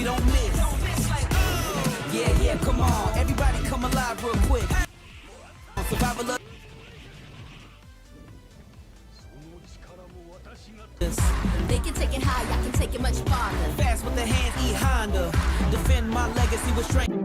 we don't miss. Yeah, yeah, come on. Everybody come alive real quick. Survival of They can take it high, I can take it much farther. fast with the hands, E-Honda. Defend my legacy with strength.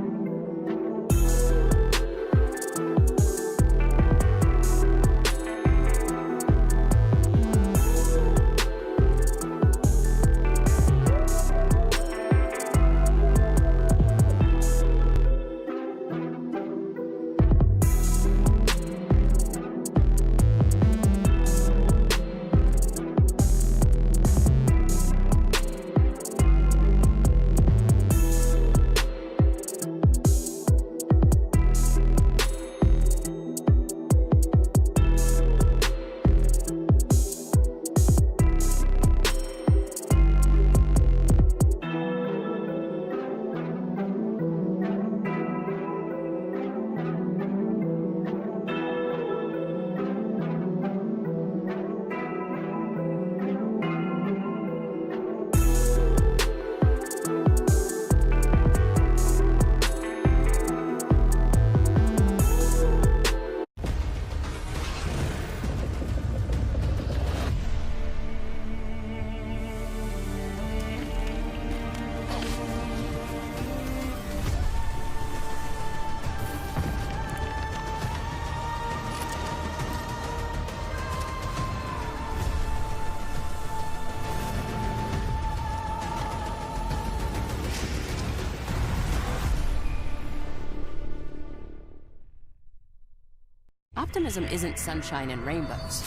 Optimism isn't sunshine and rainbows.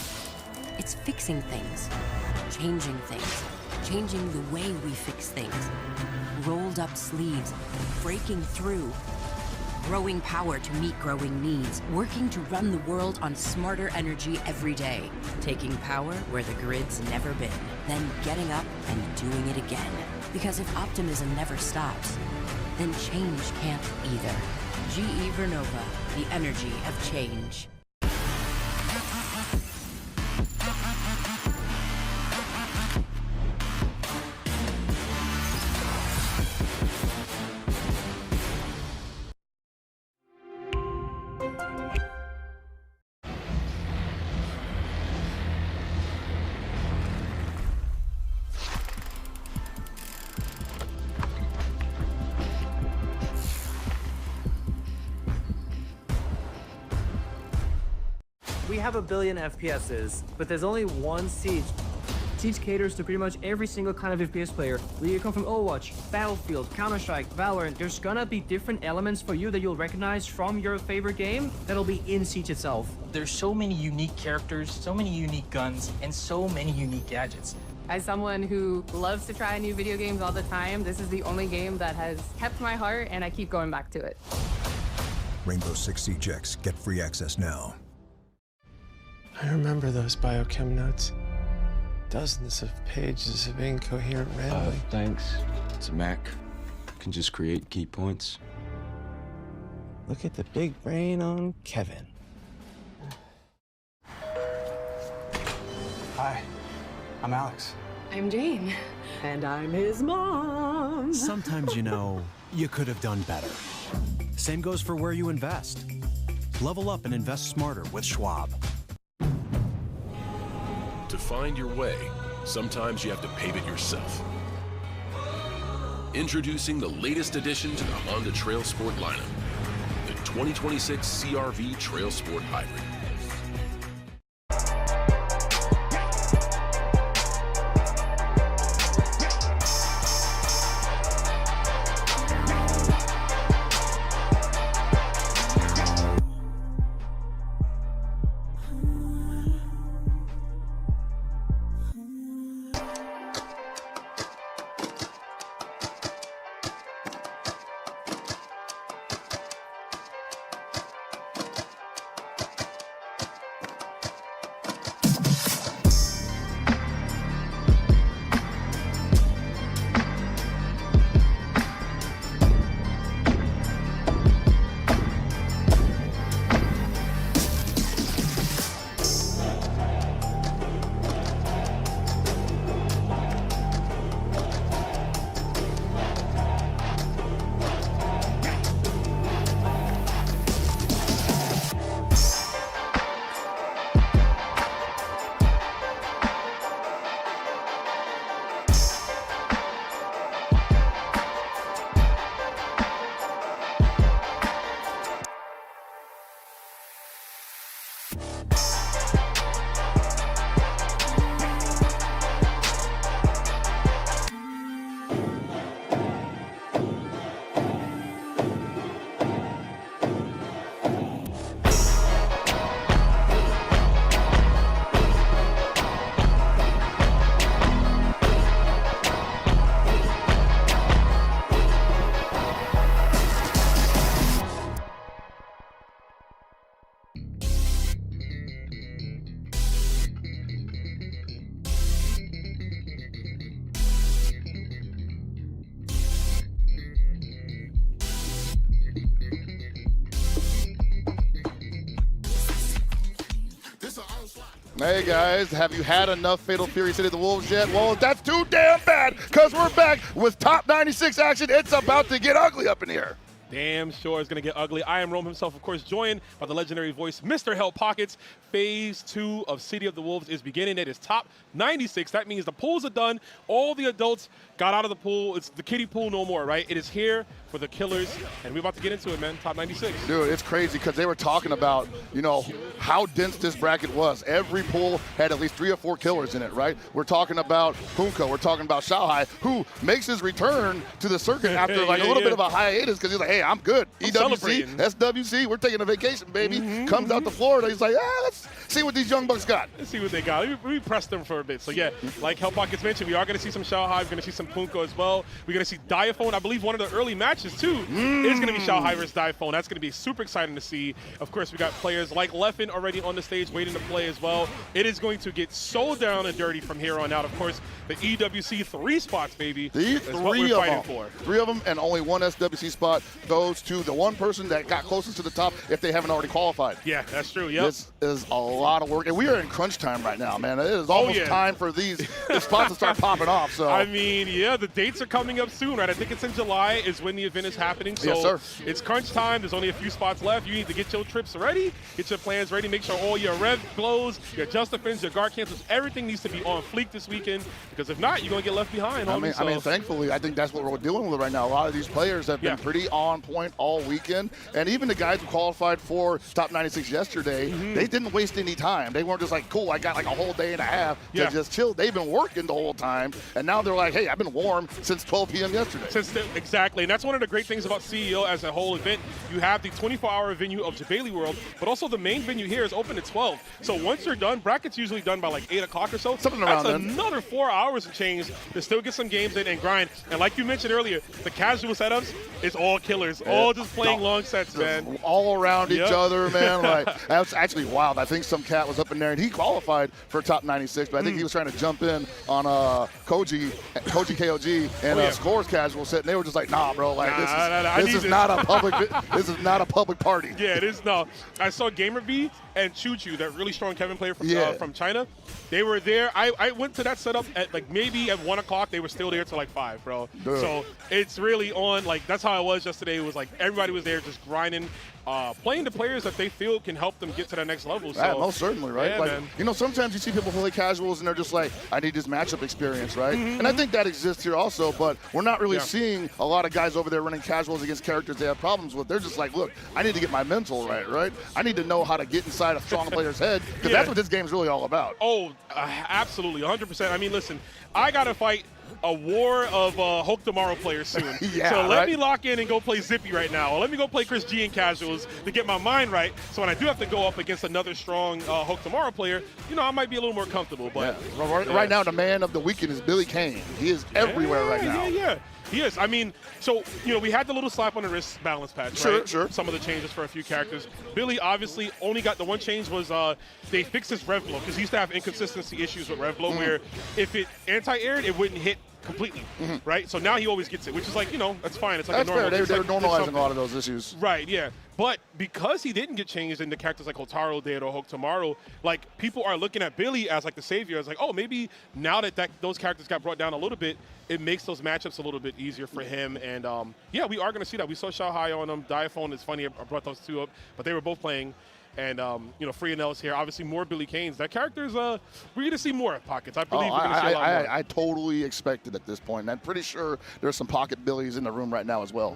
It's fixing things, changing the way we fix things. Rolled up sleeves, breaking through, growing power to meet growing needs, working to run the world on smarter energy every day, taking power where the grid's never been, then getting up and doing it again. Because if optimism never stops, then change can't either. GE Vernova, the energy of change. We have a billion FPSs, but there's only one Siege. Siege caters to pretty much every single kind of FPS player. Whether you come from Overwatch, Battlefield, Counter-Strike, Valorant, there's gonna be different elements for you that you'll recognize from your favorite game that'll be in Siege itself. There's so many unique characters, so many unique guns, and so many unique gadgets. As someone who loves to try new video games all the time, this is the only game that has kept my heart, and I keep going back to it. Rainbow Six Siege X. Get free access now. I remember those biochem notes. Dozens of pages of incoherent rambling. Thanks. It's a Mac. Can just create key points. Look at the big brain on Kevin. Hi, I'm Alex. I'm Jane. And I'm his mom. Sometimes, you know, you could have done better. Same goes for where you invest. Level up and invest smarter with Schwab. To find your way, sometimes you have to pave it yourself. Introducing the latest addition to the Honda Trail Sport lineup, the 2026 CR-V Trail Sport Hybrid. Hey guys, have you had enough Fatal Fury City of the Wolves yet? Well, that's too damn bad, because we're back with top 96 action. It's about to get ugly up in here. Damn sure it's going to get ugly. I am Rome himself, of course, joined by the legendary voice, Mr. Hell Pockets. Phase 2 of City of the Wolves is beginning. It is top 96. That means the pools are done. All the adults got out of the pool. It's the kiddie pool no more, right? It is here for the killers, and we're about to get into it, man. Top 96. Dude, it's crazy because they were talking about, you know, how dense this bracket was. Every pool had at least 3 or 4 killers in it, right? We're talking about Punko. We're talking about Xiaohai, who makes his return to the circuit after like a little bit of a hiatus because he's like, hey, I'm good. EWC, SWC, we're taking a vacation, baby. Comes out to Florida. He's like, let's see what these young bucks got. Let's see what they got. We pressed them for a bit. So, yeah, like Hell Pockets mentioned, we are going to see some Xiaohai. We're going to see some Punko as well. We're going to see Diaphone. I believe one of the early matches, too, is going to be Xiaohai versus Diaphone. That's going to be super exciting to see. Of course, we got players like Leffen already on the stage waiting to play as well. It is going to get so down and dirty from here on out. Of course, the EWC 3 spots, baby. These is what we're fighting for. 3 of them, and only 1 SWC spot goes to the one person that got closest to the top if they haven't already qualified. Yeah, that's true. Yep. This is a lot of work, and we are in crunch time right now, man. It is almost time for these spots to start popping off. So I mean, yeah, the dates are coming up soon, right? I think it's in July is when the event is happening. So yes, sir. It's crunch time. There's only a few spots left. You need to get your trips ready, get your plans ready, make sure all your rev glows, your just defense, your guard cancels, everything needs to be on fleek this weekend, because if not, you're going to get left behind. I mean, thankfully, I think that's what we're dealing with right now. A lot of these players have been pretty on point all weekend, and even the guys who qualified for top 96 yesterday, they didn't waste any time. They weren't just like, cool, I got like a whole day and a half to just chill. They've been working the whole time, and now they're like, hey, I've been warm since 12 p.m. yesterday. Exactly, and that's one of the great things about CEO as a whole event. You have the 24-hour venue of Jabali World, but also the main venue here is open at 12. So once you're done, bracket's usually done by like 8 o'clock or so. Something around That's another 4 hours of change to still get some games in and grind. And like you mentioned earlier, the casual setups is all killers, all just playing long sets, man. All around each other, man. Like, that's actually wild. I think some cat was up in there, and he qualified for top 96, but I think he was trying to jump in on Koji KOG and Scores casual set, and they were just like, nah, bro, like this is not a public this is not a public party. Yeah, it is. No, I saw Gamer B and Choo Choo, that really strong Kevin player from China. They were there. I went to that setup at like maybe at 1 o'clock. They were still there till like 5, bro. Dude. So it's really on. Like, that's how I was yesterday. It was like everybody was there just grinding, playing the players that they feel can help them get to that next level. So, most certainly, right? Yeah, like, man. you know, sometimes you see people play casuals and they're just like, I need this matchup experience, right? And I think that exists here also, but we're not really seeing a lot of guys over there running casuals against characters they have problems with. They're just like, look, I need to get my mental right? I need to know how to get inside a strong player's head, because that's what this game's really all about. Oh, absolutely, 100%. I mean, listen, I got to fight a war of Hope Tomorrow players soon. So let me lock in and go play Zippy right now. Or let me go play Chris G in casuals to get my mind right. So when I do have to go up against another strong Hope Tomorrow player, you know, I might be a little more comfortable. But right now, the man of the weekend is Billy Kane. He is everywhere right now. Yeah. He is. I mean, so, you know, we had the little slap on the wrist balance patch, right? Sure. Some of the changes for a few characters. Billy obviously only got the one change was they fixed his rev blow, because he used to have inconsistency issues with rev blow where if it anti-aired, it wouldn't hit completely, right? So now he always gets it, which is like, you know, that's fine. It's like that's a normal. Fair. They were normalizing a lot of those issues. Right, yeah. But because he didn't get changed into characters like Hotaro did or Hokutomaru, like, people are looking at Billy as like the savior. It's like, oh, maybe now that those characters got brought down a little bit, it makes those matchups a little bit easier for him. And yeah, we are going to see that. We saw Xiaohai on them. Diaphone is funny. I brought those two up, but they were both playing. And, you know, Freenel's here. Obviously, more Billy Kanes. That character's, we're going to see more Pockets. I believe we're going to see a lot more. I totally expect it at this point. And I'm pretty sure there's some Pocket Billies in the room right now as well.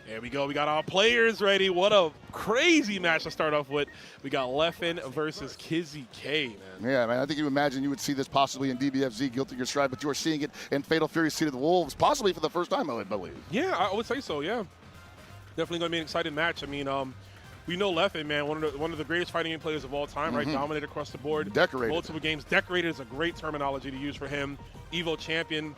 There we go. We got our players ready. What a crazy match to start off with. We got Leffen versus Kizzy K, man. Yeah, man. I think you imagine you would see this possibly in DBFZ, Guilty Gear Strive, but you are seeing it in Fatal Fury City of the Wolves, possibly for the first time, I believe. Yeah, I would say so, yeah. Definitely going to be an exciting match. I mean, we know Leffen, man, one of the greatest fighting game players of all time, right? Dominated across the board. Decorated. Multiple games. Decorated is a great terminology to use for him. Evo champion.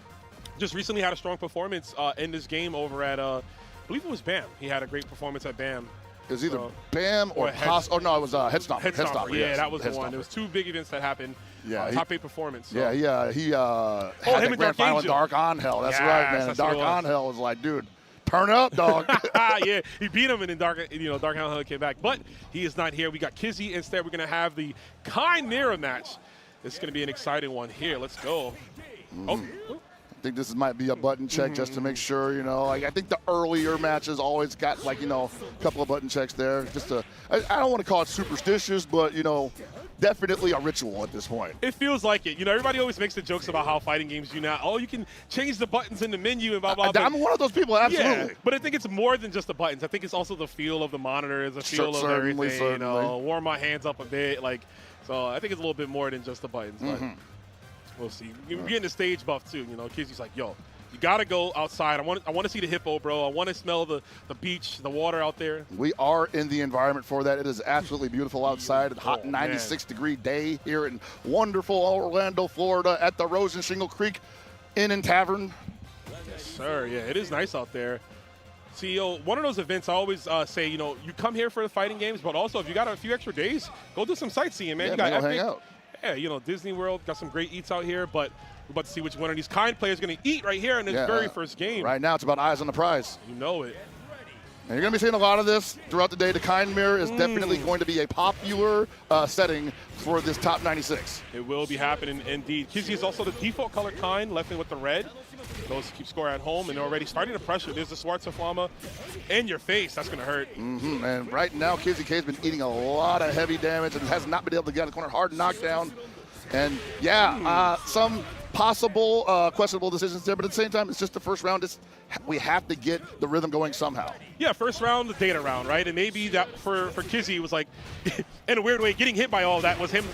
Just recently had a strong performance in this game over at, I believe it was BAM. He had a great performance at BAM. It was either BAM or oh no, it was Head Stomper. Head Stomper, yeah, that was the one. There was 2 big events that happened. Yeah, top 8 performance. So. Yeah, he had the grand final in Dark On Hell. That's right, man. Dark On Hell was like, dude, Turn up, dog. Yeah, he beat him, and then Dark Hound came back. But he is not here. We got Kizzy instead. We're going to have the Chimera match. This is going to be an exciting one here. Let's go. Oh. I think this might be a button check just to make sure, you know. Like, I think the earlier matches always got, like, you know, a couple of button checks there. Just to, I don't want to call it superstitious, but, you know, definitely a ritual at this point. It feels like it. You know, everybody always makes the jokes about how fighting games do now. Oh, you can change the buttons in the menu and blah, blah, blah. I'm one of those people, absolutely. Yeah, but I think it's more than just the buttons. I think it's also the feel of the monitor, the feel of everything. You know, warm my hands up a bit. Like, so I think it's a little bit more than just the buttons. But we'll see. You're getting the stage buff, too. You know, Kizzy's like, yo, you got to go outside. I want to see the hippo, bro. I want to smell the beach, the water out there. We are in the environment for that. It is absolutely beautiful outside. A hot 96-degree day here in wonderful Orlando, Florida at the Rose and Shingle Creek Inn and Tavern. Yes, sir. Yeah, it is nice out there. CEO, one of those events I always say, you know, you come here for the fighting games, but also if you got a few extra days, go do some sightseeing, man. Yeah, you got hang out. Yeah, you know, Disney World, got some great eats out here, but we're about to see which one of these kind players going to eat right here in this very first game. Right now, it's about eyes on the prize. You know it. And you're going to be seeing a lot of this throughout the day. The Kind Mirror is definitely going to be a popular setting for this top 96. It will be happening indeed. Kizzy is also the default color Kind, left in with the red. Those keep score at home, and they're already starting to pressure. There's the Schwarzerflamme in your face. That's going to hurt. And right now, Kizzy K has been eating a lot of heavy damage and has not been able to get out of the corner. Hard knockdown. And, some possible questionable decisions there, but at the same time, it's just the first round. We have to get the rhythm going somehow. Yeah, first round, the data round, right? And maybe that for Kizzy was like, in a weird way, getting hit by all that was him,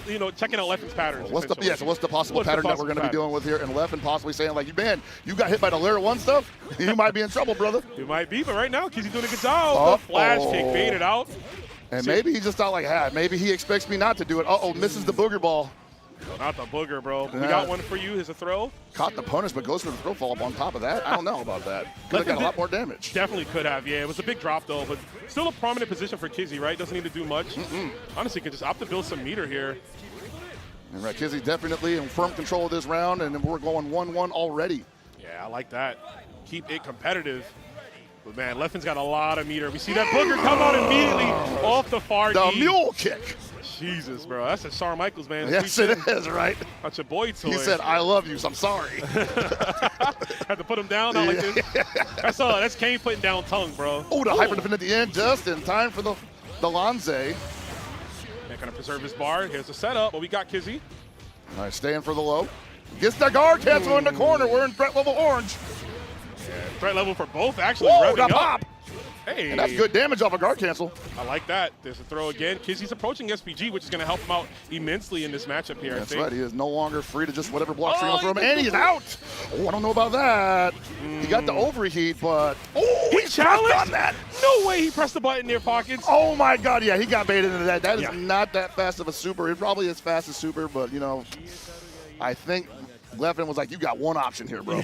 you know, checking out Leffen's patterns. What's the possible pattern that we're going to be dealing with here? And Leffen possibly saying, like, man, you got hit by the Layer 1 stuff? You might be in trouble, brother. You might be, but right now, Kizzy doing a good job. The flash kick baited out. And maybe he just thought, like, maybe he expects me not to do it. Misses the booger ball. Not the booger, bro. We got one for you. Here's a throw. Caught the punish, but goes for the throw fall up on top of that. I don't know about that. Could have got a lot more damage. Definitely could have, yeah. It was a big drop, though, but still a prominent position for Kizzy, right? Doesn't need to do much. Honestly, can just opt to build some meter here. And right, Kizzy definitely in firm control of this round, and we're going 1-1 already. Yeah, I like that. Keep it competitive. But, man, Leffen's got a lot of meter. We see that booger come out immediately off the far The mule kick. Jesus, bro. That's a Shawn Michaels, man. Yes, it is, right? That's your boy toy. He said, I love you, so I'm sorry. Had to put him down, not like this. That's Kane putting down tongue, bro. Oh, the hyper defend at the end, just in time for the Lanze. Man, gonna preserve his bar. Here's the setup, but we got Kizzy. All right, staying for the low. Gets the guard cancel in the corner. We're in threat level orange. Yeah, threat level for both, actually. Whoa, the pop! Hey. And that's good damage off a guard cancel. I like that. There's a throw again. Kizzy's approaching SPG, which is going to help him out immensely in this matchup here, That's I think. right. He is no longer free to just whatever block signal from him. And he's out. Oh, I don't know about that. He got the overheat, but... Oh, he challenged on that. No way he pressed the button near pockets. Oh, my God. Yeah, he got baited into that. That is not that fast of a super. It probably is fast as super, but, you know, I think... Leffen was like, you got one option here, bro.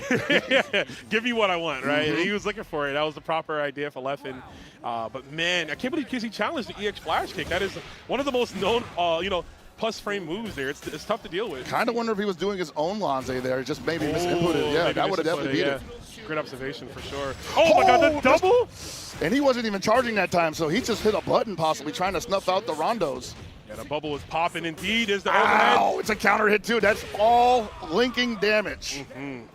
Give me what I want, right? He was looking for it. That was the proper idea for Leffen. But, man, I can't believe Kizzy challenged the EX flash kick. That is one of the most known, plus frame moves there. It's tough to deal with. Kind of wonder if he was doing his own Lanze there. Just maybe misinputted. Yeah, that would have definitely beat it. Great observation for sure. Oh, my God, the double? And he wasn't even charging that time, so he just hit a button possibly trying to snuff out the rondos. Yeah, the bubble is popping indeed. Is the overhead. Oh, it's a counter hit too. That's all linking damage.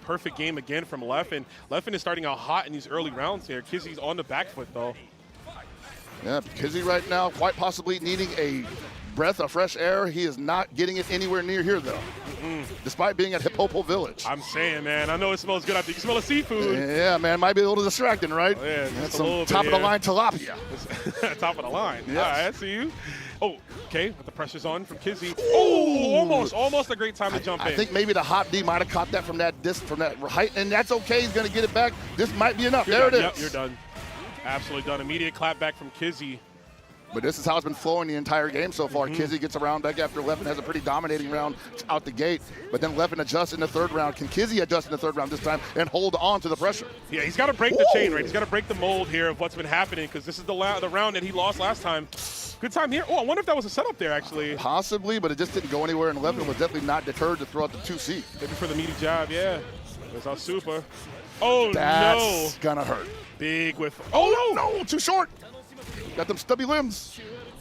Perfect game again from Leffen. Leffen is starting out hot in these early rounds here. Kizzy's on the back foot though. Yeah, Kizzy right now quite possibly needing a breath of fresh air. He is not getting it anywhere near here though. Despite being at Hippopo Village. I'm saying, man, I know it smells good out there. You can smell the seafood. Yeah, man, might be a little distracting, right? Oh, yeah, that's some top of the line tilapia. Top of the line. Yes. All right, I see you. Oh, okay, the pressure's on from Kizzy. Oh, almost a great time to jump in. I think maybe the hot D might have caught that from that height, and that's okay. He's going to get it back. This might be enough. There it is. Yep, you're done. Absolutely done. Immediate clap back from Kizzy. But this is how it's been flowing the entire game so far. Kizzy gets a round back after Leffen has a pretty dominating round out the gate. But then Leffen adjusts in the third round. Can Kizzy adjust in the third round this time and hold on to the pressure? Yeah, he's got to break the chain, right? He's got to break the mold here of what's been happening because this is the round that he lost last time. Good time here. Oh, I wonder if that was a setup there, actually. Possibly, but it just didn't go anywhere, and Leffen was definitely not deterred to throw out the 2C. Maybe for the meaty jab, yeah. That's our super. Oh, That's gonna hurt. Big with. Oh, no, too short. Got them stubby limbs.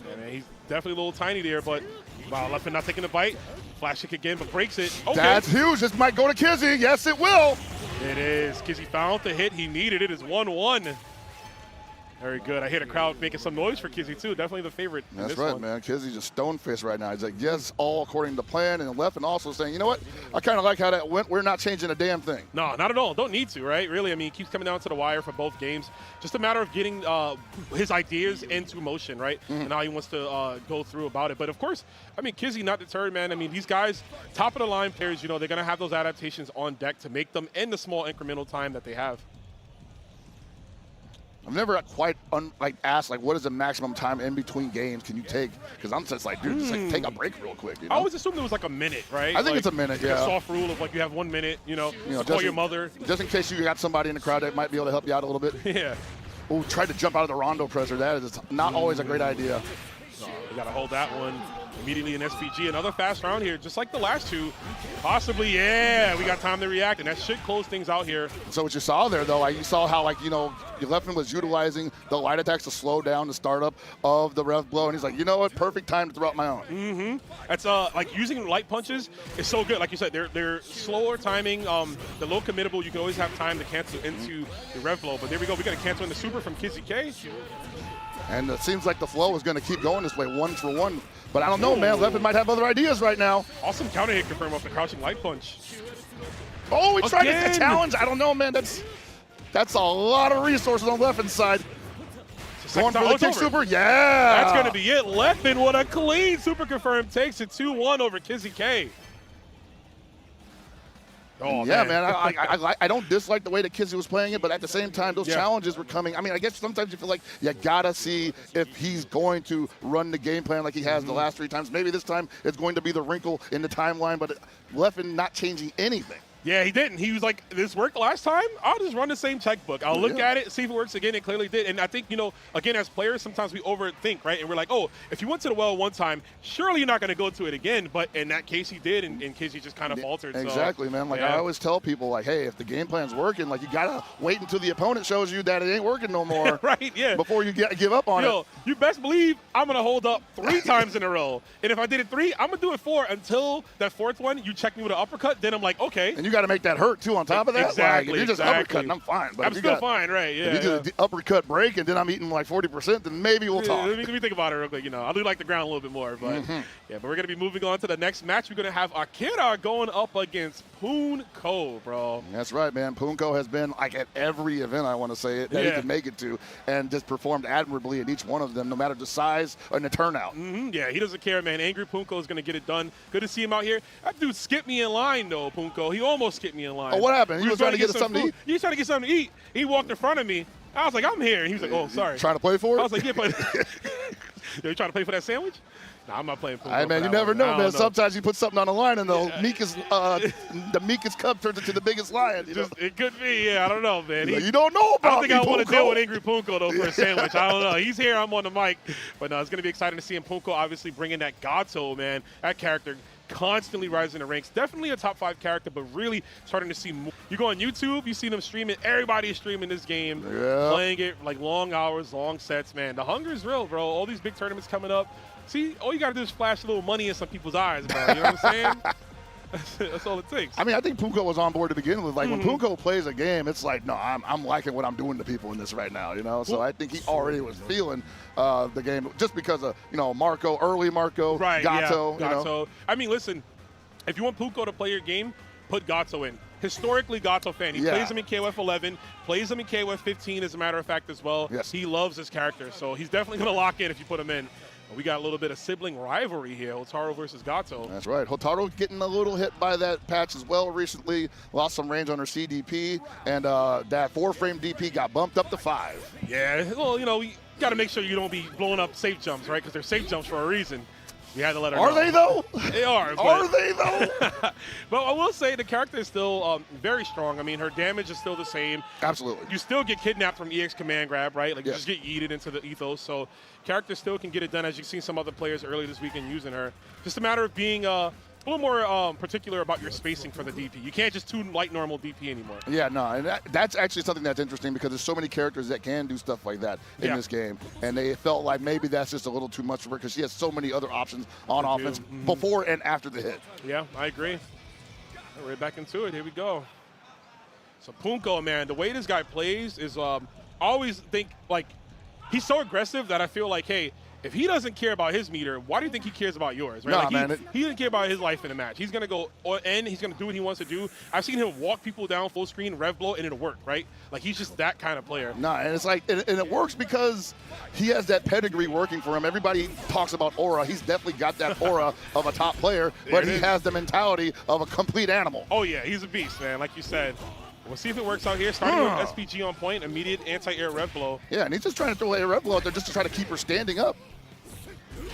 Yeah, man, he's definitely a little tiny there, but wow, left foot not taking the bite. Flash kick again, but breaks it. Okay. That's huge. This might go to Kizzy. Yes, it will. It is. Kizzy found the hit he needed. It is 1-1. Very good. I hear the crowd making some noise for Kizzy, too. Definitely the favorite. That's right, man. Kizzy's just stone-faced right now. He's like, yes, all according to plan, and left, and also saying, you know what? I kind of like how that went. We're not changing a damn thing. No, not at all. Don't need to, right? Really, I mean, it keeps coming down to the wire for both games. Just a matter of getting his ideas into motion, right? And how he wants to go through about it. But, of course, I mean, Kizzy not deterred, man. I mean, these guys, top-of-the-line players, you know, they're going to have those adaptations on deck to make them in the small incremental time that they have. I've never quite asked, like, what is the maximum time in between games can you take? Because I'm just like, dude, just like take a break real quick. You know? I always assumed it was like a minute, right? I think it's a minute, yeah. A soft rule of like you have 1 minute, you know call your mother. Just in case you got somebody in the crowd that might be able to help you out a little bit. Yeah. Oh, tried to jump out of the rondo presser. That is not always a great idea. No, we got to hold that one immediately in SPG. Another fast round here, just like the last two. Possibly, yeah, we got time to react, and that should close things out here. So what you saw there, though, you saw how, like, you know, your left was utilizing the light attacks to slow down the startup of the rev blow, and he's like, you know what, perfect time to throw out my own. That's like using light punches is so good. Like you said, they're slower timing. The low committable, you can always have time to cancel into the rev blow. But there we go. We got to cancel in the super from Kizzy K. And it seems like the flow is going to keep going this way, 1 for 1. But I don't know, man. Leopard might have other ideas right now. Awesome counter hit confirmed off the crouching light punch. Oh, he tried to get a challenge. I don't know, man. That's a lot of resources on Leopard's side. Going for the kick super. Yeah. That's going to be it. Leopard, what a clean super confirmed. Takes it 2-1 over Kizzy K. Oh, yeah, man. I don't dislike the way that Kizzy was playing it, but at the same time, those challenges were coming. I mean, I guess sometimes you feel like you got to see if he's going to run the game plan like he has the last 3 times. Maybe this time it's going to be the wrinkle in the timeline, but Leffen not changing anything. Yeah, he didn't. He was like, this worked last time. I'll just run the same checkbook. I'll look at it, see if it works again. It clearly did. And I think, you know, again, as players, sometimes we overthink, right? And we're like, oh, if you went to the well one time, surely you're not going to go to it again. But in that case, he did, and in case he just kind of faltered. Exactly, so, man. Like, I always tell people, like, hey, if the game plan's working, like, you got to wait until the opponent shows you that it ain't working no more. Right, yeah. Before you give up on it. You best believe I'm going to hold up 3 times in a row. And if I did it 3, I'm going to do it 4 until that 4th one, you check me with an uppercut. Then I'm like, okay. And you got to make that hurt, too. On top of that, exactly, like, if you're just uppercutting, I'm fine. But I'm still fine, right? Yeah. If you do the uppercut break and then I'm eating like 40%, then maybe we'll talk. Let me think about it real quick. You know, I do like the ground a little bit more, but yeah. But we're gonna be moving on to the next match. We're gonna have Akira going up against Poonko, bro. That's right, man. Poonko has been like at every event, I want to say it, that he can make it to, and just performed admirably in each one of them, no matter the size and the turnout. Yeah, he doesn't care, man. Angry Poonko is gonna get it done. Good to see him out here. That dude skipped me in line, though. Poonko, he almost skipped me in line. Oh, what happened? He was trying to get something to eat. He was trying to get something to eat. He walked in front of me. I was like, I'm here. And he was like, oh, sorry. Trying to play for it? I was like, yeah, but you trying to play for that sandwich? No, I'm not playing for Hey, man, you never know, man. Sometimes you put something on the line and the meekest cub turns into the biggest lion. It could be, yeah. I don't know, man. You don't know about I don't think I want to Poonko. deal with Angry Poonko, though, for a sandwich. I don't know. He's here. I'm on the mic. But no, it's going to be exciting to see him. Poonko obviously bringing that Gato, man. That character constantly rising the ranks. Definitely a top 5 character, but really starting to see more. You go on YouTube, you see them streaming. Everybody is streaming this game, playing it like long hours, long sets, man. The hunger is real, bro. All these big tournaments coming up. See, all you got to do is flash a little money in some people's eyes, bro. You know what I'm saying? That's all it takes. I mean, I think Poonko was on board to begin with. Like, when Poonko plays a game, it's like, no, I'm liking what I'm doing to people in this right now, you know? So I think he already was feeling the game just because of, you know, Marco, early Marco, Gato. Gato. You know? I mean, listen, if you want Poonko to play your game, put Gato in. Historically, Gato fan. He plays him in KOF 11, plays him in KOF 15, as a matter of fact, as well. Yes. He loves his character, so he's definitely going to lock in if you put him in. We got a little bit of sibling rivalry here, Hotaru versus Gato. That's right. Hotaru getting a little hit by that patch as well recently. Lost some range on her CDP, and that 4-frame DP got bumped up to 5. Yeah, well, you know, you got to make sure you don't be blowing up safe jumps, right? Because they're safe jumps for a reason. You had to let her know. Are they, though? They are. Are they, though? But I will say the character is still very strong. I mean, her damage is still the same. Absolutely. You still get kidnapped from EX command grab, right? Like, you just get yeeted into the ethos. So character still can get it done, as you've seen some other players earlier this weekend using her. Just a matter of being a little more particular about your spacing for the DP. You can't just tune like normal DP anymore. Yeah, no, and that's actually something that's interesting because there's so many characters that can do stuff like that in this game, and they felt like maybe that's just a little too much for her because she has so many other options on offense before and after the hit. Yeah, I agree. Right back into it. Here we go. So Punko, man, the way this guy plays is I always think, like, he's so aggressive that I feel like, hey, if he doesn't care about his meter, why do you think he cares about yours? Right? Nah, like man. He doesn't care about his life in a match. He's going to go and he's going to do what he wants to do. I've seen him walk people down full screen, rev blow, and it'll work, right? Like, he's just that kind of player. Nah, and it's like, and it works because he has that pedigree working for him. Everybody talks about aura. He's definitely got that aura of a top player, but he has the mentality of a complete animal. Oh, yeah, he's a beast, man, like you said. We'll see if it works out here. Starting with SPG on point, immediate anti-air rev blow. Yeah, and he's just trying to throw a rev blow out there just to try to keep her standing up.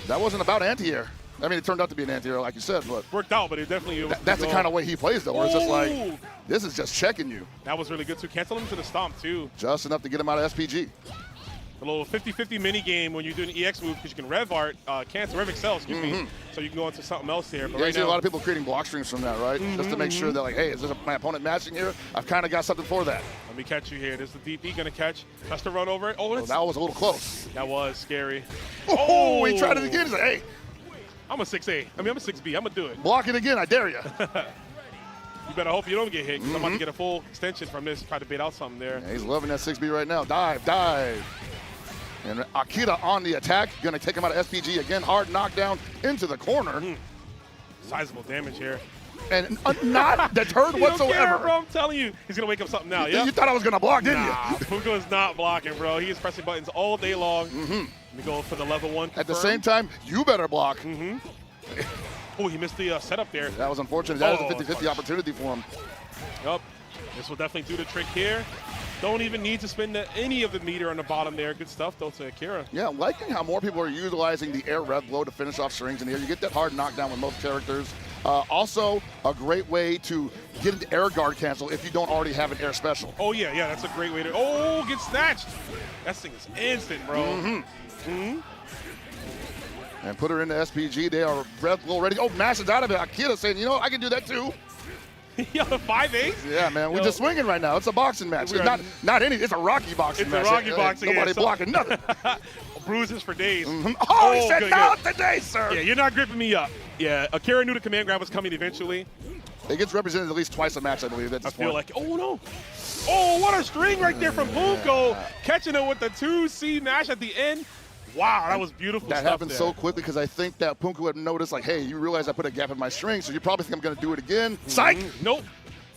That wasn't about anti-air. I mean, it turned out to be an anti-air, like you said, but worked out, but it definitely that's the kind of way he plays, though, where it's just like, this is just checking you. That was really good, too. Cancel him to the stomp, too. Just enough to get him out of SPG. A little 50-50 mini game when you do an EX move because you can rev art, rev excel, excuse me, so you can go into something else here. But Yeah, right you see now, a lot of people creating block streams from that, right? Just to make sure that, like, hey, is this my opponent matching here? I've kind of got something for that. Let me catch you here. There's the DP going to catch. Has to run over it. Oh, that was a little close. That was scary. Oh, he tried it again. He's like, hey. I'm a 6A. I mean, I'm a 6B. I'm going to do it. Block it again. I dare you. You better hope you don't get hit because I'm about to get a full extension from this. Try to bait out something there. Yeah, he's loving that 6B right now. Dive, dive. And Akira on the attack. Going to take him out of SPG again. Hard knockdown into the corner. Sizable damage here. And not deterred He whatsoever. Don't care, bro. I'm telling you. He's going to wake up something now. You thought I was going to block, didn't you? Punko is not blocking, bro. He is pressing buttons all day long. Let me go for the level 1 confirm. At the same time, you better block. Oh, he missed the setup there. That was unfortunate. That was a 50-50 opportunity for him. Yup. This will definitely do the trick here. Don't even need to spend any of the meter on the bottom there. Good stuff, though, to Akira. Yeah, liking how more people are utilizing the air rev blow to finish off strings in the air. You get that hard knockdown with most characters. Also, a great way to get into air guard cancel if you don't already have an air special. Oh, yeah, that's a great way to... Oh, get snatched. That thing is instant, bro. And put her into SPG. They are rev blow ready. Oh, mashes out of it. Akira saying, you know, I can do that too. Yo, 5-8? Yeah, man, we're just swinging right now. It's a boxing match. It's not any. It's a Rocky boxing match. It's a Rocky boxing. Nobody blocking nothing. Bruises for days. Oh, he said not today, sir. Yeah, you're not gripping me up. Yeah, Akira knew the command grab was coming eventually. It gets represented at least twice a match, I believe. At this feel like, oh no. Oh, what a string right there from Punko. Catching it with the 2C mash at the end. Wow, that was beautiful That stuff happened there. so quickly because I think that Punko had noticed, like, hey, you realize I put a gap in my string, so you probably think I'm going to do it again. Psych! Nope.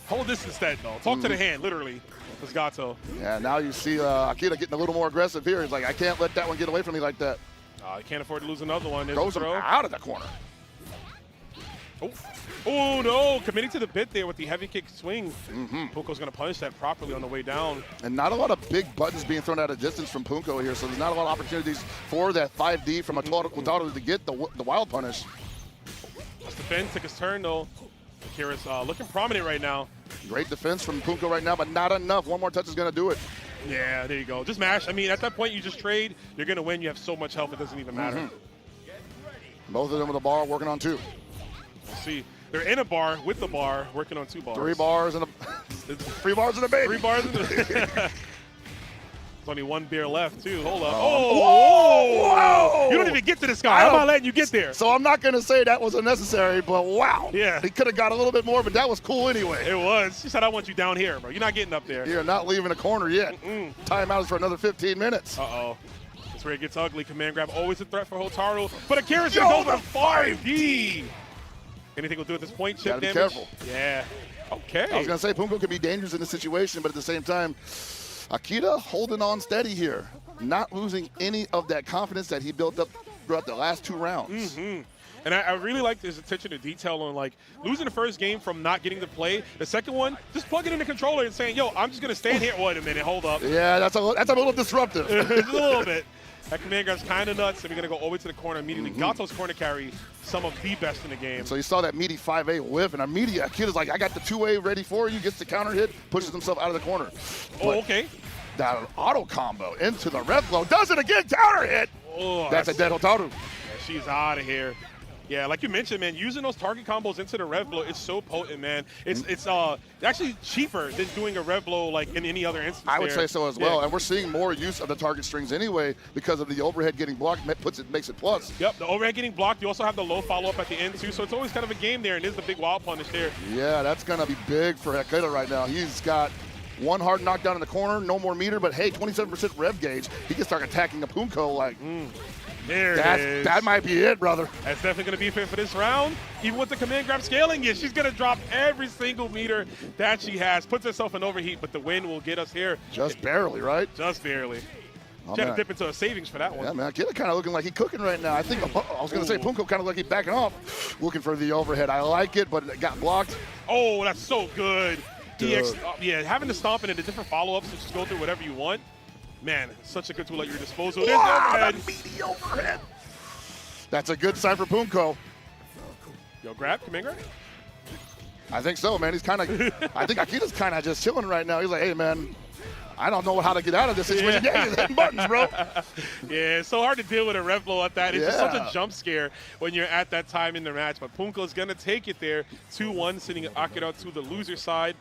Hold this instead, though. Talk to the hand, literally. Let's Gato. Yeah, now you see Akira getting a little more aggressive here. He's like, I can't let that one get away from me like that. I can't afford to lose another one. There's Goes a throw. out of the corner. Oh, no. Committing to the bit there with the heavy kick swing. Punko's going to punish that properly on the way down. And not a lot of big buttons being thrown out of distance from Punko here, so there's not a lot of opportunities for that 5D from a Kotaru to get the wild punish. Let's defend. Took his turn, though. Akira's looking prominent right now. Great defense from Punko right now, but not enough. One more touch is going to do it. Yeah, there you go. Just mash. I mean, at that point, you just trade. You're going to win. You have so much health, it doesn't even matter. Both of them with a bar, working on 2. Let's see. They're in a bar with the bar, working on 2 bars. 3 bars and a 3 bars and a baby. 3 bars and a There's only 1 beer left, too. Hold up. Whoa! You don't even get to this guy. I'm not letting you get there. So I'm not going to say that was unnecessary, but wow. Yeah. He could have got a little bit more, but that was cool anyway. It was. She said, I want you down here, bro. You're not getting up there. You're not leaving the corner yet. Timeout is for another 15 minutes. Uh-oh. That's where it gets ugly. Command grab always a threat for Hotaru, but Akira's going to go for 5D. Anything will do at this point, chip Gotta be damage? careful. Yeah. Okay. I was going to say Punko could be dangerous in this situation, but at the same time, Akira holding on steady here, not losing any of that confidence that he built up throughout the last 2 rounds. And I really like his attention to detail on, like, losing the first game from not getting to play. The second one, just plugging in the controller and saying, yo, I'm just going to stand here. Wait a minute, hold up. Yeah, that's a little disruptive. Just a little bit. That command grab's kind of nuts, and we're going to go over to the corner immediately. Gato's corner carry, some of the best in the game. So you saw that meaty 5A whiff, and immediately Akira's like, I got the 2A ready for you, gets the counter hit, pushes himself out of the corner. Oh, okay. That auto combo into the red blow, does it again, counter hit. Oh, that's a dead Hotaru. Yeah, she's out of here. Yeah, like you mentioned, man, using those target combos into the rev blow is so potent, man. It's actually cheaper than doing a rev blow like in any other instance. I would say so as well, Yeah. and we're seeing more use of the target strings anyway because of the overhead getting blocked, makes it plus. Yep, the overhead getting blocked. You also have the low follow-up at the end, too, so it's always kind of a game there, and there's the big wild punish there. Yeah, that's going to be big for Hekeda right now. He's got one hard knockdown in the corner, no more meter, but hey, 27% rev gauge. He can start attacking a Punko like, there it is. That might be it, brother. That's definitely going to be fit for this round. Even with the command grab scaling it, she's going to drop every single meter that she has. Puts herself in overheat, but the win will get us here. Just barely, right? Just barely. Oh, She had man. to dip into a savings for that one. Yeah, man, Hekeda kind of looking like he's cooking right now. I think, I was going to say Punko kind of like he's backing off, looking for the overhead. I like it, but it got blocked. Oh, that's so good. Dude. Yeah, having to stomp into the different follow-ups to just go through whatever you want. Man, such a good tool at your disposal. There's the Wow, overhead. that meaty overhead. That's a good sign for Punko. Yo, grab, command grab. I think so, man. He's kind of, I think Akida's kind of just chilling right now. He's like, hey, man, I don't know how to get out of this situation. Yeah, he's hitting buttons, bro. Yeah, it's so hard to deal with a rev blow at that. It's just such Yeah. a jump scare when you're at that time in the match. But Punko's going to take it there. 2-1, sending Akira to the loser side.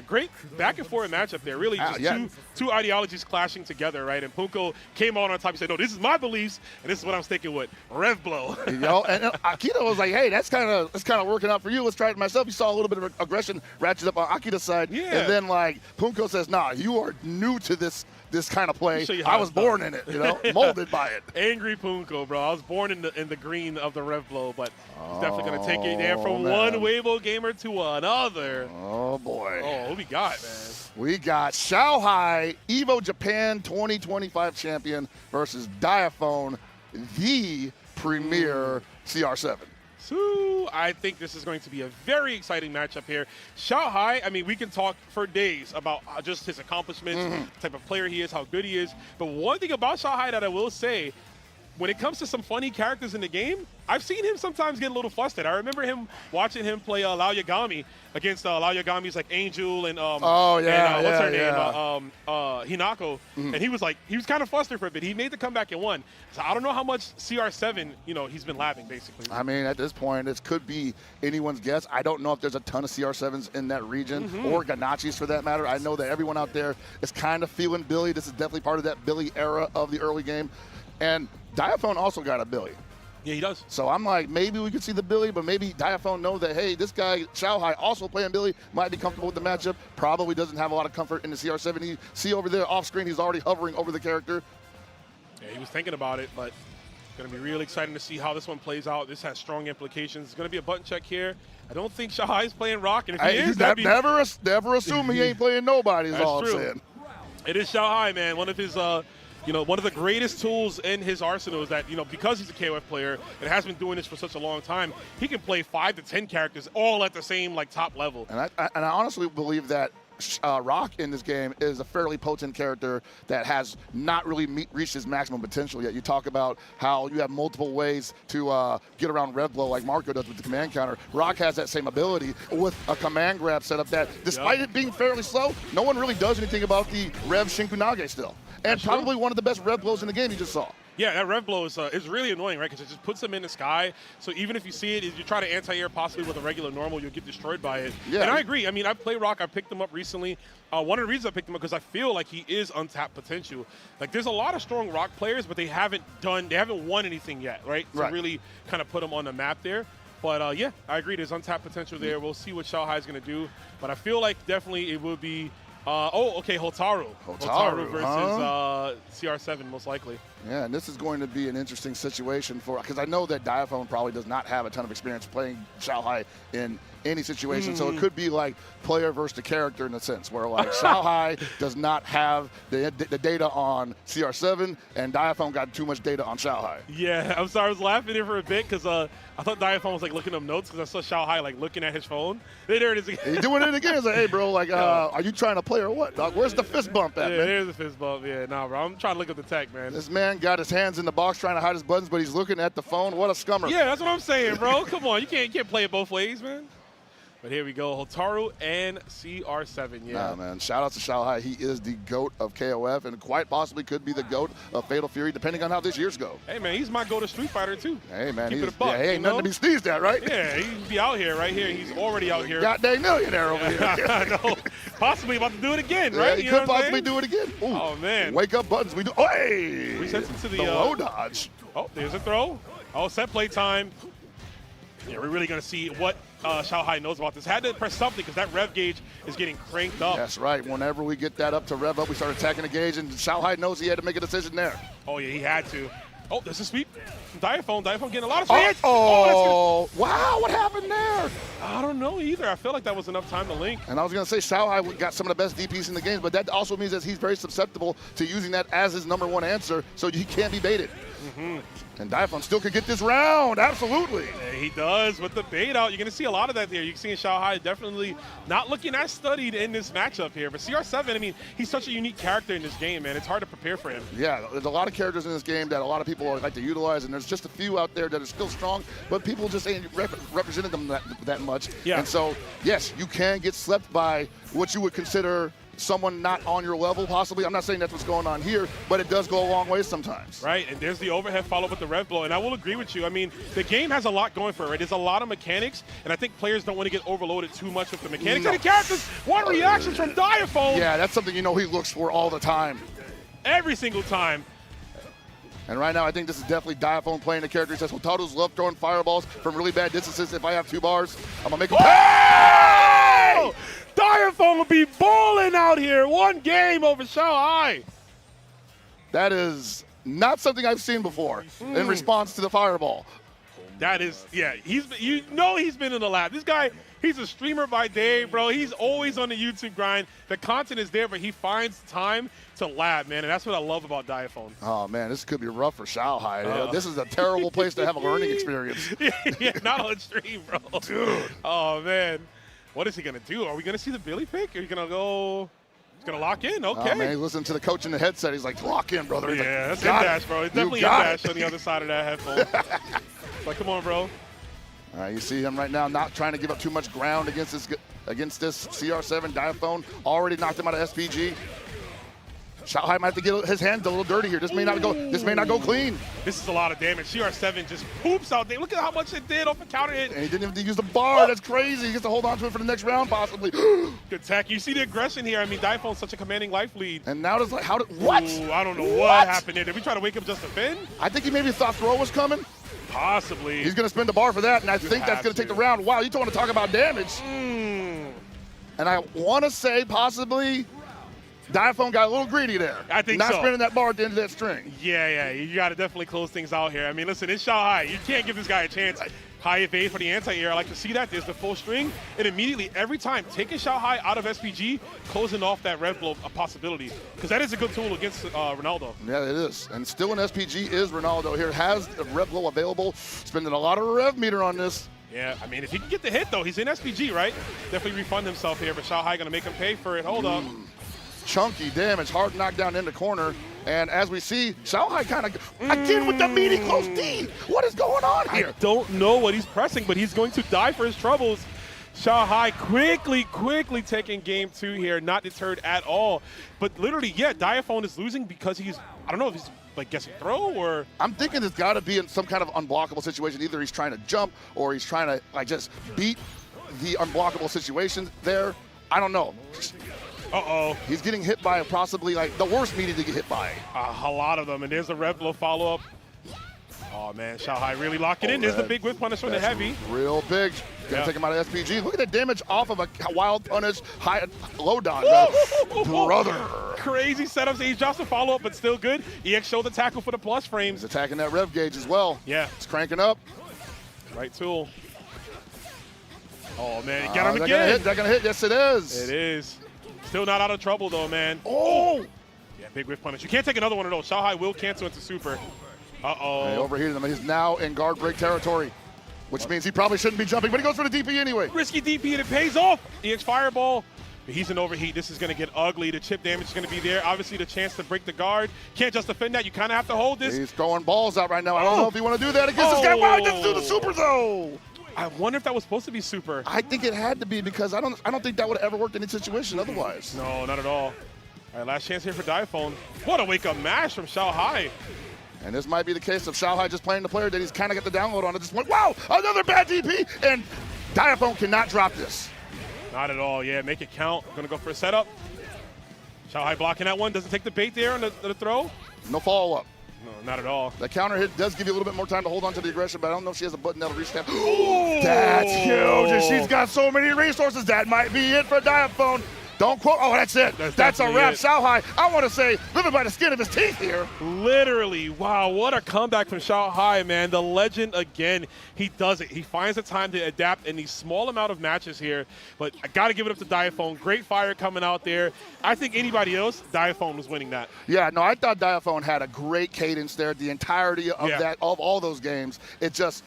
Great back and forth matchup there. Really just yeah. two ideologies clashing together, right? And Punko came on top. He said, no, this is my beliefs, and this is what I'm sticking with. Rev blow. You know, and Akita was like, hey, that's kind of working out for you. Let's try it myself. You saw a little bit of aggression ratchet up on Akita's side. Yeah. And then, like, Punko says, nah, you are new to this kind of play. Show you how I was it's born done. in it, you know, molded by it. Angry Punko, bro. I was born in the green of the rev blow, but he's definitely going to take it there from man. one Weibo gamer to another. Oh, boy. Oh, who we got, man? We got Xiaohai, Evo Japan 2025 champion versus Diaphone, the premier CR7. So I think this is going to be a very exciting matchup here. Xiaohai, I mean, we can talk for days about just his accomplishments, the type of player he is, how good he is. But one thing about Xiaohai that I will say, when it comes to some funny characters in the game, I've seen him sometimes get a little flustered. I remember watching him play Lao Yagami against Lao Yagami's like Angel and what's her name, Hinako, and he was kind of flustered for a bit. He made the comeback and won. So I don't know how much CR7 he's been labbing basically. I mean, at this point, this could be anyone's guess. I don't know if there's a ton of CR7s in that region or Ganachis for that matter. I know that everyone out there is kind of feeling Billy. This is definitely part of that Billy era of the early game, and Diaphone also got a Billy. Yeah, he does. So I'm like, maybe we could see the Billy, but maybe Diaphone knows that, hey, this guy, Xiaohai, also playing Billy, might be comfortable with the matchup. Probably doesn't have a lot of comfort in the CR7. You see over there off screen, he's already hovering over the character. Yeah, he was thinking about it, but it's going to be real exciting to see how this one plays out. This has strong implications. It's going to be a button check here. I don't think Xiaohai is playing Rock, and if he is, that'd be... Never assume he ain't playing nobody is all I'm saying. It is Xiaohai, man. One of his... one of the greatest tools in his arsenal is that, because he's a KOF player and has been doing this for such a long time, he can play 5 to 10 characters all at the same, top level. And I honestly believe that Rock in this game is a fairly potent character that has not really reached his maximum potential yet. You talk about how you have multiple ways to get around rev blow like Marco does with the command counter. Rock has that same ability with a command grab setup that, despite it being fairly slow, no one really does anything about the Rev Shinkunage still. And probably one of the best rev blows in the game you just saw. Yeah, that rev blow is really annoying, right? Because it just puts them in the sky. So even if you see it, if you try to anti-air possibly with a regular normal, you'll get destroyed by it. Yeah. And I agree. I mean, I play Rock. I picked him up recently. One of the reasons I picked him up because I feel like he is untapped potential. Like, there's a lot of strong Rock players, but they haven't won anything yet, right? To really kind of put them on the map there. But, yeah, I agree. There's untapped potential there. We'll see what Xiaohai is going to do. But I feel like definitely it will be... Hotaru. Hotaru versus CR7, most likely. Yeah, and this is going to be an interesting situation because I know that Diaphone probably does not have a ton of experience playing Xiaohai in any situation, so it could be like player versus the character in a sense, where like Xiaohai does not have the data on CR7, and Diaphone got too much data on Xiaohai. Yeah, I'm sorry, I was laughing there for a bit because I thought Diaphone was looking up notes because I saw Xiaohai looking at his phone. There it is again. He's doing it again. It's like, hey, bro, are you trying to play or what, dog? Where's the fist bump at, man? Yeah, there's the fist bump. Yeah, nah, bro. I'm trying to look up the tech, man. This man got his hands in the box trying to hide his buttons, but he's looking at the phone. What a scummer. Yeah, that's what I'm saying, bro. Come on, you can't play it both ways, man. But here we go, Hotaru and CR7, yeah. Nah, man, shout out to Xiaohai. He is the GOAT of KOF and quite possibly could be the GOAT of Fatal Fury, depending on how this year's go. Hey, man, he's my GOAT of Street Fighter, too. Hey, man, Keep it a buck, he ain't nothing to be sneezed at, right? Yeah, he'd be out here, right here. He's already out here. Goddamn millionaire over here. I know. Possibly about to do it again, Yeah, right? he You could know what I'm possibly saying? do it again. Ooh, Oh, man. Wake up buttons. We do. Oh, hey! Resets into the low dodge. Oh, there's a throw. Oh, set play time. Yeah, we're really going to see what Xiaohai knows about this. Had to press something because that rev gauge is getting cranked up. That's right. Whenever we get that up to rev up, we start attacking the gauge, and Xiaohai knows he had to make a decision there. Oh, yeah, he had to. Oh, there's a sweep. Diaphone getting a lot of fans. Oh, wow, what happened there? I don't know either. I feel like that was enough time to link. And I was going to say Xiaohai got some of the best DPs in the game, but that also means that he's very susceptible to using that as his #1 answer, so he can't be baited. And Diaphone still could get this round, absolutely. Yeah, he does with the bait out. You're going to see a lot of that here. You're seeing Xiaohai definitely not looking as studied in this matchup here. But CR7, I mean, he's such a unique character in this game, man. It's hard to prepare for him. Yeah, there's a lot of characters in this game that a lot of people like to utilize, and there's just a few out there that are still strong, but people just ain't represented them that much. Yeah. And so, yes, you can get slept by what you would consider someone not on your level, possibly. I'm not saying that's what's going on here, but it does go a long way sometimes. Right, and there's the overhead follow with the rev blow, and I will agree with you. I mean, the game has a lot going for it, right? There's a lot of mechanics, and I think players don't want to get overloaded too much with the mechanics. No. And the characters, one reaction from Diaphone. Yeah, that's something he looks for all the time. Every single time. And right now, I think this is definitely Diaphone playing the character. He says, Hotaru's love throwing fireballs from really bad distances. If I have 2 bars, I'm going to make him pay! Diaphone will be balling out here. 1 game over Xiaohai. That is not something I've seen before in response to the fireball. That is, yeah, he's been in the lab. This guy, he's a streamer by day, bro. He's always on the YouTube grind. The content is there, but he finds time to lab, man, and that's what I love about Diaphone. Oh, man, this could be rough for Xiaohai. This is a terrible place to have a learning experience. Yeah, not on stream, bro. Dude. Oh, man. What is he going to do? Are we going to see the Billy pick? Are you going to go? He's going to lock in? Okay. Oh, man, he's listening to the coach in the headset. He's like, lock in, brother. He's Yeah, like, that's in-dash, bro. It's definitely in-dash on the other side of that headphone. Like, come on, bro. All right, you see him right now not trying to give up too much ground against this CR7 Diaphone. Already knocked him out of SPG. Xiaohai might have to get his hands a little dirty here. This may not go clean. This is a lot of damage. CR7 just poops out there. Look at how much it did off a counter hit. And he didn't even use the bar. That's crazy. He gets to hold on to it for the next round, possibly. Good tech. You see the aggression here. I mean, Diaphone's such a commanding life lead. And now it's like, what? Ooh, I don't know what happened there. Did we try to wake up just a fin? I think he maybe thought throw was coming. Possibly. He's going to spend the bar for that, and I think that's going to take the round. Wow, you don't want to talk about damage. Mm. And I want to say possibly Diaphone got a little greedy there. I think Not so. spinning that bar at the end of that string. Yeah, you got to definitely close things out here. I mean, listen, it's Xiaohai. You can't give this guy a chance. High evade for the anti-air. I like to see that. There's the full string. And immediately, every time, taking Xiaohai out of SPG, closing off that rev blow, a possibility. Because that is a good tool against Ronaldo. Yeah, it is. And still in SPG is Ronaldo here. Has the rev blow available. Spending a lot of rev meter on this. Yeah, I mean, if he can get the hit, though, he's in SPG, right? Definitely refund himself here, but Xiaohai going to make him pay for it. Hold up. Chunky damage, hard knockdown in the corner. And as we see, Xiaohai kind of, again with the meaty close D. What is going on here? I don't know what he's pressing, but he's going to die for his troubles. Xiaohai quickly taking game 2 here, not deterred at all. But literally, yeah, Diaphone is losing because he's, I don't know if he's like guessing throw or. I'm thinking it's got to be in some kind of unblockable situation. Either he's trying to jump or he's trying to like just beat the unblockable situation there. I don't know. Uh-oh. He's getting hit by possibly like the worst meaty to get hit by. A lot of them, and there's a rev blow follow-up. Oh, man, Xiaohai really locking in. There's the big whip punish from the heavy. Real big. Gonna take him out of SPG. Look at the damage off of a wild punish, low dodge. Brother. Crazy setups. He's just a follow-up, but still good. EX showed the tackle for the plus frames. He's attacking that rev gauge as well. Yeah. It's cranking up. Right tool. Oh, man, get him again. They're gonna hit. Yes, it is. It is. Still not out of trouble, though, man. Oh! Yeah, big whiff punish. You can't take another one of those. Xiaohai will cancel into super. Uh-oh. He overheated him. He's now in guard break territory, which means he probably shouldn't be jumping, but he goes for the DP anyway. Risky DP, and it pays off. EX Fireball. But he's in overheat. This is going to get ugly. The chip damage is going to be there. Obviously, the chance to break the guard. Can't just defend that. You kind of have to hold this. He's throwing balls out right now. I don't know if you want to do that against this guy. Wow, he doesn't do the super, though. I wonder if that was supposed to be super. I think it had to be because I don't think that would have ever worked in any situation otherwise. No, not at all. All right, last chance here for Diaphone. What a wake-up mash from Xiao Hai. And this might be the case of Xiao Hai just playing the player that he's kind of got the download on at this point. Wow, another bad DP, and Diaphone cannot drop this. Not at all, yeah, make it count. Gonna go for a setup. Xiao Hai blocking that one, doesn't take the bait there on the throw. No follow-up. No, not at all. The counter hit does give you a little bit more time to hold on to the aggression, but I don't know if she has a button that'll reach that. That's huge, and she's got so many resources. That might be it for Diaphone. Don't quote. Oh, that's it. That's a wrap. Xiao Hai, I want to say, living by the skin of his teeth here. Literally, wow, what a comeback from Xiao Hai, man. The legend again. He does it. He finds the time to adapt in these small amount of matches here. But I got to give it up to Diaphone. Great fire coming out there. I think anybody else, Diaphone was winning that. Yeah, no, I thought Diaphone had a great cadence there. The entirety of of all those games. It just.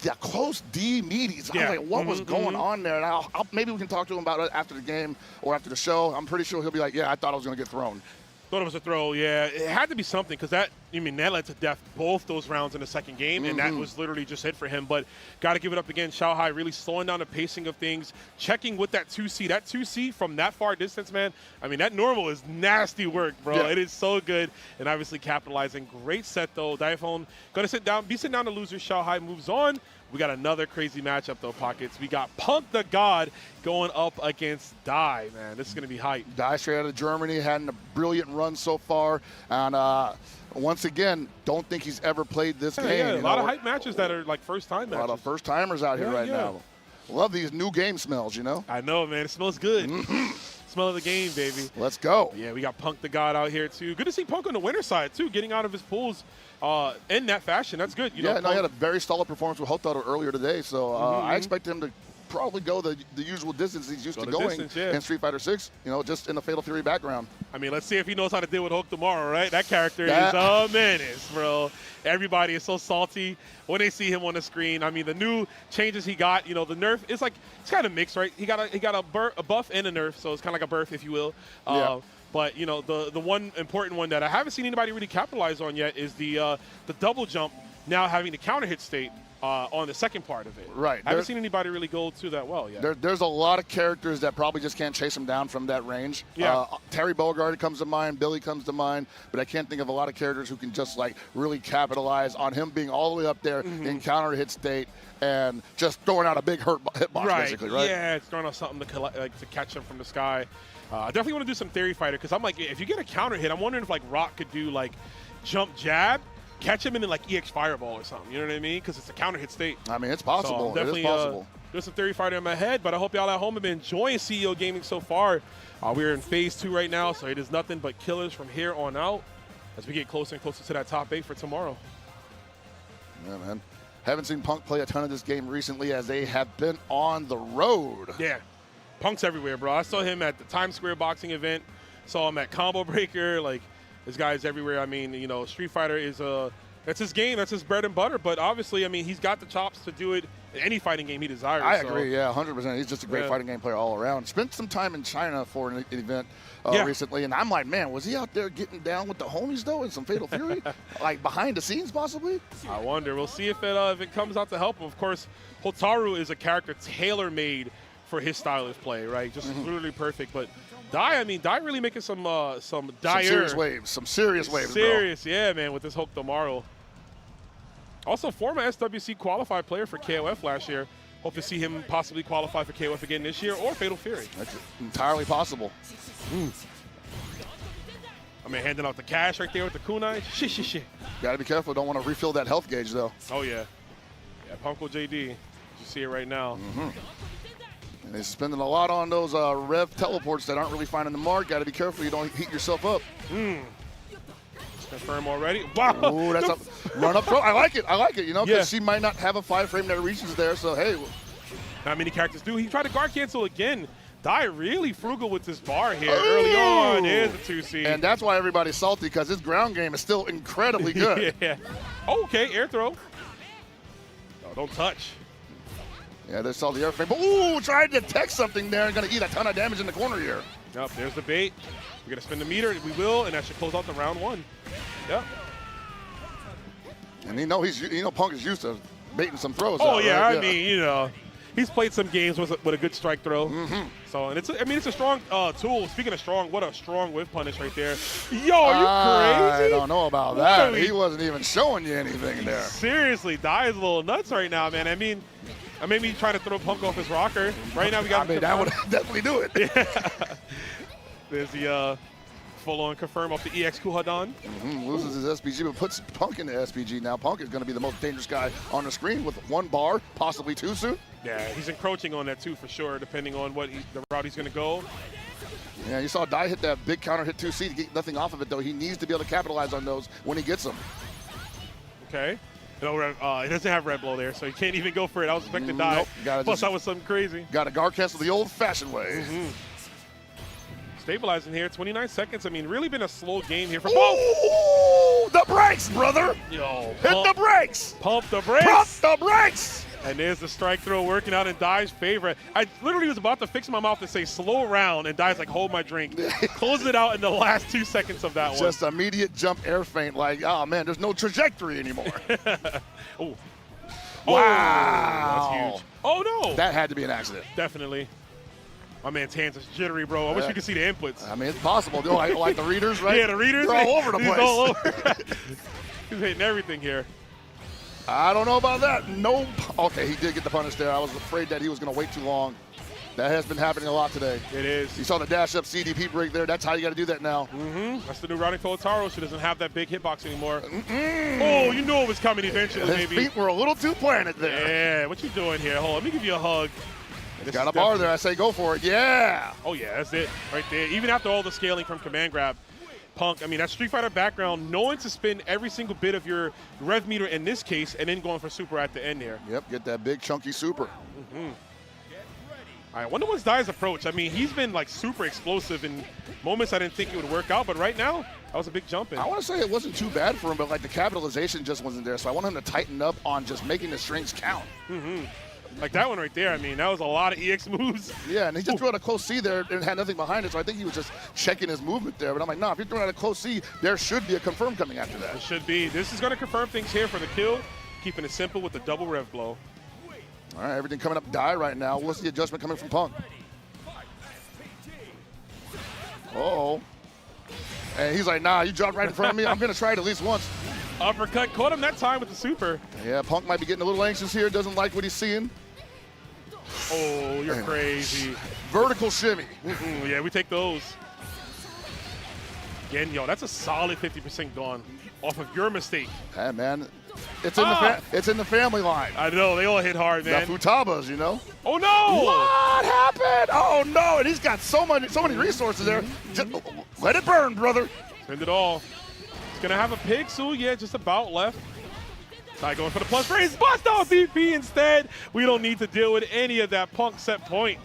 Yeah, close D meaties. I was like, what was going on there? And maybe we can talk to him about it after the game or after the show. I'm pretty sure he'll be like, yeah, I thought I was going to get thrown. Thought it was a throw, yeah. It had to be something because that led to death both those rounds in the second game, and that was literally just it for him. But got to give it up again. Xiao Hai really slowing down the pacing of things, checking with that 2C. That 2C from that far distance, man, I mean, that normal is nasty work, bro. Yeah. It is so good, and obviously capitalizing. Great set, though. Diaphone going to be sitting down to losers. Xiao Hai moves on. We got another crazy matchup, though, Pockets. We got Punk the God going up against Dai, man. This is going to be hype. Dai straight out of Germany, had a brilliant run so far. And once again, don't think he's ever played this game. Yeah, a lot of hype matches that are like first-time matches. A lot of first-timers out here now. Love these new game smells, you know? I know, man. It smells good. Smell of the game, baby. Let's go. Yeah, we got Punk the God out here, too. Good to see Punk on the winner side, too, getting out of his pools in that fashion. That's good. You know, he had a very solid performance with Hotaru earlier today, so I expect him to probably go the usual distance he's used to going in Street Fighter 6, you know, just in the Fatal Fury background. I mean, let's see if he knows how to deal with Hulk tomorrow, right? That character is a menace, bro. Everybody is so salty when they see him on the screen. I mean, the new changes he got, you know, the nerf, it's kind of mixed, right? He got a buff and a nerf, so it's kind of like a birth, if you will. But, you know, the one important one that I haven't seen anybody really capitalize on yet is the double jump now having the counter hit state on the second part of it. Right. I haven't seen anybody really go to that well yet. There's a lot of characters that probably just can't chase him down from that range. Yeah. Terry Bogard comes to mind, Billy comes to mind, but I can't think of a lot of characters who can just like really capitalize on him being all the way up there in counter hit state and just throwing out a big hitbox, basically, right? Yeah, it's throwing out something to catch him from the sky. I definitely want to do some Theory Fighter because I'm like, if you get a counter hit, I'm wondering if like Rock could do like jump jab, catch him in like EX Fireball or something. You know what I mean? Because it's a counter hit state. I mean, it's possible. So definitely, it is possible. There's some Theory Fighter in my head, but I hope y'all at home have been enjoying CEO Gaming so far. We're in phase 2 right now, so it is nothing but killers from here on out as we get closer and closer to that top 8 for tomorrow. Yeah, man. Haven't seen Punk play a ton of this game recently as they have been on the road. Yeah. Punk's everywhere, bro. I saw him at the Times Square boxing event. Saw him at Combo Breaker. Like, this guy's everywhere. I mean, you know, Street Fighter is that's his game. That's his bread and butter. But obviously, I mean, he's got the chops to do it in any fighting game he desires. I agree, yeah, 100%. He's just a great fighting game player all around. Spent some time in China for an event recently, and I'm like, man, was he out there getting down with the homies, though, in some Fatal Fury? Like, behind the scenes, possibly? I wonder. We'll see if it comes out to help him. Of course, Hotaru is a character tailor-made for his style of play, right? Just literally perfect. But Dai, I mean, Dai really making some serious waves. Some serious waves, serious, bro. Yeah, man, with this Hulk tomorrow. Also, former SWC qualified player for KOF last year. Hope to see him possibly qualify for KOF again this year or Fatal Fury. That's entirely possible. I mean, handing out the cash right there with the kunai. Shit. Got to be careful. Don't want to refill that health gauge, though. Oh, yeah. Yeah, Punkle JD. You see it right now. And they're spending a lot on those rev teleports that aren't really finding the mark. Got to be careful you don't heat yourself up. Confirm already. Wow. Ooh, that's a run-up throw. I like it, you know, because she might not have a 5-frame that reaches there, so hey. Not many characters do. He tried to guard cancel again. Dai really frugal with this bar here early on. There's the 2C. And that's why everybody's salty, because his ground game is still incredibly good. Yeah. Oh, okay, air throw. Oh, don't touch. Yeah, they saw the airframe. But, ooh, tried to detect something there and going to eat a ton of damage in the corner here. Yep, there's the bait. We're going to spin the meter. We will, and that should close out the round 1. Yep. And Punk is used to baiting some throws. Oh out, yeah, right? I mean, you know, he's played some games with a good strike throw. So, and it's a strong tool. Speaking of strong, what a strong whiff punish right there. Yo, are you crazy? I don't know about that. He wasn't even showing you anything there. Seriously, Die is a little nuts right now, man. I mean, maybe trying to throw Punk off his rocker. Right now we got. I mean, that would definitely do it. Yeah. There's the full-on confirm off the EX Kuhadan. Loses his SPG, but puts Punk into SPG now. Punk is going to be the most dangerous guy on the screen with 1 bar, possibly 2 soon. Yeah, he's encroaching on that too for sure, depending on what the route he's going to go. Yeah, you saw Die hit that big counter hit 2C to get nothing off of it, though. He needs to be able to capitalize on those when he gets them. Okay. No, he doesn't have red blow there, so he can't even go for it. I was expecting to die. Nope, Plus, that was something crazy. Got to guard cancel the old-fashioned way. Stabilizing here, 29 seconds. I mean, really been a slow game here for both. Ooh, the brakes, brother. Yo, hit the brakes. Pump the brakes. Pump the brakes. And there's the strike throw working out in Dai's favor. I literally was about to fix my mouth to say slow round, and Dai's like, hold my drink. Close it out in the last 2 seconds of that one. Just immediate jump air feint, like, oh man, there's no trajectory anymore. Oh. Wow. That's huge. Oh no. That had to be an accident. Definitely. My man's hands are jittery, bro. I wish we could see the inputs. I mean, it's possible. Like the readers, right? Yeah, the readers. They're all over the place. He's all over. He's hitting everything here. I don't know about that. Nope. Okay, he did get the punish there. I was afraid that he was going to wait too long. That has been happening a lot today. It is. You saw the dash up CDP break there. That's how you got to do that now. That's the new routing for Otaro. She doesn't have that big hitbox anymore. Oh, you knew it was coming eventually, His maybe. feet were a little too planted there. Yeah, what you doing here? Hold on, let me give you a hug. Got a bar there. I say go for it. Yeah. Oh, yeah, that's it right there. Even after all the scaling from command grab, Punk, I mean, that Street Fighter background, knowing to spin every single bit of your rev meter in this case, and then going for super at the end there. Yep, get that big chunky super. All right, I wonder what's Dai's approach. I mean, he's been like super explosive in moments I didn't think it would work out, but right now, that was a big jump in. I want to say it wasn't too bad for him, but like the capitalization just wasn't there. So I want him to tighten up on just making the strings count. Like that one right there, I mean, that was a lot of EX moves. Yeah, and he just threw out a close C there and had nothing behind it, so I think he was just checking his movement there. But I'm like, no, if you're throwing out a close C, there should be a confirm coming after that. It should be. This is going to confirm things here for the kill, keeping it simple with the double rev blow. All right, everything coming up Die right now. What's the adjustment coming from Punk? Uh-oh. And he's like, nah, you dropped right in front of me. I'm going to try it at least once. Uppercut caught him that time with the super. Yeah, Punk might be getting a little anxious here. Doesn't like what he's seeing. Oh, you're crazy. Vertical shimmy. Yeah, we take those. Again, yo, that's a solid 50% gone off of your mistake. Hey, man. It's in the family line. I know, they all hit hard, man. The Futabas, you know. Oh no! What happened? Oh no! And he's got so many resources there. Just let it burn, brother. Spend it all. He's gonna have a pig soon. Yeah, just about left. Not going for the plus raise. Bust off DP instead. We don't need to deal with any of that. Punk set point.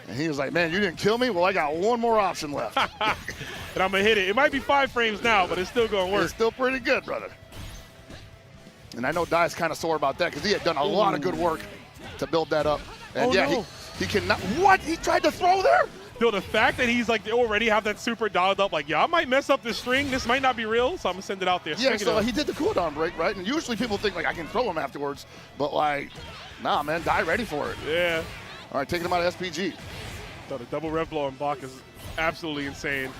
And he was like, man, you didn't kill me? Well, I got one more option left. And I'm gonna hit it. It might be 5 frames now, but it's still gonna work. It's still pretty good, brother. And I know Dai's kind of sore about that because he had done a lot of good work to build that up. And he cannot. What? He tried to throw there? Yo, the fact that he's like, they already have that super dialed up, like, yeah, I might mess up this string. This might not be real, so I'm going to send it out there. Yeah, so he did the cooldown break, right? And usually people think, like, I can throw him afterwards. But, like, nah, man, Die ready for it. Yeah. All right, taking him out of SPG. So the double rev blow on block is absolutely insane.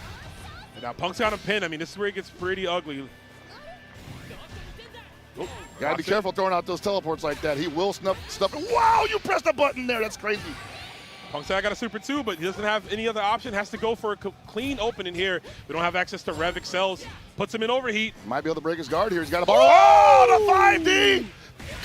And now Punk's got a pin. I mean, this is where it gets pretty ugly. Oh, gotta be careful throwing out those teleports like that. He will stuff it. Wow, you pressed a button there. That's crazy. Punk said I got a super too, but he doesn't have any other option. Has to go for a clean opening here. We don't have access to Rev Excels. Puts him in overheat. Might be able to break his guard here. He's got a bar. Oh, the 5D!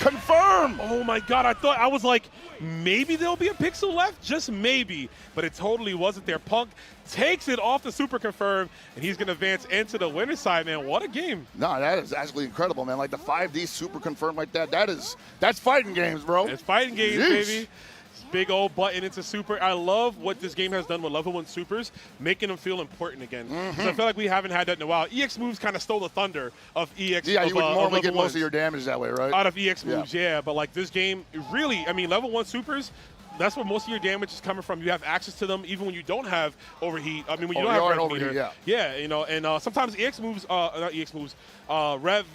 Confirm! Oh my God, I was like, maybe there'll be a pixel left, just maybe. But it totally wasn't there. Punk takes it off the super confirm, and he's gonna advance into the winner's side, man. What a game. No, that is actually incredible, man. Like the 5D super confirm like that, that's fighting games, bro. It's fighting games, baby. Big old button into super. I love what this game has done with level 1 supers, making them feel important again. I feel like we haven't had that in a while. EX moves kind of stole the thunder of EX. Yeah, you would normally get most ones. of your damage that way, right? Out of EX moves, yeah. But like this game, really, I mean, level 1 supers, that's where most of your damage is coming from. You have access to them even when you don't have overheat. I mean, when you don't have rev meter. Yeah. Yeah, you know, and sometimes EX moves, not EX moves, rev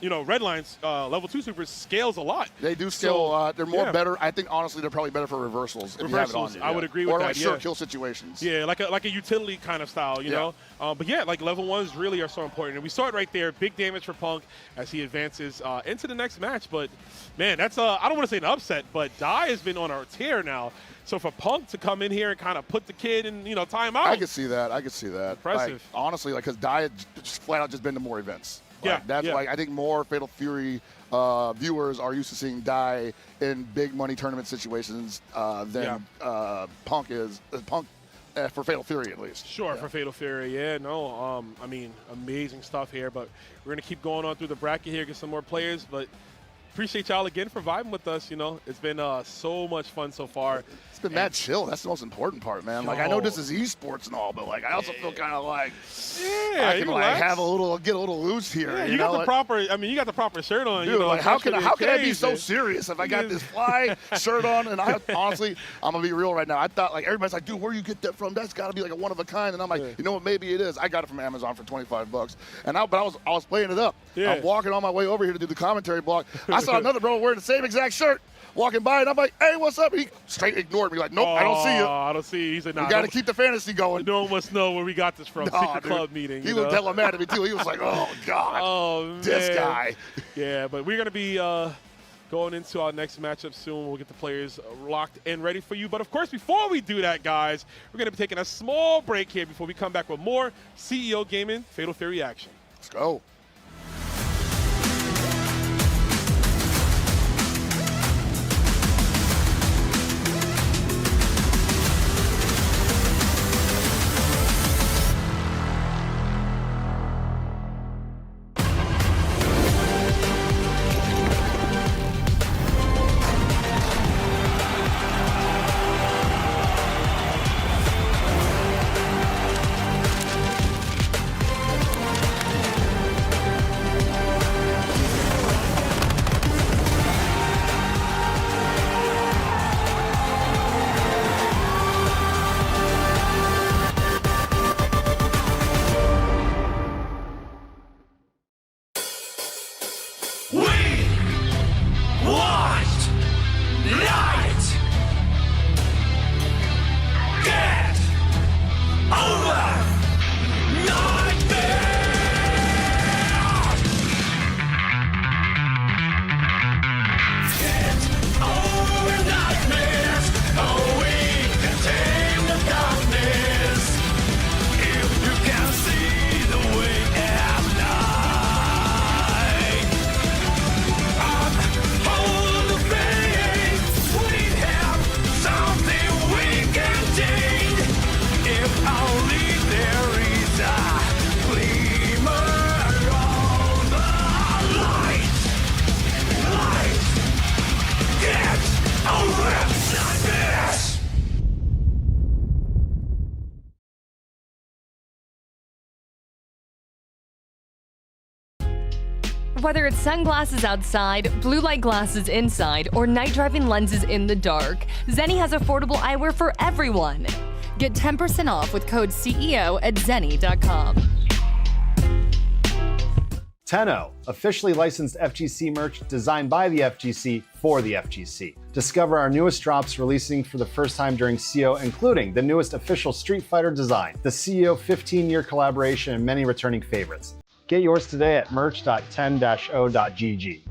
Redline's level 2 supers scales a lot. They do scale a lot. They're more better. I think honestly they're probably better for reversals. If you have it on you, I would agree with that. Or like short kill situations. Yeah, like a utility kind of style, you know. But yeah, like level 1s really are so important. And we saw it right there. Big damage for Punk as he advances into the next match. But man, that's I don't want to say an upset, but Dai has been on a tear now. So for Punk to come in here and kind of put the kid in, time out. I could see that. Impressive. Like, honestly, because Dai had just flat out just been to more events. That's yeah. like I think more Fatal Fury viewers are used to seeing Dai in big money tournament situations than Punk is. Punk for Fatal Fury, at least. Sure, for Fatal Fury. Yeah, no. I mean, amazing stuff here. But we're gonna keep going on through the bracket here, get some more players. But appreciate y'all again for vibing with us. It's been so much fun so far. It's been mad chill. That's the most important part, man. Like I know this is esports and all, but like I also feel kind of like I can like get a little loose here. Yeah, you got the proper. I mean, you got the proper shirt on. Dude, like how can I be so serious if I got this fly shirt on? And I honestly, I'm gonna be real right now. I thought like everybody's like, dude, where you get that from? That's got to be like a one of a kind. And I'm like, you know what? Maybe it is. I got it from Amazon for $25. And I was playing it up. Yeah. I'm walking on my way over here to do the commentary block. I saw another bro wearing the same exact shirt walking by, and I'm like, hey, what's up? And he straight ignored me, like, nope, I don't see you. I don't see you. He said, nah. You got to keep the fantasy going. No one must know where we got this from. Secret club meeting. He was hella mad at me, too. He was like, oh, God, this guy. Yeah, but we're going to be going into our next matchup soon. We'll get the players locked and ready for you. But, of course, before we do that, guys, we're going to be taking a small break here before we come back with more CEO Gaming Fatal Fury action. Let's go. Whether it's sunglasses outside, blue light glasses inside, or night driving lenses in the dark, Zenni has affordable eyewear for everyone. Get 10% off with code CEO at zenni.com. Tenno, officially licensed FGC merch designed by the FGC for the FGC. Discover our newest drops releasing for the first time during CO, including the newest official Street Fighter design, the CEO 15-year collaboration, and many returning favorites. Get yours today at merch.10-o.gg.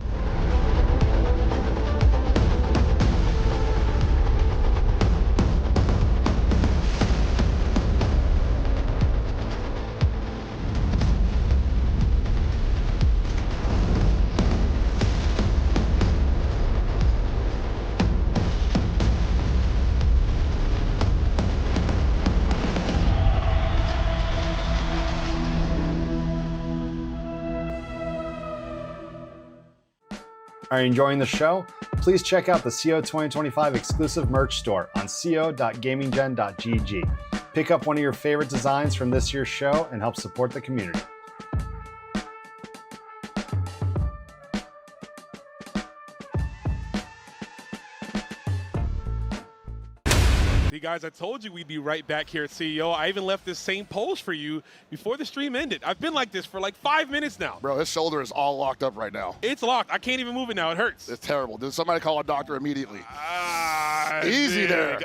Are you enjoying the show? Please check out the CO 2025 exclusive merch store on co.gaminggen.gg. Pick up one of your favorite designs from this year's show and help support the community. guys, I told you we'd be right back here at CEO. I even left this same pose for you before the stream ended. I've been like this for like 5 minutes now. Bro, his shoulder is all locked up right now. It's locked. I can't even move it now. It hurts. It's terrible. Did somebody call a doctor immediately? Easy there.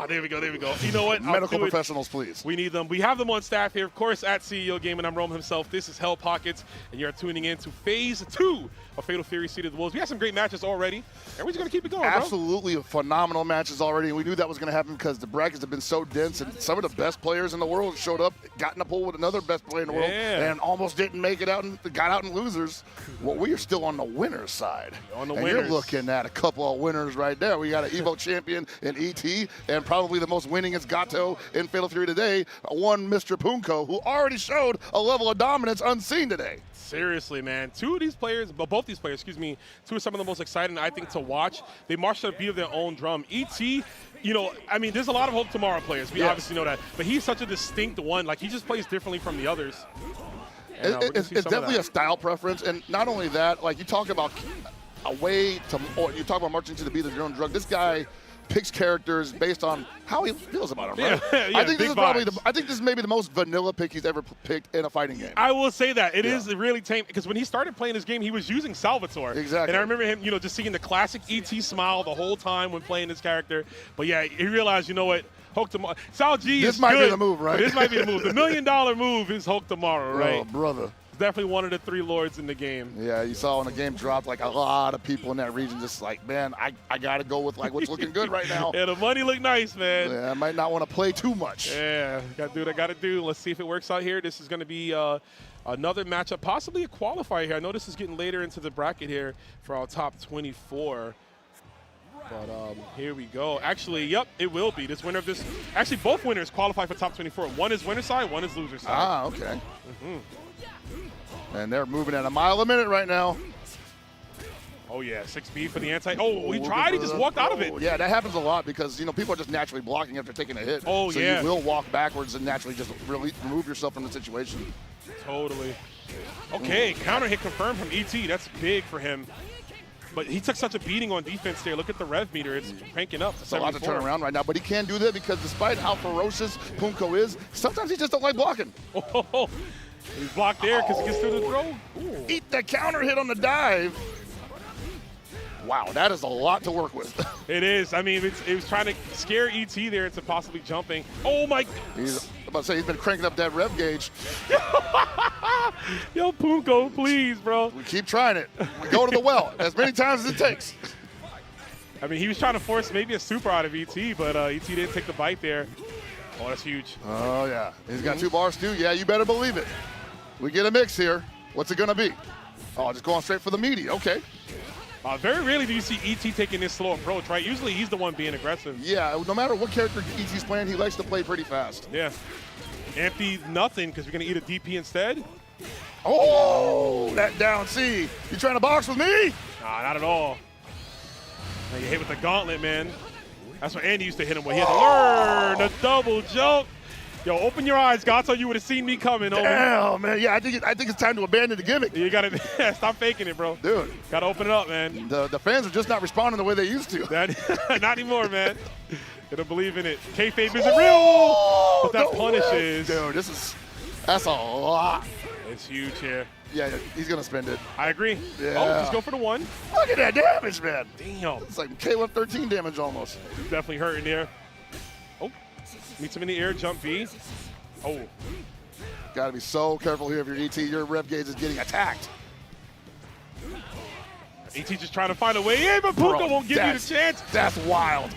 There we go. There we go. You know what? Medical professionals, please. We need them. We have them on staff here, of course, at CEO Gaming. I'm Rome himself. This is Hell Pockets, and you're tuning in to Phase 2 of Fatal Fury Seed of the Wolves. We have some great matches already, and we're just going to keep it going, Absolutely phenomenal matches already, and we knew that was going to happen because the brackets have been so dense, and some of the best players in the world showed up, got in a pool with another best player in the world, and almost didn't make it out and got out in losers. Well, we are still on the winner's side. On the and winners. You're looking at a couple of winners right there. We got an EVO champion in ET, and probably the most winningest Gato in Fatal Fury today, one Mr. Punko, who already showed a level of dominance unseen today. Seriously, man. Both these players, two of some of the most exciting, I think, to watch. They march to the beat of their own drum. ET, you know, I mean, there's a lot of Hope Tomorrow players. We obviously know that. But he's such a distinct one. Like, he just plays differently from the others. And, it's definitely a style preference. And not only that, like, you talk about you talk about marching to the beat of your own drum. This guy picks characters based on how he feels about them, right? Yeah, I think this is maybe the most vanilla pick he's ever picked in a fighting game. I will say that. It is really tame, because when he started playing this game, he was using Salvatore. Exactly. And I remember him, you know, just seeing the classic ET smile the whole time when playing this character. But yeah, he realized, you know what, Hulk tomorrow. Sal G this is might good, be the move, right? This might be the move. The $1 million move is Hulk tomorrow, right? Oh, brother. Definitely one of the 3 lords in the game. Yeah, you saw when the game dropped, like a lot of people in that region just like, man, I got to go with like what's looking good right now. Yeah, the money look nice, man. Yeah, I might not want to play too much. Yeah, got to do what I got to do. Let's see if it works out here. This is going to be another matchup, possibly a qualifier here. I know this is getting later into the bracket here for our top 24. But here we go. Actually, yep, it will be. This winner of this. Actually, both winners qualify for top 24. One is winner side, one is loser side. Ah, okay. And they're moving at a mile a minute right now. Oh, yeah, 6B for the anti. Oh, he tried. He just walked out of it. Yeah, that happens a lot because, you know, people are just naturally blocking after taking a hit. Oh, so yeah. you will walk backwards and naturally just remove yourself from the situation. Totally. Okay, counter hit confirmed from ET. That's big for him. But he took such a beating on defense there. Look at the rev meter. It's cranking up. It's a lot to turn around right now, but he can do that because despite how ferocious Punko is, sometimes he just don't like blocking. Oh, he's blocked there because he gets through the throw. Ooh. Eat the counter hit on the dive. Wow, that is a lot to work with. It is. I mean, it was trying to scare ET there into possibly jumping. Oh, my. I'm about to say, he's been cranking up that rev gauge. Yo, Punko, please, bro. We keep trying it. We go to the well as many times as it takes. I mean, he was trying to force maybe a super out of ET, but ET didn't take the bite there. Oh, that's huge. Oh, yeah. He's got 2 bars, too. Yeah, you better believe it. We get a mix here. What's it going to be? Oh, just going straight for the meaty. Okay. Very rarely do you see ET taking this slow approach, right? Usually he's the one being aggressive. Yeah, no matter what character ET's playing, he likes to play pretty fast. Yeah. Empty nothing because you're going to eat a DP instead. Oh, that down C. You trying to box with me? Nah, not at all. Now you hit with the gauntlet, man. That's what Andy used to hit him with. He had to learn the double jump. Yo, open your eyes, Gato. You would have seen me coming. Damn, man. Yeah, I think it's time to abandon the gimmick. You got to stop faking it, bro. Dude. Got to open it up, man. The fans are just not responding the way they used to. Not anymore, man. They don't believe in it. Kayfabe isn't real. But that punishes. Dude, that's a lot. It's huge here. Yeah, he's going to spend it. I agree. Yeah. Oh, just go for the 1. Look at that damage, man. Damn. It's like Caleb 13 damage almost. He's definitely hurting there. Oh, meets him in the air, jump B. Oh. Got to be so careful here if you're ET. Your rev gauge is getting attacked. ET just trying to find a way in, but Punko won't give you the chance. That's wild.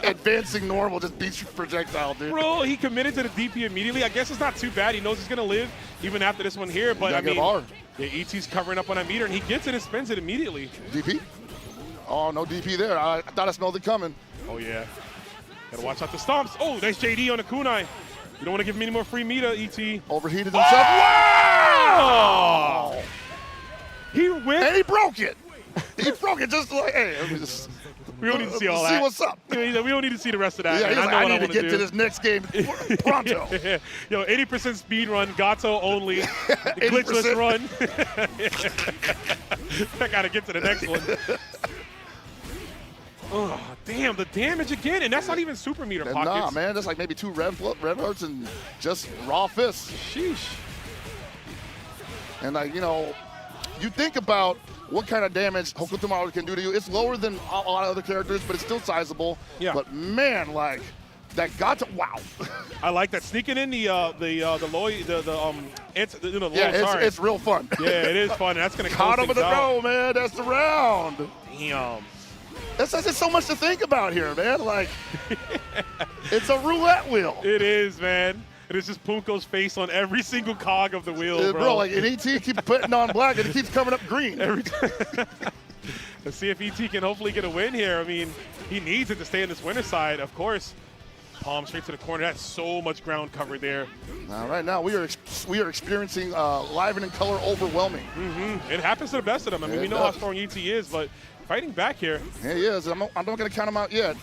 Advancing normal just beats your projectile, dude. Bro, he committed to the DP immediately. I guess it's not too bad. He knows he's going to live even after this one here. But, I mean, yeah, ET's covering up on that meter, and he gets it and spends it immediately. DP? Oh, no DP there. I thought I smelled it coming. Oh, yeah. Got to watch out the stomps. Oh, nice JD on the kunai. You don't want to give him any more free meter, ET. Overheated himself. Wow! Oh! He whipped. And he broke it. He broke it just like, hey, we don't need to see all that. See what's up. We don't need to see the rest of that. Yeah, he's like, I need to get do. to this next game pronto. Yo, 80% speed run, Gato only, glitchless run. I got to get to the next one. Oh, damn, the damage again, and that's not even super meter pockets. Nah, man, that's like maybe 2 red hearts and just raw fists. Sheesh. And like, you know, you think about what kind of damage Hokuto Maru can do to you. It's lower than a lot of other characters, but it's still sizable. Yeah. But man, like that got to wow. I like that sneaking in the low it's real fun. Yeah, it is fun. That's gonna caught him in the row, man. That's the round. Damn. That's just so much to think about here, man. Like, it's a roulette wheel. It is, man. And it's just Punko's face on every single cog of the wheel, bro. Like, and ET keeps putting on black, and it keeps coming up green. Every time. Let's see if ET can hopefully get a win here. I mean, he needs it to stay on this winner side, of course. Palm straight to the corner. That's so much ground covered there. Right now, we are experiencing live and in color overwhelming. It happens to the best of them. I mean, we know how strong ET is, but fighting back here. Yeah, he is. I'm not going to count him out yet.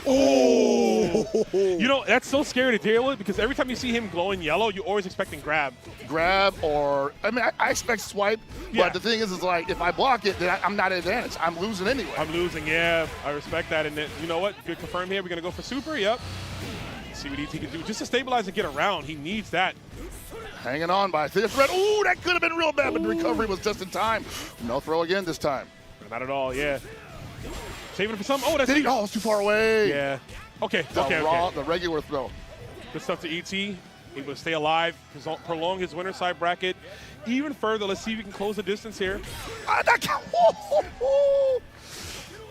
Oh! You know, that's so scary to deal with because every time you see him glowing yellow, you're always expecting grab. Grab or, I mean, I expect swipe, but the thing is like, if I block it, then I'm not at advantage. I'm losing anyway. I'm losing, yeah. I respect that. And you know what? Good confirm here. We're going to go for super. Yep. See what ET can do. Just to stabilize and get around. He needs that. Hanging on by a thin thread. Ooh, that could have been real bad, but the recovery was just in time. No throw again this time. Not at all, yeah. Saving it for some. Oh, that's it's too far away. Yeah. Okay, The regular throw. Good stuff to ET. Able to stay alive, prolong his winner side bracket even further. Let's see if we can close the distance here.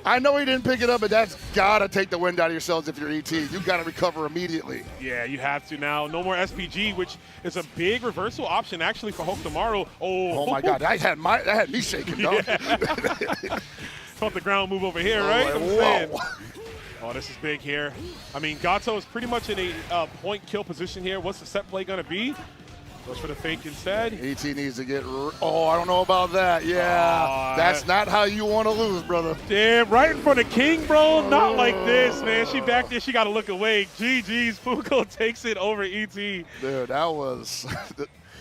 I know he didn't pick it up, but that's got to take the wind out of yourselves if you're ET. You got to recover immediately. Yeah, you have to now. No more SPG, which is a big reversal option actually for Hokuto Maru. Oh my God, that had me shaking, dog. Felt the ground move over here, right? Whoa. Oh, this is big here. I mean, Gato is pretty much in a point kill position here. What's the set play going to be? Goes for the fake instead. ET needs to get. Oh, I don't know about that. Yeah, that's not how you want to lose, brother. Damn, right in front of King, bro. Not like this, man. She back there. She got to look away. GG's. Punko takes it over ET. Dude, that was.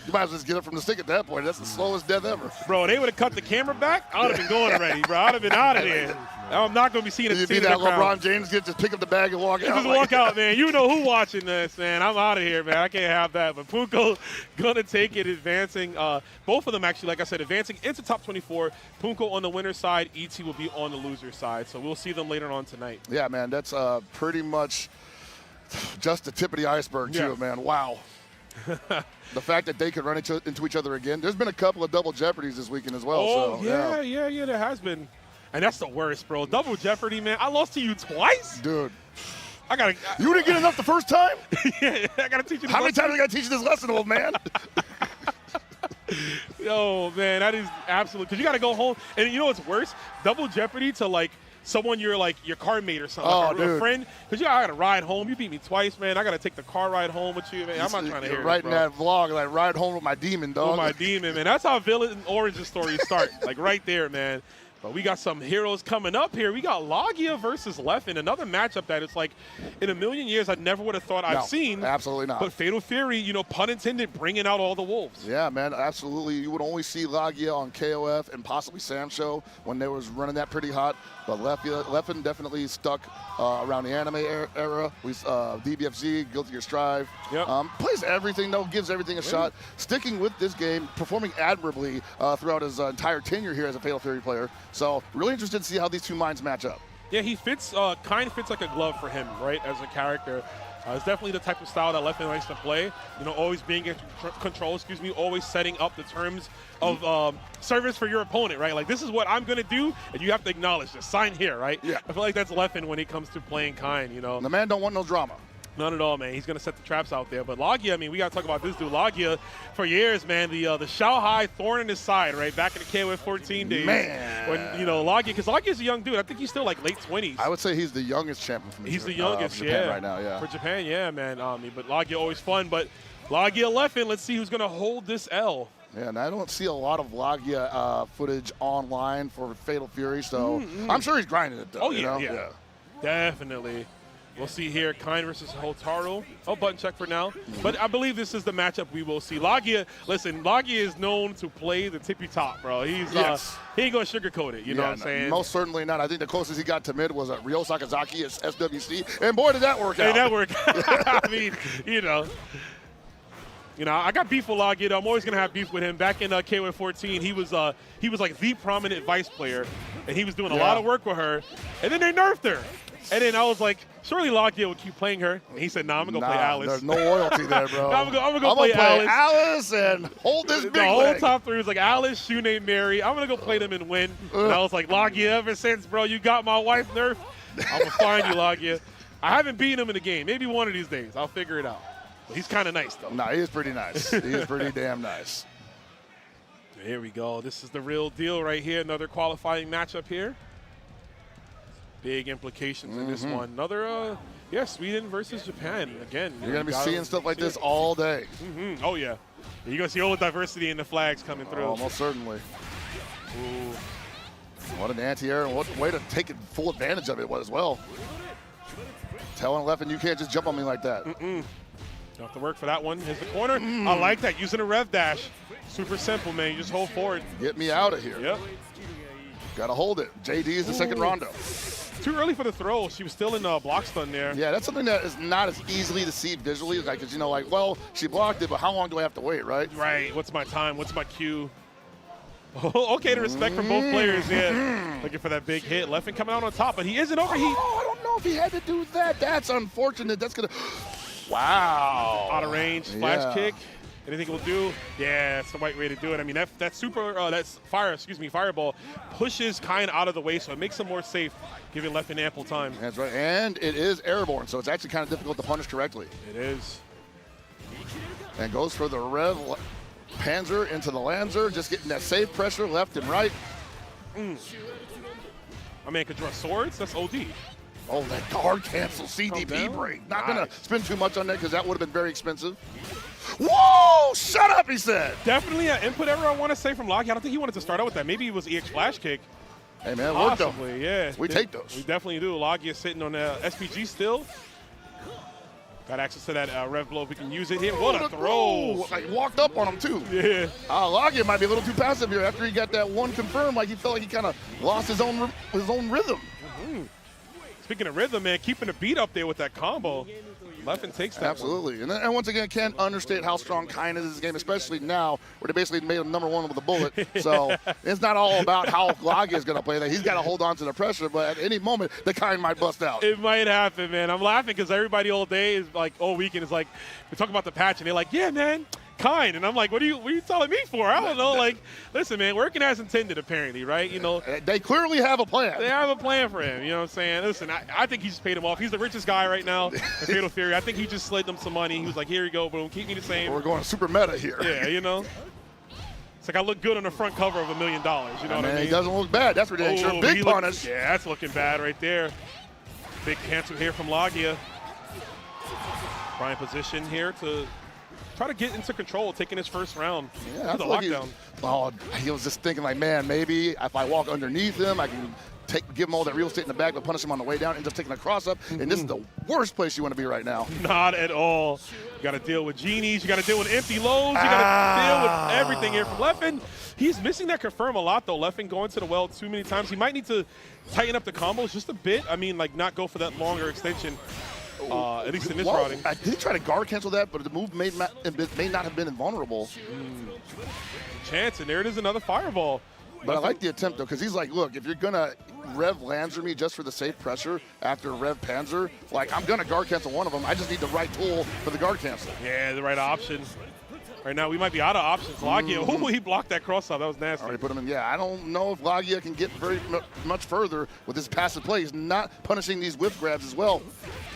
You might as well just get up from the stick at that point. That's the slowest death ever. Bro, they would have cut the camera back. I would have been going already, bro. I would have been out of there. I'm not going to be seeing it. You'd be that LeBron James get just pick up the bag and walk out. Just walk out, man. You know who watching this, man. I'm out of here, man. I can't have that. But Punko going to take it, advancing. Both of them, actually, like I said, advancing into top 24. Punko on the winner's side. ET will be on the loser's side. So we'll see them later on tonight. Yeah, man. That's pretty much just the tip of the iceberg, too, man. Wow. The fact that they could run into each other again. There's been a couple of double jeopardies this weekend as well. Oh, so, yeah, there has been. And that's the worst, bro. Double jeopardy, man. I lost to you twice? Dude. You didn't get enough the first time? Yeah, I got to teach you this How many times I got to teach you this lesson, old man? Yo, man, that is absolute. Because you got to go home. And you know what's worse? Double jeopardy to, like, someone your car mate or something, like a friend, because I got to ride home. You beat me twice, man. I got to take the car ride home with you, man. I'm not trying to hear it, writing that vlog, like ride home with my demon, dog. With my demon, man. That's how villain origin stories start, like right there, man. But we got some heroes coming up here. We got Logia versus Leffen, another matchup that it's like in a million years I never would have thought I've seen. Absolutely not. But Fatal Fury, you know, pun intended, bringing out all the wolves. Yeah, man, absolutely. You would only see Logia on KOF and possibly Sam Show when they was running that pretty hot. But Leffen definitely stuck around the anime era. We DBFZ, Guilty Gear Strive. Yep. Plays everything, though, gives everything a shot. Sticking with this game, performing admirably throughout his entire tenure here as a Fatal Fury player. So really interested to see how these two minds match up. Yeah, he fits, kind of fits like a glove for him, right, as a character. It's definitely the type of style that Leffen likes to play. You know, always being in control, always setting up the terms of service for your opponent, right? Like, this is what I'm going to do, and you have to acknowledge this. Sign here, right? Yeah. I feel like that's Leffen when it comes to playing kind, you know. The man don't want no drama. None at all, man. He's going to set the traps out there. But Logia, I mean, we got to talk about this dude. Logia, for years, man, the Shanghai thorn in his side, right? Back in the KOF 14 days. Man. When, you know, Logia, because Logia's a young dude. I think he's still like late 20s. I would say he's the youngest champion from He's the youngest, Japan right now, yeah. For Japan, yeah, man. But Logia always fun. But Logia Leffen, let's see who's going to hold this L. Yeah, and I don't see a lot of Logia footage online for Fatal Fury, so I'm sure he's grinding it, though. Oh, yeah. Definitely. We'll see here, Kine versus Hotaru. Oh, button check for now. But I believe this is the matchup we will see. Lagia, listen, Lagia is known to play the tippy top, bro. He's he ain't gonna sugarcoat it. You know what I'm saying? Most certainly not. I think the closest he got to mid was Ryo Sakazaki at SWC, and boy, did that work out. Hey, that worked. I mean, you know, I got beef with Lagia. I'm always gonna have beef with him. Back in KOF 14, he was like the prominent vice player, and he was doing a lot of work with her. And then they nerfed her. And then I was like, surely Lagia would keep playing her. And he said, nah, I'm going to go play Alice. There's no loyalty there, bro. I'm going to go play Alice and hold this big The whole leg. top three was like Alice, Shune, Mary. I'm going to go play them and win. And I was like, Lagia, ever since, bro, you got my wife nerfed, I'm going to find you, Lagia. I haven't beaten him in the game. Maybe one of these days. I'll figure it out. But he's kind of nice, though. Nah, he is pretty nice. He is pretty damn nice. Here we go. This is the real deal right here. Another qualifying matchup here. Big implications in this one. Another, Sweden versus Japan. Again, you're going to be seeing stuff like this all day. Oh, yeah. You're going to see all the diversity in the flags coming through. Almost certainly. Ooh. What an anti-air, and what a way to take full advantage of it as well. Telling Leffen, you can't just jump on me like that. You have to work for that one. Here's the corner. I like that. Using a rev dash. Super simple, man. You just hold forward. Get me out of here. Yep. Got to hold it. JD is the second rondo. Too early for the throw. She was still in block stun there. Yeah, that's something that is not as easily to see visually. Like, because, well, she blocked it, but how long do I have to wait, right? Right. What's my time? What's my cue? Okay, the respect from both players. Yeah. Looking for that big hit. Leffen coming out on top, but he isn't overheat. Oh, I don't know if he had to do that. That's unfortunate. That's going to. Wow. Out of range. Flash kick. Anything it will do? Yeah, that's the right way to do it. I mean, that's fireball pushes Kine out of the way, so it makes him more safe, giving Leffen ample time. That's right, and it is airborne, so it's actually kind of difficult to punish correctly. It is. And goes for the Rev Panzer into the Lancer, just getting that safe pressure left and right. My man could draw swords. That's OD. Oh, that guard cancel CDP break. Not going to spend too much on that because that would have been very expensive. Whoa! Shut up, he said. Definitely an input error, I want to say, from Lagia. I don't think he wanted to start out with that. Maybe it was EX flash kick. Hey, man, work though. Yeah. We take those. We definitely do. Lagia sitting on the SPG still. Got access to that rev blow. We can use it here. What a throw. Like, walked up on him, too. Yeah. Lagia might be a little too passive here after he got that one confirmed. Like, he felt like he kind of lost his own rhythm. Speaking of rhythm, man, keeping the beat up there with that combo. Leffen takes that. Absolutely. And once again, can't understate how strong Kine is in this game, especially now where they basically made him #1 with a bullet. So it's not all about how Lagia is going to play that. He's got to hold on to the pressure, but at any moment, the Kine might bust out. It might happen, man. I'm laughing because everybody all day is like, all weekend is like, we talk about the patch, and they're like, yeah, man, Kine. And I'm like, what are you telling me for? I don't know. Like, listen, man, working as intended, apparently, right? They clearly have a plan. They have a plan for him. You know what I'm saying? Listen, I think he just paid him off. He's the richest guy right now in Fatal Fury. I think he just slid them some money. He was like, here you go, boom, keep me the same. We're going super meta here. Yeah, It's like I look good on the front cover of $1 million. You know what I mean? He doesn't look bad. That's ridiculous. Big punish. Yeah, that's looking bad right there. Big cancel here from Lagia. Prime position here to try to get into control, taking his first round. Yeah, the lockdown. He was just thinking like, man, maybe if I walk underneath him, I can give him all that real estate in the back, but punish him on the way down and just taking a cross up. And this is the worst place you want to be right now. Not at all. You got to deal with genies. You got to deal with empty lows. You got to deal with everything here from Leffen. He's missing that confirm a lot, though. Leffen going to the well too many times. He might need to tighten up the combos just a bit. I mean, like, not go for that longer extension. At least in this routing. I did try to guard cancel that, but the move may not have been invulnerable. Chance, and there it is, another fireball. But I like the attempt, though, because he's like, look, if you're going to Rev Lancer me just for the safe pressure after Rev Panzer, like, I'm going to guard cancel one of them. I just need the right tool for the guard cancel. Yeah, the right option. Right now, we might be out of options. Lagia, he blocked that cross-up. That was nasty. Already put him in. Yeah, I don't know if Lagia can get very much further with his passive play. He's not punishing these whiff grabs as well.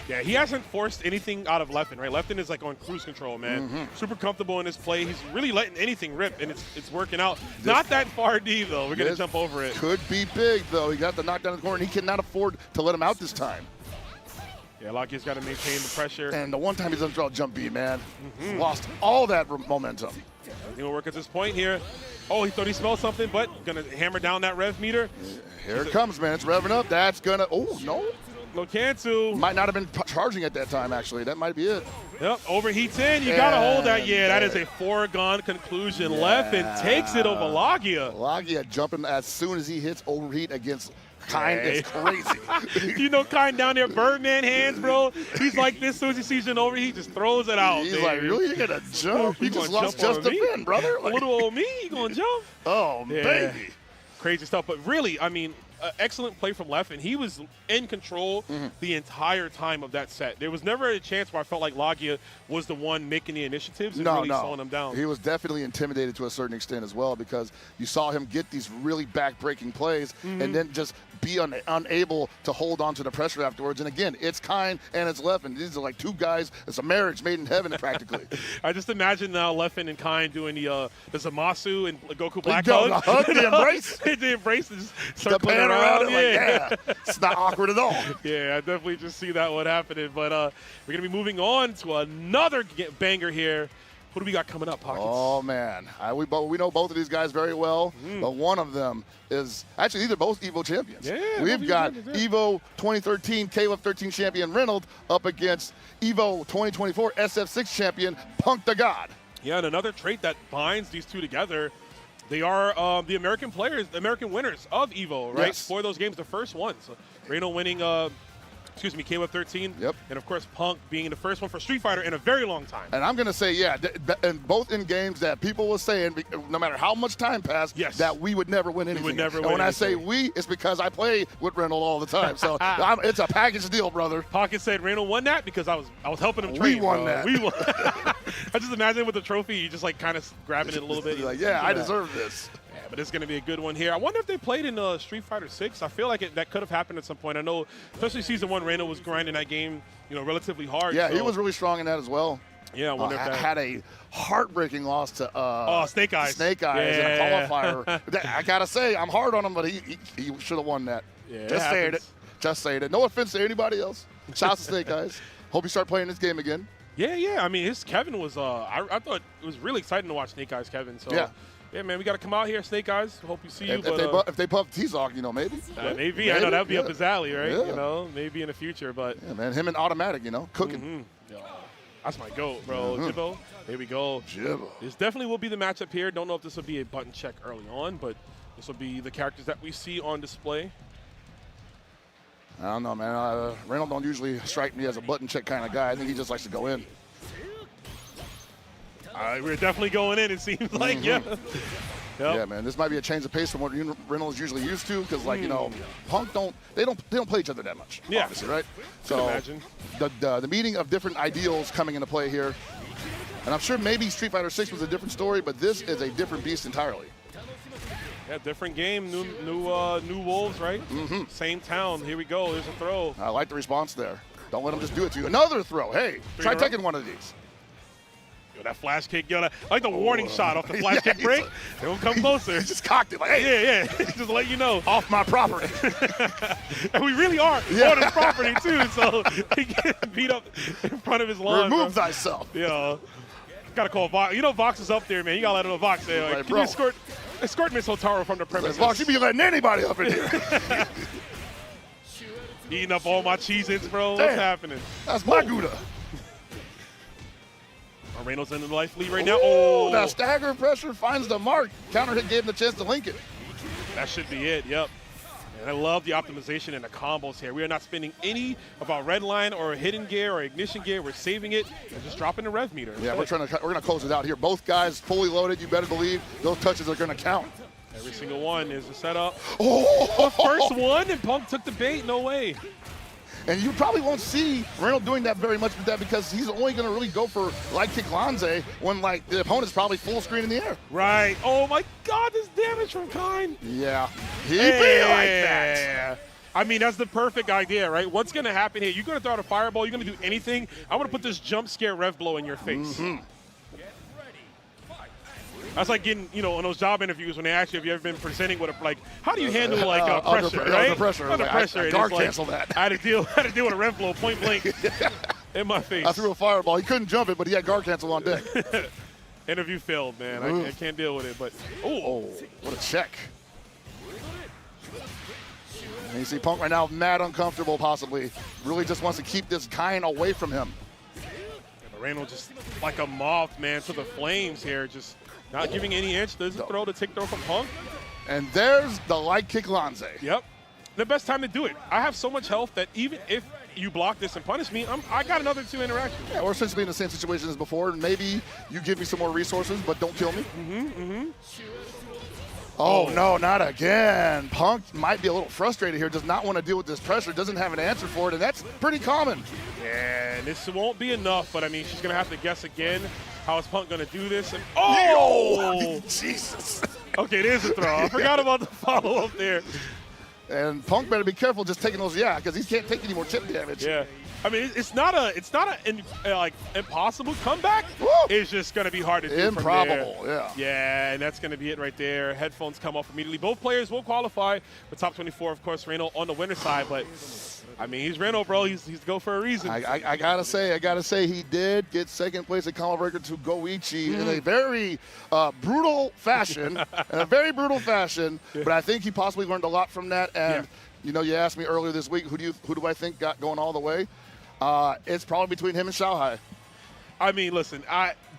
Yeah, he hasn't forced anything out of Leffen, right? Leffen is like on cruise control, man. Super comfortable in his play. He's really letting anything rip, and it's working out. Not that far D, though. We're going to jump over it. Could be big, though. He got the knockdown in the corner, and he cannot afford to let him out this time. Yeah, Lagia's got to maintain the pressure. And the one time he doesn't draw a jump beat, man, lost all that momentum. Everything will work at this point here. Oh, he thought he smelled something, but going to hammer down that rev meter. Here it comes, man. It's revving up. That's going to – oh, no. No cancel. Might not have been charging at that time, actually. That might be it. Yep, overheats in. You got to hold that. Yeah, that is a foregone conclusion. Leffen takes it over Lagia. Lagia jumping as soon as he hits overheat against Kind is crazy. You know Kind down there, Birdman hands, bro. He's like this, as soon as he sees an overheat, he just throws it out. He's like, really? You're going to jump? You just lost just a fin, brother. Like, little old me, you going to jump? Oh, baby. Crazy stuff. But really, I mean, excellent play from Leffen. He was in control the entire time of that set. There was never a chance where I felt like Lagia was the one making the initiatives and really slowing him down. He was definitely intimidated to a certain extent as well, because you saw him get these really back-breaking plays and then just be unable to hold on to the pressure afterwards. And again, it's Kind and it's Leffen. These are like two guys. It's a marriage made in heaven, practically. I just imagine now Leffen and Kind doing the Zamasu and Goku Black hug. The embrace. The embrace is circling around. It's not awkward at all. Yeah, I definitely just see that one happening. But we're going to be moving on to another banger here. Who do we got coming up, Pockets? Oh, man. We know both of these guys very well, but one of them is – actually, these are both EVO champions. Yeah, we've got EVO 2013 Caleb 13 champion Reynolds up against EVO 2024 SF6 champion Punk the God. Yeah, and another trait that binds these two together, they are the American players, the American winners of EVO, right? Yes. For those games, the first ones. Reno winning Caleb 13. Yep. And, of course, Punk being the first one for Street Fighter in a very long time. And I'm going to say, and both in games that people were saying, no matter how much time passed, that we would never win anything. We would never win when anything. I say we, it's because I play with Reynolds all the time. So it's a package deal, brother. Pocket said Reynolds won that because I was helping him train. We won that. We won. I just imagine with the trophy, you just like kind of grabbing it a little bit. Like, I deserve this. Yeah, but it's going to be a good one here. I wonder if they played in Street Fighter 6. I feel like that could have happened at some point. I know, especially Season 1, Reynolds was grinding that game, relatively hard. Yeah, so. he was really strong in that as well. Yeah, I wonder if that had a heartbreaking loss to Snake Eyes. Snake Eyes in a qualifier. I gotta say, I'm hard on him, but he should have won that. Yeah, just saying it. Just saying it. No offense to anybody else. Shout out to Snake Eyes. Hope you start playing this game again. Yeah. I mean, Kevin was. I thought it was really exciting to watch Snake Eyes Kevin. So yeah, man, we got to come out here, Snake Eyes. Hope you see you. If they puff T-Zog, maybe. Maybe. I know that would be up his alley, right? Yeah. Maybe in the future, but. Yeah, man, him and Automatic, cooking. That's my goat, bro. Jibbo. Here we go. Jibbo. This definitely will be the matchup here. Don't know if this will be a button check early on, but this will be the characters that we see on display. I don't know, man. Reynolds don't usually strike me as a button check kind of guy. I think he just likes to go in. All right, we're definitely going in, it seems like, yeah. Yeah, man. This might be a change of pace from what Reynolds is usually used to, because, Punk they don't play each other that much. Yeah, obviously, right? So imagine the meeting of different ideals coming into play here, and I'm sure maybe Street Fighter 6 was a different story, but this is a different beast entirely. Yeah, different game, new wolves, right? Same town. Here we go. There's a throw. I like the response there. Don't let him just do it to you. Another throw. Hey, try taking one of these. Yo, that flash kick, I like the warning shot off the flash kick break. It will come closer. He just cocked it like, hey. Yeah. Just let you know. Off my property. And we really are on his property, too, so he gets beat up in front of his lawn. Remove thyself. Yeah. Got to call Vox. Vox is up there, man. You got to let Vox say, like, can you escort Miss Hotaru from the premises? Vox, you be letting anybody up in here. Eating up all my Cheez-Its, bro. What's happening? That's my Gouda. Reynolds in the life lead right now. Oh, that stagger pressure finds the mark. Counter hit gave him the chance to link it. That should be it, yep. And I love the optimization and the combos here. We are not spending any of our red line or hidden gear or ignition gear. We're saving it and just dropping the rev meter. Yeah, we're gonna close it out here. Both guys fully loaded. You better believe those touches are gonna count. Every single one is a setup. The first one, and Punk took the bait. No way. And you probably won't see Reynolds doing that very much with that, because he's only going to really go for light kick Lanze when the opponent's probably full screen in the air. Right. Oh my God, this damage from Kind. Yeah. He be like that. I mean, that's the perfect idea, right? What's going to happen here? You're going to throw out a fireball. You're going to do anything. I'm going to put this jump scare rev blow in your face. That's like getting, on those job interviews when they ask you, have you ever been presenting with how do you handle pressure, right? Under pressure. Under pressure. I guard cancel that. I had to deal with a rev blow point blank in my face. I threw a fireball. He couldn't jump it, but he had guard cancel on deck. Interview failed, man. I can't deal with it. But what a check. And you see Punk right now mad uncomfortable, possibly. Really just wants to keep this Kine away from him. Moreno just like a moth, man, to the flames here. Just not giving any inch. There's a throw to tick throw from Punk. And there's the light kick Lanze. Yep. The best time to do it. I have so much health that even if you block this and punish me, I got another 2 interactions. Yeah, we're essentially in the same situation as before, and maybe you give me some more resources, but don't kill me. Oh, no, not again. Punk might be a little frustrated here, does not want to deal with this pressure, doesn't have an answer for it, and that's pretty common. Yeah, this won't be enough, but I mean, she's going to have to guess again. How is Punk going to do this? And, Jesus. Okay, there's a throw. I forgot about the follow-up there. And Punk better be careful just taking those, because he can't take any more chip damage. Yeah. I mean, it's not like impossible comeback. Woo! It's just going to be hard to do. Improbable, from there. Yeah, and that's going to be it right there. Headphones come off immediately. Both players will qualify for top 24, of course, Reno on the winner's side, but I mean, he's Reno, bro. He's go for a reason. I gotta say, he did get second place at Combo Breaker to Goichi in a very brutal fashion, But I think he possibly learned a lot from that. And you know, you asked me earlier this week, who do I think got going all the way? It's probably between him and Xiaohai. I mean, listen,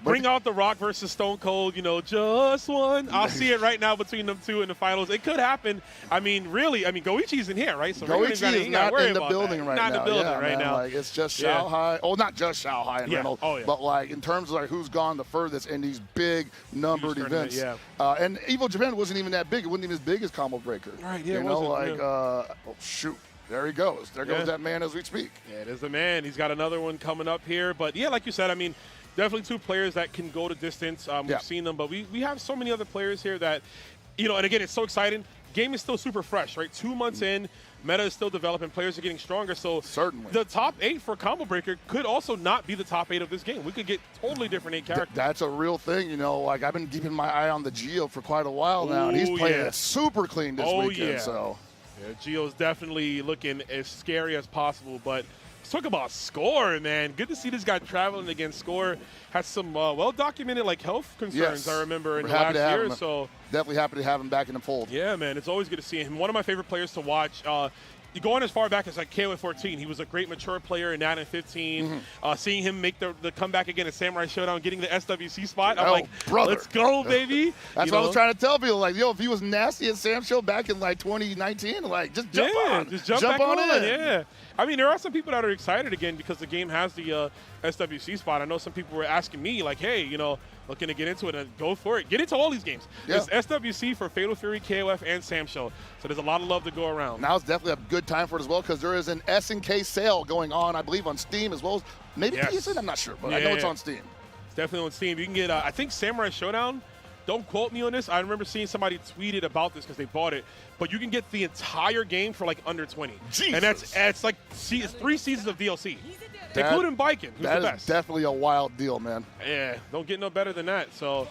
bring out The Rock versus Stone Cold, you know, just one. I'll see it right now between them two in the finals. It could happen. I mean, really, Goichi's in here, right? So Goichi is not in the building right now. Not in the building right now. Like, it's just Xiaohai. Oh, not just Xiaohai and Reynolds, but like in terms of like who's gone the furthest in these big numbered events. And Evo Japan wasn't even that big. It wasn't even as big as Combo Breaker. Right, you know, like, oh, shoot. There he goes. There goes that man as we speak. Yeah, it is the man. He's got another one coming up here. But, yeah, like you said, I mean, definitely two players that can go to distance. We've seen them, but we have so many other players here that, you know, and again, it's so exciting. Game is still super fresh, right? 2 months in, meta is still developing. Players are getting stronger. So certainly the top 8 for Combo Breaker could also not be the top 8 of this game. We could get totally different 8 characters. That's a real thing, you know. Like, I've been keeping my eye on the Geo for quite a while now, and he's playing it super clean this weekend. So. Yeah, Gio's definitely looking as scary as possible, but let's talk about Score, man. Good to see this guy traveling against Score. Has some well-documented like health concerns, I remember, in the last year. So definitely happy to have him back in the fold. Yeah, man, it's always good to see him. One of my favorite players to watch. You go on as far back as like KOF 14. He was a great mature player in that in 15. Seeing him make the comeback again at Samurai Showdown, getting the SWC spot, I'm like, brother, let's go, baby. That's what I was trying to tell people. Like, yo, if he was nasty at Sam Show back in like 2019, like, just jump on. Just jump on in. Yeah. I mean, there are some people that are excited again because the game has the SWC spot. I know some people were asking me, like, hey, you know, looking to get into it and go for it. Get into all these games. There's SWC for Fatal Fury, KOF, and Sam Show. So there's a lot of love to go around. Now it's definitely a good time for it as well because there is an SNK sale going on, I believe, on Steam as well as maybe PSN. I'm not sure, but I know it's on Steam. It's definitely on Steam. You can get, I think, Samurai Showdown. Don't quote me on this. I remember seeing somebody tweeted about this because they bought it. But you can get the entire game for like under 20. Jesus. And it's like it's 3 seasons of DLC, including Biken, who's the best. That is definitely a wild deal, man. Yeah, don't get no better than that. So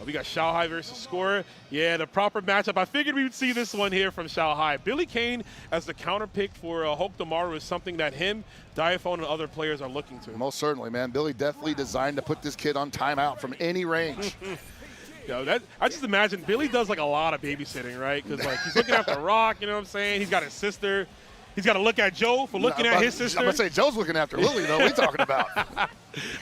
we got Xiaohai versus Score. Yeah, the proper matchup. I figured we would see this one here from Xiaohai. Billy Kane as the counter pick for Hokutomaru is something that him, Diaphone, and other players are looking to. Most certainly, man. Billy definitely designed to put this kid on timeout from any range. Yo, I just imagine Billy does like a lot of babysitting, right? Because like he's looking after Rock, you know what I'm saying? He's got his sister. He's got to look at Joe for looking at his sister. I'm going to say Joe's looking after Lily, though. What are you talking about?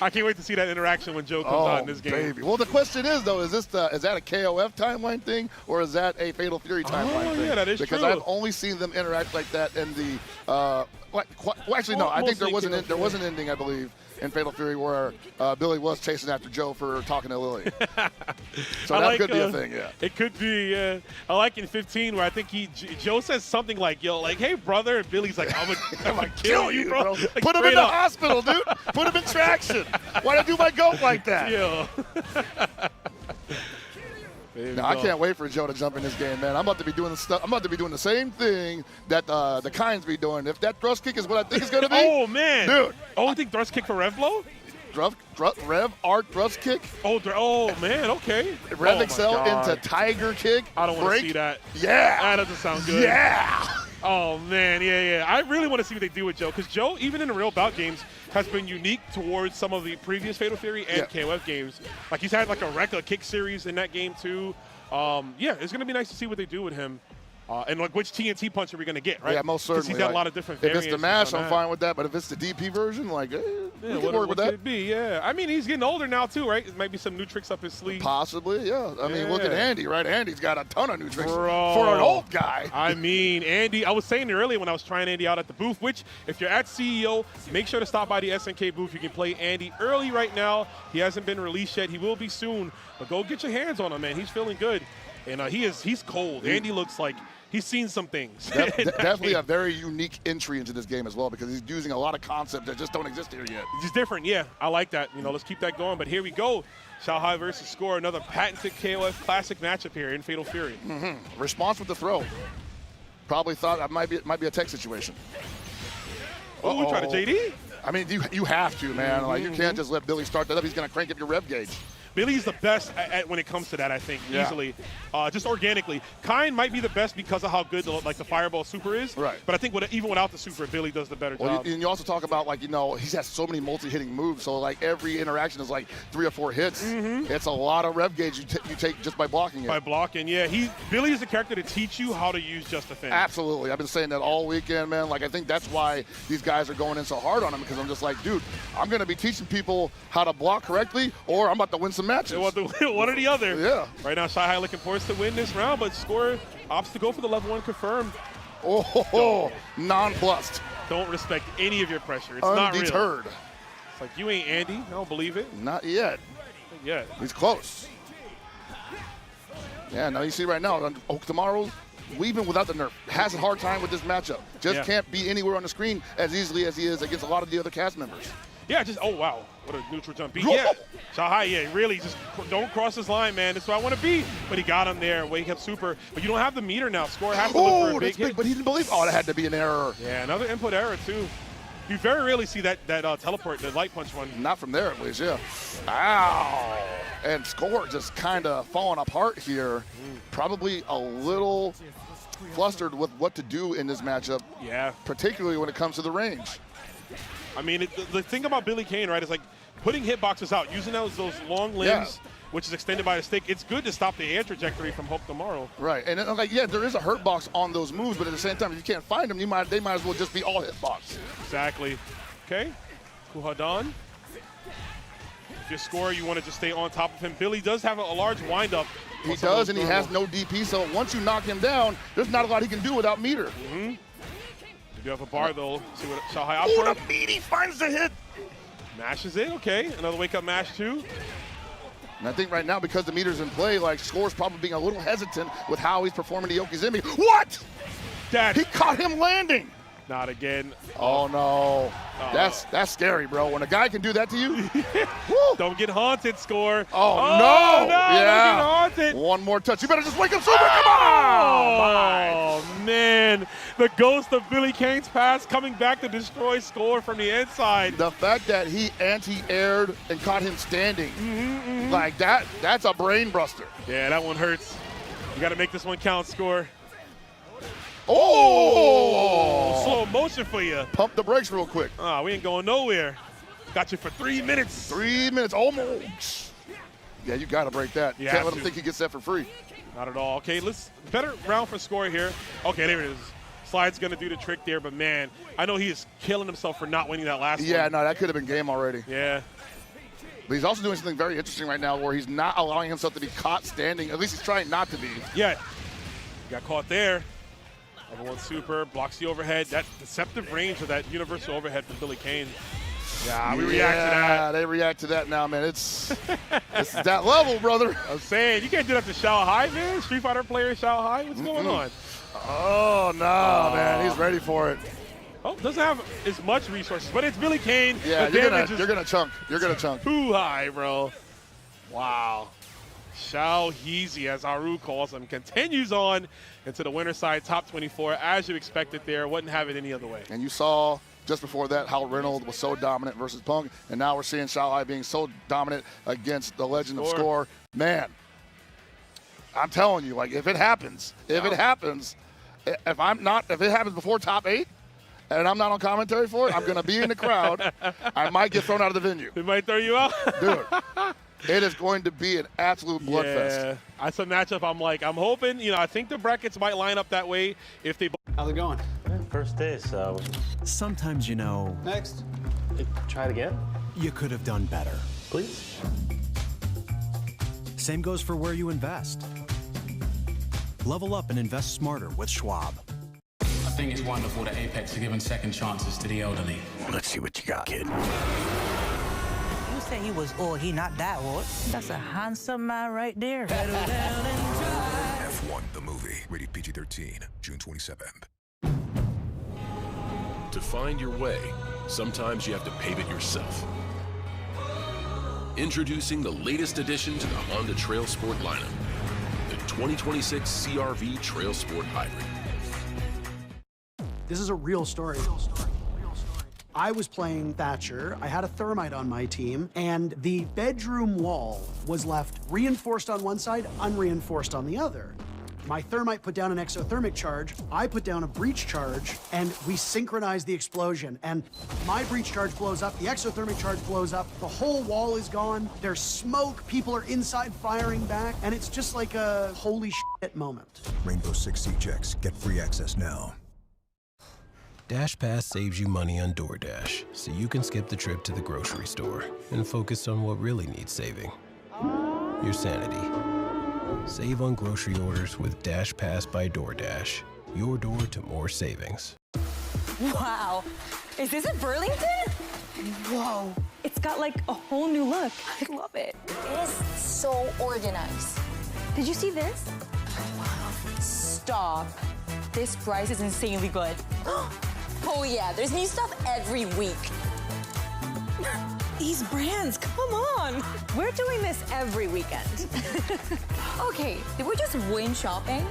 I can't wait to see that interaction when Joe comes out in this game. Baby. Well, the question is, though, is that a KOF timeline thing or is that a Fatal Fury timeline thing? Yeah, that is because true. I've only seen them interact like that in the well, actually, no. I think there was an ending, I believe, in Fatal Fury where Billy was chasing after Joe for talking to Lily. So that could be a thing, yeah. It could be. I like in 15 where I think Joe says something like, yo, like, hey, brother. And Billy's like, I'm going to kill you, bro. Like, put him in the hospital, dude. Put him in traction. Why'd I do my goat like that? Yo. No, I can't wait for Joe to jump in this game, man. I'm about to be doing the stuff. I'm about to be doing the same thing that the Kines be doing. If that thrust kick is what I think it's gonna be, oh man, dude. Oh, I think thrust kick for Rev Blow. Rev Art thrust kick. Oh man, okay. Rev Excel into Tiger kick. I don't want to see that. Yeah, that doesn't sound good. Yeah. Oh man, yeah. I really want to see what they do with Joe because Joe, even in the real bout games, has been unique towards some of the previous Fatal Fury and KOF games. Like he's had like a Rekka kick series in that game too. Yeah, it's gonna be nice to see what they do with him. And like, which TNT punch are we going to get, right? Yeah, most certainly. He's got a lot of different variants. If it's the mash, I'm fine with that. But if it's the DP version, like, we can work with that. Could it be? Yeah. I mean, he's getting older now too, right? There might be some new tricks up his sleeve. Possibly, yeah. I mean, look at Andy, right? Andy's got a ton of new tricks for Bro. an old guy. I mean, Andy, I was saying it earlier when I was trying Andy out at the booth, which if you're at CEO, make sure to stop by the SNK booth. You can play Andy early right now. He hasn't been released yet. He will be soon. But go get your hands on him, man. He's feeling good. And he's cold. Andy looks like he's seen some things. Definitely a very unique entry into this game as well, because he's using a lot of concepts that just don't exist here yet. He's different, yeah. I like that. You know, let's keep that going. But here we go. Xiaohai versus Score, another patented KOF classic matchup here in Fatal Fury. Response with the throw. Probably thought it might be a tech situation. Oh, we try to JD? I mean, you have to, man. Like, you can't just let Billy start that up. He's going to crank up your rev gauge. Billy's the best when it comes to that, I think, easily. Just organically. Kine might be the best because of how good the Fireball Super is. Right. But I think even without the Super, Billy does the better job. And you also talk about, like, you know, he has so many multi-hitting moves, so, like, every interaction is, like, 3 or 4 hits. It's a lot of rev gauge you take just by blocking it. By blocking, yeah. Billy is the character to teach you how to use Just Defend. Absolutely. I've been saying that all weekend, man. Like, I think that's why these guys are going in so hard on him, because I'm just like, dude, I'm going to be teaching people how to block correctly, or I'm about to win some matches. One or the other. Yeah. Right now, Xiaohai looking poised to win this round, but Score opts to go for the level 1 confirmed. Nonplussed. Don't respect any of your pressure. It's not real. Undeterred. It's like, you ain't Andy. I don't believe it. Not yet. Not yet. He's close. Yeah, now you see right now, tomorrow, even without the nerf, has a hard time with this matchup. Just can't be anywhere on the screen as easily as he is against a lot of the other cast members. Yeah, oh, wow. What a neutral jump beat. Yeah, Xiaohai, really, just don't cross his line, man. That's where I want to be. But he got him there. Wake up super. But you don't have the meter now. Score has to look for a big hit. But he didn't believe. Oh, that had to be an error. Yeah, another input error, too. You very rarely see that teleport, the light punch one. Not from there, at least, yeah. Ow. And Score just kind of falling apart here. Probably a little flustered with what to do in this matchup. Yeah. Particularly when it comes to the range. I mean, the thing about Billy Kane, right, is like putting hitboxes out, using those long limbs, which is extended by the stick. It's good to stop the air trajectory from Hope Tomorrow. Right, and like, yeah, there is a hurt box on those moves, but at the same time, if you can't find them, they might as well just be all hitbox. Exactly. Okay, Kuhadan. If you Score, you want to just stay on top of him. Billy does have a large windup. He does, and he has no DP, so once you knock him down, there's not a lot he can do without meter. You have a bar, though. See what Xiaohai opts for. The meaty finds the hit. Mashes it, okay. Another wake-up mash, too. And I think right now, because the meter's in play, like, Score's probably being a little hesitant with how he's performing the Yokizumi. What? He caught him landing. Not again. Oh, no. That's scary, bro. When a guy can do that to you. Don't get haunted, Score. Oh, no. Yeah. Don't get haunted. One more touch. You better just wake up super. Come on. Oh, man. The ghost of Billy Kane's past coming back to destroy Score from the inside. The fact that he anti-aired and caught him standing, like that's a brain buster. Yeah, that one hurts. You got to make this one count, Score. Oh! Slow motion for you. Pump the brakes real quick. We ain't going nowhere. Got you for 3 minutes. 3 minutes, almost. Yeah, you got to break that. You can't let him think he gets that for free. Not at all. Okay, better round for Score here. Okay, there it is. Slide's going to do the trick there, but man, I know he is killing himself for not winning that last one. Yeah, no, that could have been game already. Yeah. But he's also doing something very interesting right now where he's not allowing himself to be caught standing. At least he's trying not to be. Yeah. Got caught there. Level 1 super, blocks the overhead. That deceptive range of that universal overhead from Billy Kane. Yeah, we react to that. Yeah, they react to that now, man. It's that level, brother. I'm saying, you can't do that to Xiaohai, man. Street Fighter player Xiaohai. What's going on? Oh, no, man. He's ready for it. Oh, doesn't have as much resources, but it's Billy Kane. Yeah, you're gonna chunk. You're gonna chunk. Too high, bro. Wow. Xiaoheezy, as Haru calls him, continues on into the winner side, top 24, as you expected there. Wouldn't have it any other way. And you saw just before that how Reynolds was so dominant versus Punk, and now we're seeing Xiaohai being so dominant against the legend of Score. Man, I'm telling you, like, if it happens, if it happens before top 8, and I'm not on commentary for it, I'm going to be in the crowd. I might get thrown out of the venue. It might throw you out? Dude. It is going to be an absolute bloodfest. Yeah, that's a matchup I'm hoping, I think the brackets might line up that way if they. How's it going? First day, so. Sometimes, Next. Try it again? you could have done better. Please. Same goes for where you invest. Level up and invest smarter with Schwab. I think it's wonderful that Apex are giving second chances to the elderly. Let's see what you got, kid. You say he was old, he not that old. That's a handsome man right there. F1 the movie, rated PG-13, June 27th. To find your way, sometimes you have to pave it yourself. Introducing the latest addition to the Honda Trail Sport lineup, the 2026 CR-V Trail Sport Hybrid. This is a real story. I was playing Thatcher, I had a thermite on my team, and the bedroom wall was left reinforced on one side, unreinforced on the other. My thermite put down an exothermic charge, I put down a breach charge, and we synchronized the explosion. And my breach charge blows up, the exothermic charge blows up, the whole wall is gone, there's smoke, people are inside firing back, and it's just like a holy shit moment. Rainbow Six Siege X, get free access now. DashPass saves you money on DoorDash, so you can skip the trip to the grocery store and focus on what really needs saving. Your sanity. Save on grocery orders with DashPass by DoorDash. Your door to more savings. Wow. Is this in Burlington? Whoa. It's got like a whole new look. I love it. It is so organized. Did you see this? Wow. Stop. This price is insanely good. Oh yeah, there's new stuff every week. These brands, come on. We're doing this every weekend. Okay, did we just win shopping?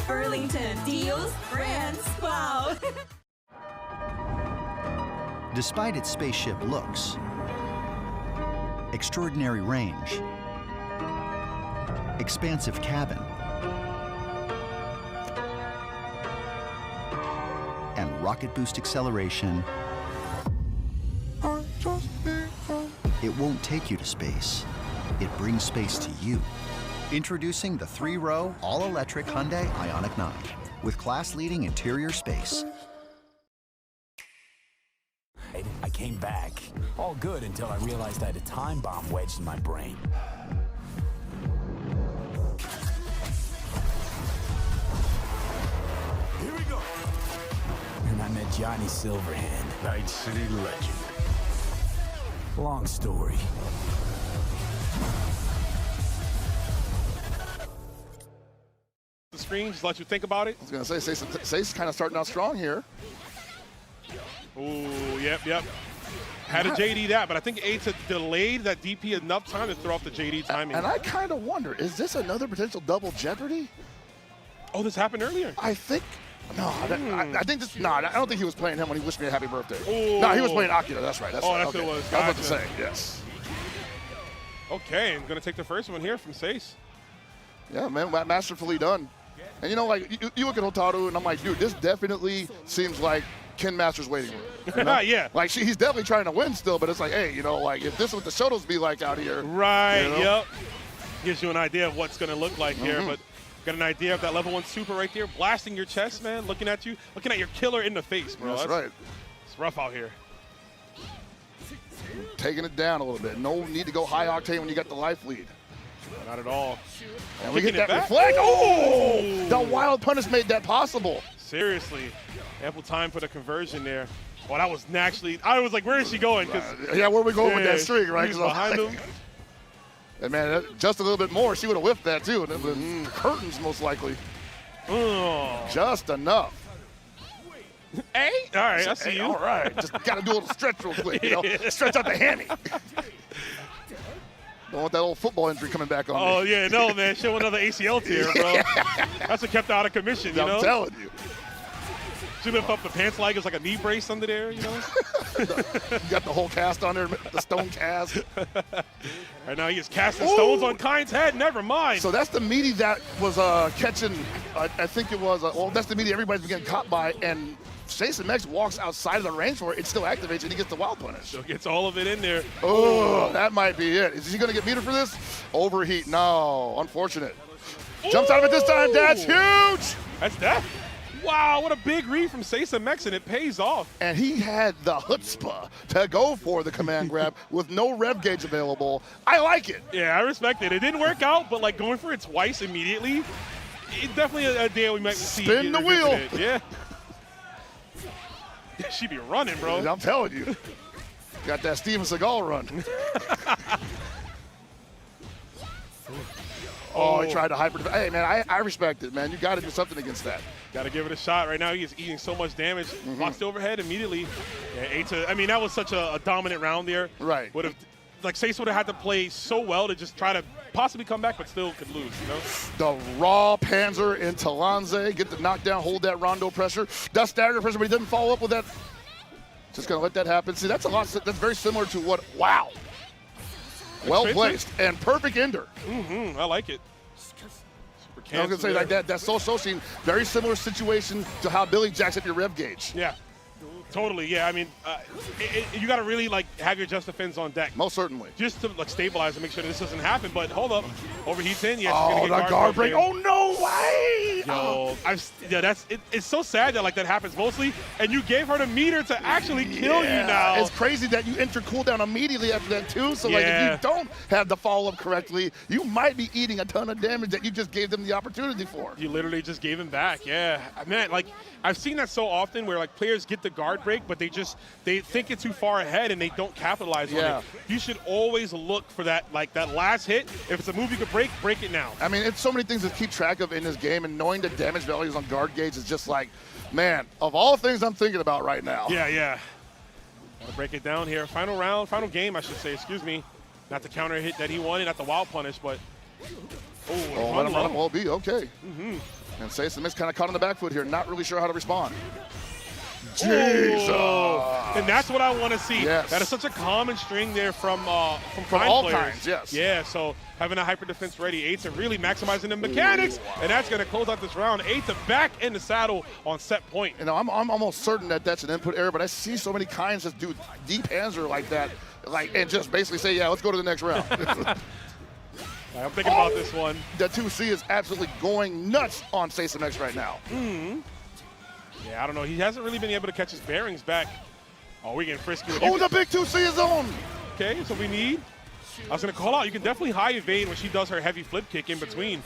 Burlington, deals, brands, wow. Despite its spaceship looks, extraordinary range, expansive cabin, and rocket boost acceleration, it won't take you to space. It brings space to you. Introducing the 3-row, all-electric Hyundai Ioniq 9 with class-leading interior space. I came back. All good until I realized I had a time bomb wedged in my brain. Here we go. And I met Johnny Silverhand, Night City legend. Long story. The screen, just let you think about it. I was going to say, Say's kind of starting out strong here. Ooh, yep. Had a JD that, but I think Aids had delayed that DP enough time to throw off the JD timing. And I kind of wonder, is this another potential double jeopardy? Oh, this happened earlier. I think. No, I think this. No, I don't think he was playing him when he wished me a happy birthday. Ooh. No, he was playing Akira. That's right. That's okay. what it was. Gotcha. I was about to say yes. Okay, I'm gonna take the first one here from Sace. Yeah, man, masterfully done. And like you look at Hotaru, and I'm like, dude, this definitely seems like Ken Masters' waiting room. You know? Yeah. Like he's definitely trying to win still, but it's like, hey, like if this is what the shuttles be like out here. Right. Yep. Gives you an idea of what's gonna look like here, but. Got an idea of that level 1 super right there, blasting your chest, man, looking at you, looking at your killer in the face, bro. That's right. It's rough out here. Taking it down a little bit. No need to go high octane when you got the life lead. Not at all. And we get that reflect. Oh! The wild punish made that possible. Seriously. Ample time for the conversion there. Well, that was naturally, I was like, where is she going? Yeah, where are we going with that streak, right? He's behind him. And man, just a little bit more, she would have whipped that too. And it was curtains most likely. Oh. Just enough. Hey, all right, I see you. All right, just got to do a little stretch real quick, stretch out the hammy. Don't want that old football injury coming back on me. Oh, yeah, no, man. Show another ACL tear, bro. That's what kept her out of commission, you know? I'm telling you. She lift up the pants like it's like a knee brace under there, you know? You got the whole cast on there, the stone cast. Right now he's casting stones on Kind's head. Never mind. So that's the meaty that was catching, I think it was, well, that's the meaty everybody's been getting caught by. And Jason Mex walks outside of the range for it, it still activates and he gets the wild punish. So gets all of it in there. Oh, that might be it. Is he going to get meter for this? Overheat. No. Unfortunate. Jumps out of it this time. That's huge. That's that. Wow, what a big read from Sasa Mex, and it pays off. And he had the chutzpah to go for the command grab with no rev gauge available. I like it. Yeah, I respect it. It didn't work out, but like going for it twice immediately, it's definitely a day we might see. Spin the wheel. Yeah. She be running, bro. I'm telling you. Got that Steven Seagal run. Oh, he tried to hyper. Hey, man, I respect it, man. You got to do something against that. Got to give it a shot. Right now, he is eating so much damage. Blocks the overhead immediately. Yeah, Eita, I mean, that was such a dominant round there. Right. Would have, like, Sasa would have had to play so well to just try to possibly come back, but still could lose, you know? The raw Panzer into Lanze, get the knockdown, hold that rondo pressure. Does stagger pressure, but he doesn't follow up with that. Just going to let that happen. See, that's a lot. That's very similar to what, wow. Well placed and perfect ender. I like it. I was going to say, like that so scene, very similar situation to how Billy jacks up your rev gauge. Yeah, totally. Yeah, I mean, you got to really like have your just defense on deck. Most certainly. Just to like stabilize and make sure that this doesn't happen. But hold up, overheats in. Yes, oh, the guard break. Oh no way! Yo, it's so sad that like that happens mostly, and you gave her the meter to actually kill you now. It's crazy that you enter cooldown immediately after that too. So like if you don't have the follow up correctly, you might be eating a ton of damage that you just gave them the opportunity for. You literally just gave him back. Yeah, man, like I've seen that so often where like players get the guard break, but they think it's too far ahead and they don't capitalize on it. You should always look for that last hit. If it's a move you could break it now. I mean, it's so many things to keep track of in this game, and knowing the damage values on guard gauge is just like, man, of all things I'm thinking about right now. Yeah. Gotta break it down here. Final game, I should say, excuse me. Not the counter hit that he wanted, not the wild punish, but let him run up OB, okay. And Sasa Mex kind of caught on the back foot here, not really sure how to respond. Jesus! And that's what I want to see. Yes. That is such a common string there from all players. Kinds, yes. Yeah, so having a hyper defense ready, Eita really maximizing the mechanics, and that's going to close out this round. Eita back in the saddle on set point. You know, I'm almost certain that that's an input error, but I see so many kinds just do deep Panzer like that, and just basically say, yeah, let's go to the next round. I'm thinking about this one. The 2C is absolutely going nuts on Sasa Mex right now. Yeah, I don't know. He hasn't really been able to catch his bearings back. Oh, we're getting frisky. Oh, the big 2C is on. Okay, so we need. I was going to call out. You can definitely high evade when she does her heavy flip kick in between.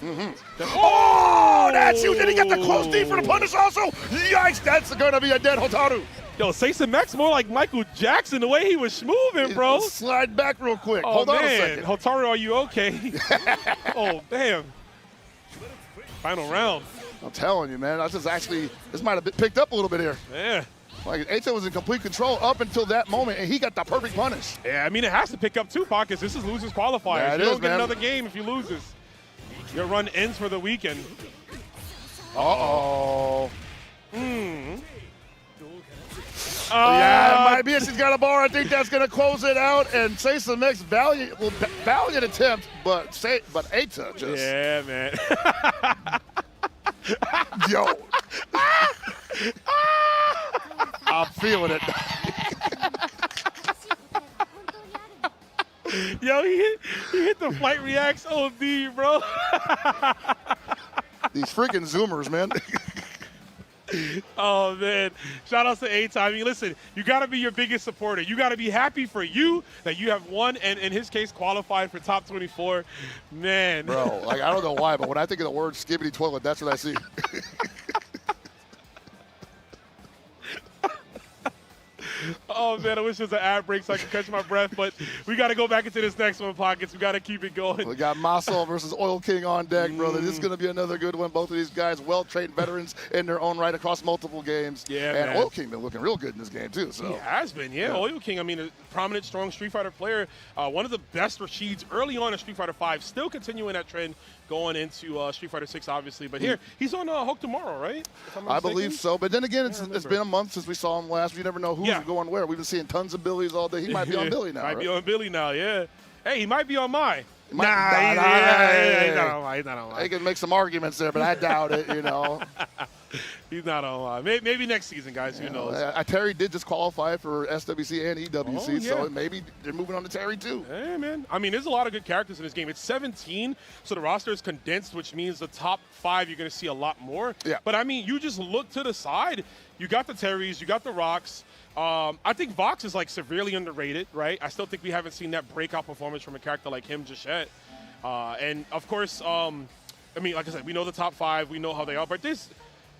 Oh, that's you. Did he get the close D for the punish also? Yikes, that's going to be a dead Hotaru. Yo, Sasa Mex more like Michael Jackson, the way he was moving, bro. Slide back real quick. Oh, Hold on a man. second. Hotaru, are you okay? Oh, damn. Final round. I'm telling you, man. This might have been picked up a little bit here. Yeah. Like, Eita was in complete control up until that moment, and he got the perfect punish. Yeah, I mean, it has to pick up two pockets. This is losers qualifiers. Yeah, you don't get another game if you lose this. Your run ends for the weekend. Uh-oh. Yeah, it might be it. She's got a bar. I think that's going to close it out. And Sasa Mex, valiant attempt, but Eita just. Yeah, man. Yo. I'm feeling it. Yo, he hit the flight reacts OD, bro. These freaking Zoomers, man. Oh, man. Shout out to Eita. I mean, listen, you got to be your biggest supporter. You got to be happy for you that you have won and, in his case, qualified for top 24. Man. Bro, like, I don't know why, but when I think of the word skibbity toilet, that's what I see. Oh, man, I wish there was an ad break so I could catch my breath, but we got to go back into this next one, Pockets. We got to keep it going. We got Maso versus Oil King on deck, brother. This is going to be another good one. Both of these guys, well-trained veterans in their own right across multiple games. Yeah, and man. Oil King been looking real good in this game, too. So. He has been, yeah. Oil King, I mean, a prominent, strong Street Fighter player. One of the best Rashids early on in Street Fighter V, still continuing that trend going into Street Fighter 6, obviously. But here, he's on Hook tomorrow, right? I believe so. But then again, it's been a month since we saw him last. You never know who's going where. We've been seeing tons of Billies all day. He might be on Billy now, Might right? be on Billy now, yeah. Hey, he might be on my. He's not on He's not on my. They can make some arguments there, but I doubt it, you know. He's not online. Maybe next season, guys. Who knows? Terry did just qualify for SWC and EWC, Oh, yeah. so maybe they're moving on to Terry too. Hey, man. I mean, there's a lot of good characters in this game. It's 17, so the roster is condensed, which means the top 5 you're going to see a lot more. Yeah. But, I mean, you just look to the side. You got the Terrys. You got the Rocks. I think Vox is, like, severely underrated, right? I still think we haven't seen that breakout performance from a character like him just yet. And, of course, I mean, like I said, we know the top 5. We know how they are. But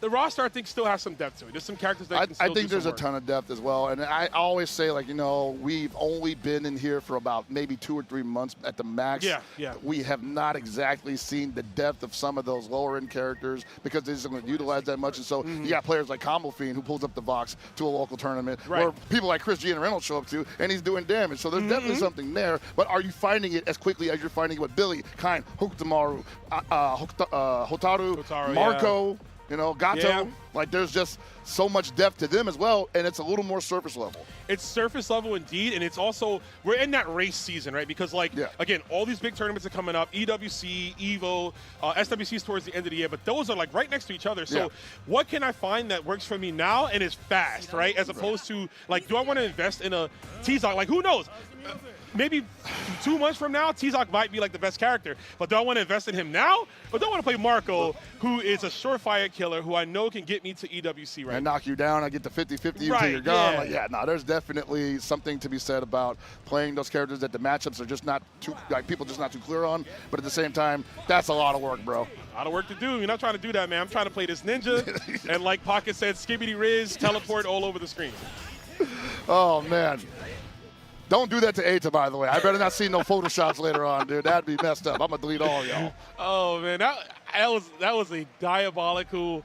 the roster, I think, still has some depth to it. There's some characters that can still I think do there's some a work. ton of depth as well. And I always say, like, you know, we've only been in here for about maybe 2 or 3 months at the max. Yeah. We have not exactly seen the depth of some of those lower-end characters because they just don't utilize that much. And so you got players like Combo Fiend who pulls up the Vox to a local tournament, Right. or people like Chris G and Reynolds show up to, and he's doing damage. So there's definitely something there. But are you finding it as quickly as you're finding it with Billy, Kind, Hokutomaru, Hotaru, Marco? Yeah. You know, Gato, Yeah. like there's just so much depth to them as well, and it's a little more surface level. It's surface level indeed, and it's also, we're in that race season, right? Because, like, again, all these big tournaments are coming up, EWC, EVO, SWC's towards the end of the year, but those are, like, right next to each other. So what can I find that works for me now and is fast, right? As opposed to, like, do I want to invest in a T-Zoc? Like, who knows? Maybe 2 months from now, T-Zoc might be like the best character. But do I want to invest in him now? Or do I want to play Marco, who is a surefire killer, who I know can get me to EWC right And now? knock you down, I get the 50-50 until Right, you're gone. yeah. Like, no, there's definitely something to be said about playing those characters that the matchups are just not too, like, people just not too clear on. But at the same time, that's a lot of work, bro. A lot of work to do. You're not trying to do that, man. I'm trying to play this ninja. And like Pocket said, skibbity riz, teleport all over the screen. Oh, man. Don't do that to Eita, by the way. I better not see no Photoshops later on, dude. That'd be messed up. I'm going to delete all y'all. Oh, man. That was a diabolical.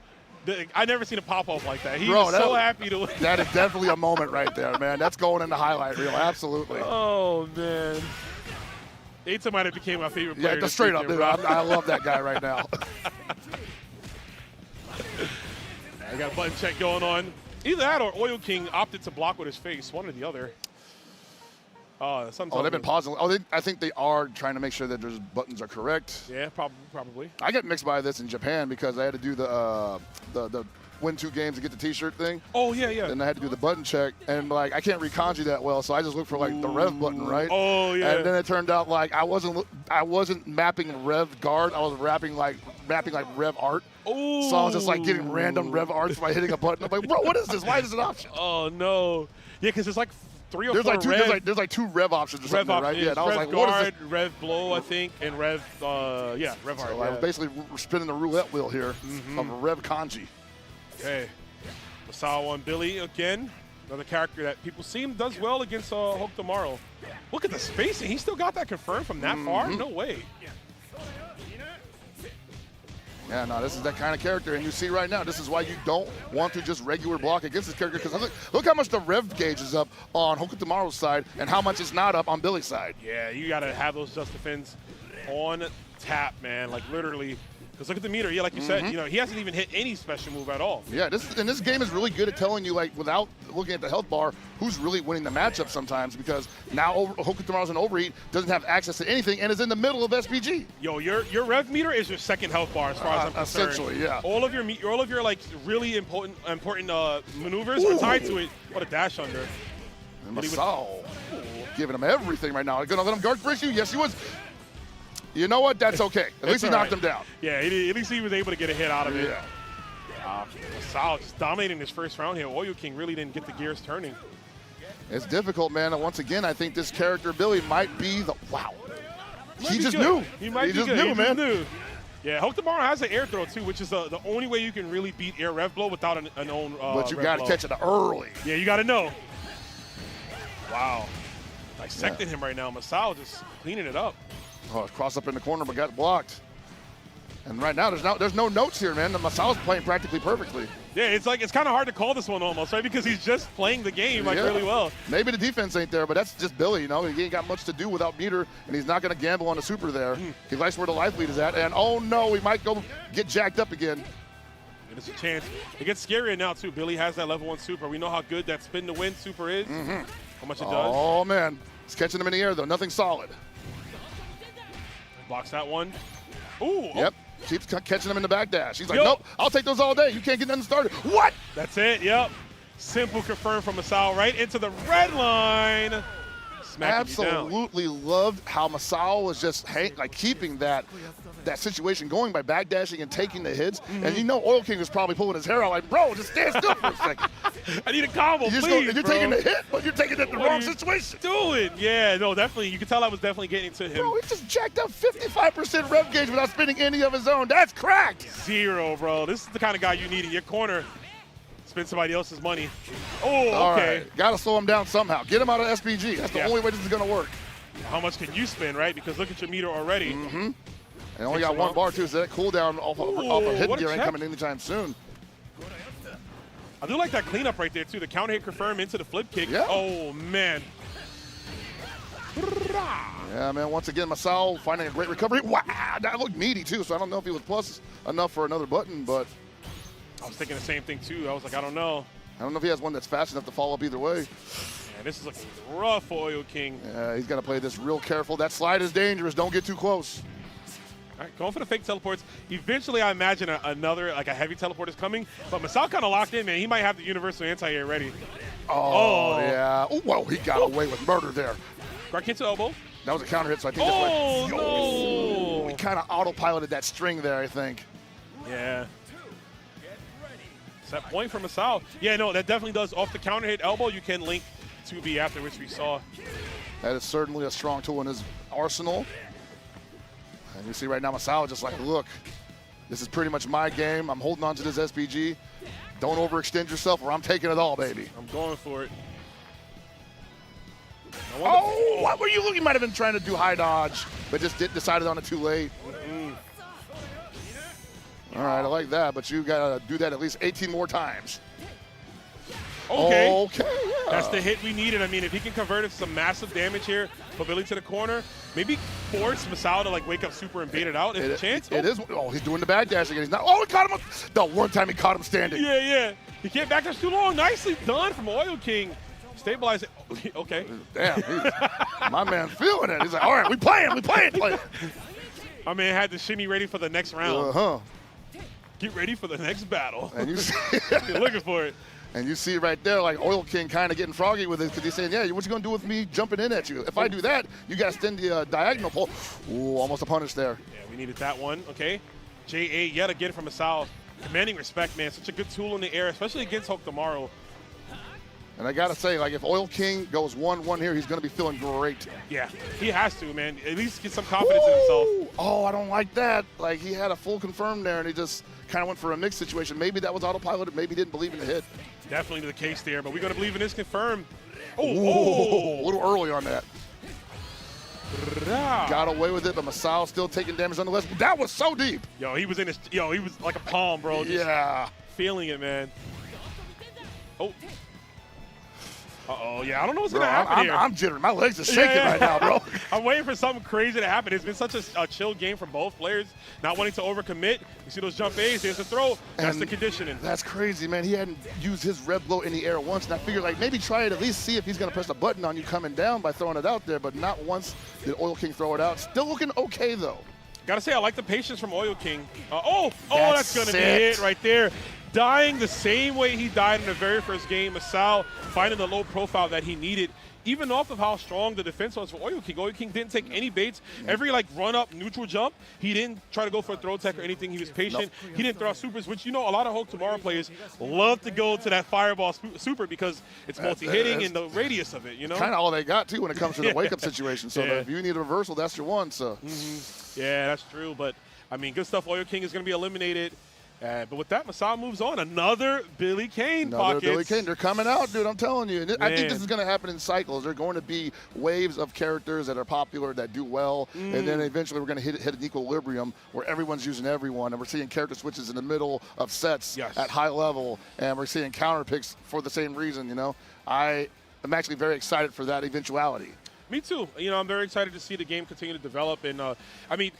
I never seen a pop-off like that. He was so happy to win. That is definitely a moment right there, man. That's going in the highlight reel. Absolutely. Oh, man. Eita might have became my favorite player. Yeah, straight up, dude. I love that guy right now. I got a button check going on. Either that or Oil King opted to block with his face. One or the other. Oh, they've been pausing. I think they are trying to make sure that their buttons are correct. Yeah, probably. I get mixed by this in Japan because I had to do the win 2 games to get the T-shirt thing. Oh, yeah. And I had to do the button check, and like I can't read kanji that well, so I just looked for like the rev button, right? Oh, yeah. And then it turned out like I wasn't mapping rev guard. I was mapping like rev art. Oh. So I was just like getting random rev arts by hitting a button. I'm like, bro, what is this? Why is it an option? Oh no. Yeah, because it's like 3 or 4 there's like 2 rev options or something, right? Yeah, and I was Rev like, what guard, is this? Rev blow, I think, and Rev, Rev art. So I was basically spinning the roulette wheel here of rev kanji. Okay. Masao on Billy again. Another character that people seem does well against Hope Tomorrow. Look at the spacing. He still got that confirmed from that far? No way. Yeah, no, this is that kind of character, and you see right now, this is why you don't want to just regular block against this character, because look how much the rev gauge is up on Hokutomaru's side and how much it's not up on Billy's side. Yeah, you got to have those just defends on tap, man, like literally. Because look at the meter. Yeah, like you said, you know, he hasn't even hit any special move at all. Yeah, this game is really good at telling you, like, without looking at the health bar, who's really winning the matchup sometimes, because now Hokutomaru's an overheat, doesn't have access to anything, and is in the middle of SPG. Yo, your rev meter is your second health bar as far as I'm concerned. Essentially, yeah. All of your like really important maneuvers are tied to it. What a dash under. And Masao giving him everything right now. Gonna let him guard break you? Yes, he was. You know what? That's okay. At least he knocked him down. Yeah, at least he was able to get a hit out of it. Yeah. Masao just dominating his first round here. Oil King really didn't get the gears turning. It's difficult, man. And once again, I think this character, Billy, might be the wow. He just knew. He might be just good. knew, He man. just knew. Yeah, Hope Tomorrow has an air throw, too, which is the only way you can really beat air rev blow without an own But you rev got to blow. catch it early. Yeah, you got to know. Wow. Dissecting him right now. Masao just cleaning it up. Oh, cross up in the corner, but got blocked. And right now, there's no notes here, man. The Masao's playing practically perfectly. Yeah, it's kind of hard to call this one almost, right? Because he's just playing the game really well. Maybe the defense ain't there, but that's just Billy, you know. He ain't got much to do without meter, and he's not going to gamble on the super there. He likes where the life lead is at, and oh no, he might go get jacked up again. And it's a chance. It gets scarier now, too. Billy has that level 1 super. We know how good that spin to win super is, how much it does. Oh, man. He's catching him in the air, though. Nothing solid. Blocks that one. Ooh. Yep. Keeps catching him in the back dash. He's like, nope, I'll take those all day. You can't get nothing started. What? That's it, yep. Simple confirm from Masao right into the red line. Absolutely loved how Masao was just keeping that situation going by backdashing and taking the hits. And you know Oil King was probably pulling his hair out like, bro, just stand still for a second. I need a combo, You're taking the hit, but you're taking it in the wrong situation. Doing? Yeah, no, definitely. You can tell I was definitely getting to him. Bro, he just jacked up 55% rev gauge without spending any of his own. That's cracked. 0, bro. This is the kind of guy you need in your corner. Spend somebody else's money. Oh, All okay. Right. Got to slow him down somehow. Get him out of SPG. That's the only way this is going to work. How much can you spend, right? Because look at your meter already. And only got one bar, too, so that cooldown off of hit gear ain't coming anytime soon. I do like that cleanup right there, too. The counter hit confirm into the flip kick. Yeah. Oh, man. Yeah, man, once again, Masao finding a great recovery. Wow, that looked meaty, too, so I don't know if he was plus enough for another button, but I was thinking the same thing, too. I was like, I don't know. I don't know if he has one that's fast enough to follow up either way. Man, this is looking rough for Oil King. Yeah, he's got to play this real careful. That slide is dangerous. Don't get too close. All right, going for the fake teleports. Eventually, I imagine another, like a heavy teleport is coming. But Masao kind of locked in, man. He might have the universal anti-air ready. Oh, yeah. Oh, whoa, he got away with murder there. Right kick to elbow. That was a counter hit, so I think that's why. No! He kind of autopiloted that string there, I think. Yeah. Set point for Masao. Yeah, no, that definitely does. Off the counter hit elbow, you can link 2B after, which we saw. That is certainly a strong tool in his arsenal. And you see right now Masao just like, look, this is pretty much my game. I'm holding on to this SPG. Don't overextend yourself or I'm taking it all, baby. I'm going for it. Oh, what were you looking? You might have been trying to do high dodge, but just decided on it too late. All right, I like that, but you got to do that at least 18 more times. Okay. Okay, yeah. That's the hit we needed. I mean, if he can convert it to some massive damage here, put Billy to the corner, maybe force Masao to like wake up super and bait it out. If a chance. It is. Oh, he's doing the back dash again. He's not. Oh, he caught him. The one time he caught him standing. Yeah, yeah. He can't back dash too long. Nicely done from Oil King. Stabilize it. Okay. Damn. My man feeling it. He's like, all right, we playing. My man had the shimmy ready for the next round. Get ready for the next battle. And you see, you're looking for it. And you see right there, like Oil King kind of getting froggy with it because he's saying, yeah, what you going to do with me jumping in at you? If I do that, you got to extend the diagonal pull. Ooh, almost a punish there. Yeah, we needed that one. Okay. JA yet again from Masao. Commanding respect, man. Such a good tool in the air, especially against Hulk tomorrow. And I got to say, like, if Oil King goes 1-1 here, he's going to be feeling great. Yeah, he has to, man. At least get some confidence in himself. Oh, I don't like that. Like, he had a full confirm there, and he just kind of went for a mixed situation. Maybe that was autopiloted. Maybe he didn't believe in the hit. Definitely the case there, but we're going to believe in this confirm. Oh, a little early on that. Got away with it, but Masao still taking damage nonetheless. That was so deep. Yo, he was in his. Yo, he was like a palm, bro. Just feeling it, man. Oh. Uh-oh, yeah, I don't know what's going to happen here. I'm jittering. My legs are shaking right now, bro. I'm waiting for something crazy to happen. It's been such a chill game from both players, not wanting to overcommit. You see those jump A's, there's a throw. That's the conditioning. That's crazy, man. He hadn't used his red blow in the air once, and I figured, like, maybe try it, at least see if he's going to press a button on you coming down by throwing it out there, but not once did Oil King throw it out. Still looking okay, though. Gotta say, I like the patience from Oil King. That's going to be it right there. Dying the same way he died in the very first game. Masao finding the low profile that he needed, even off of how strong the defense was for Oil King. Oil King didn't take any baits. Every run up neutral jump, he didn't try to go for a throw tech or anything. He was patient. Nope. He didn't throw out supers, which a lot of Hulk tomorrow players love to go to that fireball super because it's multi-hitting and the radius of it. Kind of all they got too when it comes to the wake up situation. So if you need a reversal, that's your one. So yeah, that's true. But I mean, good stuff. Oil King is going to be eliminated. But with that, Masao moves on. Another Billy Kane pockets. Billy Kane. They're coming out, dude. I'm telling you. And I think this is going to happen in cycles. There are going to be waves of characters that are popular, that do well. And then eventually we're going to hit an equilibrium where everyone's using everyone. And we're seeing character switches in the middle of sets at high level. And we're seeing counter picks for the same reason, I am actually very excited for that eventuality. Me too. I'm very excited to see the game continue to develop. And,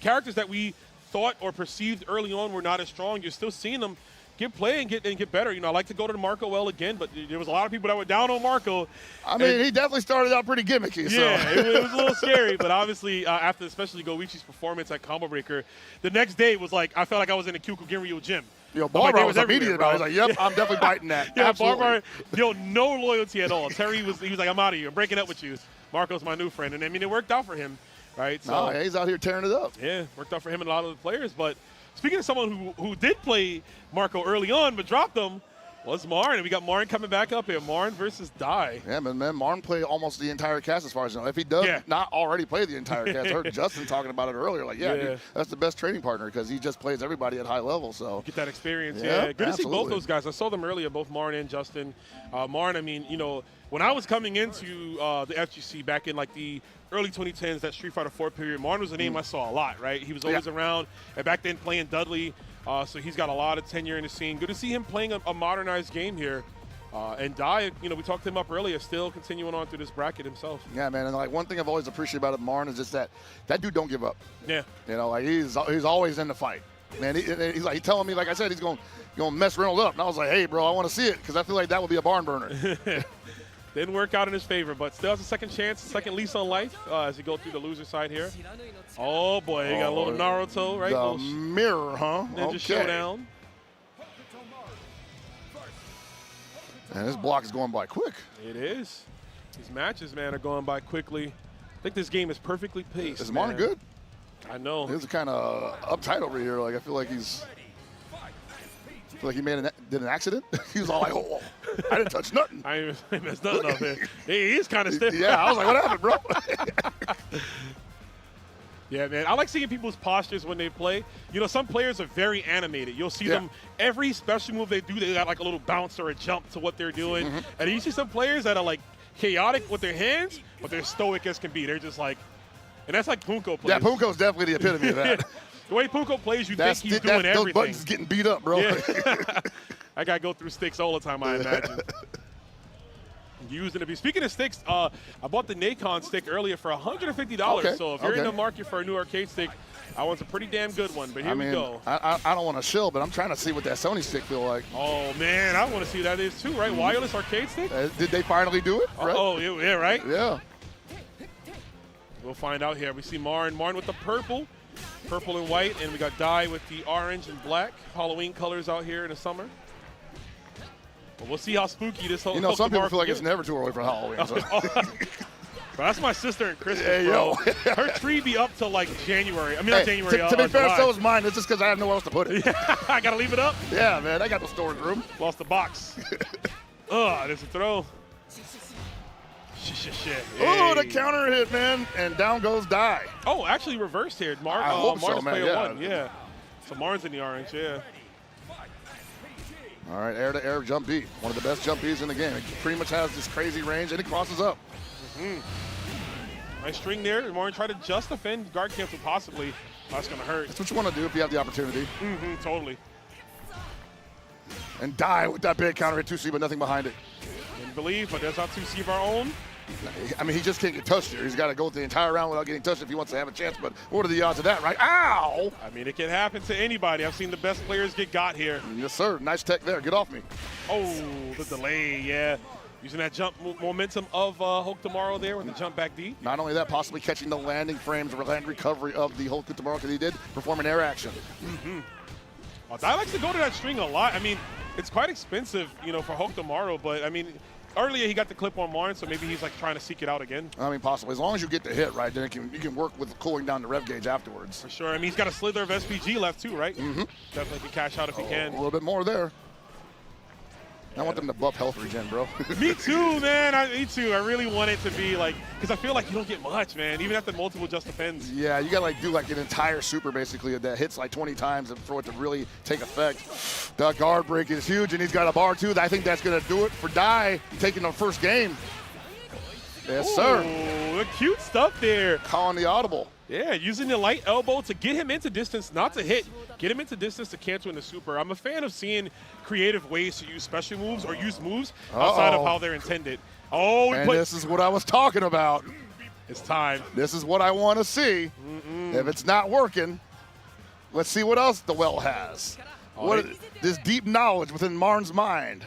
characters that we thought or perceived early on were not as strong, you're still seeing them get play and get better. You know, I like to go to Marco well again, but there was a lot of people that were down on Marco. I mean, he definitely started out pretty gimmicky. So. Yeah, it was a little scary, but obviously after especially Goichi's performance at Combo Breaker, the next day was like I felt like I was in a Kyokugenryu gym. Yo, Barbar was immediate about it. He's like, yep, I'm definitely biting that. Yeah, Absolutely. Barbar, no loyalty at all. Terry he was like, I'm out of here. I'm breaking up with you. Marco's my new friend. And I mean, it worked out for him, right? So, he's out here tearing it up. Yeah, worked out for him and a lot of the players. But speaking of someone who did play Marco early on but dropped him, was Marn. And we got Marn coming back up here. Marn versus Dai. Yeah, man, Marn played almost the entire cast as far as I know. If he does not already play the entire cast, I heard Justin talking about it earlier. Like, dude, that's the best training partner because he just plays everybody at high level. So get that experience. Yeah, good absolutely. to see both those guys. I saw them earlier, both Marn and Justin. Marn, I mean, you know, when I was coming into the FGC back in like the early 2010s, that Street Fighter 4 period, Marn was a name I saw a lot, right? He was always around, and back then playing Dudley. So he's got a lot of tenure in the scene. Good to see him playing a modernized game here. And Dai, you know, we talked him up earlier, still continuing on through this bracket himself. Yeah, man, and like one thing I've always appreciated about Marn is just that dude don't give up. Yeah. You know, like he's always in the fight. Man, he's like telling me, like I said, he's going to mess Reynolds up. And I was like, hey, bro, I want to see it because I feel like that would be a barn burner. Didn't work out in his favor, but still has a second chance, second lease on life as he goes through the loser side here. Oh, boy, he got a little Naruto, right? The mirror, huh? Ninja Showdown. And this block is going by quick. It is. These matches, man, are going by quickly. I think this game is perfectly paced. Is Marn good? I know. He's kind of uptight over here. Like I feel like he did an accident. He was all like, "Oh, I didn't touch nothing. I ain't messed nothing up here." He is kind of stiff. Yeah, I was like, "What happened, bro?" Yeah, man. I like seeing people's postures when they play. You know, some players are very animated. You'll see them, every special move they do, they got like a little bounce or a jump to what they're doing. And then you see some players that are like chaotic with their hands, but they're stoic as can be. They're just like, and that's like Punko plays. Yeah, Punko's definitely the epitome of that. The way Punko plays, you think he's doing everything. Those buttons getting beat up, bro. Yeah. I got to go through sticks all the time, I imagine. Using it. Speaking of sticks, I bought the Nacon stick earlier for $150. Okay, so if you're in the market for a new arcade stick, I want a pretty damn good one. But here we go. I don't want to shill, but I'm trying to see what that Sony stick feel like. Oh, man, I want to see what that is too, right? Wireless arcade stick? Did they finally do it? Right? Oh, yeah, right? Yeah. We'll find out here. We see Marn with the purple and white, and we got Dai with the orange and black. Halloween colors out here in the summer. But we'll see how spooky this whole. You know, some people feel like it's never too early for Halloween. So. But that's my sister and Christmas, hey, bro. yo. Her tree be up till like January. I mean, not January. To be fair, July. so is mine. It's just because I have nowhere else to put it. I got to leave it up? Yeah, man. I got the storage room. Lost the box. There's a throw. Shit. Oh, the counter hit, man. And down goes Dai. Oh, actually reversed here. I hope so, man. Player one. Yeah. So Marn's in the orange, yeah. All right, air-to-air jump beat. One of the best jump beats in the game. It pretty much has this crazy range, and it crosses up. Nice string there. Marn tried to just defend guard cancel possibly. That's going to hurt. That's what you want to do if you have the opportunity. Totally. And Dai with that big counter hit 2C, but nothing behind it. Didn't believe, but that's not 2C of our own. I mean, he just can't get touched here. He's got to go the entire round without getting touched if he wants to have a chance. But what are the odds of that, right? Ow! I mean, it can happen to anybody. I've seen the best players get got here. Yes, sir. Nice tech there. Get off me. Oh, the delay, yeah. Using that jump momentum of Hulk tomorrow there with the jump back D. Not only that, possibly catching the landing frames or land recovery of the Hulk tomorrow because he did perform an air action. Well, Dai likes to go to that string a lot. I mean, it's quite expensive, you know, for Hulk tomorrow, but I mean, earlier he got the clip on Marn, so maybe he's like trying to seek it out again. I mean, possibly. As long as you get the hit, right, then you can work with cooling down the rev gauge afterwards. For sure. I mean, he's got a slither of SPG left too, right? Definitely can cash out if he can. A little bit more there. I want them to buff health regen, bro. Me too, man. Me too. I really want it to be like, because I feel like you don't get much, man, even after multiple just defends. Yeah, you got to like do like an entire super basically that hits like 20 times and for it to really take effect. The guard break is huge, and he's got a bar too. I think that's going to do it for Dai taking the first game. Yes, sir. The cute stuff there. Calling the audible. Yeah, using the light elbow to get him into distance, not to hit. Get him into distance to cancel in the super. I'm a fan of seeing creative ways to use special moves or use moves outside of how they're intended. Oh, and this is what I was talking about. It's time. This is what I want to see. If it's not working, let's see what else the well has. This deep knowledge within Marn's mind.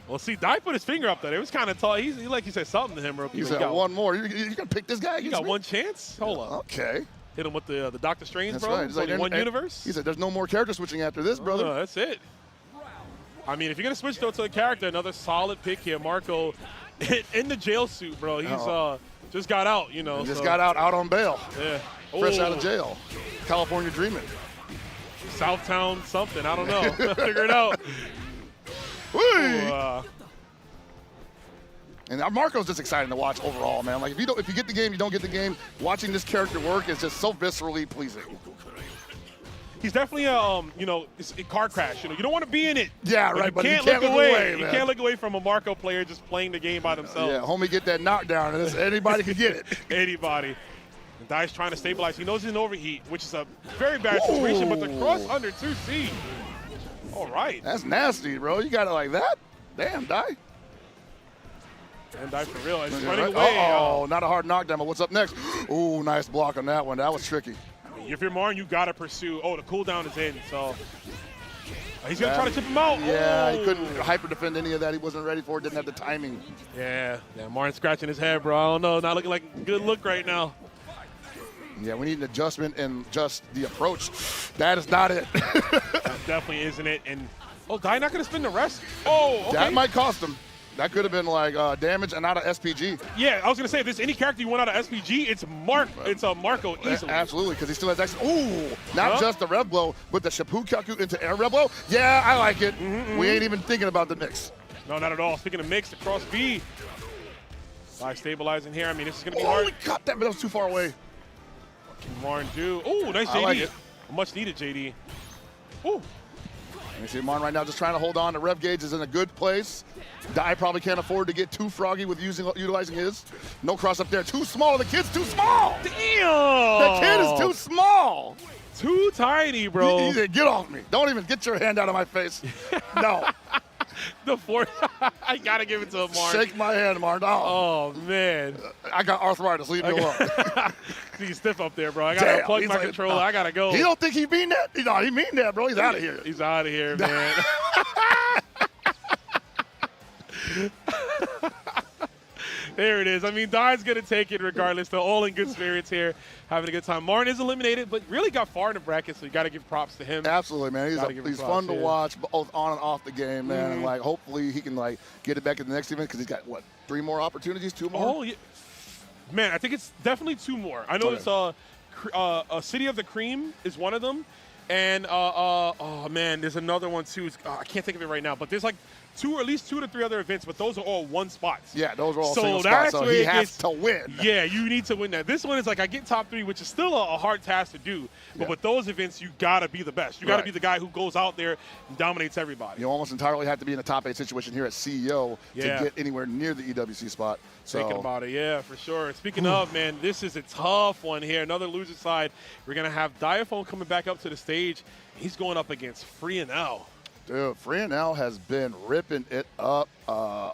Well, see, Dai put his finger up there. It was kind of tall. He like he said something to him. Real quick. He said one more. You gonna pick this guy? You got one chance. Hold on. Okay. Hit him with the Doctor Strange, That's bro. right. It's only one universe. He said, "There's no more character switching after this, brother." That's it. I mean, if you're gonna switch though to a character, another solid pick here, Marco, in the jail suit, bro. He's just got out, you know. Just got out on bail. Yeah. Fresh out of jail. California dreaming. Southtown something. I don't know. Figure it out. And Marco's just exciting to watch overall, man. Like if you get the game, you don't get the game. Watching this character work is just so viscerally pleasing. He's definitely it's a car crash. You know, you don't want to be in it. Yeah, right. But you can't look away. You can't look away from a Marco player just playing the game by themselves. Yeah, homie, get that knockdown, and anybody can get it. Anybody. And Dai's trying to stabilize. He knows he's in overheat, which is a very bad situation. But the cross under 2C. All right. That's nasty, bro. You got it like that? Damn, Dai. And Dai for real. He's running away. Oh, not a hard knockdown, but what's up next? Ooh, nice block on that one. That was tricky. If you're Marn, you got to pursue. Oh, the cooldown is in, so he's going to try to chip him out. Yeah, he couldn't hyper defend any of that. He wasn't ready for it, didn't have the timing. Yeah, Marn's scratching his head, bro. I don't know, not looking like a good look right now. Yeah, we need an adjustment in just the approach. That is not it. That definitely isn't it. And, Dai not going to spin the rest? Oh, okay. That might cost him. That could have been like damage and out of SPG. Yeah, I was going to say, if there's any character you want out of SPG, it's Marco easily. Absolutely, because he still has X. Ooh, not just the rev blow, but the Shippukaku into air rev blow. Yeah, I like it. We ain't even thinking about the mix. No, not at all. Speaking of mix, the cross B. By stabilizing here, I mean, this is going to be hard. Holy cut, that was too far away. What can Marn do? Ooh, nice JD. I like it. Much needed JD. Ooh. You see Marn right now just trying to hold on. The rev gauge is in a good place. Dai probably can't afford to get too froggy with utilizing his. No cross up there. Too small. The kid's too small. Damn. The kid is too small. Too tiny, bro. He said, get off me. Don't even get your hand out of my face. No. The fourth. I got to give it to Marn. Shake my hand, Marn. Oh, man. I got arthritis. Leave me alone. He's stiff up there, bro. I got to plug my controller. I got to go. He don't think he mean that? He mean that, bro. He's out of here. He's out of here, man. There it is. I mean, Dai's going to take it regardless. They're all in good spirits here, having a good time. Marn is eliminated, but really got far in the bracket, so you got to give props to him. Absolutely, man. He's fun to watch, both on and off the game, man. And, hopefully he can, get it back in the next event because he's got, 3 more opportunities, 2 more? Oh, yeah. Man, I think it's definitely 2 more. I know it's City of the Cream is one of them. And, oh, man, there's another one, too. I can't think of it right now, but there's, at least 2 to 3 other events, but those are all one spots. Yeah, those are all single spots, so he has to win. Yeah, you need to win that. This one is I get top 3, which is still a hard task to do. But with those events, you got to be the best. You got to be the guy who goes out there and dominates everybody. You almost entirely have to be in a top 8 situation here at CEO to get anywhere near the EWC spot. So. Thinking about it, yeah, for sure. Speaking of, man, this is a tough one here. Another loser side. We're going to have Diaphone coming back up to the stage. He's going up against Freenel. Dude, Freenel has been ripping it up. I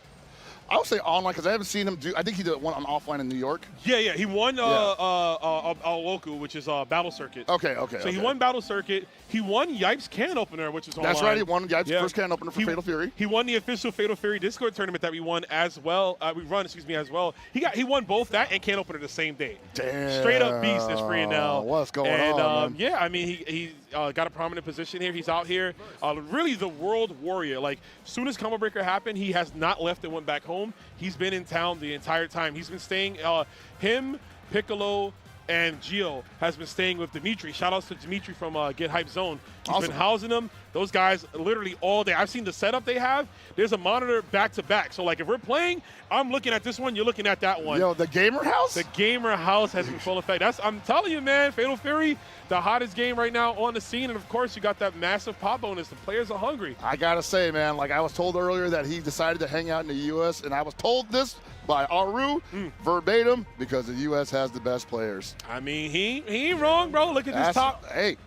would say online because I haven't seen him do. I think he did one on offline in New York. Yeah. He won Awoku, which is Battle Circuit. Okay. So he won Battle Circuit. He won Yipe's Can Opener, which is online. That's right. He won Yipe's first Can Opener for Fatal Fury. He won the official Fatal Fury Discord tournament that we won as well. As well. He won both that and Can Opener the same day. Damn. Straight up beast is Freenel. What's going on? Yeah, I mean he got a prominent position here. He's out here, really the world warrior. As soon as Combo Breaker happened, he has not left and went back home. He's been in town the entire time. He's been staying. Him, Piccolo, and Gio has been staying with Dimitri. Shout outs to Dimitri from Get Hype Zone. He's been housing them. Those guys literally all day. I've seen the setup they have. There's a monitor back to back. So if we're playing, I'm looking at this one. You're looking at that one. Yo, the gamer house? The gamer house has been full effect. I'm telling you, man. Fatal Fury, the hottest game right now on the scene. And of course, you got that massive pop bonus. The players are hungry. I gotta say, man. I was told earlier that he decided to hang out in the U.S. and I was told this by Aru verbatim because the U.S. has the best players. I mean, he ain't wrong, bro. Look at this top. Hey,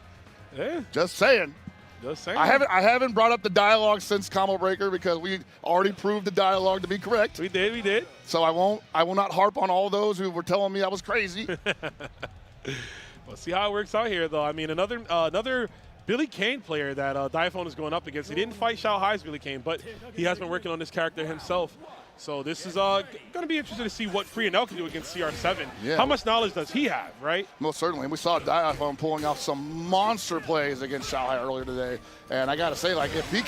just saying. I haven't brought up the dialogue since Combo Breaker because we already proved the dialogue to be correct. We did. So I will not harp on all those who were telling me I was crazy. We'll see how it works out here, though. I mean, another Billy Kane player that Diaphone is going up against. He didn't fight Shao Hai's Billy Kane, but he has been working on this character himself. So this is going to be interesting to see what Freenel can do against CR7. Yeah. How much knowledge does he have, right? Most certainly. And we saw Diaphone pulling off some monster plays against Shao Hai earlier today. And I got to say, like, if he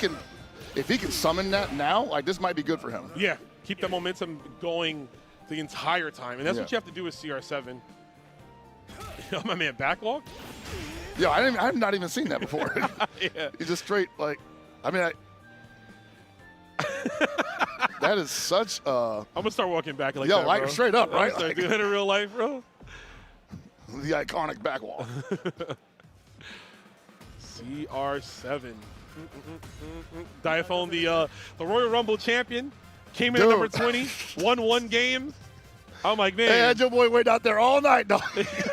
can summon that now, like, this might be good for him. Yeah, keep that momentum going the entire time. And that's what you have to do with CR7. My man, backlog? Yeah, I've not even seen that before. Yeah. He's just straight, like, I mean, that is such a... I'm going to start walking back like yo, that, like bro. straight up, right? Start doing that in real life, bro. The iconic backwall. CR7. Diaphone, the Royal Rumble champion, came in at number 20, won 1 game. I'm like, man. Hey, I had your boy waiting out there all night, dog.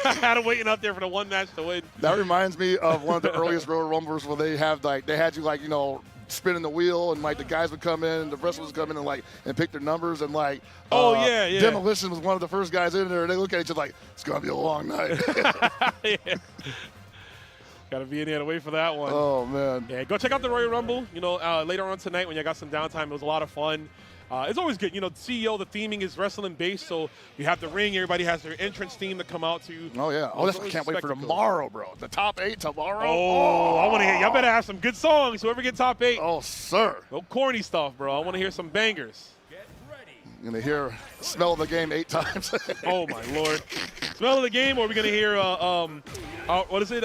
I had him waiting out there for the 1 match to win. That reminds me of one of the earliest Royal Rumbles where they had you, like, you know, spinning the wheel, and like the guys would come in, the wrestlers would come in and pick their numbers, and like yeah. Demolition was one of the first guys in there, and they look at each other like, it's gonna be a long night. Yeah. Gotta be in there to wait for that one. Oh man. Yeah, go check out the Royal Rumble. You know, later on tonight when you got some downtime, it was a lot of fun. It's always good. You know, CEO, the theming is wrestling based, so you have the ring. Everybody has their entrance theme to come out to. Oh yeah. Oh, I can't wait for tomorrow, bro. The top 8 tomorrow. Oh, I want to hear. Y'all better have some good songs. Whoever get top 8. Oh, sir. No corny stuff, bro. I want to hear some bangers. You're gonna hear "Smell of the Game" 8 times. Oh my lord. Smell of the Game, or are we gonna hear what is it?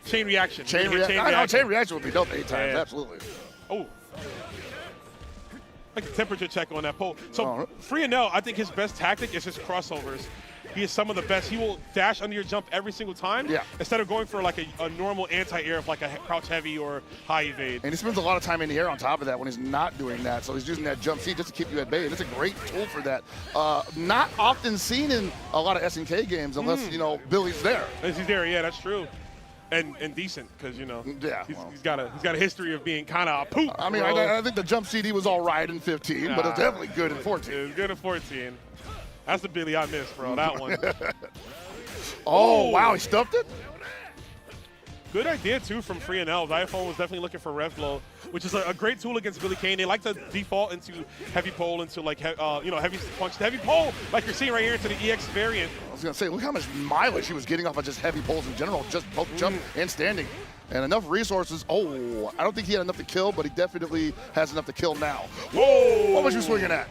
Chain Reaction. Chain Reaction would be dope 8 times. Yeah. Absolutely. Oh. Like a temperature check on that pole. So Freenel, I think his best tactic is his crossovers. He is some of the best. He will dash under your jump every single time. Yeah. Instead of going for like a normal anti-air of like a crouch heavy or high evade. And he spends a lot of time in the air on top of that when he's not doing that. So he's using that jump seat just to keep you at bay. And it's a great tool for that. Not often seen in a lot of SNK games unless, you know, Billy's there. Unless he's there, yeah, that's true. And decent, because, you know, he's got a history of being kind of a poop. I mean, I think the jump CD was all right in 15, but it's definitely good in 14. It was good in 14. That's the Billy I missed, bro, that one. Oh, wow, he stuffed it? Good idea, too, from Freenel. Diaphone was definitely looking for rev flow, which is a great tool against Billy Kane. They like to default into heavy pole, into like, heavy punch. The heavy pole, like you're seeing right here, into the EX variant. I was going to say, look how much mileage he was getting off of just heavy poles in general, just both jump and standing. And enough resources. Oh, I don't think he had enough to kill, but he definitely has enough to kill now. Whoa! What was you swinging at?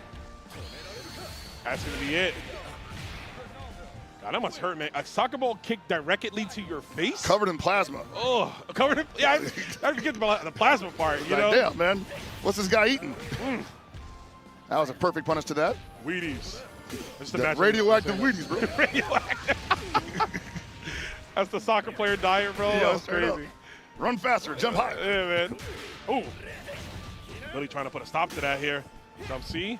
That's going to be it. God, that must hurt, man. A soccer ball kicked directly to your face? Covered in plasma. Oh, covered in, yeah, I forget about the plasma part, you know? Damn, man. What's this guy eating? That was a perfect punish to that. Wheaties. Radioactive Wheaties, bro. Radioactive. That's the soccer player diet, bro. Yeah, that's crazy. Run faster, jump high. Yeah, man. Ooh. Really trying to put a stop to that here. Jump C.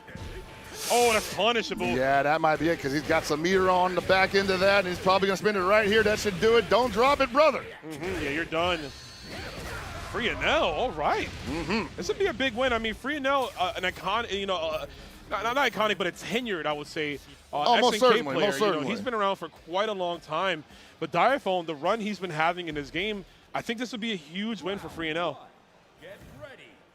Oh, that's punishable. Yeah, that might be it because he's got some meter on the back end of that, and he's probably going to spin it right here. That should do it. Don't drop it, brother. Yeah, you're done. Freenel, all right. This would be a big win. I mean, Freenel, an iconic, you know, not iconic, but a tenured, I would say, most SNK certainly, player. most certainly. He's been around for quite a long time. But Diaphone, the run he's been having in this game, I think this would be a huge win for Freenel.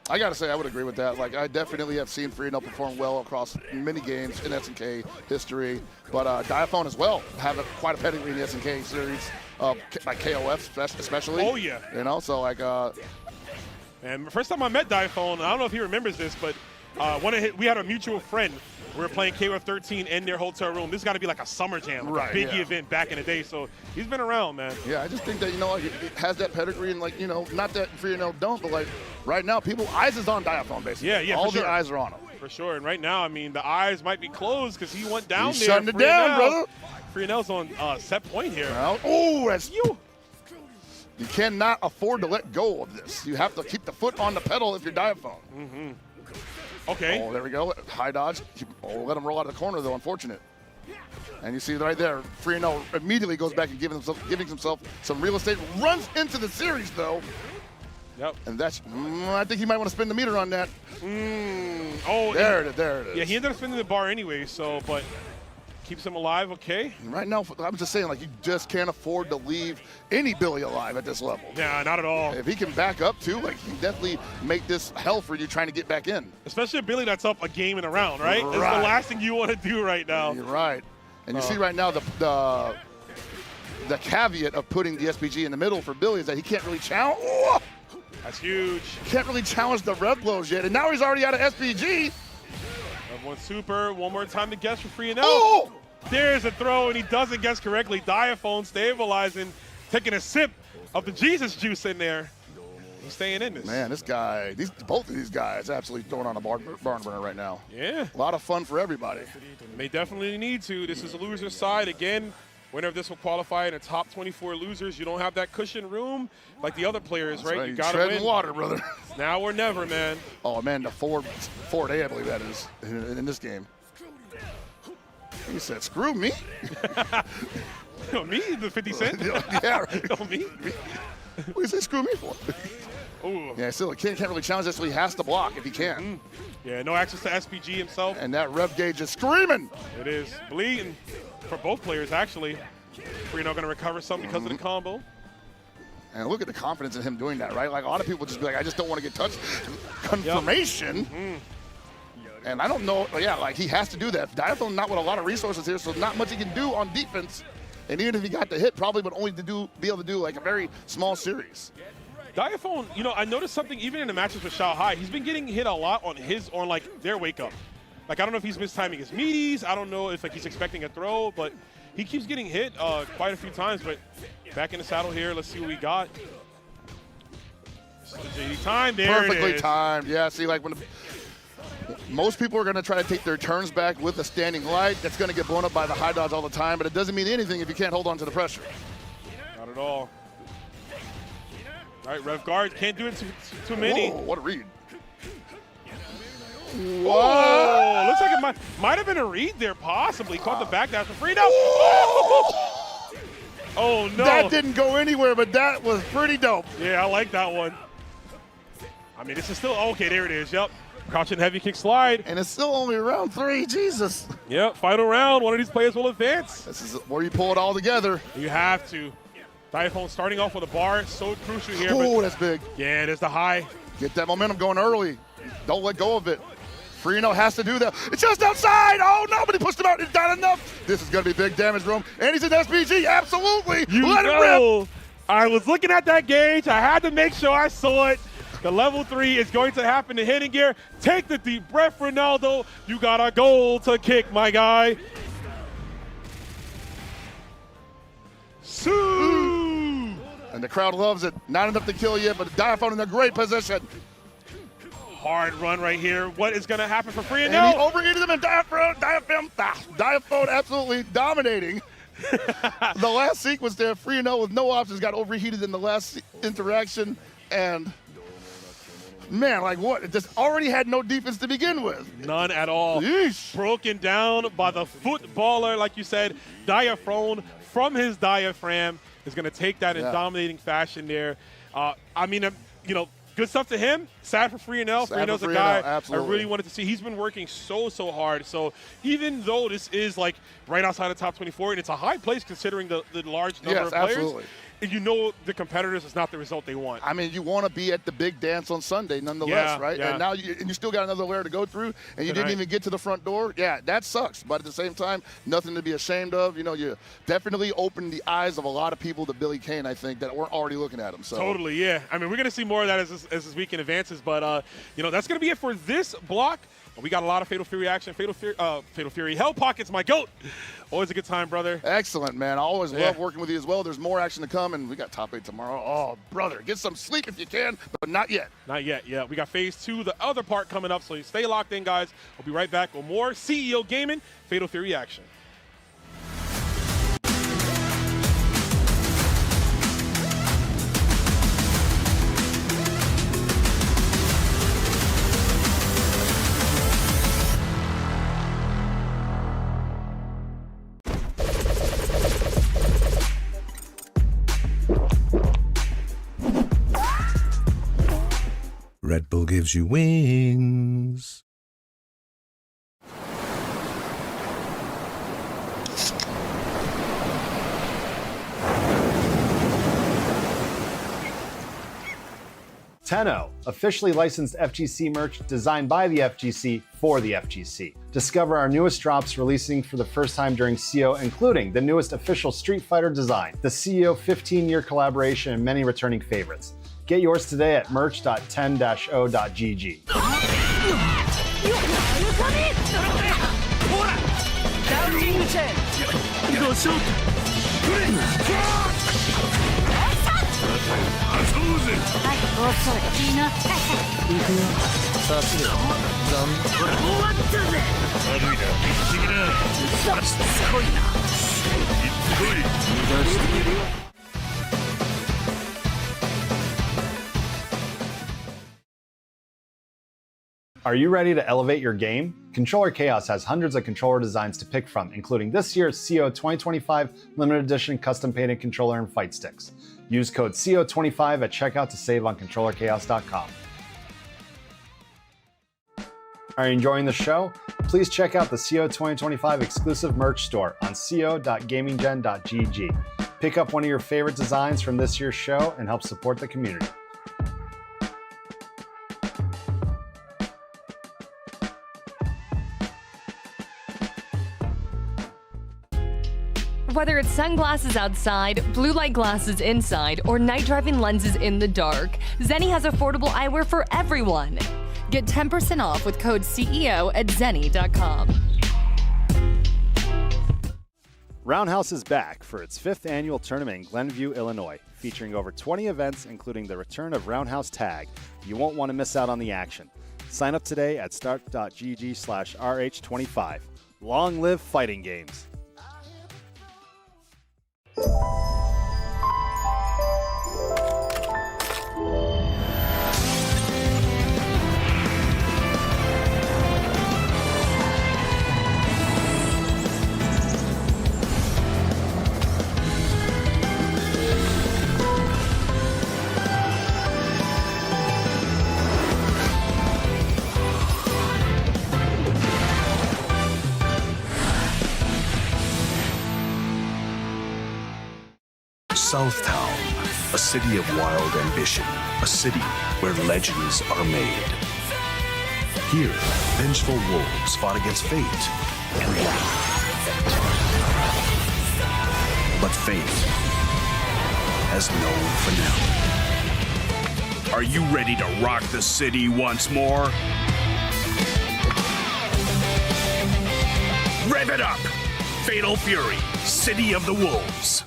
I got to say, I would agree with that. Like, I definitely have seen Freenel perform well across many games in SNK history. But Diaphone as well have quite a pedigree in the SNK series, like KOF especially. Oh, yeah. You know, so like... And first time I met Diaphone, I don't know if he remembers this, but we had a mutual friend. We were playing KOF 13 in their hotel room. This got to be like a summer jam, like a biggie event back in the day. So he's been around, man. Yeah, I just think that, you know, he has that pedigree, and like, you know, not that Freenel don't, but like right now, eyes is on Diaphone basically. Yeah, all for sure. the eyes are on him. For sure. And right now, I mean, the eyes might be closed because he went down He's there. shutting it down, brother. Freenel's on set point here. Oh, that's you. You cannot afford to let go of this. You have to keep the foot on the pedal if you're Diaphone. Okay. Oh, there we go. High dodge. Oh, let him roll out of the corner, though. Unfortunate. And you see right there, Freenel immediately goes back and giving himself some real estate. Runs into the series, though. Yep. And that's, I think he might want to spin the meter on that. Oh, there it is. Yeah, he ended up spinning the bar anyway, so, but Keeps him alive, okay. Right now, I'm just saying, like, you just can't afford to leave any Billy alive at this level. Yeah, not at all. If he can back up, too, like, he can definitely make this hell for you trying to get back in. Especially a Billy that's up a game in a round, right? It's the last thing you want to do right now. You're right. And you see right now the caveat of putting the SPG in the middle for Billy is that he can't really challenge. Oh! That's huge. Can't really challenge the rev blows yet, and now he's already out of SPG. One super, one more time to guess for free and out. Oh! There's a throw, and he doesn't guess correctly. Diaphone stabilizing, taking a sip of the Jesus juice in there. He's staying in this. Man, this guy, both of these guys absolutely throwing on a barn burner right now. Yeah. A lot of fun for everybody. They definitely need to. This is a loser's side. Again, winner of this will qualify in the top 24 losers. You don't have that cushion room like the other players, right? You got to win. Water, brother. Now or never, man. Oh, man, the forward A, I believe that is, in this game. He said, screw me. Me, the 50 Cent? Yeah, right. No, me? What do you say screw me for? Ooh. Yeah, still, he can't really challenge this, so he has to block if he can. Yeah, no access to SPG himself. And that rev gauge is screaming. It is bleeding for both players, actually. We're not going to recover some because of the combo. And look at the confidence in him doing that, right? Like, a lot of people just be like, I just don't want to get touched. Confirmation. Yep. And I don't know, yeah, like he has to do that. Diaphone not with a lot of resources here, so not much he can do on defense. And even if he got the hit, probably would only be able to do like a very small series. Diaphone, you know, I noticed something even in the matches with Shanghai. He's been getting hit a lot on like their wake up. Like, I don't know if he's mistiming his meaties. I don't know if like he's expecting a throw, but he keeps getting hit quite a few times. But back in the saddle here, let's see what we got. This is the JD time. There Perfectly it is. timed. Yeah, see, like when most people are going to try to take their turns back with a standing light. That's going to get blown up by the high dodge all the time, but it doesn't mean anything if you can't hold on to the pressure. Not at all. All right, Rev Guard can't do it too many. Whoa, what a read. Whoa, looks like it might have been a read there, possibly. Caught the backdash for free. No. Oh, no. That didn't go anywhere, but that was pretty dope. Yeah, I like that one. I mean, this is still, okay, there it is, yep. Crouching heavy kick slide. And it's still only round 3, Jesus. Yep, final round. One of these players will advance. This is where you pull it all together. You have to. Diaphone starting off with a bar, so crucial here. Oh, that's big. Yeah, there's the high. Get that momentum going early. Don't let go of it. Freno has to do that. It's just outside. Oh, no, but he pushed him out. It's not enough. This is going to be big damage room. And he's in SPG. Absolutely. Let it rip. I was looking at that gauge. I had to make sure I saw it. The level 3 is going to happen in hitting gear. Take the deep breath, Ronaldo. You got a goal to kick, my guy. Sue! And the crowd loves it. Not enough to kill you, but Diaphone in a great position. Hard run right here. What is going to happen for free and he out? overheated him, and Diaphone absolutely dominating. The last sequence there, free and out with no options, got overheated in the last interaction. And man, like what? It just already had no defense to begin with. None at all. Yeesh. Broken down by the footballer, like you said. Diaphone from his diaphragm is going to take that in dominating fashion there. I mean, you know, good stuff to him. Sad for Free and L. Free and L's a guy I really wanted to see. He's been working so hard. So even though this is like right outside the top 24, and it's a high place considering the large number of players. Absolutely. You know the competitors is not the result they want. I mean, you want to be at the big dance on Sunday nonetheless, right? Yeah. And now you still got another layer to go through, and you didn't even get to the front door. Yeah, that sucks. But at the same time, nothing to be ashamed of. You know, you definitely opened the eyes of a lot of people to Billy Kane, I think, that weren't already looking at him. So Totally, yeah. I mean, we're going to see more of that as this weekend advances. But, you know, that's going to be it for this block. We got a lot of Fatal Fury action. Fatal Fury, Hell Pockets, my GOAT. Always a good time, brother. Excellent, man. I always love working with you as well. There's more action to come, and we got top 8 tomorrow. Oh, brother, get some sleep if you can, but not yet. Not yet, yeah. We got phase 2, the other part coming up, so you stay locked in, guys. We'll be right back with more CEO Gaming, Fatal Fury action. Red Bull gives you wings. Tenno, officially licensed FGC merch designed by the FGC for the FGC. Discover our newest drops releasing for the first time during CO, including the newest official Street Fighter design, the CO 15-year collaboration, and many returning favorites. Get yours today at merch.10-o.gg. Are you ready to elevate your game? Controller Chaos has hundreds of controller designs to pick from, including this year's CO 2025 limited edition custom painted controller and fight sticks. Use code CO25 at checkout to save on controllerchaos.com. Are you enjoying the show? Please check out the CO 2025 exclusive merch store on co.gaminggen.gg. Pick up one of your favorite designs from this year's show and help support the community. Whether it's sunglasses outside, blue light glasses inside, or night driving lenses in the dark, Zenni has affordable eyewear for everyone. Get 10% off with code CEO at zenni.com. Roundhouse is back for its 5th annual tournament in Glenview, Illinois, featuring over 20 events, including the return of Roundhouse Tag. You won't want to miss out on the action. Sign up today at start.gg/RH25. Long live fighting games. Southtown, a city of wild ambition, a city where legends are made. Here, vengeful wolves fought against fate and life. But fate has no finale. Are you ready to rock the city once more? Rev it up! Fatal Fury, City of the Wolves.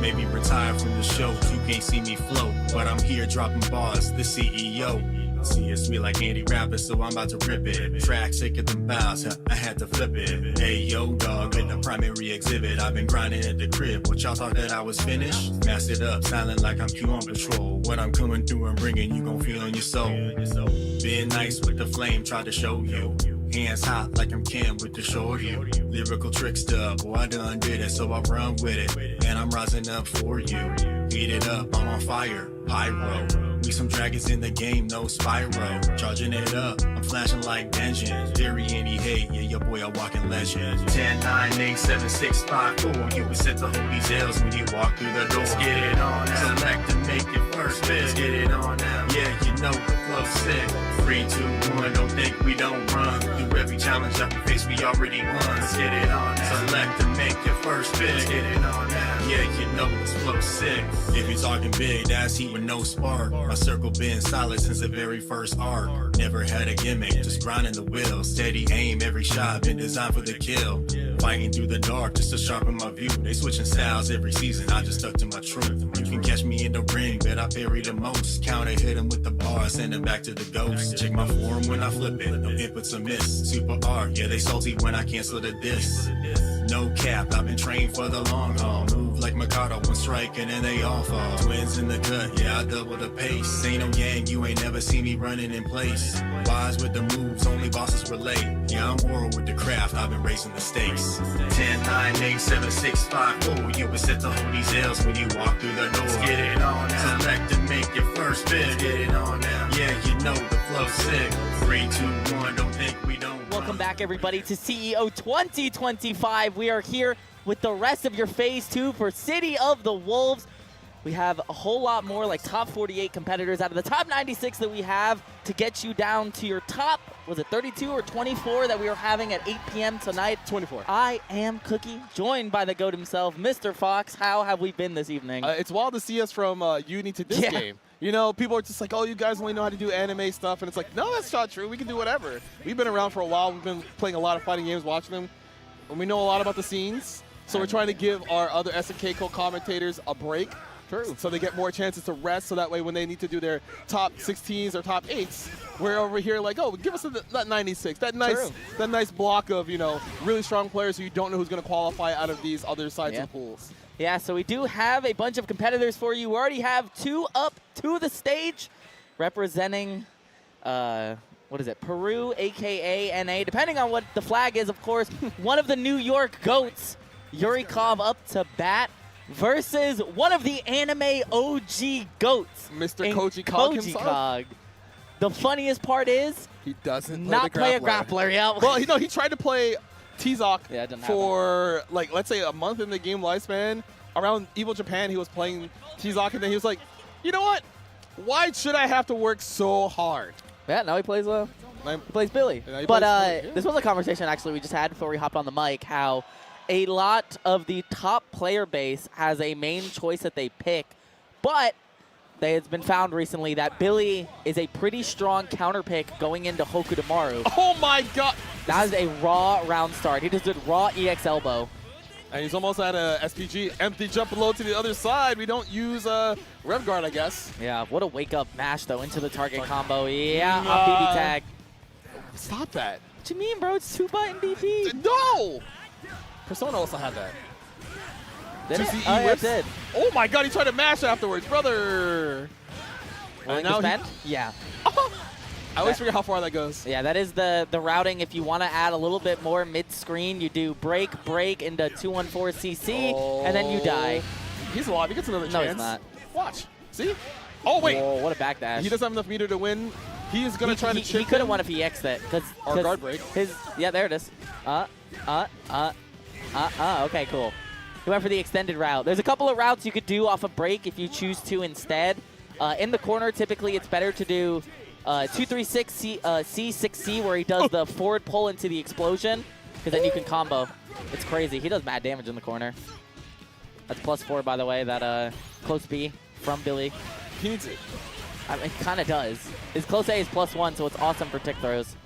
maybe retire from the show. You can't see me float, but I'm here dropping bars, the CEO. See, it's sweet like Andy Rapper, so I'm about to rip it. Track sicker than bounce, I had to flip it. Hey, yo, dog, in the primary exhibit. I've been grinding at the crib. What y'all thought that I was finished? Masked it up, silent like I'm Q on patrol. What I'm coming through and bringing, you gon' feel on your soul. Being nice with the flame, try to show you. Hands hot like I'm Kim with the shorty. Lyrical trickster, boy, I done did it, so I run with it. And I'm rising up for you. Heat it up, I'm on fire, pyro. We some dragons in the game, no Spyro. Charging it up, I'm flashing like Denjin. Theory any hate, yeah, your boy a walking legend. 10, 9, 8, 7, 6, 5, 4. You will set the holy L's when you walk through the door. Let's get it on now. Select and make it first fit. Let's get it on now. Yeah, you know the flow's sick. 3, 2, 1, don't think we don't run. Through every challenge that we face, we already won. Let's get it on now. Select and make it first fit. Let's get it on now. Yeah, you know this flow's sick. If you're talking big, that's heat with no spark. My circle been solid since the very first arc. Never had a gimmick, just grinding the wheel. Steady aim, every shot been designed for the kill. Fighting through the dark just to sharpen my view. They switching styles every season, I just stuck to my truth. You can catch me in the ring, bet I parry the most. Counter hit him with the bar, send him back to the ghost. Check my form when I flip it, no inputs a miss. Super art, yeah they salty when I cancel the diss. No cap, I've been trained for the long haul. Move like Mikado, one strike and then they all fall. Twins in the cut, yeah I double the pace. Ain't no yang, you ain't never seen me running in place. Wise with the moves, only bosses relate. Yeah I'm oral with the craft, I've been raising the stakes. 10, 9, 8, 7, 6, 5, 4. You will set the holy L's when you walk through the door. Let's get it on now. Select and make your first fit. Let's get it on now. Yeah you know the flow's sick. 3, 2, 1, don't think we don't. Welcome back, everybody, to CEO 2025. We are here with the rest of your Phase 2 for City of the Wolves. We have a whole lot more, like top 48 competitors out of the top 96 that we have to get you down to your top, was it 32 or 24 that we are having at 8 p.m. tonight? 24. I am Cookie, joined by the GOAT himself, Mr. Fox. How have we been this evening? It's wild to see us from uni to this game. You know, people are just like, oh, you guys only know how to do anime stuff. And it's like, no, that's not true. We can do whatever. We've been around for a while. We've been playing a lot of fighting games, watching them. And we know a lot about the scenes. So we're trying to give our other SNK co-commentators a break. True. So they get more chances to rest. So that way when they need to do their top 16s or top 8s, we're over here like, oh, give us that 96. That nice block of, you know, really strong players who you don't know who's going to qualify out of these other sides of the pools. Yeah, so we do have a bunch of competitors for you. We already have 2 up to the stage representing, what is it, Peru, a.k.a. NA, depending on what the flag is, of course. One of the New York GOATs, Yurikov, up to bat versus one of the anime OG GOATs, Mr. Koji Cog himself. The funniest part is he doesn't play a grappler. Yeah. Well, you know, he tried to play T-Zoc for, like, let's say a month in the game lifespan. Around Evil Japan, he was playing T-Zoc, and then he was like, you know what? Why should I have to work so hard? Yeah, now he plays Billy. This was a conversation, actually, we just had before we hopped on the mic, how a lot of the top player base has a main choice that they pick, but it's been found recently that Billy is a pretty strong counter pick going into Hokudamaru. Oh my god! That is a raw round start. He just did raw EX elbow. And he's almost at a SPG. Empty jump low to the other side. We don't use Rev Guard, I guess. Yeah, what a wake-up mash, though, into the target combo. Yeah, on BB tag. Stop that. What you mean, bro? It's 2-button DP. No! Persona also had that. Did it? Oh, yeah, it did. Oh my god, he tried to mash afterwards, brother. Willing to spend? Yeah. I always forget how far that goes. Yeah, that is the routing. If you want to add a little bit more mid-screen, you do break into 214 CC, and then you die. He's alive. He gets another chance. No, he's not. Watch. See? Oh, wait. Whoa, what a backdash. He doesn't have enough meter to win. He is going to try to chip He could have won if he X'd it. Or guard break. Yeah, there it is. Okay, cool. He went for the extended route. There's a couple of routes you could do off a break if you choose to instead. In the corner, typically it's better to do 236 C, C6C where he does the forward pull into the explosion, because then you can combo. It's crazy. He does mad damage in the corner. That's +4, by the way, that close B from Billy. He needs it. I mean, he kind of does. His close A is +1, so it's awesome for tick throws.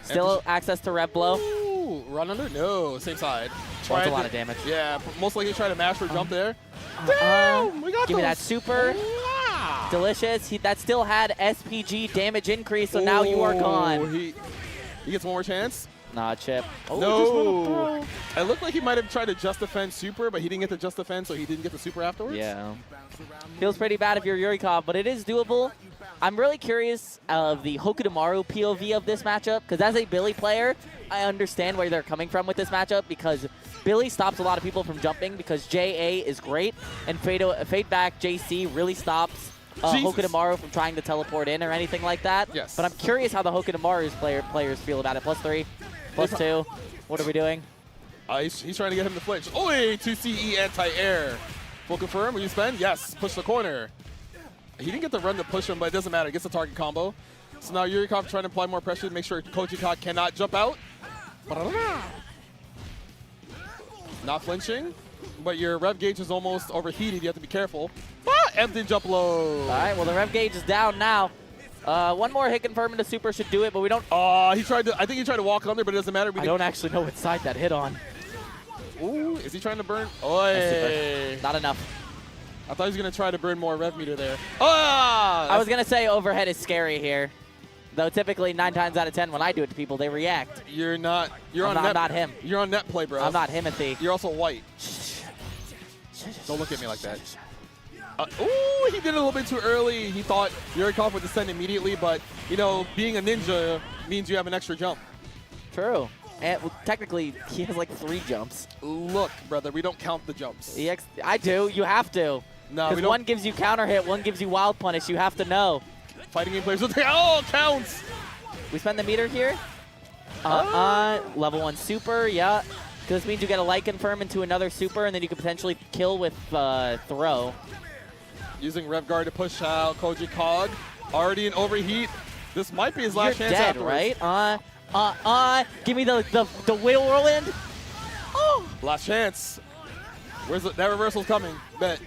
Still access to Rev Blow. Ooh, run under? No, same side. That's a lot of damage. Yeah, most likely try to mash for jump there. Damn, we got Give me that super. Wow. Delicious. That still had SPG damage increase, so now you are gone. He gets one more chance. Nah, Chip. Oh, No. It looked like he might have tried to just defend super, but he didn't get the just defend, so he didn't get the super afterwards. Yeah. Feels pretty bad if you're Yurikov, but it is doable. I'm really curious of the Hokutomaru POV of this matchup, because as a Billy player, I understand where they're coming from with this matchup, because Billy stops a lot of people from jumping because JA is great, and Fade Back JC really stops Hokutomaru from trying to teleport in or anything like that. Yes. But I'm curious how the Hokutomaru's players feel about it. +3, +2. What are we doing? He's trying to get him to flinch. Oi, 2CE anti-air. Full confirm, will you spend? Yes, push the corner. He didn't get the run to push him, but it doesn't matter. Gets the target combo. So now Yurikov trying to apply more pressure to make sure Kojikok cannot jump out. Not flinching, but your rev gauge is almost overheated. You have to be careful. Empty jump low. All right, well, the rev gauge is down now. One more hit confirm into super should do it, but we don't. He tried to. I think he tried to walk under, but it doesn't matter. I don't actually know what side that hit on. Ooh, is he trying to burn? Oi. Not enough. I thought he was going to try to burn more rev meter there. I was going to say overhead is scary here. Though typically 9 times out of 10 when I do it to people, they react. You're not. You're I'm on net. not him. You're on net play, bro. I'm not Himothy. You're also white. Don't look at me like that. Ooh, he did it a little bit too early. He thought Yurikov would descend immediately, but, you know, being a ninja means you have an extra jump. True. And well, technically, he has like 3 jumps. Look, brother, we don't count the jumps. I do. You have to. No, because one gives you counter hit, one gives you wild punish. You have to know. Fighting game players will say, oh, counts. We spend the meter here. Level 1 super, yeah. Because this means you get a light confirm into another super, and then you can potentially kill with throw. Using rev guard to push out Koji Cog. Already in overheat. This might be his last chance dead, afterwards. right? Give me the wheel whirlwind. Oh. Last chance. Where's that reversal's coming? Bet.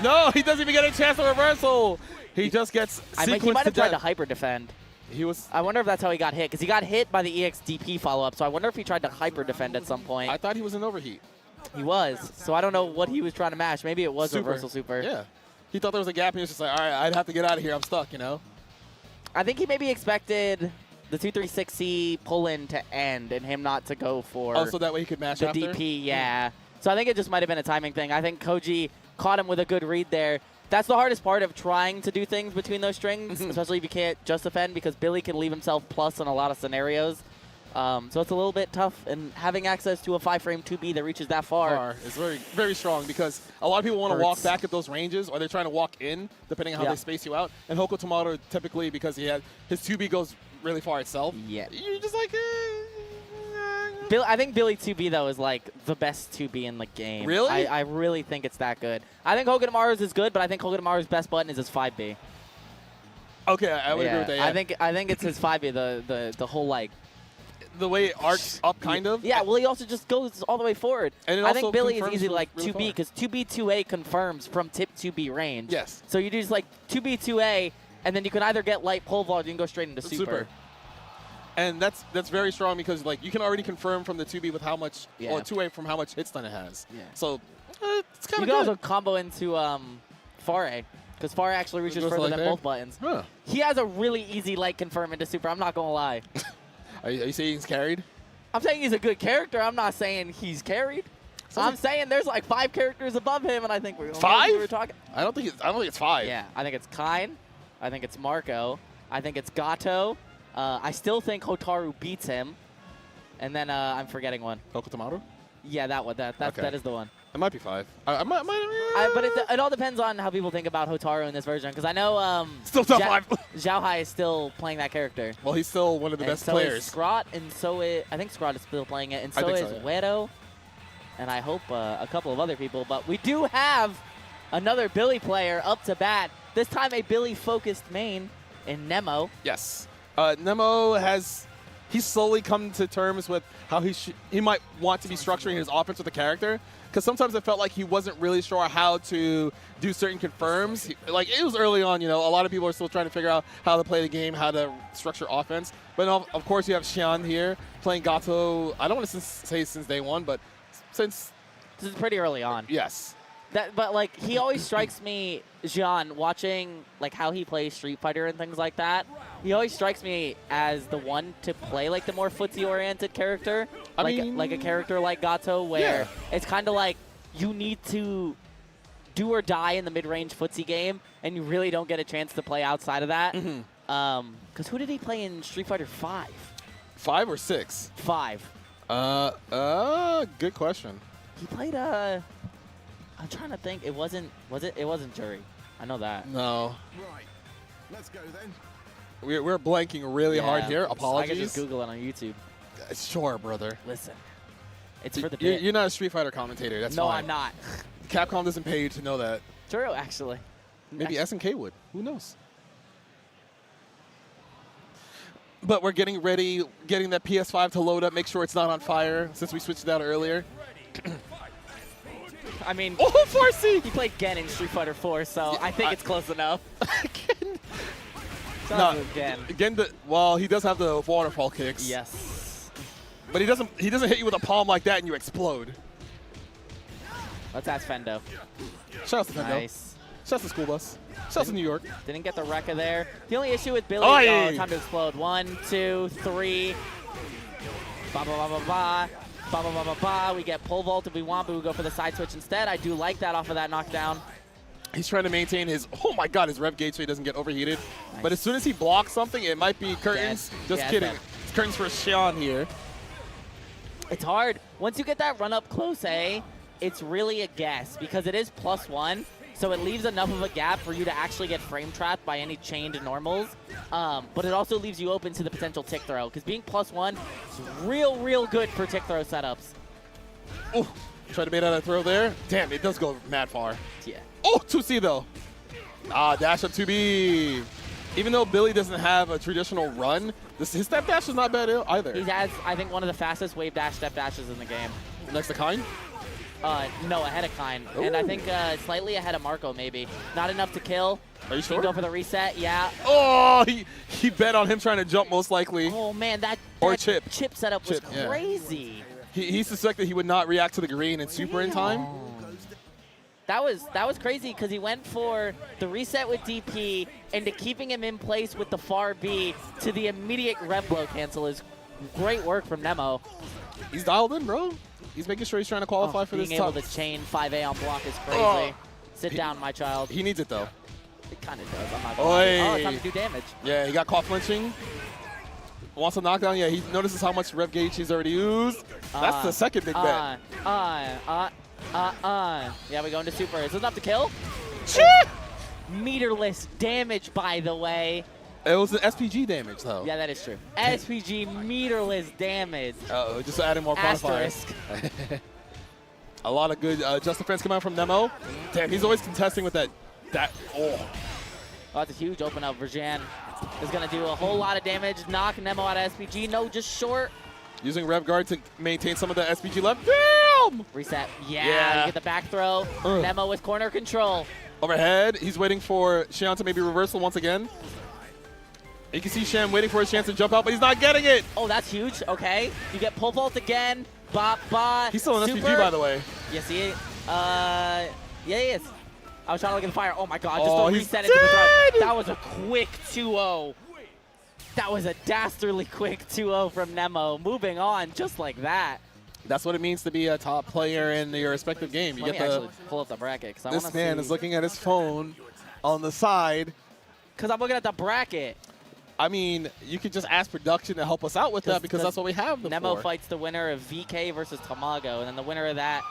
No, he doesn't even get a chance to reversal. He just gets sequenced to death. He might have tried to hyper defend. He was. I wonder if that's how he got hit, because he got hit by the EXDP follow-up, so I wonder if he tried to hyper defend at some point. I thought he was in overheat. He was, so I don't know what he was trying to mash. Maybe it was reversal super. Yeah. He thought there was a gap, and he was just like, all right, I'd have to get out of here. I'm stuck, you know? I think he maybe expected the 236C pull-in to end and him not to go for so that way he could mash the after? DP, yeah. So I think it just might have been a timing thing. I think Koji caught him with a good read there. That's the hardest part of trying to do things between those strings, especially if you can't just defend, because Billy can leave himself plus in a lot of scenarios. So it's a little bit tough, and having access to a 5-frame 2B that reaches that far is very, very strong, because a lot of people want to walk back at those ranges, or they're trying to walk in, depending on how they space you out. And Hokutomaru, typically, because his 2B goes really far itself, you're just like, I think Billy 2B, though, is like the best 2B in the game. Really? I really think it's that good. I think Hokutomaru's is good, but I think Hokutomaru's best button is his 5B. Okay, I would agree with that, yeah. I think it's his 5B, the whole, like, the way it arcs up, kind of. Yeah, well, he also just goes all the way forward. And I think Billy is easy like really 2B, because 2B 2A confirms from tip 2B range. Yes. So you do just like 2B 2A, and then you can either get light pole vault, or you can go straight into super. And that's very strong, because like you can already confirm from the 2B with how much, or 2A from how much hit stun it has. Yeah. So it's kind of good. You can also combo into Fare, because Fare actually reaches further than both buttons. Huh. He has a really easy light confirm into super. I'm not gonna lie. Are you saying he's carried? I'm saying he's a good character. I'm not saying he's carried. I'm saying there's like 5 characters above him, and I think we're 5. We were talking. I don't think it's 5. Yeah, I think it's Kine. I think it's Marco. I think it's Gato. I still think Hotaru beats him, and then I'm forgetting one. Hokutomaru? Yeah, that one. That is the one. It might be 5. But it all depends on how people think about Hotaru in this version, because I know still top 5. Zhao Hai is still playing that character. Well, he's still one of the best players. So is Scrot, and so is, I think Scrot is still playing it, and so is Wedo, and I hope a couple of other people. But we do have another Billy player up to bat. This time a Billy-focused main in Nemo. Yes. Nemo he's slowly come to terms with how he might want to be structuring his offense with the character. Because sometimes it felt like he wasn't really sure how to do certain confirms. Like, it was early on, you know, a lot of people are still trying to figure out how to play the game, how to structure offense. But of course, you have Xian here playing Gato. I don't want to say since day one, but since this is pretty early on. Yes. But like he always strikes me, Xian, watching like how he plays Street Fighter and things like that. He always strikes me as the one to play like the more footsie-oriented character, like a character like Gato, where it's kind of like you need to do or die in the mid-range footsie game, and you really don't get a chance to play outside of that. Because who did he play in Street Fighter 5? 5 or 6? 5. Good question. He played I'm trying to think. It wasn't Jury. I know that. No. Right. Let's go then. We're blanking really hard here. Apologies. I can just Google it on YouTube. Sure, brother. Listen, it's for the bit. You're not a Street Fighter commentator. That's no, fine. I'm not. Capcom doesn't pay you to know that. True, actually. Maybe SNK would. Who knows? But we're getting ready, getting that PS5 to load up, make sure it's not on fire, since we switched it out earlier. I mean, oh, 4C! He played Gen in Street Fighter 4, so I think it's close enough. No, Gen. Well, he does have the waterfall kicks. Yes. But he doesn't hit you with a palm like that and you explode. Let's ask Fendo. Shout out to Fendo. Nice. Shout out to School Bus. Shout out to New York. Didn't get the Rekka there. The only issue with Billy, time to explode. 1, 2, 3. Ba ba ba ba ba. Ba ba ba ba ba. We get pole vault if we want, but we go for the side switch instead. I do like that off of that knockdown. He's trying to maintain his, oh my god, his rev gauge so he doesn't get overheated. Nice. But as soon as he blocks something, it might be curtains. Just kidding. It's curtains for Xian here. It's hard. Once you get that run up close A, it's really a guess because it is +1. So it leaves enough of a gap for you to actually get frame trapped by any chained normals. But it also leaves you open to the potential tick throw because being +1 is real good for tick throw setups. Oh, try to bait out a throw there. Damn, it does go mad far. Yeah. Oh, 2C though. Dash up 2B. Even though Billy doesn't have a traditional run, his step dash is not bad either. He has, I think, one of the fastest wave dash step dashes in the game. Next to Kine? No, ahead of Kine. Ooh. And I think slightly ahead of Marco, maybe. Not enough to kill. Are you sure? Go for the reset, yeah. Oh, he bet on him trying to jump most likely. Oh, man, that chip setup was crazy. Yeah. He suspected he would not react to the green and super in time. That was crazy because he went for the reset with DP into keeping him in place with the far B to the immediate rev blow cancel is great work from Nemo. He's dialed in, bro. He's making sure he's trying to qualify for this. Being able to chain 5A on block is crazy. Sit down, my child. He needs it, though. It kind of does. I'm not gonna lie. Oh, it's time to do damage. Yeah, he got caught flinching. Wants a knockdown. Yeah, he notices how much rev gauge he's already used. That's the second big bet. Yeah, we go into super. Is this enough to kill? Meterless damage, by the way. It was the SPG damage, though. Yeah, that is true. SPG meterless damage. Uh-oh, just adding more quantifiers. A lot of good just defense coming out from Nemo. Damn, he's always contesting with that. Oh, that's a huge open up. Verjan is going to do a whole lot of damage. Knock Nemo out of SPG. No, just short. Using rev guard to maintain some of the SPG left. Damn! Reset. Yeah, you get the back throw. Nemo with corner control. Overhead. He's waiting for Xian to maybe reversal once again. You can see Xian waiting for his chance to jump out, but he's not getting it. Oh, that's huge. Okay. You get pole vault again. Bop, bop. He's still in SPG, by the way. Yes, he is. Yeah, he is. I was trying to look at the fire. Oh, my God. Just don't reset into the throw. That was a quick 2-0. That was a dastardly quick 2-0 from Nemo. Moving on just like that. That's what it means to be a top player in your respective game. You Let me actually pull up the bracket. This man is looking at his phone on the side. Because I'm looking at the bracket. I mean, you could just ask production to help us out with that because that's what we have them Nemo for. fights the winner of VK versus Tamago, and then the winner of that,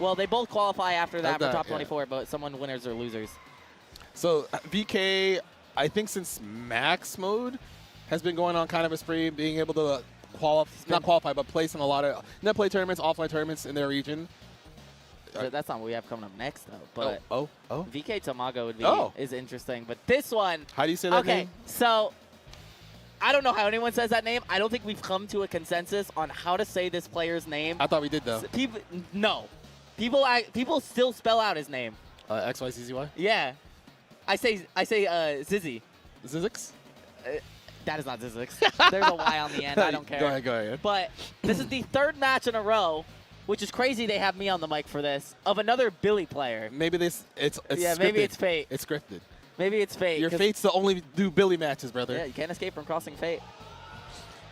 well, they both qualify after that for top 24, but someone winners or losers. So VK, I think since Max mode has been going on kind of a spree, being able to not qualify, but place in a lot of net play tournaments, offline tournaments in their region. That's not what we have coming up next, though. But VK Tamago would be is interesting. But this one, how do you say that name? Okay, so I don't know how anyone says that name. I don't think we've come to a consensus on how to say this player's name. I thought we did, though. People still spell out his name. XYZZY? Yeah. I say Zizzy. Zizix? That is not Zizix. There's a Y on the end. I don't care. Go ahead. But this is the third match in a row, which is crazy they have me on the mic for this, of another Billy player. Maybe it's yeah, scripted. maybe it's fate. It's scripted. Maybe it's fate. Your fate's to only do Billy matches, brother. Yeah, you can't escape from crossing fate.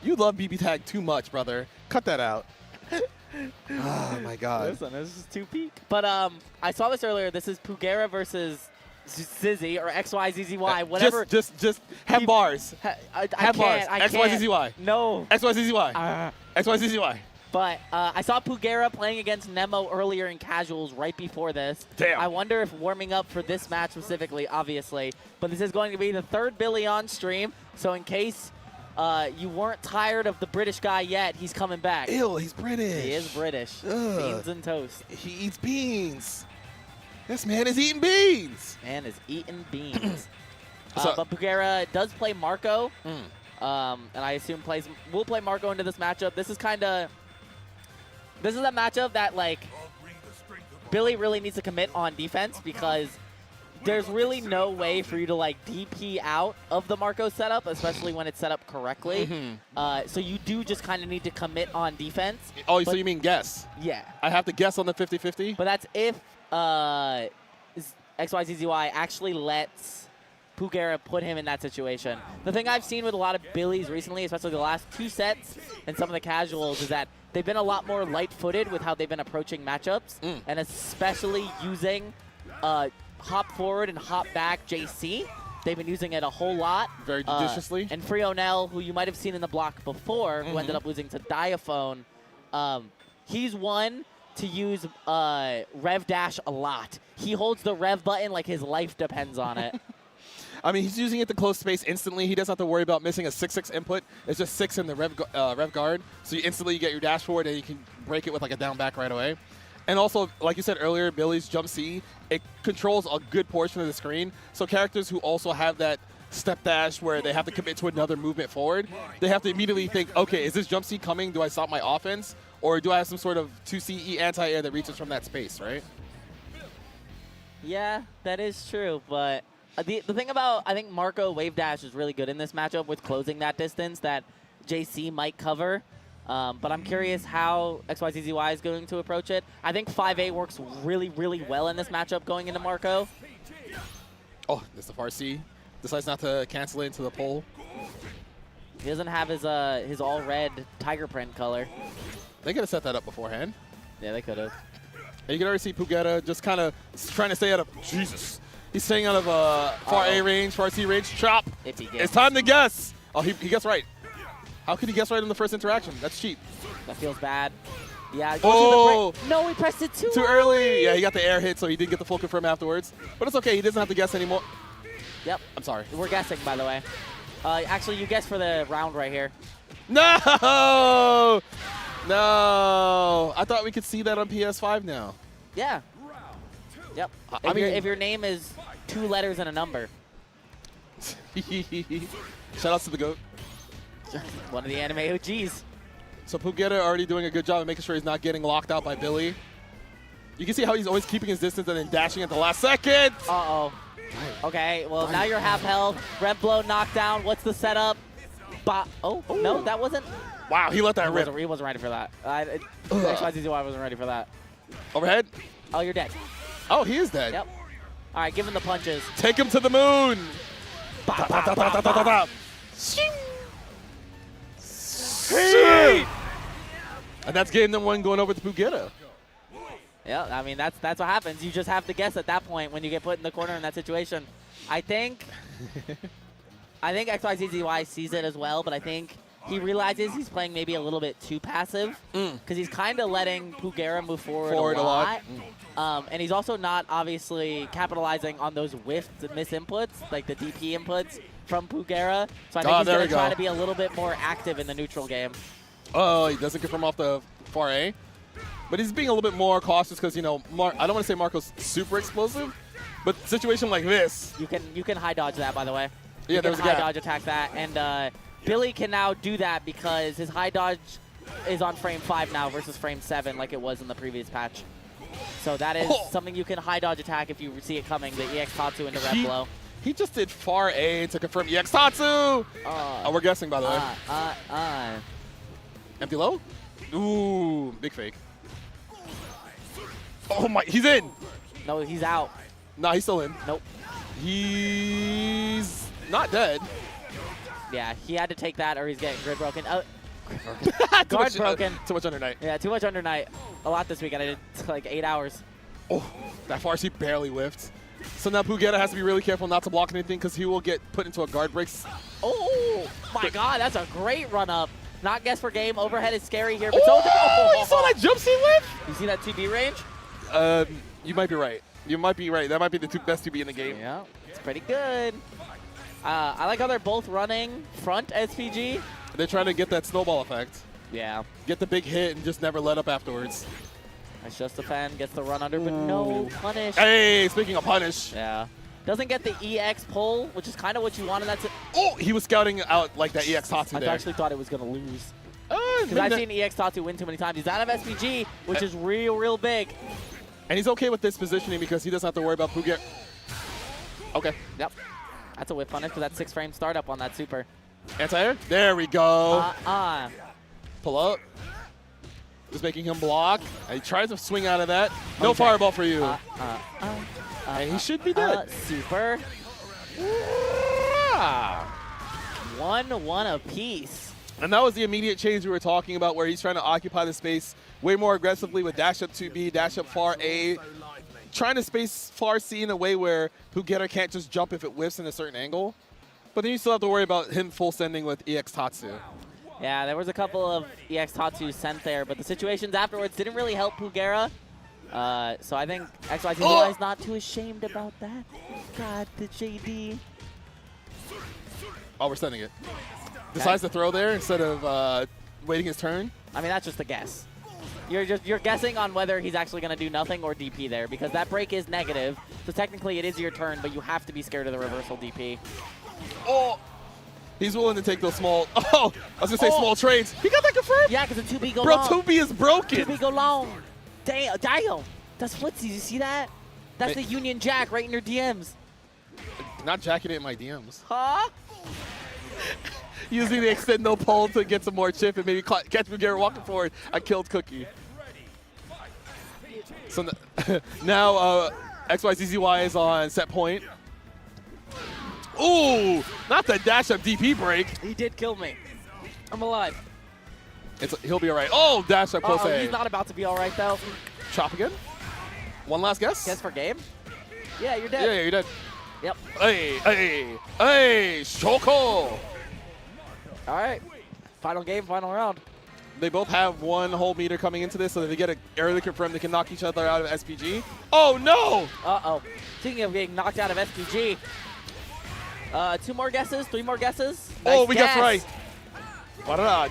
You love BB Tag too much, brother. Cut that out. Oh, my God. Listen, this is too peak. But I saw this earlier. This is Pugera versus Zizzy, or XYZZY, whatever. Just have bars. I have bars. can't. XYZZY. No. XYZZY. XYZZY. But I saw Pugera playing against Nemo earlier in casuals right before this. Damn. I wonder if warming up for this match specifically, obviously. But this is going to be the third Billy on stream. So in case you weren't tired of the British guy yet, he's coming back. Ew, he's British. He is British. Ugh. Beans and toast. He eats beans. This man is eating beans. Man is eating beans. So- But Pugera does play Marco. And I assume will play Marco into this matchup. This is a matchup that, like, Billy really needs to commit on defense because there's really no way for you to, like, DP out of the Marco setup, especially when it's set up correctly. So you do just kind of need to commit on defense. Oh, so you mean guess? Yeah. I have to guess on the 50-50? But that's if XYZZY actually lets Pugera put him in that situation. The thing I've seen with a lot of Billies recently, especially the last 2 sets and some of the casuals, is that they've been a lot more light-footed with how they've been approaching matchups, and especially using hop forward and hop back JC. They've been using it a whole lot. Very judiciously. And Frionel, who you might have seen in the block before, who ended up losing to Diaphone, he's one to use Rev Dash a lot. He holds the Rev button like his life depends on it. I mean, he's using it to close space instantly. He doesn't have to worry about missing a 6-6 input. It's just 6 in the Rev guard. So you instantly get your dash forward, and you can break it with like a down back right away. And also, like you said earlier, Billy's jump C, it controls a good portion of the screen. So characters who also have that step dash where they have to commit to another movement forward, they have to immediately think, okay, is this jump C coming? Do I stop my offense? Or do I have some sort of 2CE anti-air that reaches from that space, right? Yeah, that is true, but the thing about, I think Marco Wave Dash is really good in this matchup with closing that distance that JC might cover. But I'm curious how XYZZY is going to approach it. I think 5A works really, really well in this matchup going into Marco. Oh, that's the far C. Decides not to cancel it into the pole. He doesn't have his all red tiger print color. They could have set that up beforehand. Yeah, they could have. And you can already see Pugera just kind of trying to stay out of, Jesus. He's staying out of far A range, far C range. Chop. If he gets. It's time to guess. Oh, he guessed right. How could he guess right in the first interaction? That's cheap. That feels bad. Yeah. Oh. No, he pressed it too early. Yeah, he got the air hit, so he didn't get the full confirm afterwards. But it's okay. He doesn't have to guess anymore. Yep. I'm sorry. We're guessing, by the way. Actually, you guessed for the round right here. No! No. I thought we could see that on PS5 now. Yeah. Yep. If your name is 2 letters and a number. Shout outs to the GOAT. One of the anime OGs. So Pugera already doing a good job of making sure he's not getting locked out by Billy. You can see how he's always keeping his distance and then dashing at the last second. Uh-oh. Okay, well, now you're half health. Red blow knockdown. What's the setup? Oh, no, that wasn't. Wow, he let that rip. He wasn't ready for that. XYZZY wasn't ready for that. Overhead. Oh, you're dead. Oh, he is dead. Yep. All right, give him the punches. Take him to the moon. And that's game number 1 going over to Pugera. Yeah, I mean, that's what happens. You just have to guess at that point when you get put in the corner in that situation. I think XYZZY sees it as well, but I think he realizes he's playing maybe a little bit too passive because he's kind of letting Pugera move forward a lot. And he's also not obviously capitalizing on those whiffed miss inputs, like the DP inputs from Pugera. So I think he's going to try to be a little bit more active in the neutral game. Oh, he doesn't confirm off the far A. But he's being a little bit more cautious because, you know, I don't want to say Marco's super explosive, but situation like this. You can high dodge that, by the way. Yeah, you can there's a high gap. dodge attack that. And Billy can now do that because his high dodge is on frame 5 now versus frame 7 like it was in the previous patch. So that is something you can high dodge attack if you see it coming, the EX Tatsu into red blow. He just did far A to confirm EX Tatsu. Oh, we're guessing, by the way. Empty low? Ooh, big fake. Oh my, he's in. No, he's out. No, he's still in. Nope. He's not dead. Yeah, he had to take that or he's getting grid broken. Guard broken. Too much under night. Yeah, too much under night. A lot this weekend. I did like 8 hours. Oh, that far he barely whiffed. So now Pugetta has to be really careful not to block anything because he will get put into a guard break. Oh my God, that's a great run up. Not guess for game. Overhead is scary here. But you saw that jump seat whiff? You see that 2B range? You might be right. You might be right. That might be the best 2B in the game. Yeah, it's pretty good. I like how they're both running front SPG. They're trying to get that snowball effect. Yeah. Get the big hit and just never let up afterwards. That's just a fan. Gets the run under, but no punish. Hey, speaking of punish. Yeah. Doesn't get the EX pull, which is kind of what you wanted. That's it. Oh, he was scouting out like that EX Tatsu there. I actually thought it was going to lose. Because I've seen EX Tatsu win too many times. He's out of SPG, which is real big. And he's okay with this positioning because he doesn't have to worry about Pugetta. Okay. Yep. That's a whip punish for that 6-frame startup on that super. Anti-air? There we go. Pull up. Just making him block. And he tries to swing out of that. No fireball for you. And he should be dead. Super. 1-1 apiece. And that was the immediate change we were talking about where he's trying to occupy the space way more aggressively with dash up 2B, dash up far A. Trying to space far C in a way where Pugetta can't just jump if it whiffs in a certain angle. But then you still have to worry about him full sending with EX Tatsu. Yeah, there was a couple of EX Tatsu sent there, but the situations afterwards didn't really help Pugetta. So I think XYZ is not too ashamed about that. God, the JD. Oh, we're sending it. Decides to throw there instead of waiting his turn. I mean, that's just a guess. You're guessing on whether he's actually going to do nothing or DP there because that break is negative. So technically it is your turn, but you have to be scared of the reversal DP. Oh, he's willing to take those small. Oh, I was gonna say small trades. He got that confirmed. Yeah, because the 2B go long. Bro, 2B is broken. 2B go long. Damn, that's footsies. You see that? That's the Union Jack right in your DMs. Not jacking it in my DMs. Huh? Using the extend no pull to get some more chip and maybe catch Pugetta walking forward. I killed Cookie. So now XYZZY is on set point. Ooh, not the dash up DP break. He did kill me. I'm alive. He'll be all right. Oh, dash up close A. He's not about to be all right, though. Chop again. One last guess. Guess for game? Yeah, you're dead. Yeah, you're dead. Yep. Hey, Shoko. All right. Final game, final round. They both have one whole meter coming into this, so if they get it early confirmed, they can knock each other out of SPG. Oh, no! Uh-oh. Speaking of getting knocked out of SPG, 2 more guesses, 3 more guesses. Oh, nice we guess. got right.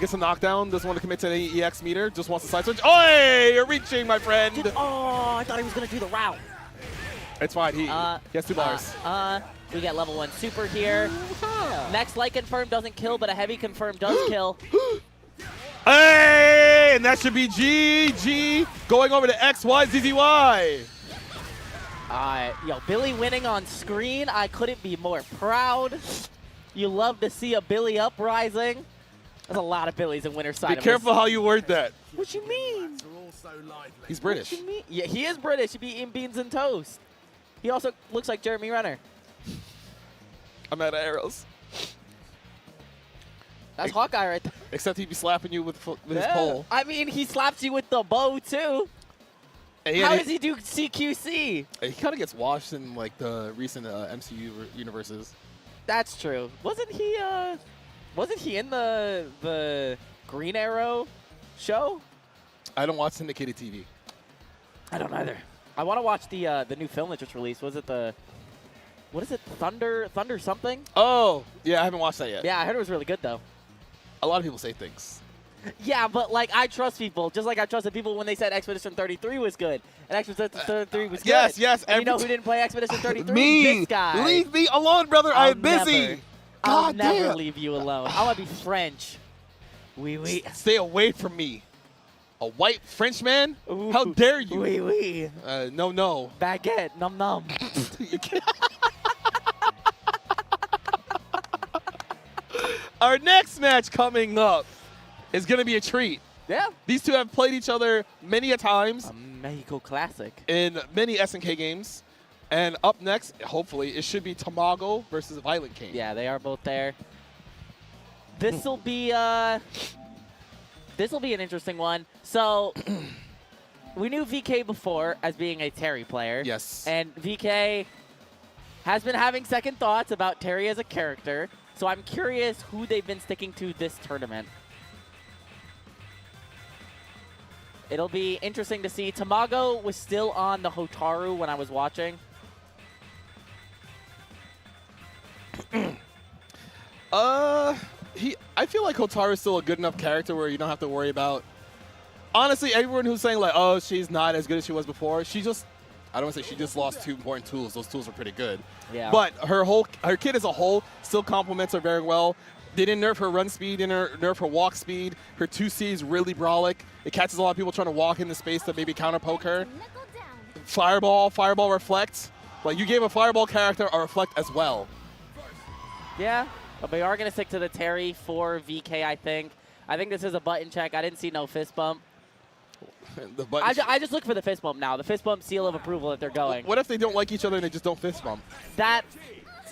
Gets a knockdown. Doesn't want to commit to any EX meter. Just wants to side switch. Oh, hey, you're reaching, my friend. I thought he was going to do the route. It's fine. He has 2 bars. We get level 1 super here. Next light confirm doesn't kill, but a heavy confirm does kill. Hey, and that should be GG going over to XYZZY. Yo, Billy winning on screen. I couldn't be more proud. You love to see a Billy uprising. There's a lot of Billies in winter side. Be careful how you word that. What you mean? He's British. What you mean? Yeah, he is British. He'd be eating beans and toast. He also looks like Jeremy Renner. I'm out of arrows. That's Hawkeye right there. Except he'd be slapping you with his pole. I mean, he slaps you with the bow, too. How does he do CQC? He kind of gets washed in like the recent MCU universes. That's true. Wasn't he in the Green Arrow show? I don't watch syndicated TV. I don't either. I want to watch the new film that just released. Was it what is it? Thunder something? Oh, yeah, I haven't watched that yet. Yeah, I heard it was really good though. A lot of people say things. Yeah, but like I trust people, just like I trusted people when they said Expedition 33 was good, and Expedition 33 was good. Yes. And you know who didn't play Expedition 33? Me. This guy. Leave me alone, brother. I'm busy. I'll never leave you alone. I want to be French. Oui. Stay away from me. A white French man? Ooh. How dare you? Oui. No. Baguette. Num. Our next match coming up is going to be a treat. Yeah. These two have played each other many a times. A Mexico classic. In many SNK games. And up next, hopefully, it should be Tamago versus Violent King. Yeah, they are both there. This'll be an interesting one. So we knew VK before as being a Terry player. Yes. And VK has been having second thoughts about Terry as a character. So I'm curious who they've been sticking to this tournament. It'll be interesting to see. Tamago was still on the Hotaru when I was watching. I feel like Hotaru is still a good enough character where you don't have to worry about. Honestly, everyone who's saying like, oh, she's not as good as she was before, she just, I don't want to say she just lost 2 important tools. Those tools are pretty good. Yeah. But her kit as a whole still complements her very well. They didn't nerf her run speed, didn't nerf her walk speed. Her 2C is really brawlic. It catches a lot of people trying to walk into space to maybe counter poke her. Fireball reflect. Like you gave a fireball character a reflect as well. Yeah, but we are going to stick to the Terry for VK, I think. I think this is a button check. I didn't see no fist bump. I just look for the fist bump now. The fist bump seal of approval that they're going. What if they don't like each other and they just don't fist bump? That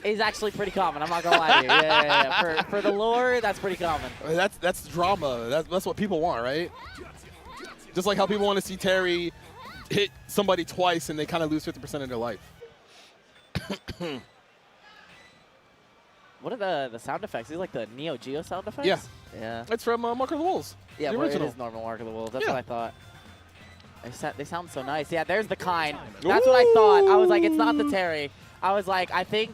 is actually pretty common. I'm not going to lie to you. Yeah. For the lore, that's pretty common. That's drama. That's what people want, right? Just like how people want to see Terry hit somebody twice and they kind of lose 50% of their life. What are the sound effects? These like the Neo Geo sound effects? Yeah. Yeah. It's from Mark of the Wolves. Yeah, the well, original. it is normal Mark of the Wolves. That's Yeah. what I thought. They sound so nice. Yeah, there's the kind. That's what I thought. I was like, it's not the Terry. I was like, I think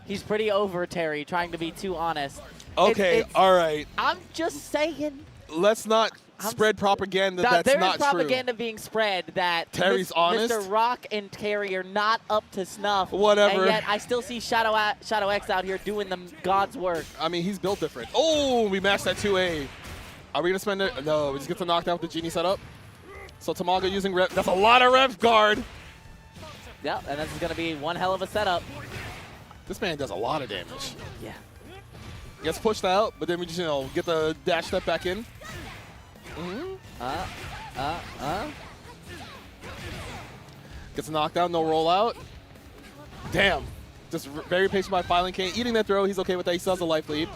he's pretty over Terry, trying to be too honest. Okay, all right. I'm just saying. Let's not spread propaganda that's there not is propaganda being spread that Terry's honest? Mr. Rock and Terry are not up to snuff. Whatever. And yet I still see Shadow X out here doing the God's work. I mean, he's built different. Oh, we matched that 2A. Are we going to spend it? No, we just get to knock down with the Genie setup. So Tamago using rep. That's a lot of rep guard. Yeah, and this is going to be one hell of a setup. This man does a lot of damage. Yeah. Gets pushed out, but then we just, get the dash step back in. Gets knocked down, no rollout. Damn. Just very patient by Violent King. Eating that throw, he's okay with that. He still has a life lead.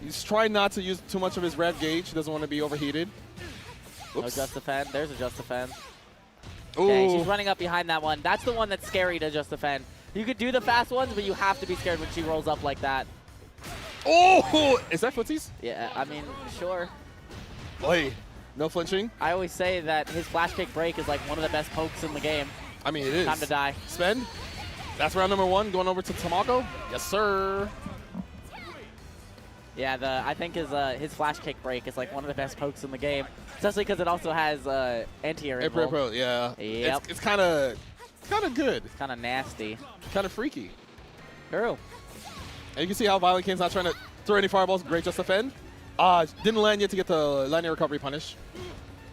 He's trying not to use too much of his rev gauge. He doesn't want to be overheated. No just defend. There's a just defend. Ooh. Okay, she's running up behind that one. That's the one that's scary to just defend. You could do the fast ones, but you have to be scared when she rolls up like that. Oh! Is that footsies? Yeah, I mean, sure. Oi. No flinching. I always say that his flash kick break is like one of the best pokes in the game. I mean, it is. Time to die. Spend. That's round number 1. Going over to Tamago. Yes, sir. Yeah, I think his flash kick break is like one of the best pokes in the game, especially because it also has anti-air involved. Yeah. Yep. It's kind of good. It's kind of nasty. Kind of freaky. True. And you can see how Violent King's not trying to throw any fireballs. Great just defend. Didn't land yet to get the landing recovery punish.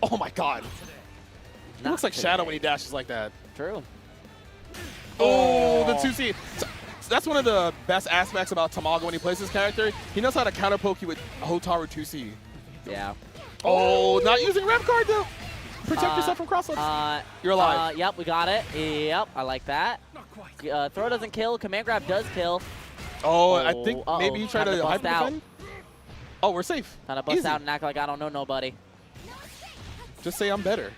Oh my god. He looks like Shadow when he dashes like that. True. Oh, the 2C. So that's one of the best aspects about Tamago when he plays his character. He knows how to counter poke you with Hotaru 2C. Yeah. Oh, not using rev guard to protect yourself from cross-ups. You're alive. Yep, we got it. Yep, I like that. Throw doesn't kill. Command grab does kill. Oh, I think maybe he tried to bust hyper out. defend. Oh, we're safe. Kind of bust Easy. out and act like I don't know nobody. Just say I'm better.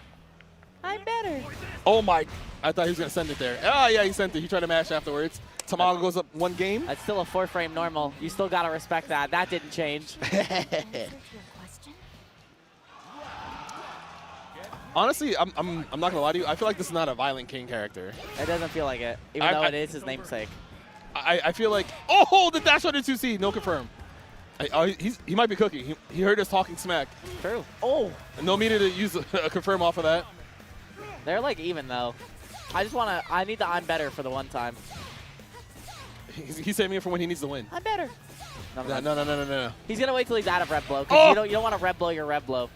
I'm better. Oh my, I thought he was going to send it there. Oh yeah, he sent it. He tried to mash afterwards. Tamago goes up 1 game. That's still a 4-frame normal. You still got to respect that. That didn't change. Honestly, I'm not going to lie to you. I feel like this is not a Violent King character. It doesn't feel like it, even though it is his namesake. I feel like, oh, the dash under 2C, no confirm. He might be cooking. He heard us talking smack. True. Oh. No meaning to use a confirm off of that. They're like even though. I need the I'm better for the one time. He's saving it for when he needs to win. I'm better. No. He's going to wait till he's out of red blow, because you don't want to red blow your red blow.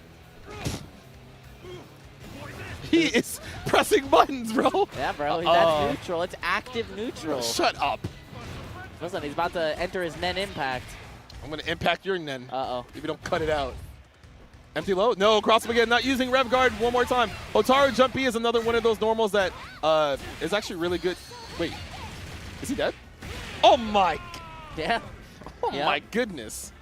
He is pressing buttons, bro. Yeah, bro. That's neutral. It's active neutral. Shut up. Listen, he's about to enter his Nen Impact. I'm going to impact your Nen. Uh-oh. If you don't cut it out. Empty low. No, cross him again. Not using Rev Guard one more time. Hotaru jump B is another one of those normals that is actually really good. Wait. Is he dead? Oh, my. Yeah. Oh, my goodness.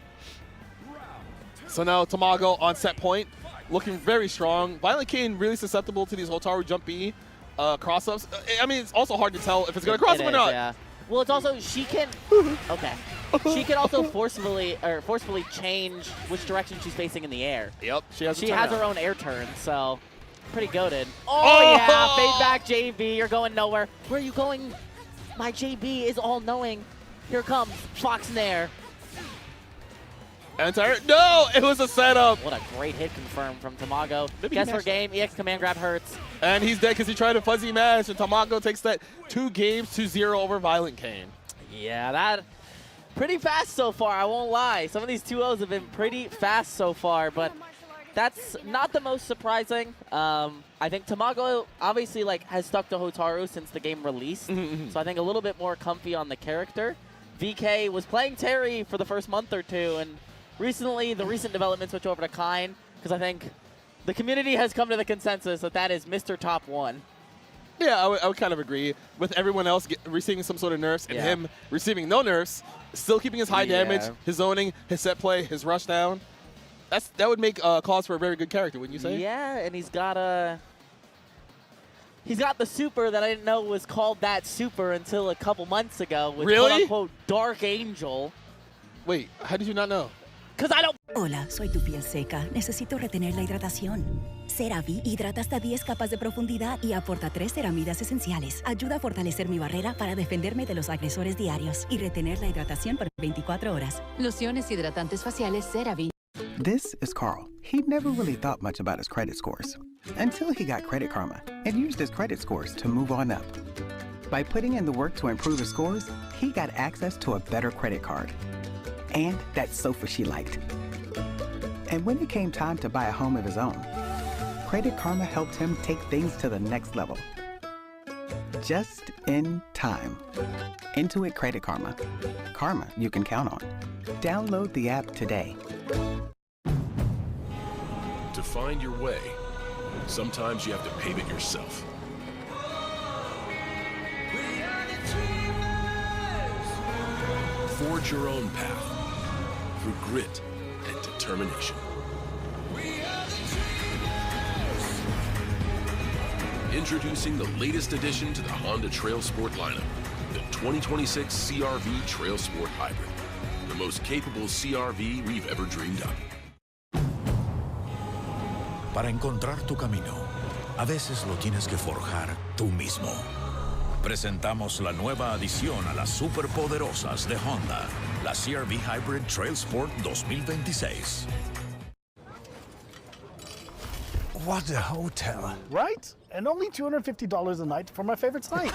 So now Tamago on set point. Looking very strong. Violent Kane really susceptible to these Hotaru jump B cross-ups. I mean, it's also hard to tell if it's going to cross him or not. Yeah. Well, it's also, she can, okay. She can also forcefully change which direction she's facing in the air. Yep. She has her own air turn, so pretty goated. Oh, yeah, fade back JB, you're going nowhere. Where are you going? My JB is all-knowing. Here comes Fox Nair. No, it was a setup. What a great hit confirmed from Tamago. Guess for game, EX command grab hurts. And he's dead because he tried a fuzzy mash, and Tamago takes that 2 games to 0 over Violent Kane. Yeah, that pretty fast so far, I won't lie. Some of these 2-0s have been pretty fast so far, but that's not the most surprising. I think Tamago obviously has stuck to Hotaru since the game released, so I think a little bit more comfy on the character. VK was playing Terry for the first month or two, and recently, the recent development switch over to Kine, because I think the community has come to the consensus that that is Mr. Top 1. Yeah, I would kind of agree. With everyone else receiving some sort of nerfs and him receiving no nerfs, still keeping his high damage, his zoning, his set play, his rush down. That would make cause for a very good character, wouldn't you say? Yeah, and he's got the super that I didn't know was called that super until a couple months ago with quote-unquote Dark Angel. Wait, how did you not know? Because I don't... Hola, soy tu piel seca. Necesito retener la hidratación. CeraVe hidrata hasta 10 capas de profundidad y aporta 3 ceramidas esenciales. Ayuda a fortalecer mi barrera para defenderme de los agresores diarios y retener la hidratación por 24 horas. Lociones hidratantes faciales CeraVe. This is Carl. He never really thought much about his credit scores until he got Credit Karma and used his credit scores to move on up. By putting in the work to improve his scores, he got access to a better credit card and that sofa she liked. And when it came time to buy a home of his own, Credit Karma helped him take things to the next level. Just in time. Intuit Credit Karma. Karma you can count on. Download the app today. To find your way, sometimes you have to pave it yourself. Forge your own path through grit and determination. Introducing the latest addition to the Honda Trail Sport lineup, the 2026 CR-V Trail Sport Hybrid, the most capable CR-V we've ever dreamed up. Para encontrar tu camino, a veces lo tienes que forjar tú mismo. Presentamos la nueva adición a las superpoderosas de Honda, la CR-V Hybrid Trail Sport 2026. What a hotel. Right? And only $250 a night for my favorite site.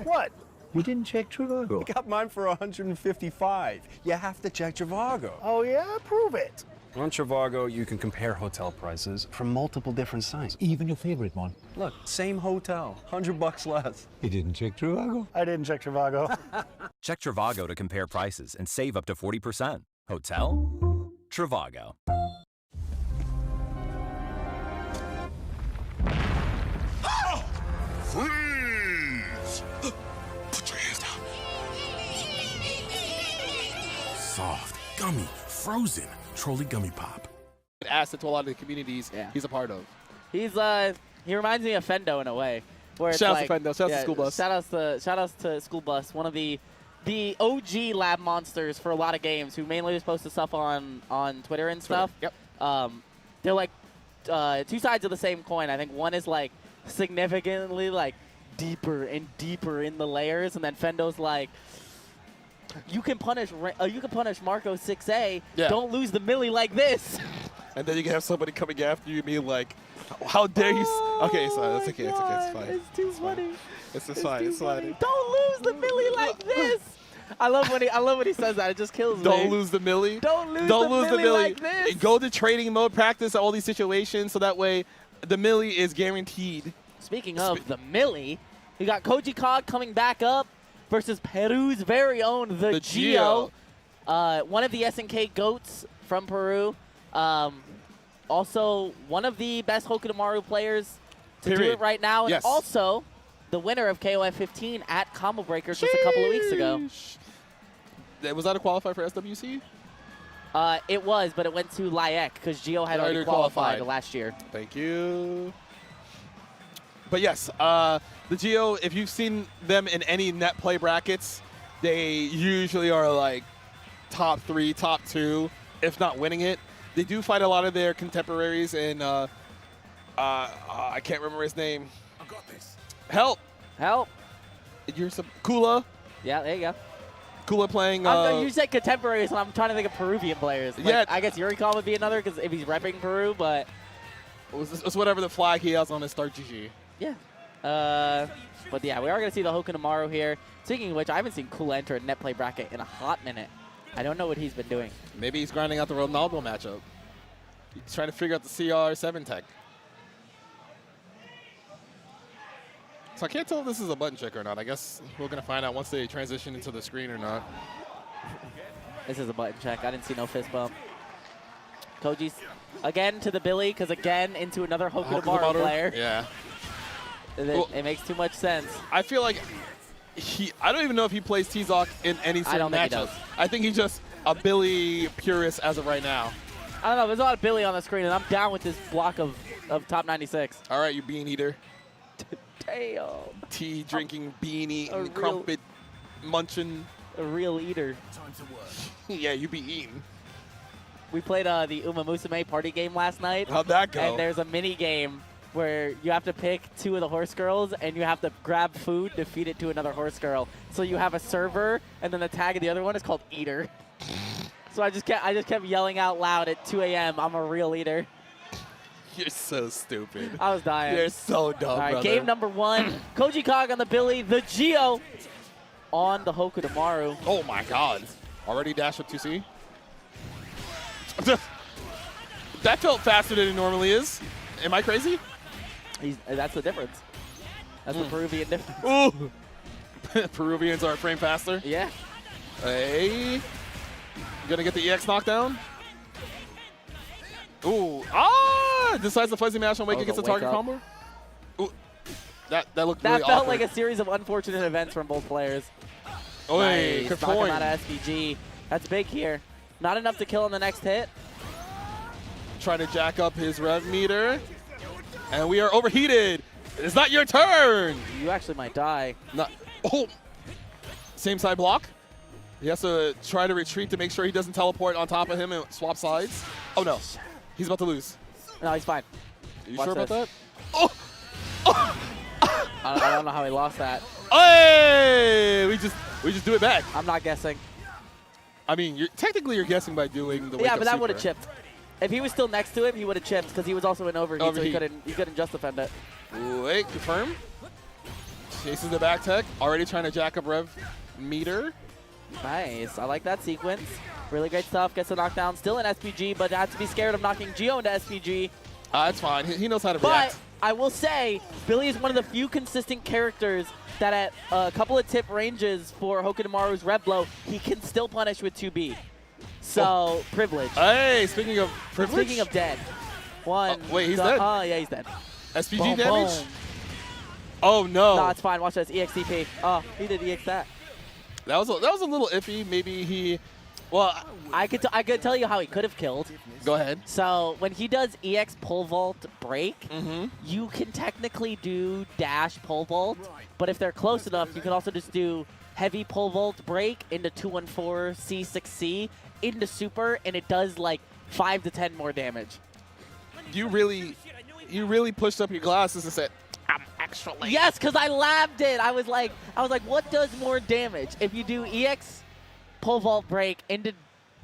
What? You didn't check Trivago. I got mine for $155. You have to check Trivago. Oh yeah? Prove it. On Trivago, you can compare hotel prices from multiple different sites, even your favorite one. Look, same hotel, $100 less. You didn't check Trivago? I didn't check Trivago. Check Trivago to compare prices and save up to 40%. Hotel? Trivago. Freeze! Put your hands down. Soft, gummy, frozen. Trolley Gummy Pop. Asset to a lot of the communities he's a part of. He's he reminds me of Fendo in a way. Where it's shout out to Fendo, shout out to School Bus. Shout outs to School Bus, one of the OG lab monsters for a lot of games who mainly just post stuff on Twitter and stuff. Yep. They're like two sides of the same coin. I think one is like significantly like deeper and deeper in the layers, and then Fendo's like, you can punish Marco 6A. Yeah. Don't lose the milli like this. And then you can have somebody coming after you and being like, how dare you? Okay, so it's okay. It's okay. It's fine. It's too funny. It's fine. It's fine. Don't lose the milli like this. I love when he says that. It just kills me. Don't lose the milli. Don't lose the milli like this. Go to training mode, practice all these situations, so that way the milli is guaranteed. Speaking of the milli, we got Koji Cog coming back up versus Peru's very own the Geo. One of the SNK GOATs from Peru. Also, one of the best Hokutomaru players to do it right now. And Yes. also, the winner of KOF 15 at Combo Breakers just a couple of weeks ago. Was that a qualifier for SWC? It was, but it went to Laek because Gio had already qualified last year. Thank you. But yes, the Geo, if you've seen them in any net play brackets, they usually are like top 3, top 2, if not winning it. They do fight a lot of their contemporaries in, I can't remember his name. I got this. Help. You're some Kula. Yeah, there you go. Kula playing. You said contemporaries, and I'm trying to think of Peruvian players. Like, Yeah. I guess Yuricon would be another because if he's repping Peru, but it's whatever the flag he has on his start GG. yeah. But yeah, we are going to see the Hokutomaru here. Speaking of which, I haven't seen Kula enter a net play bracket in a hot minute. I don't know what he's been doing. Maybe he's grinding out the Ronaldo matchup. He's trying to figure out the CR7 tech. So I can't tell if this is a button check or not. I guess we're going to find out once they transition into the screen or not. This is a button check. I didn't see no fist bump. Koji's again to the Billy because again into another Hokutomaru player. Yeah. It makes too much sense. I feel like I don't even know if he plays T-Zoc in any certain matchup. I think he's just a Billy purist as of right now. I don't know. There's a lot of Billy on the screen, and I'm down with this block of top 96. All right, you bean eater. Damn. Tea drinking, bean eating, crumpet munching. A real eater. Yeah, you be eating. We played the Uma Musume party game last night. How'd that go? And there's a mini game where you have to pick 2 of the horse girls, and you have to grab food to feed it to another horse girl. So you have a server, and then the tag of the other one is called Eater. So I just kept yelling out loud at 2 a.m. I'm a real eater. You're so stupid. I was dying. You're so dumb, All right, brother. game number 1. Koji Kog on the Billy, the Geo on the Hokutomaru. Oh my God! Already dash up 2C. That felt faster than it normally is. Am I crazy? That's the difference. That's the Peruvian difference. Ooh. Peruvians are a frame faster. Yeah. Hey. You gonna get the EX knockdown? Ooh. Ah! Decides the fuzzy mash on wake against the target combo. Ooh. That looked really That felt awkward. like a series of unfortunate events from both players. Oh, nice. good Knock him point. out of SVG. That's big here. Not enough to kill on the next hit. Trying to jack up his rev meter. And we are overheated. It's not your turn. You actually might die. Oh. Same side block. He has to try to retreat to make sure he doesn't teleport on top of him and swap sides. Oh, no. He's about to lose. No, he's fine. Are you Watch sure about this. that? Oh. I don't know how he lost that. Hey! We just do it back. I'm not guessing. I mean, technically you're guessing by doing the wake Yeah, up but that super. would have chipped. If he was still next to him, he would have chipped because he was also in overheat, so he couldn't just defend it. Wait, confirm. Chases the back tech. Already trying to jack up rev meter. Nice. I like that sequence. Really great stuff. Gets the knockdown. Still in SPG, but has to be scared of knocking Gio into SPG. It's fine. He knows how to But react. I will say, Billy is one of the few consistent characters that at a couple of tip ranges for Hokutomaru's rev blow, he can still punish with 2B. So, privilege. Hey, speaking of privilege. Speaking of dead. One. Wait, he's dead? Oh, yeah, he's dead. SPG Boom, damage? boom. Oh, no. No, it's fine. Watch this. EXTP. Oh, he did EX that. That was a little iffy. Maybe he... Well, I could tell you how he could have killed. Go ahead. So when he does EX pole vault break, you can technically do dash pole vault, but if they're close enough, you can also just do heavy pole vault break into 214 C6C into super, and it does like 5 to 10 more damage. You really pushed up your glasses and said, I'm actually... Yes, because I labbed it. I was like, what does more damage? If you do EX pole vault break into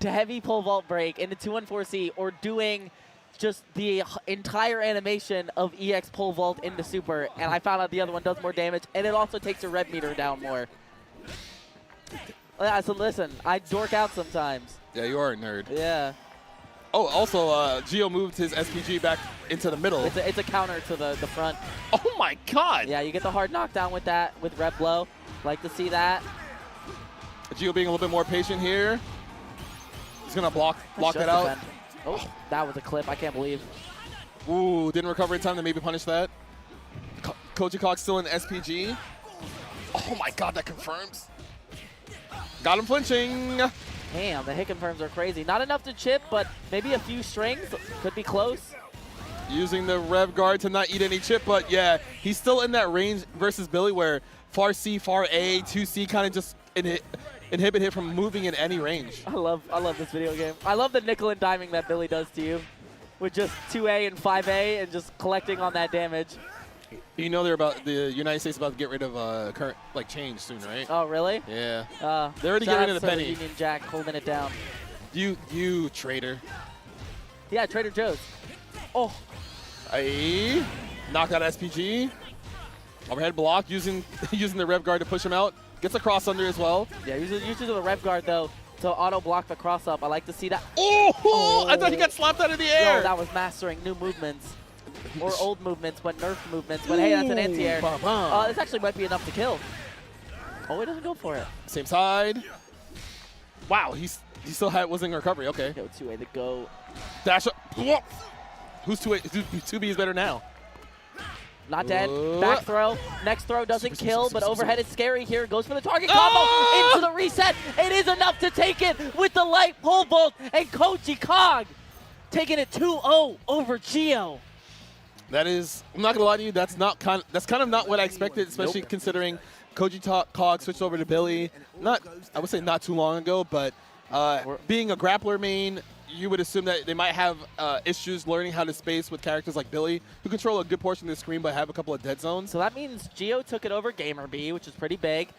heavy pole vault break into 214C, or doing just the entire animation of EX pole vault into super, and I found out the other one does more damage, and it also takes your rev meter down more. Yeah, so listen, I dork out sometimes. Yeah, you are a nerd. Yeah. Oh, also, Gio moved his SPG back into the middle. It's a counter to the front. Oh my God! Yeah, you get the hard knockdown with that, with rev blow. Like to see that. Gio being a little bit more patient here. He's going to block that out. Defend. Oh, that was a clip. I can't believe. Ooh, didn't recover in time to maybe punish that. Koji Cog still in SPG. Oh my god, that confirms. Got him flinching. Damn, the hit confirms are crazy. Not enough to chip, but maybe a few strings. Could be close. Using the rev guard to not eat any chip, but yeah, he's still in that range versus Billy where far C, far A, 2C kind of just inhibit him from moving in any range. I love this video game. I love the nickel and diming that Billy does to you with just 2A and 5A and just collecting on that damage. You know the United States about to get rid of current change soon, right? Oh, really? Yeah. They're already getting rid of the penny. Union Jack holding it down. You traitor. Yeah, Trader Joe's. Oh. Aye. Knocked out SPG. Overhead block using the rev guard to push him out. Gets a cross under as well. Yeah, uses the rev guard though to auto block the cross up. I like to see that. Oh! I thought he got slapped out of the air. Yo, that was mastering new movements. Or old movements, but nerf movements. But hey, that's an anti-air. This actually might be enough to kill. Oh, he doesn't go for it. Same side. Wow, he still wasn't in recovery. Okay. Yo, 2A to go. Dash up. Who's 2A? 2B is better now. Not dead. Back throw. Next throw doesn't kill, but overhead is scary here. Goes for the target combo into the reset. It is enough to take it with the light pole vault, and Koji Cog taking it 2-0 over Geo. That is, I'm not gonna lie to you, that's kind of not what I expected, especially considering Koji Cog switched over to Billy. I would say not too long ago, but being a grappler main, you would assume that they might have issues learning how to space with characters like Billy, who control a good portion of the screen but have a couple of dead zones. So that means Geo took it over Gamer B, which is pretty big.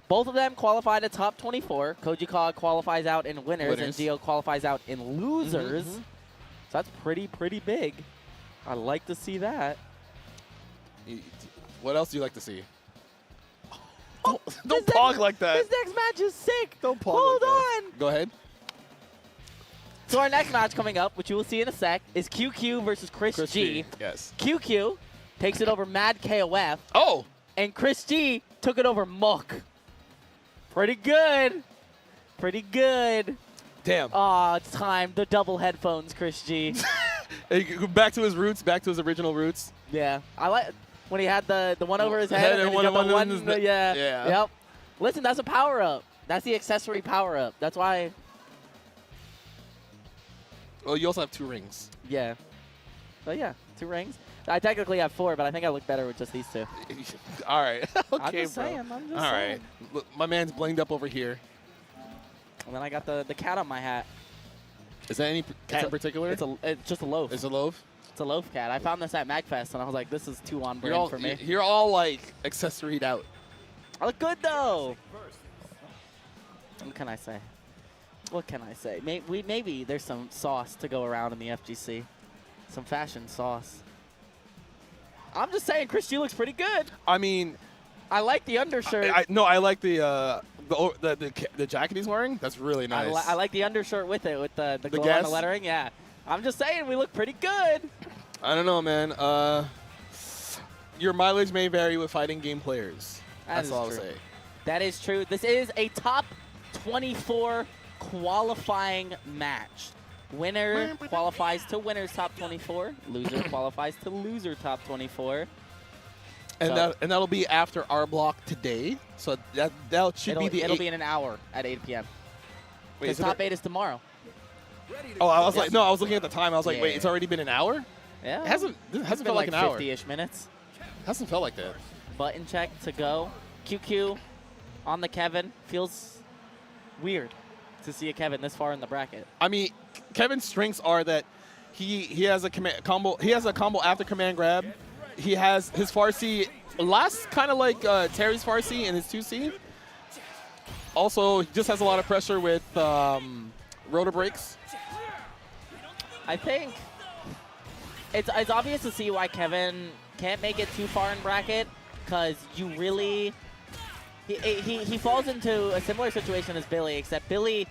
Both of them qualified at top 24. Koji Cog qualifies out in winners, and Geo qualifies out in losers. So that's pretty big. I like to see that. What else do you like to see? Don't pog like that. This next match is sick. Don't pog Hold like on. That. Go ahead. So our next match coming up, which you will see in a sec, is QQ versus Chris G. Yes. QQ takes it over Mad KOF. Oh. And Chris G took it over Mook. Pretty good. Pretty good. Damn. Aw, it's time. The double headphones, Chris G. Back to his roots, back to his original roots. Yeah. I like when he had the one over his head and one. Yeah. Yep. Listen, that's a power-up. That's the accessory power-up. That's why. Well, you also have 2 rings. Yeah. But yeah, 2 rings. I technically have 4, but I think I look better with just these 2. All right. Okay, I'm just bro. saying. All right. Look, my man's blinged up over here. And then I got the cat on my hat. Is that any cat in particular? It's just a loaf. It's a loaf? It's a loaf cat. I found this at MagFest, and I was like, this is too on brand for me. You're all, like, accessoried out. I look good, though. What can I say? What can I say? Maybe there's some sauce to go around in the FGC. Some fashion sauce. I'm just saying, Chris G looks pretty good. I mean, I like the undershirt. I like the jacket he's wearing. That's really nice. I like the undershirt with it, with the glow on the lettering. Yeah. I'm just saying, we look pretty good. I don't know, man. Your mileage may vary with fighting game players. That's all I'll say. That is true. This is a top 24 qualifying match. Winner qualifies to winner's top 24. Loser qualifies to loser top 24. And that'll be after our block today. So that should be the. It'll be in an hour at 8 p.m. Because top 8 is tomorrow. Oh, I was like, no, I was looking at the time. I was like, wait, it's already been an hour? Yeah. It hasn't felt like an hour. 50-ish minutes. Hasn't felt like that. Button check to go. QQ on the Kevin. Feels weird to see a Kevin this far in the bracket. I mean, Kevin's strengths are that he has a combo. He has a combo after command grab. He has his Farsi last kind of like Terry's Farsi in his 2C. Also, he just has a lot of pressure with rotor brakes. I think it's obvious to see why Kevin can't make it too far in bracket, because you really he falls into a similar situation as Billy, except Billy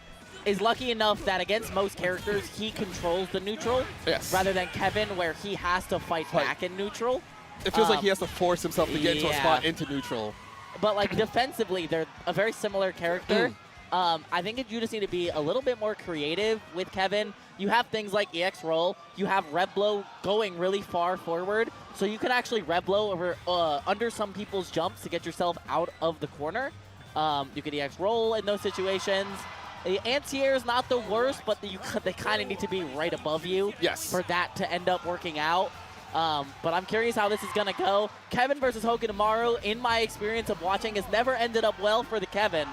is lucky enough that against most characters he controls the neutral, rather than Kevin where he has to fight back in neutral. It feels like he has to force himself to get into a spot into neutral. But like defensively, they're a very similar character. I think you just need to be a little bit more creative with Kevin. You have things like EX roll. You have rev blow going really far forward. So you can actually rev blow over under some people's jumps to get yourself out of the corner. You can EX roll in those situations. The anti-air is not the worst, but they kind of need to be right above you for that to end up working out. But I'm curious how this is going to go. Kevin versus Hokutomaru, in my experience of watching, has never ended up well for the Kevin.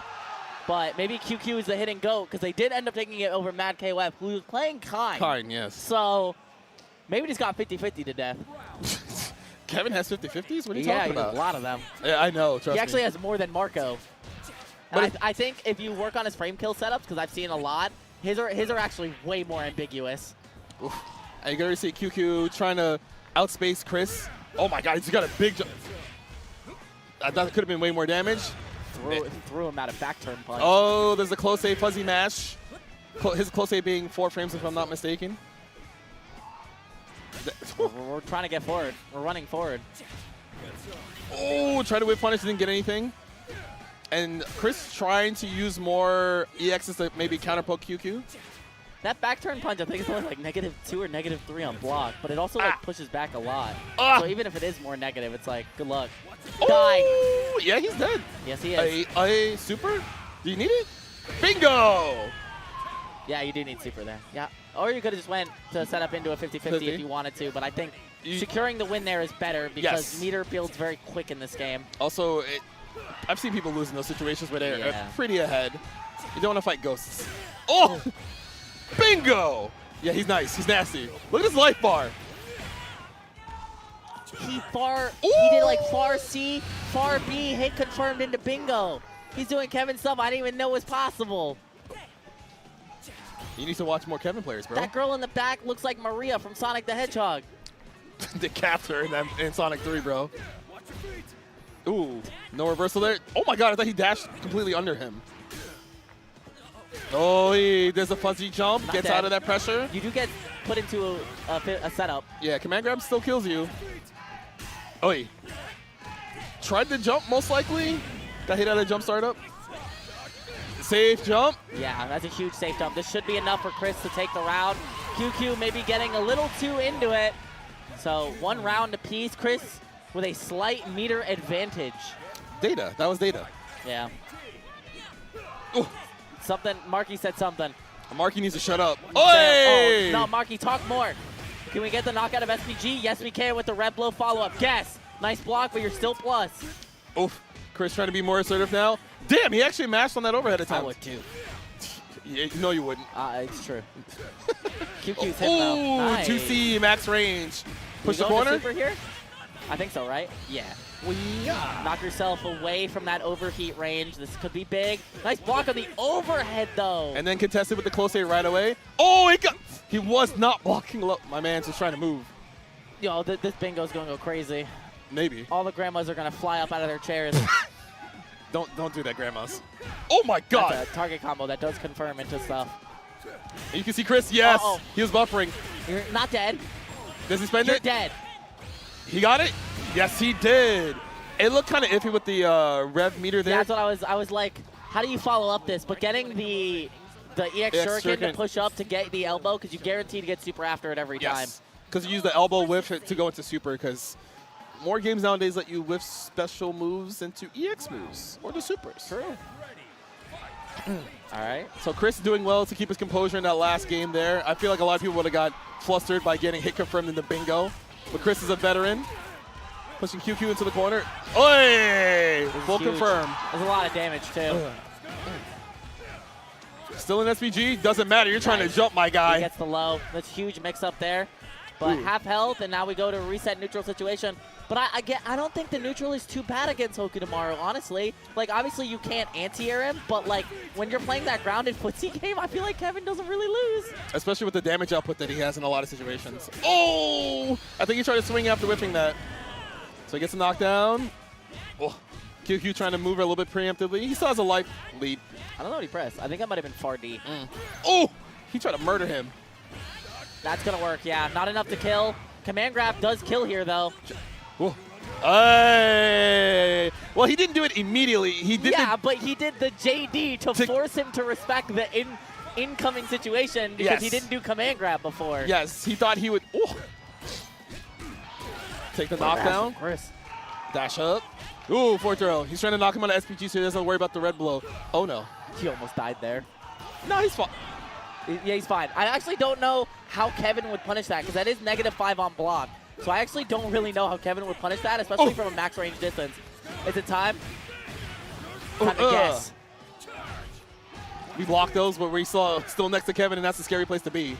But maybe QQ is the hitting GOAT, because they did end up taking it over Mad KOF, who was playing Kind. Kind, yes. So maybe just got 50-50 to death. Kevin has 50-50s? What are you Yeah, talking he has about? a lot of them. Yeah, I know, trust me. He actually has more than Marco. But I think if you work on his frame kill setups, because I've seen a lot, his are actually way more ambiguous. Oof. And you can already see QQ trying to outspace Chris. Oh my god, he's got a big jump. I thought it could have been way more damage. Threw him out of back turn punch. Oh, there's a close A fuzzy mash. His close A being 4 frames, if I'm not mistaken. We're trying to get forward. We're running forward. Oh, tried to whip punish, didn't get anything. And Chris trying to use more EXs to maybe counter poke QQ. That back turn punch, I think it's only like -2 or -3 on block, but it also like pushes back a lot. So even if it is more negative, it's like, good luck. Die. Yeah, he's dead. Yes, he is. A super? Do you need it? Bingo! Yeah, you do need super there. Yeah. Or you could have just went to set up into a 50-50 if you wanted to, but I think securing the win there is better because meter builds very quick in this game. Also, I've seen people lose in those situations where they're pretty ahead. You don't want to fight ghosts. Oh! Bingo! Yeah, he's nice. He's nasty. Look at his life bar. He did like far C, far B, hit confirmed into bingo. He's doing Kevin stuff I didn't even know was possible. You need to watch more Kevin players, bro. That girl in the back looks like Maria from Sonic the Hedgehog. They capped her in Sonic 3, bro. Ooh, no reversal there. Oh my god, I thought he dashed completely under him. Oh, there's a fuzzy jump. Gets out of that pressure. You do get put into a setup. Yeah, command grab still kills you. Oh, tried the jump, most likely. Got hit out of jump startup. Safe jump. Yeah, that's a huge safe jump. This should be enough for Chris to take the round. QQ maybe getting a little too into it. So 1 round apiece. Chris with a slight meter advantage. Data. That was Data. Yeah. Ooh. Something. Marky said something. Marky needs to shut up. Oh, no, Marky, talk more. Can we get the knockout of SPG? Yes, we can with the red blow follow-up. Guess. Nice block, but you're still plus. Oof. Chris trying to be more assertive now. Damn, he actually mashed on that overhead attempt. I would too. Yeah, no, you wouldn't. It's true. QQ's hit though. Nice. 2C max range. Push the Go corner. super here? I think so, right? Yeah. Knock yourself away from that overheat range. This could be big. Nice block on the overhead, though. And then contested with the close A right away. Oh, he was not blocking low. My man's just trying to move. Yo, this bingo's going to go crazy. Maybe. All the grandmas are going to fly up out of their chairs. Don't do that, grandmas. Oh, my God. That's a target combo that does confirm into stuff. And you can see Chris, yes. He was buffering. You're not dead. Does he spend You're it? dead. He got it? Yes, he did. It looked kind of iffy with the rev meter there. Yeah, that's what I was like, how do you follow up this? But getting the EX shuriken to push up to get the elbow, because you guarantee to get super after it every time. Because you use the elbow whiff to go into super, because more games nowadays let you whiff special moves into EX moves, or the supers. True. All right. So Chris doing well to keep his composure in that last game there. I feel like a lot of people would have got flustered by getting hit confirmed in the bingo. But Chris is a veteran. Pushing QQ into the corner. Oi! Full confirm. There's a lot of damage, too. Still in SPG. Doesn't matter. You're trying to jump, my guy. He gets the low. That's huge mix-up there. But half health, and now we go to a reset neutral situation. But I don't think the neutral is too bad against Hokutomaru, honestly. Like, obviously, you can't anti-air him, but, like, when you're playing that grounded footsie game, I feel like Kevin doesn't really lose. Especially with the damage output that he has in a lot of situations. Oh! I think he tried to swing after whipping that. So he gets a knockdown. Oh. QQ trying to move a little bit preemptively. He still has a life lead. I don't know what he pressed. I think that might have been far D. Oh! He tried to murder him. That's going to work, yeah. Not enough to kill. Command grab does kill here, though. Whoa. Well, he didn't do it immediately. He did. Yeah, but he did the JD to force him to respect the incoming situation because he didn't do command grab before. Yes, he thought he would. Ooh. Take the knockdown. Chris. Dash up. Ooh, fourth throw. He's trying to knock him on the SPG so he doesn't worry about the red blow. Oh, no. He almost died there. No, he's fine. Yeah, he's fine. I actually don't know how Kevin would punish that because that is -5 on block. So I actually don't really know how Kevin would punish that, especially from a max range distance. Is it time? Time to guess. We blocked those, but we're still next to Kevin, and that's a scary place to be.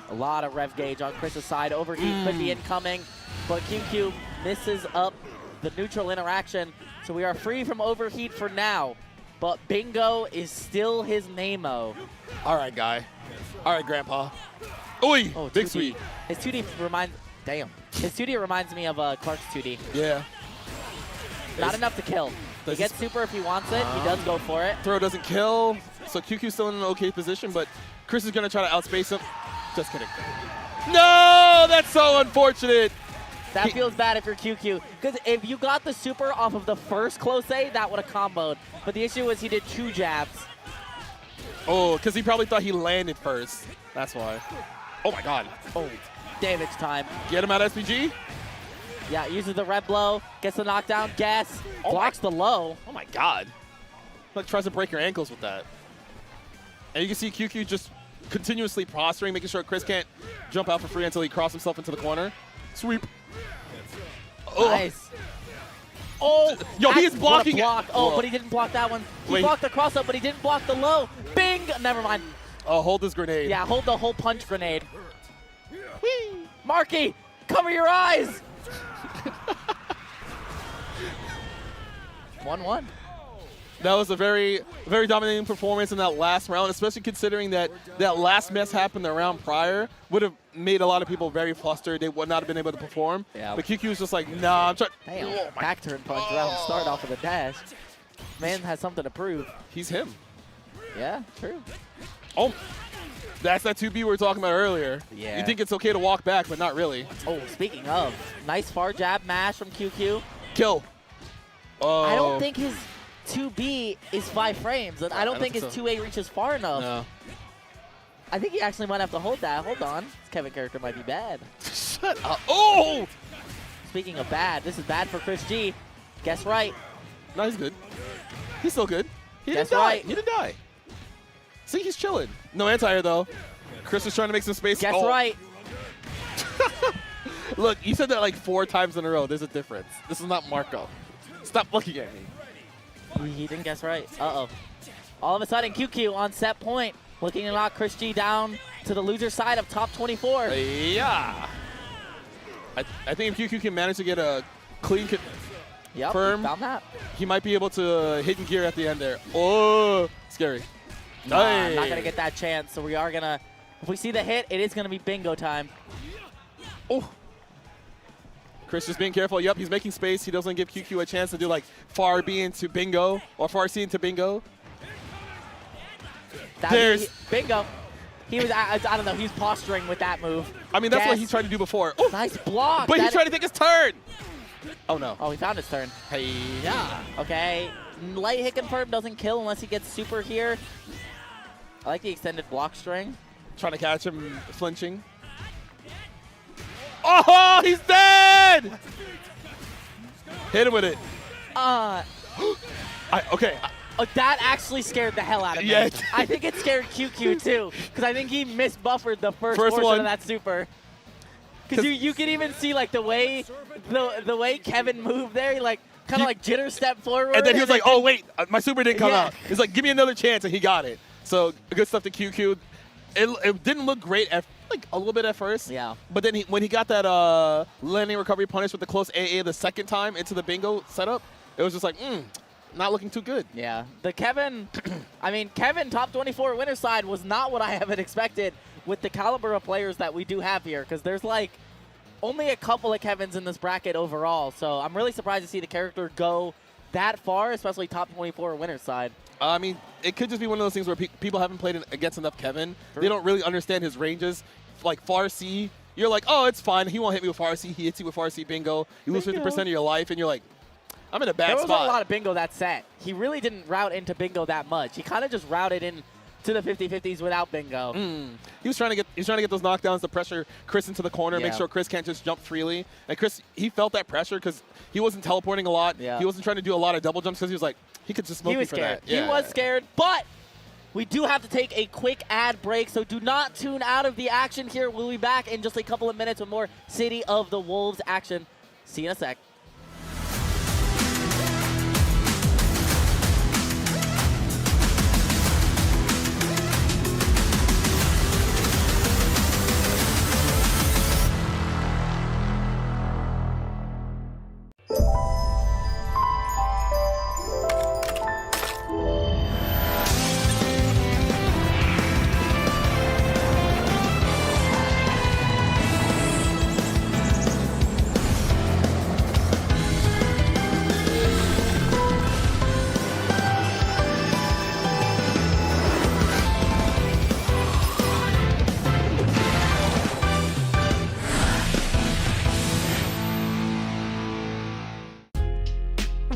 A lot of rev gauge on Chris's side. Overheat could be incoming, but QQ misses up the neutral interaction. So we are free from overheat for now, but Bingo is still his name-o. All right, guy. All right, Grandpa. Oi, oh, big 2D. sweet. His 2D reminds, His 2D reminds me of Clark's 2D. Yeah. Not enough to kill. He gets super if he wants it. He does go for it. Throw doesn't kill, so QQ's still in an okay position, but Chris is going to try to outspace him. Just kidding. No, that's so unfortunate. That feels bad if you're QQ. Because if you got the super off of the first close A, that would have comboed. But the issue was he did 2 jabs. Oh, because he probably thought he landed first. That's why. Oh, my God. Oh, damage time. Get him out SPG. Yeah, uses the red blow, gets the knockdown, guess, blocks the low. Oh, my God. Like, tries to break your ankles with that. And you can see QQ just continuously posturing, making sure Chris can't jump out for free until he crosses himself into the corner. Sweep. Nice. Oh, yo, he is blocking it. Oh, but he didn't block that one. He blocked the cross up, but he didn't block the low. Bing! Never mind. Oh, hold this grenade. Yeah, hold the whole punch grenade. Whee! Marky, cover your eyes. 1-1. That was a very, very dominating performance in that last round, especially considering that that last mess happened the round prior. Would have made a lot of people very flustered. They would not have been able to perform. Yeah. But QQ was just like, nah, I'm trying. Damn, back turn punch round start off of the dash. Man has something to prove. He's him. Yeah, true. Oh, that's that 2B we were talking about earlier. Yeah. You think it's okay to walk back, but not really. Oh, speaking of, nice far jab mash from QQ. Kill. Oh. I don't think his 2B is 5 frames. I don't think his 2A reaches far enough. No. I think he actually might have to hold that. Hold on. This Kevin character might be bad. Shut up. Oh! Speaking of bad, this is bad for Chris G. Guess right. No, he's good. He's still good. He Guess didn't die. right. He didn't die. See, he's chilling. No anti-air, though. Chris is trying to make some space. Guess right. Look, you said that like 4 times in a row. There's a difference. This is not Marco. Stop looking at me. He didn't guess right. Uh-oh. All of a sudden, QQ on set point, looking to knock Chris G down to the loser side of top 24. Yeah. I think if QQ can manage to get a clean firm, found that. he might be able to hit in gear at the end there. Oh, scary. Nah, not going to get that chance. So we are going to, if we see the hit, it is going to be bingo time. Oh. Chris just being careful. Yep, he's making space. He doesn't give QQ a chance to do like far B into bingo or far C into bingo. There's bingo. He was, I don't know, he was posturing with that move. I mean, that's what he tried to do before. Oh, nice block. But he tried to take his turn. Oh, no. Oh, he found his turn. Hey, yeah. Okay. Light hit confirm doesn't kill unless he gets super here. I like the extended block string. Trying to catch him flinching. Oh, he's dead! Hit him with it. Okay. That actually scared the hell out of me. Yeah. I think it scared QQ too, because I think he misbuffered the first portion of that super. Because you can even see like the way Kevin moved there, he like kind of like jitter step forward. And then he was like, oh wait, my super didn't come out. He's like, give me another chance, and he got it. So good stuff to QQ. It didn't look great at like a little bit at first. Yeah. But then when he got that landing recovery punish with the close AA the second time into the bingo setup, it was just like, not looking too good. Yeah. The Kevin, I mean, Kevin top 24 winner side was not what I had expected with the caliber of players that we do have here, because there's like only a couple of Kevins in this bracket overall. So I'm really surprised to see the character go that far, especially top 24 winner side. I mean, it could just be one of those things where people haven't played against enough Kevin. They don't really understand his ranges. Like far C you're like, oh, it's fine. He won't hit me with RC. He hits you with RC bingo. You lose 50% of your life, and you're like, I'm in a bad there was spot. a lot of bingo that set. He really didn't route into bingo that much. He kind of just routed in to the 50-50s without bingo. He was trying to get those knockdowns to pressure Chris into the corner, make sure Chris can't just jump freely. And Chris, he felt that pressure because he wasn't teleporting a lot. Yeah. He wasn't trying to do a lot of double jumps because he was like, he could just smoke me for that. He was scared, but we do have to take a quick ad break, so do not tune out of the action here. We'll be back in just a couple of minutes with more City of the Wolves action. See you in a sec.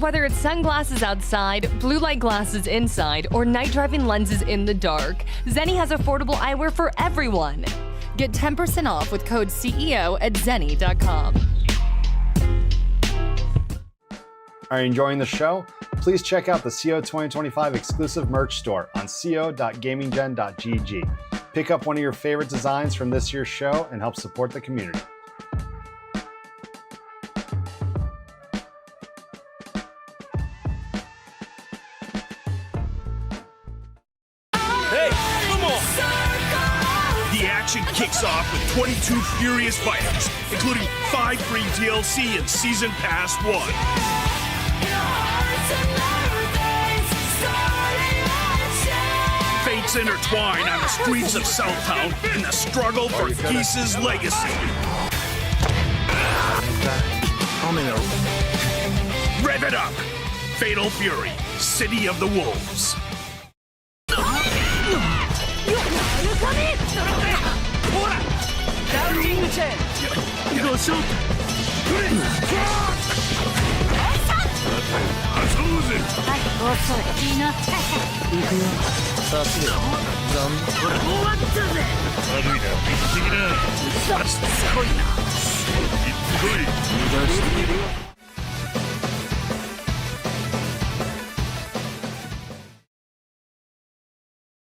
Whether it's sunglasses outside, blue light glasses inside, or night driving lenses in the dark, Zenni has affordable eyewear for everyone. Get 10% off with code CEO at zenni.com. Are you enjoying the show? Please check out the CO 2025 exclusive merch store on co.gaminggen.gg. Pick up one of your favorite designs from this year's show and help support the community. Hey, come on! The action kicks off with 22 furious fighters, including 5 free DLC and Season Pass 1. Fates intertwine on the streets of Southtown in the struggle for Geese's legacy. Rev it up! Fatal Fury, City of the Wolves.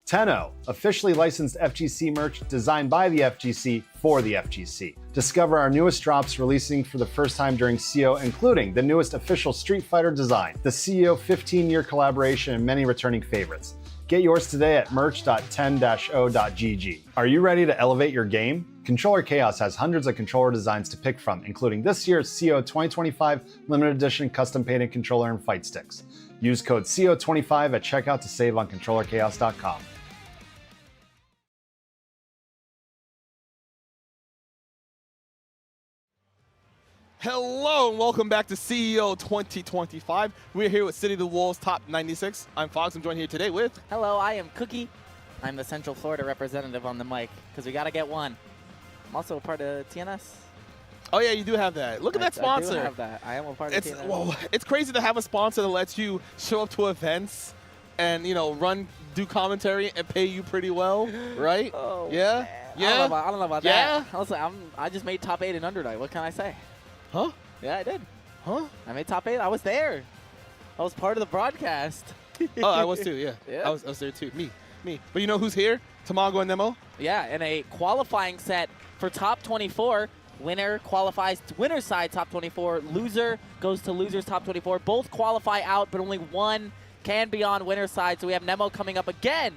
Tenno, officially licensed FGC merch designed by the FGC for the FGC. Discover our newest drops releasing for the first time during CO, including the newest official Street Fighter design, the CEO 15-year collaboration, and many returning favorites. Get yours today at merch.10-o.gg. Are you ready to elevate your game? Controller Chaos has hundreds of controller designs to pick from, including this year's CO 2025 limited edition custom painted controller and fight sticks. Use code CO25 at checkout to save on controllerchaos.com. Hello and welcome back to CEO 2025. We're here with City of the Wolves Top 96. I'm Fox. I'm joined here today with... Hello, I am Cookie. I'm the Central Florida representative on the mic because we got to get one. I'm also a part of TNS. Oh yeah, you do have that. Look at that sponsor. I do have that. I am a part of TNS. Well, it's crazy to have a sponsor that lets you show up to events and, do commentary and pay you pretty well, right? Oh, yeah? Man. Yeah? I don't know about that. I just made top 8 in Undernight. What can I say? Huh? Yeah, I did. Huh? I made top 8. I was there. I was part of the broadcast. Oh, I was too, yeah. I was there too. Me. But you know who's here? Tamago and Nemo? Yeah, in a qualifying set for top 24. Winner qualifies to winner's side top 24. Loser goes to loser's top 24. Both qualify out, but only one can be on winner's side. So we have Nemo coming up again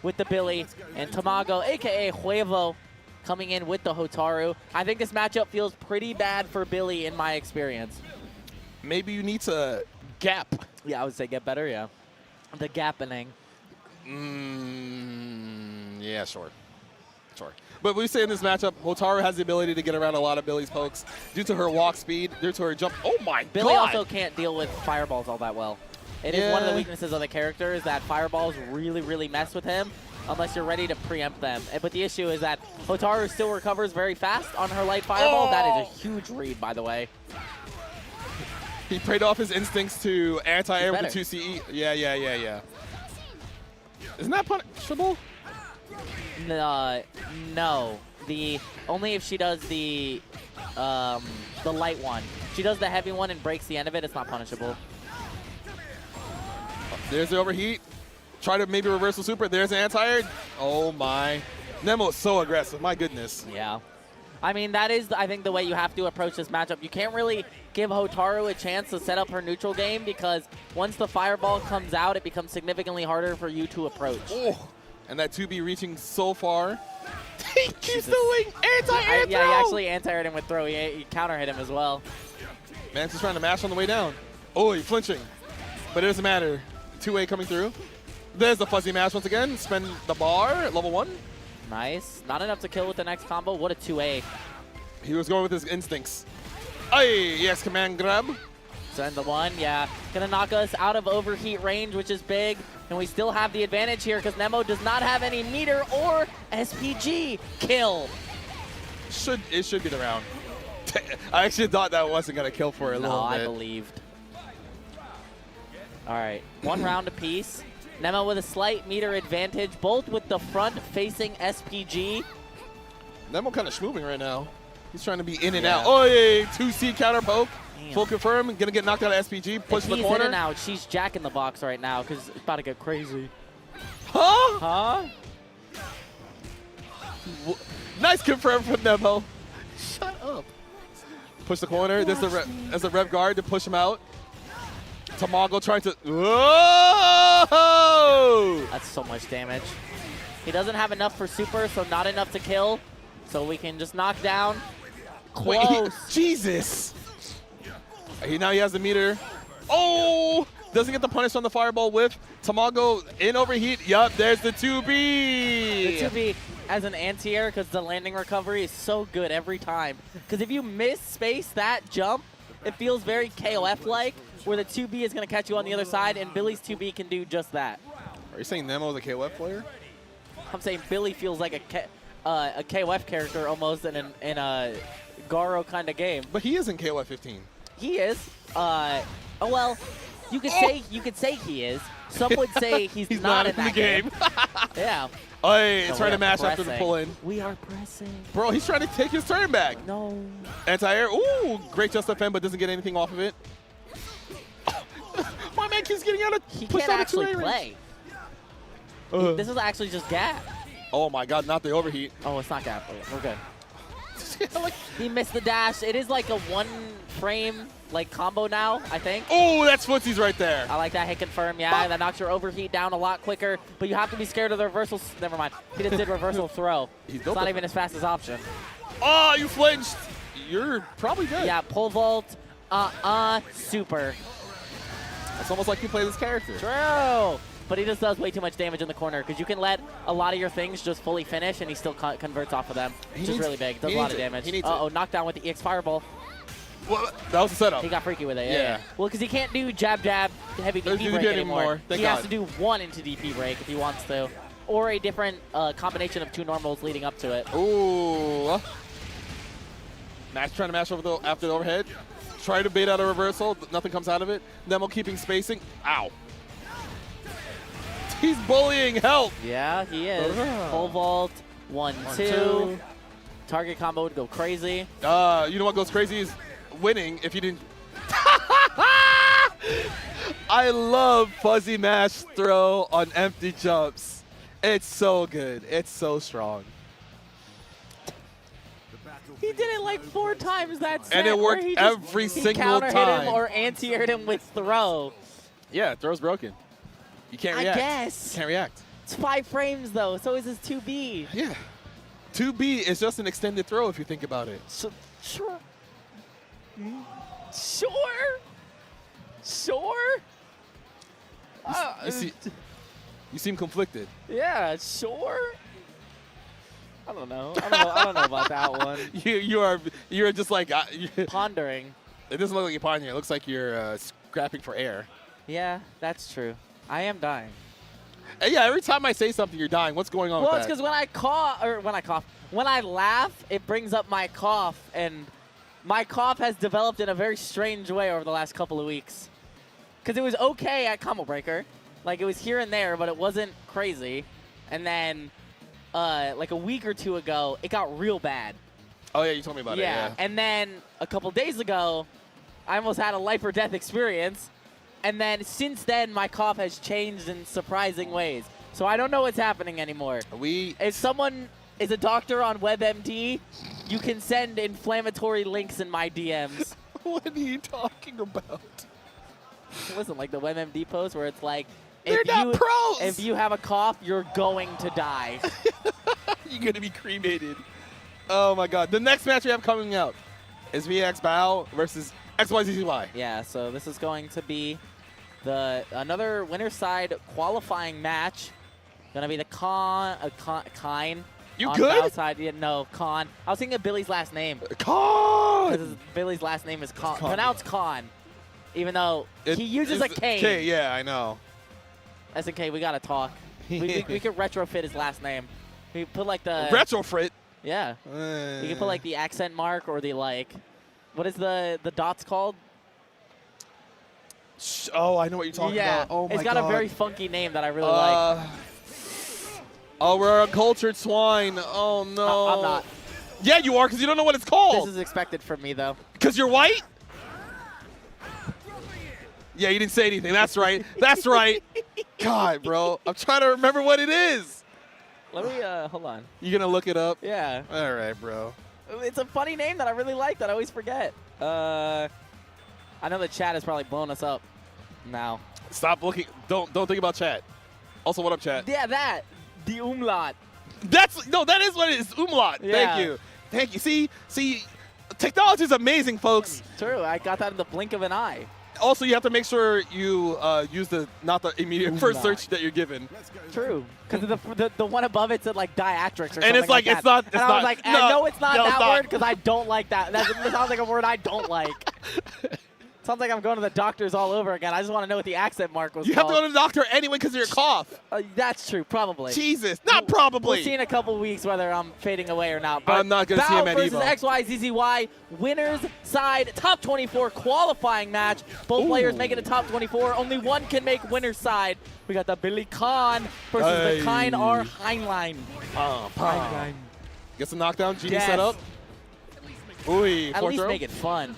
with the Billy and Tamago, a.k.a. Huevo, coming in with the Hotaru. I think this matchup feels pretty bad for Billy in my experience. Maybe you need to gap. Yeah, I would say get better, yeah. The gappening. Yeah, sure. But we say in this matchup, Hotaru has the ability to get around a lot of Billy's pokes due to her walk speed, due to her jump. Oh my Billy God! also can't deal with fireballs all that well. It is one of the weaknesses of the character is that fireballs really, really mess with him. unless you're ready to preempt them. But the issue is that Hotaru still recovers very fast on her light fireball. That is a huge read, by the way. He preyed off his instincts to anti-air with the 2CE. Yeah. Isn't that punishable? No. Only if she does the light one. If she does the heavy one and breaks the end of it, it's not punishable. There's the overheat. Try to maybe reversal super. There's an anti-air. Oh my. Nemo is so aggressive. My goodness. Yeah. I mean, that is, I think, the way you have to approach this matchup. You can't really give Hotaru a chance to set up her neutral game because once the fireball comes out, it becomes significantly harder for you to approach. Oh, and that 2B reaching so far. He keeps doing anti-air throw. Yeah, he actually anti-aired him with throw. He counter hit him as well. Man's just trying to mash on the way down. Oh, he's flinching. But it doesn't matter. 2A coming through. There's the fuzzy mash once again. Spend the bar at level 1. Nice. Not enough to kill with the next combo. What a 2A. He was going with his instincts. Ay, yes, command grab. Send the 1, yeah. Gonna knock us out of overheat range, which is big. And we still have the advantage here because Nemo does not have any meter or SPG. Kill. It should be the round. I actually thought that wasn't gonna kill for a little bit. No, I believed. All right, 1 round apiece. Nemo with a slight meter advantage, both with the front-facing SPG. Nemo kind of schmoving right now. He's trying to be in and out. Oh, yeah, 2C counter poke. Damn. Full confirm. Gonna get knocked out of SPG. Push the corner. In and out. She's jacking the box right now because it's about to get crazy. Huh? Nice confirm from Nemo. Shut up. Push the corner. There's the rev guard to push him out. Tamago trying to. Whoa! That's so much damage. He doesn't have enough for super, so not enough to kill. So we can just knock down. Close. Wait, Jesus. Now he has the meter. Oh! Doesn't get the punish on the fireball whiff. Tamago in overheat. Yup, there's the 2B. The 2B as an anti-air because the landing recovery is so good every time. Because if you miss space that jump, it feels very KOF-like, where the 2B is going to catch you on the other side, and Billy's 2B can do just that. Are you saying Nemo is a KOF player? I'm saying Billy feels like a KOF character almost in a Garo kind of game. But he is in KOF 15. He is. Well, you could say he is. Some would say he's not in that game. Yeah. Oh, it's trying to mash after the pull-in. We are pressing. Bro, he's trying to take his turn back. No. Anti-air. Ooh, great just defend, but doesn't get anything off of it. My man keeps getting out of. He can't actually play. This is actually just gap. Oh my God, not the overheat. Oh, it's not gap. We're good. He missed the dash. It is like a 1-frame combo now, I think. Oh, that's footsies right there. I like that hit confirm. Yeah, that knocks your overheat down a lot quicker. But you have to be scared of the reversal. Never mind. He just did reversal throw. It's not even his fastest option. Oh, you flinched. You're probably dead. Yeah, pole vault. Super. It's almost like you play this character. True. But he just does way too much damage in the corner because you can let a lot of your things just fully finish and he still converts off of them, which is really big. Does a lot of damage. Uh-oh, knockdown with the EX Fireball. Well, that was the setup. He got freaky with it. Yeah. Well, because he can't do jab, heavy DP break anymore. He has to do 1 into DP break if he wants to. Or a different combination of 2 normals leading up to it. Ooh. Max trying to mash over after the overhead. Try to bait out a reversal. Nothing comes out of it. Nemo keeping spacing. Ow. He's bullying. Help. Yeah, he is. Full vault. 1-2. Target combo would go crazy. You know what goes crazy is winning if you didn't. I love fuzzy mash throw on empty jumps. It's so good. It's so strong. He did it like 4 times that set. And it worked every single time. He counter hit him or anti-aired him with throw. Yeah, throw's broken. You can't react. I guess. You can't react. It's 5 frames though, so is his 2B. Yeah. 2B is just an extended throw if you think about it. Sure. Sure. You seem conflicted. Yeah, sure. I don't know. I don't know about that one. You're just like pondering. It doesn't look like you're pondering. It looks like you're scrapping for air. Yeah, that's true. I am dying. Yeah, every time I say something, you're dying. What's going on Well, with it's that? because when I laugh, it brings up my cough, and my cough has developed in a very strange way over the last couple of weeks. Because it was okay at Combo Breaker. Like, it was here and there, but it wasn't crazy. And then, like a week or two ago, it got real bad. Oh, yeah, you told me about it. Yeah. And then a couple days ago, I almost had a life or death experience. And then since then, my cough has changed in surprising ways. So I don't know what's happening anymore. If someone is a doctor on WebMD, you can send inflammatory links in my DMs. What are you talking about? Listen, like the WebMD post where it's like, They're not pros! If you have a cough, you're going to die. You're going to be cremated. Oh, my God. The next match we have coming out is VX Bao versus XYZY. Yeah, so this is going to be another winner side qualifying match. Gonna be the Kine. You on good? Outside, yeah, no, Khan. I was thinking of Billy's last name. Khan! Because Billy's last name is Khan. Pronounced Khan. Even though he uses a K. K, yeah, I know. SNK, we gotta talk. we could retrofit his last name. We put like the retrofit. Yeah. You can put like the accent mark or the like. What is the dots called? Oh, I know what you're talking about. Oh my God. It's got a very funky name that I really like. Oh, we're uncultured swine. Oh no. I'm not. Yeah, you are, because you don't know what it's called. This is expected from me though. Because you're white? Yeah, you didn't say anything. That's right. That's right. God, bro. I'm trying to remember what it is. Let me, hold on. You gonna look it up? Yeah. All right, bro. It's a funny name that I really like that I always forget. I know the chat is probably blowing us up now. Stop looking. Don't think about chat. Also, what up, chat? Yeah, that. The umlaut. That is what it is. Umlaut. Yeah. Thank you. See, technology is amazing, folks. True. I got that in the blink of an eye. Also, you have to make sure you use not the immediate first search that you're given. True. Because the one above it said like diatrics or something and it's like that. it's not. And I was like, no, it's not that word because I don't like that. That sounds like a word I don't like. Sounds like I'm going to the doctors all over again. I just want to know what the accent mark was You have to go to the doctor anyway because of your cough. That's true, probably. Jesus, not probably. We'll see in a couple weeks whether I'm fading away or not. But I'm not going to see him at versus Evo. XYZZY, winners side, top 24 qualifying match. Both players making a top 24. Only one can make winner's side. We got the Billy Khan versus the Kine R Heinlein. Get some knockdown. Genie set up. Ooh, at least make it fun.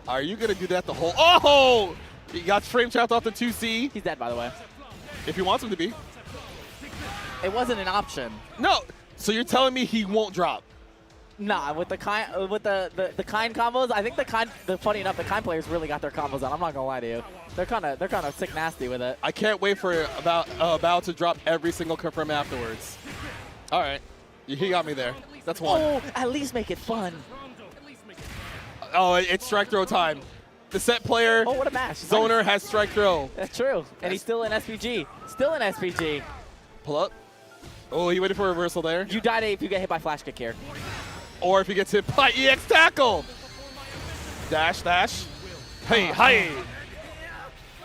Are you going to do that the whole... Oh! He got frame trapped off the 2C. He's dead, by the way. If he wants him to be. It wasn't an option. No. So you're telling me he won't drop? Nah, with the Kine combos, I think funny enough, the Kine players really got their combos on. I'm not gonna lie to you. They're kind of sick nasty with it. I can't wait for about to drop every single confirm afterwards. All right. He got me there. That's one. Oh, at least make it fun. Oh, it's strike throw time. The set player, what a match. Zoner, has strike throw. That's true. And he's still in SPG. Still in SPG. Pull up. Oh, he waited for a reversal there. You die if you get hit by flash kick here. Or if he gets hit by EX tackle. Dash, dash. Hey, hey.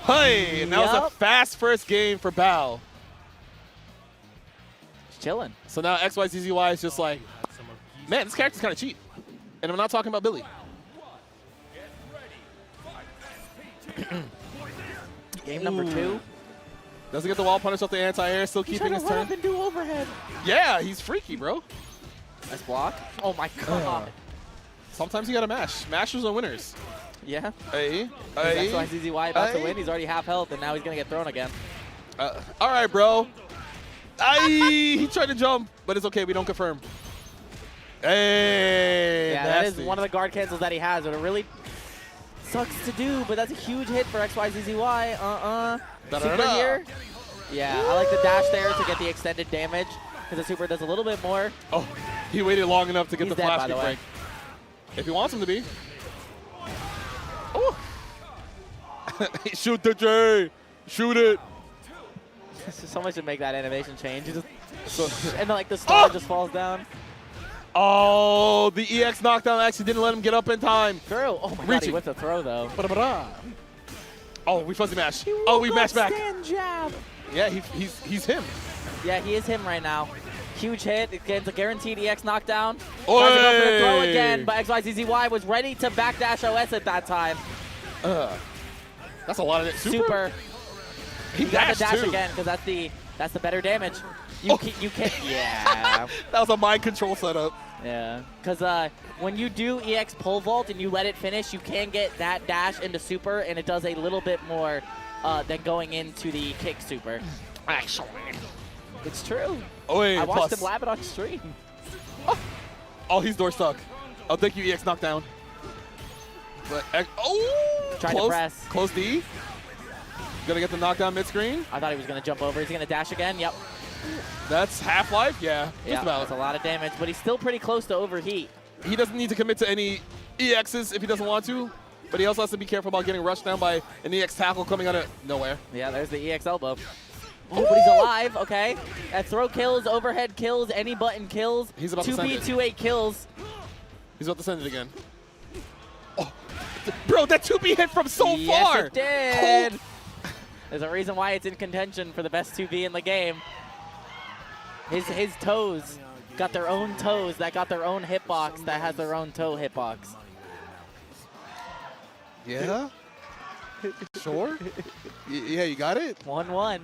Hey. And that was a fast first game for Bao. He's chilling. So now XYZZY is just like, man, this character's kind of cheap. And I'm not talking about Billy. Game number 2. Doesn't get the wall punish off the anti-air, still keeping his turn. And do overhead. Yeah, he's freaky, bro. Nice block. Oh my god. Sometimes you gotta mash. Mashers are winners. Yeah. Hey. That's why ZZY about to win. He's already half health, and now he's gonna get thrown again. All right, bro. He tried to jump, but it's okay. We don't confirm. Hey. Yeah, nasty. that is one of the guard cancels that he has, but it really sucks to do, but that's a huge hit for XYZZY. Super here. Yeah, I like the dash there to get the extended damage, because the super does a little bit more. Oh, he waited long enough to get the flash by the way. break. If he wants him to be. Oh. Shoot the J. Shoot it. Someone should make that animation change. And like the star just falls down. Oh, the EX knockdown actually didn't let him get up in time. True. Oh my god, he whipped a throw though. Oh, we fuzzy mash. Oh, we mash back. Stand jab. Yeah, he's him. Yeah, he is him right now. Huge hit. It gets a guaranteed EX knockdown. Oy! Tries to go for the throw again, but XYZZY was ready to backdash OS at that time. That's a lot of it. Super. He got the dash too. again because that's the better damage. You can't. Yeah. That was a mind control setup. Yeah. Because when you do EX pole vault and you let it finish, you can get that dash into super, and it does a little bit more than going into the kick super. Actually. It's true. Oh, wait, I watched plus. him lab it on stream. Oh, he's door stuck. I'll take you EX knockdown. But Tried to press. Close D. Gonna get the knockdown mid screen. I thought he was gonna jump over. Is he gonna dash again? Yep. That's Half-Life. Yeah, just about. That's a lot of damage, but he's still pretty close to overheat. He doesn't need to commit to any EXs if he doesn't want to, but he also has to be careful about getting rushed down by an EX tackle coming out of nowhere. Yeah, there's the EX elbow. Oh, but he's alive. Okay. That throw kills, overhead kills, any button kills. He's about to send it. 2B, 2A kills. He's about to send it again. Oh, bro, that 2B hit from so far. Yes, it did. There's a reason why it's in contention for the best 2B in the game. His toes got their own toes that got their own hitbox that has their own toe hitbox. Yeah? Sure? Yeah, you got it? 1-1.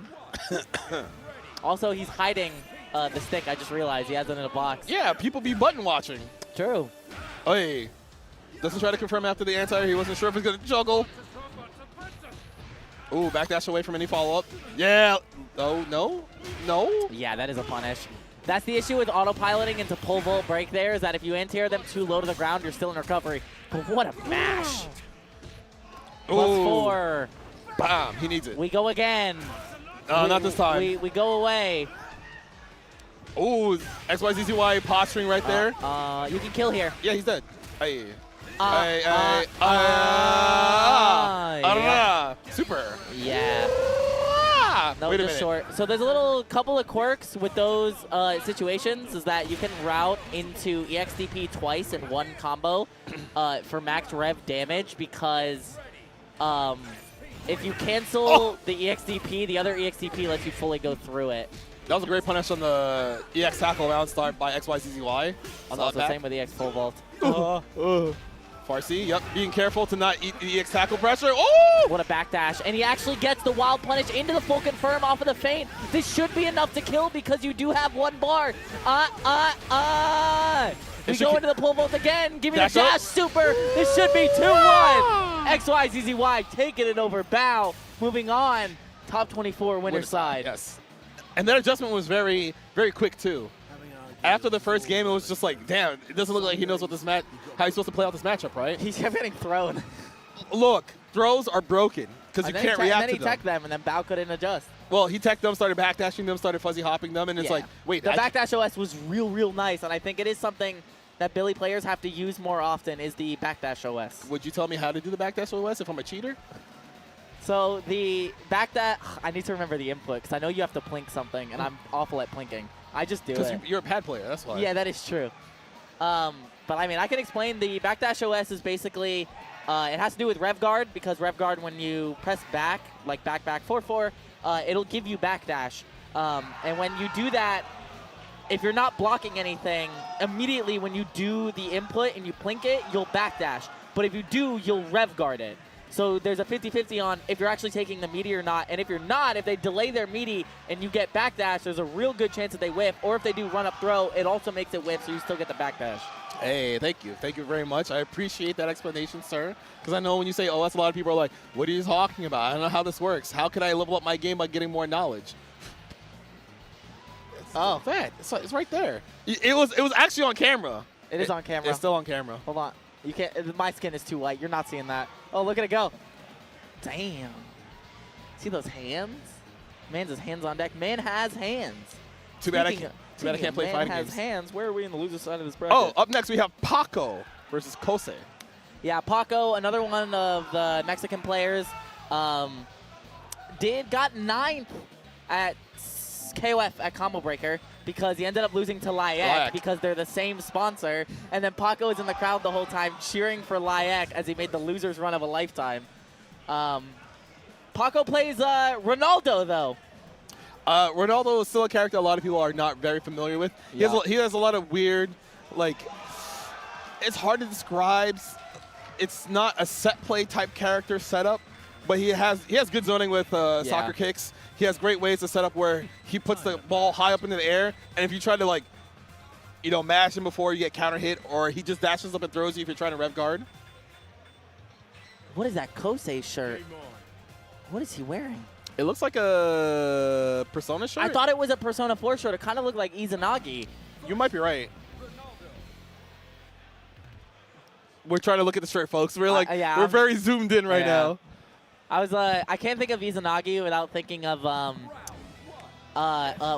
Also, he's hiding the stick. I just realized he has it in a box. Yeah, people be button watching. True. Oh, hey. Doesn't try to confirm after the anti. He wasn't sure if he's going to juggle. Ooh, backdash away from any follow-up. Yeah. Oh, no? No? Yeah, that is a punish. That's the issue with autopiloting into pole vault break there, is that if you anti-air them too low to the ground, you're still in recovery. But what a mash. +4. Bam. He needs it. We go again. Not this time. We go away. Ooh, XYZZY posturing right there. You can kill here. Yeah, he's dead. Hey. Super. Yeah. No, Wait a just minute. short. So there's a little couple of quirks with those situations, is that you can route into EXDP twice in one combo for max rev damage, because if you cancel the EXDP, the other EXDP lets you fully go through it. That was a great punish on the EX tackle round start by XYZZY. It's also the same with EX full vault. Farsi, yep, being careful to not eat the EX tackle pressure. Oh! What a backdash. And he actually gets the wild punish into the full confirm off of the feint. This should be enough to kill because you do have one bar. We go into the pole vault again. Give me the dash super. This should be 2-1. XYZZY taking it over Bao. Moving on. Top 24 winner side. Yes. And that adjustment was very, very quick too. After the first game, it was just like, damn, it doesn't look like he knows what this how he's supposed to play out this matchup, right? He's getting thrown. Look, throws are broken because you can't react to them. And then he teched them, and then Bao couldn't adjust. Well, he teched them, started backdashing them, started fuzzy hopping them, and it's like, wait. The backdash OS was real nice, and I think it is something that Billy players have to use more often, is the backdash OS. Would you tell me how to do the backdash OS if I'm a cheater? So the backdash, I need to remember the input, because I know you have to plink something, and I'm awful at plinking. I just do it. Because you're a pad player, that's why. Yeah, that is true. But I mean, I can explain. The backdash OS is basically, it has to do with rev guard, because rev guard, when you press back, like back, 4-4, it'll give you backdash. And when you do that, if you're not blocking anything, immediately when you do the input and you plink it, you'll backdash. But if you do, you'll rev guard it. So there's a 50-50 on if you're actually taking the meaty or not. And if you're not, if they delay their meaty and you get backdash, there's a real good chance that they whiff. Or if they do run up throw, it also makes it whiff, so you still get the backdash. Hey, thank you. Thank you very much. I appreciate that explanation, sir. Because I know when you say OS, a lot of people are like, what are you talking about? I don't know how this works. How can I level up my game by getting more knowledge? Oh, that. It's right there. It was actually on camera. It is on camera. It's still on camera. Hold on. You can't. My skin is too white. You're not seeing that. Oh, look at it go. Damn. See those hands? Man's his hands on deck. Man has hands. Too bad I can't play fighting games. Man has hands. Where are we in the loser side of this bracket? Oh, up next we have Paco versus Kose. Yeah, Paco, another one of the Mexican players, got 9th at KOF at Combo Breaker, because he ended up losing to Layak because they're the same sponsor. And then Paco is in the crowd the whole time cheering for Layak as he made the loser's run of a lifetime. Paco plays Ronaldo, though. Ronaldo is still a character a lot of people are not very familiar with. He has a lot of weird, like, it's hard to describe. It's not a set play type character setup, but he has good zoning with soccer kicks. He has great ways to set up where he puts the ball high up into the air, and if you try to, like, you know, mash him before you get counter hit, or he just dashes up and throws you if you're trying to rev guard. What is that Kosei shirt? What is he wearing? It looks like a Persona shirt. I thought it was a Persona 4 shirt. It kind of looked like Izanagi. You might be right. We're trying to look at the shirt, folks. We're like, we're very zoomed in right now. I can't think of Izanagi without thinking of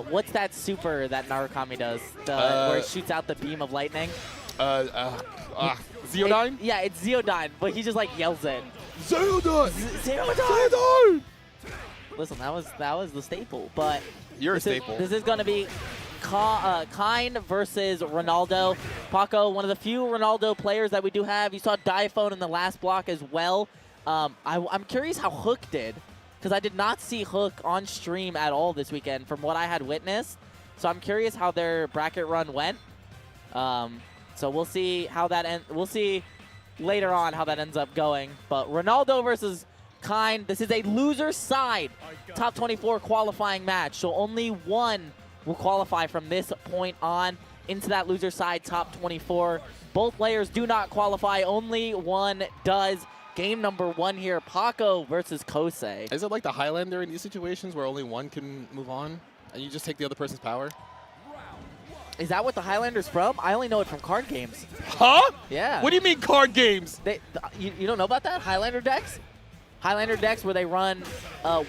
what's that super that Narukami does? Where it shoots out the beam of lightning. Zeodyne? Yeah, it's Zeodyne, but he just like yells it. Zeodyne! Zeodyne! Listen, that was the staple, but you're a staple. This is going to be Kind versus Ronaldo. Paco, one of the few Ronaldo players that we do have. You saw Diaphone in the last block as well. I'm curious how Hook did, because I did not see Hook on stream at all this weekend from what I had witnessed. So I'm curious how their bracket run went. So we'll see how that we'll see later on how that ends up going. But Ronaldo versus Kind. This is a loser side top 24 qualifying match. So only one will qualify from this point on into that loser side top 24. Both players do not qualify. Only one does. Game number 1 here, Paco versus Kosei. Is it like the Highlander in these situations where only one can move on and you just take the other person's power? Is that what the Highlander's from? I only know it from card games. Huh? Yeah. What do you mean card games? You don't know about that? Highlander decks? Highlander decks where they run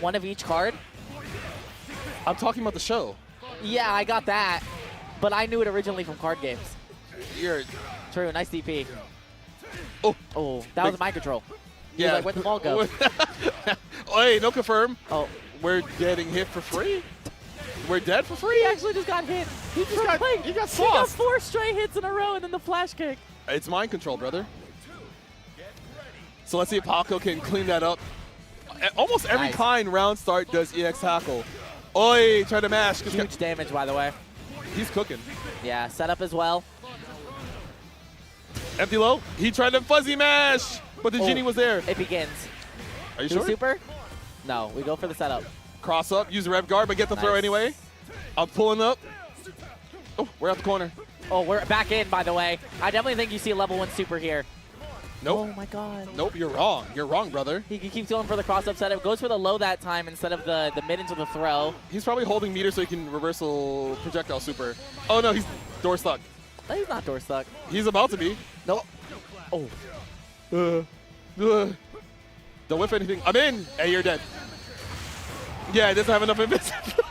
one of each card? I'm talking about the show. Yeah, I got that. But I knew it originally from card games. You're true. Nice DP. Oh, that was a mind control. He was like, where'd the ball go? Oh, hey, no confirm. Oh. We're getting hit for free? We're dead for free? He actually just got hit. He got sauced. He got 4 straight hits in a row and then the flash kick. It's mind control, brother. So let's see if Paco can clean that up. Almost every Kind round start does EX tackle. Oi, try to mash. Huge damage, by the way. He's cooking. Yeah, setup as well. Empty low. He tried to fuzzy mash, but the genie was there. It begins. Are you Do sure? Super? No, we go for the setup. Cross up, use the rev guard, but get the throw anyway. I'm pulling up. Oh, we're out the corner. Oh, we're back in, by the way. I definitely think you see a level 1 super here. Nope. Oh, my God. Nope, you're wrong. You're wrong, brother. He keeps going for the cross-up setup. Goes for the low that time instead of the mid into the throw. He's probably holding meter so he can reversal projectile super. Oh, no, he's door stuck. No, he's not door stuck. He's about to be. Nope. Oh. Don't whiff anything. I'm in. Hey, you're dead. Yeah, it doesn't have enough invisibility.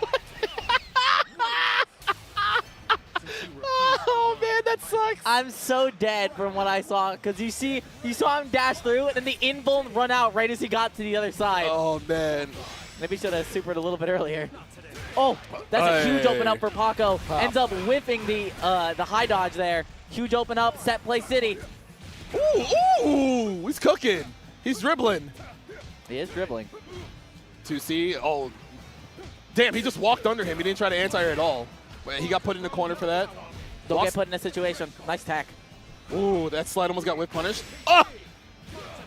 Oh, man, that sucks. I'm so dead from what I saw, because you saw him dash through, and then the invuln run out right as he got to the other side. Oh, man. Maybe should have supered a little bit earlier. Oh, that's a huge open up for Paco. Ends up whiffing the high dodge there. Huge open up, set play city. Ooh, he's cooking. He's dribbling. He is dribbling. 2C. Oh, damn, he just walked under him. He didn't try to anti-air at all. He got put in the corner for that. Don't get put in a situation. Nice tack. Ooh, that slide almost got whip punished. Oh!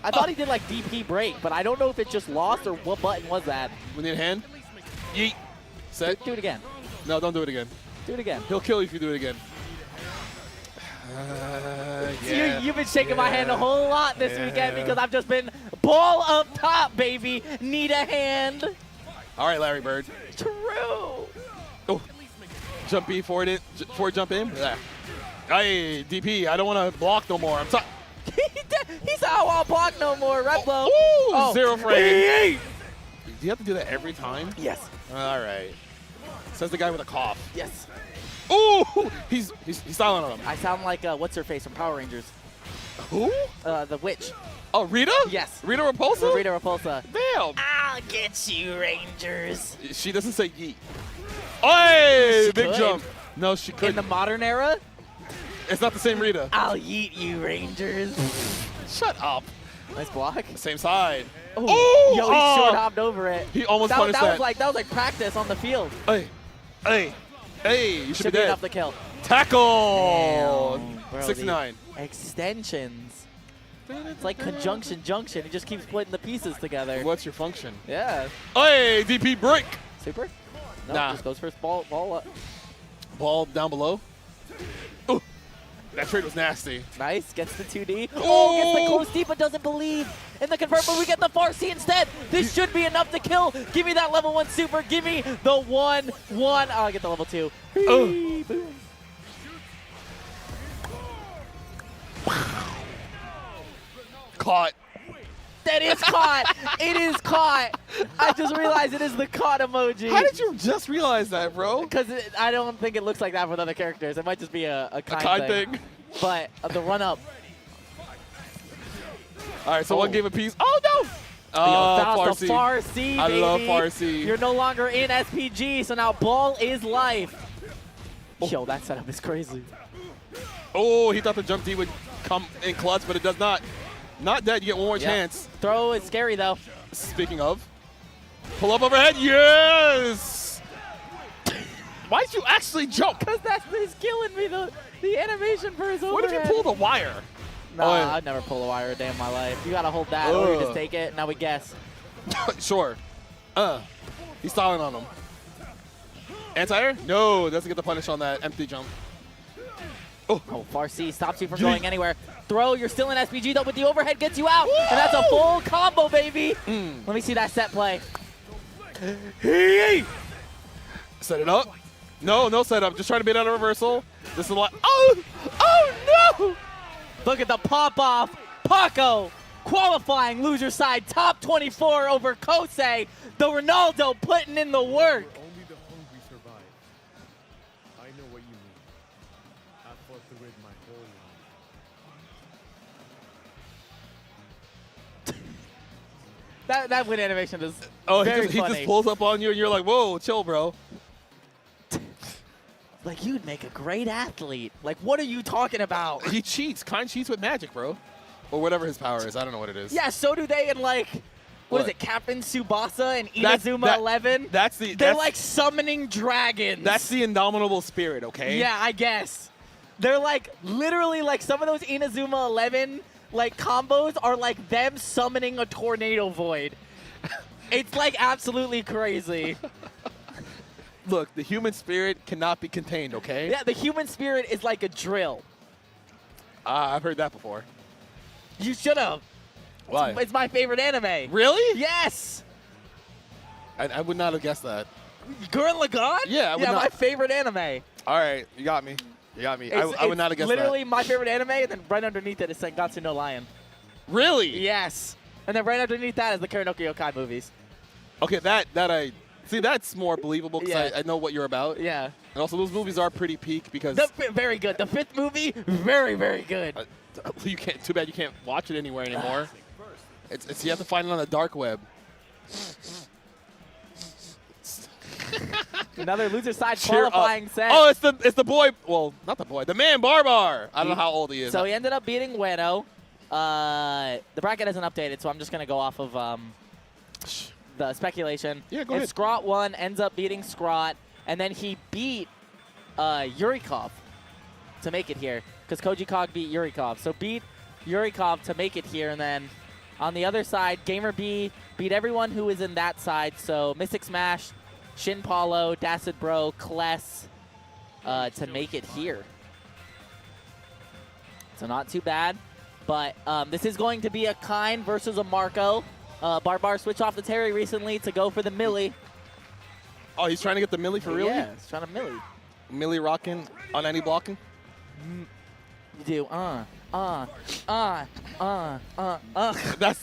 I thought he did like DP break, but I don't know if it just lost or what button was that. We need a hand. Yeet. Set. Do it again. No, don't do it again. Do it again. He'll kill you if you do it again. Yeah. You've been shaking my hand a whole lot this weekend because I've just been ball up top, baby. Need a hand. All right, Larry Bird. True. Oh, jump B forward jump in. Yeah. Hey, DP, I don't want to block no more. I'm sorry. He's out. I won't block no more. Red blow. Ooh, 0 frame. Do you have to do that every time? Yes. All right. Says the guy with a cough. Yes. Ooh, he's silent on him. I sound like what's her face from Power Rangers. Who? The witch. Oh, Rita? Yes. Rita Repulsa? Rita Repulsa. Damn. I'll get you, Rangers. She doesn't say yeet. Hey, She big could. jump. No, she couldn't. In the modern era? It's not the same Rita. I'll yeet you, Rangers. Shut up. Nice block. Same side. Oh, yo, he short hopped over it. He almost punished that. That was like practice on the field. Hey, you should be dead. Enough to kill. Tackle. Bro, 69. Extensions. It's like conjunction junction. He just keeps putting the pieces together. What's your function? Yeah. Hey, DP break. Super? No, nah. Just goes first ball up. Ball down below. Ooh. That trade was nasty. Nice. Gets the 2D. Oh, gets the close D, but doesn't believe. In the confirm, but we get the far C instead. This should be enough to kill. Give me that level 1 super. Give me the 1-1. Oh, I get the level 2. Boom. Caught. That is caught. It is caught. I just realized it is the caught emoji. How did you just realize that, bro? Because I don't think it looks like that with other characters. It might just be a kind thing. But the run up. All right, so one game apiece. Oh, no. Far C, baby. I love Far C. You're no longer in SPG, so now ball is life. Yo, that setup is crazy. Oh, he thought the jump D would come in clutch, but it does not. Not dead. You get one more chance. Throw is scary, though. Speaking of, pull up overhead. Yes! Why'd you actually jump? Because he's killing me. The animation for his overhead. What if you pull the wire? Nah, I'd never pull a wire a day in my life. You got to hold that or you just take it. Now we guess. Sure. He's styling on him. Anti-air? No, doesn't get the punish on that empty jump. Oh, Far C stops you from going anywhere. Throw, you're still in SPG though, but the overhead gets you out. Whoa! And that's a full combo, baby. Let me see that set play. Hey! Set it up. No setup. Just trying to beat out a reversal. This is a lot. Oh no! Look at the pop-off. Paco qualifying loser side top 24 over Kosei. The Ronaldo putting in the work. Only the hungry survive. I know what you mean. I fought through it my whole life. That win animation is he just pulls up on you and you're like, whoa, chill, bro. Like, you'd make a great athlete. Like, what are you talking about? He cheats. Kind cheats with magic, bro. Or whatever his power is. I don't know what it is. Yeah, so do they in, like, what is it, Captain Tsubasa and Inazuma 11? They're like summoning dragons. That's the indomitable spirit, okay? Yeah, I guess. They're like, literally, like, some of those Inazuma 11, like, combos are like them summoning a tornado void. It's, like, absolutely crazy. Look, the human spirit cannot be contained, okay? Yeah, the human spirit is like a drill. I've heard that before. You should have. Why? It's my favorite anime. Really? Yes. I would not have guessed that. Gurren Lagann? Yeah, I would not. My favorite anime. All right, you got me. I would not have guessed that. Literally my favorite anime, and then right underneath it is Sengatsu no Lion. Really? Yes. And then right underneath that is the Kurenoki Yokai movies. Okay, that I... See, that's more believable because I know what you're about. Yeah. And also, those movies are pretty peak because... Very good. The 5th movie, very, very good. You can't. Too bad you can't watch it anywhere anymore. It's you have to find it on the dark web. Another loser side qualifying set. Oh, it's the boy. Well, not the boy. The man Barbar. I don't know how old he is. So he ended up beating Ueno. The bracket isn't updated, so I'm just gonna go off of the speculation. Yeah, go ahead. Scrot won, ends up beating Scrot, and then he beat Yurikov to make it here, because Koji Kog beat Yurikov. So beat Yurikov to make it here, and then on the other side, Gamer B beat everyone who was in that side. So Mystic Smash, Shin Paulo, Dacid Bro, Kless to make it here. So not too bad, but this is going to be a Kind versus a Marco. Barbar switched off the Terry recently to go for the Millie. Oh, he's trying to get the Millie for real? Yeah, he's trying to Millie. Millie rocking on any blocking? You do,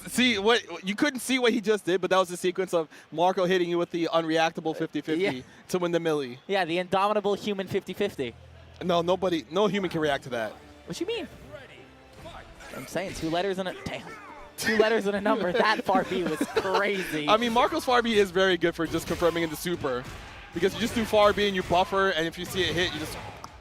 See, what you couldn't see what he just did, but that was the sequence of Marco hitting you with the unreactable 50-50 to win the Millie. Yeah, the indomitable human 50-50. No human can react to that. What you mean? I'm saying 2 letters and a... Damn. 2 letters and a number. That far B was crazy. I mean, Marco's far B is very good for just confirming into super. Because you just do far B and you buffer, and if you see it hit, you just...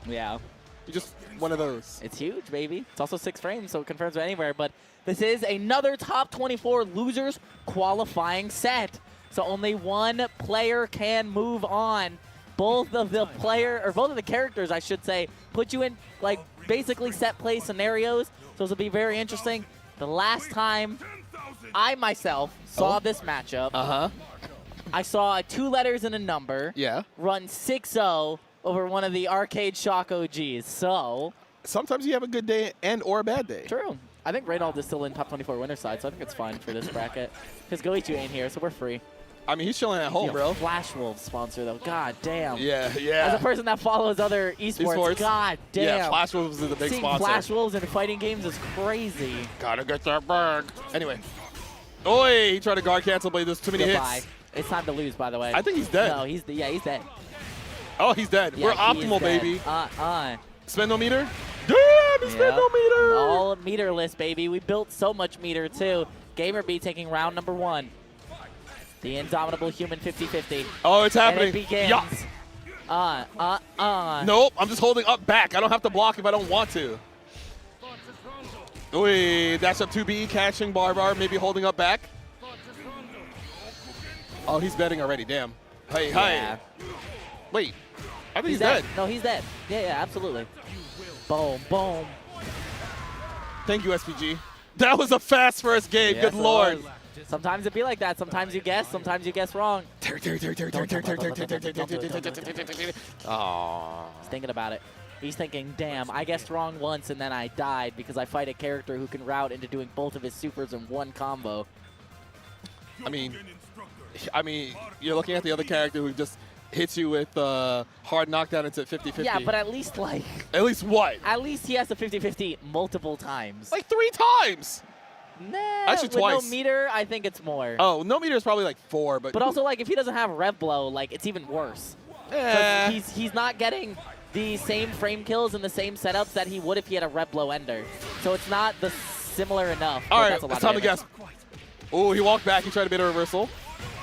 Yeah. You just one of those. It's huge, baby. It's also 6 frames, so it confirms anywhere. But This is another top 24 losers qualifying set. So only one player can move on. Both of the characters, I should say, put you in like basically set play scenarios. So this will be very interesting. The last time I myself saw this matchup, I saw 2 letters and a number run 6-0 over one of the Arcade Shock OGs. So sometimes you have a good day and or a bad day. True. I think Reynald is still in top 24 winner side, so I think it's fine for this bracket. Because Goichu ain't here, so we're free. I mean, he's chilling at home, bro. Flash Wolf sponsor, though. God damn. Yeah. As a person that follows other esports, god damn. Yeah, Flash Wolves is the big Seeing sponsor. Flash Wolves in fighting games is crazy. Gotta get that bag. Anyway. Oi, he tried to guard cancel, but there's too many hits. It's time to lose, by the way. I think he's dead. No, he's dead. Oh, he's dead. Yeah, We're optimal, dead. baby. Spend no meter? Damn, he spent no meter. All meterless, baby. We built so much meter, too. GamerB taking round number 1. The indomitable human 50-50. Oh, it's happening. And it begins. Nope, I'm just holding up back. I don't have to block if I don't want to. Ooh, that's up 2B, catching Barbar, maybe holding up back. Oh, he's betting already, damn. Hey, Yeah. Wait, I think he's dead. No, he's dead. Yeah, absolutely. Boom, boom. Thank you, SPG. That was a fast first game, Yes, good lord. it was. Sometimes it be like that. Sometimes you guess wrong. Aww. He's thinking about it. He's thinking, damn, I guessed wrong once and then I died because I fight a character who can route into doing both of his supers in one combo. I mean, you're looking at the other character who just hits you with hard knockdown into 50-50. Yeah, but at least like... At least what? At least he has a 50-50 multiple times. Like 3 times. Nah, actually with twice. no meter, I think it's more. Oh, no meter is probably like 4, but also like if he doesn't have rev blow, like it's even worse. He's not getting the same frame kills and the same setups that he would if he had a rev blow ender. So it's not the similar enough. All right, it's time to guess. Oh, he walked back. He tried to beat a reversal.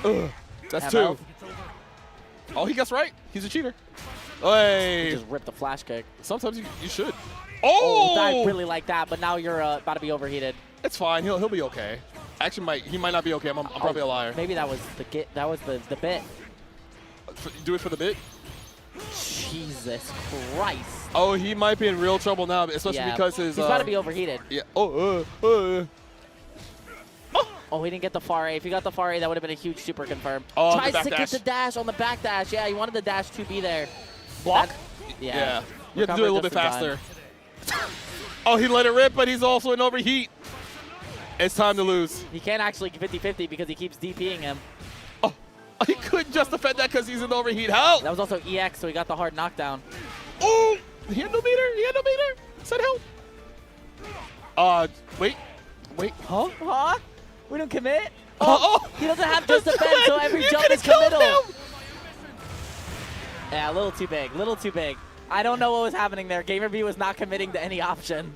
Ugh, that's 2. Oh, he guessed right. He's a cheater. Hey. He just ripped the flash kick. Sometimes you should. Oh, I really like that, but now you're about to be overheated. It's fine. He'll be okay. Actually, he might not be okay. I'm probably a liar. Maybe that was the bit. Do it for the bit. Jesus Christ. Oh, he might be in real trouble now, especially because his. He's about to be overheated. Yeah. Oh, he didn't get the far A. If he got the far A, that would have been a huge super confirm. Oh, Tries to get the dash on the back dash. Yeah, he wanted the dash to be there. Block? Yeah. You have to do it a little bit faster. Oh, he let it rip, but he's also in overheat. It's time to lose. He can't actually 50-50 because he keeps DPing him. Oh, he couldn't just defend that because he's in overheat. Help! That was also EX, so he got the hard knockdown. Oh, he had no meter. Said help. Wait. Huh? We don't commit? Oh, he doesn't have just defense, so every jump is committal. Yeah, a little too big. I don't know what was happening there. GamerB was not committing to any option.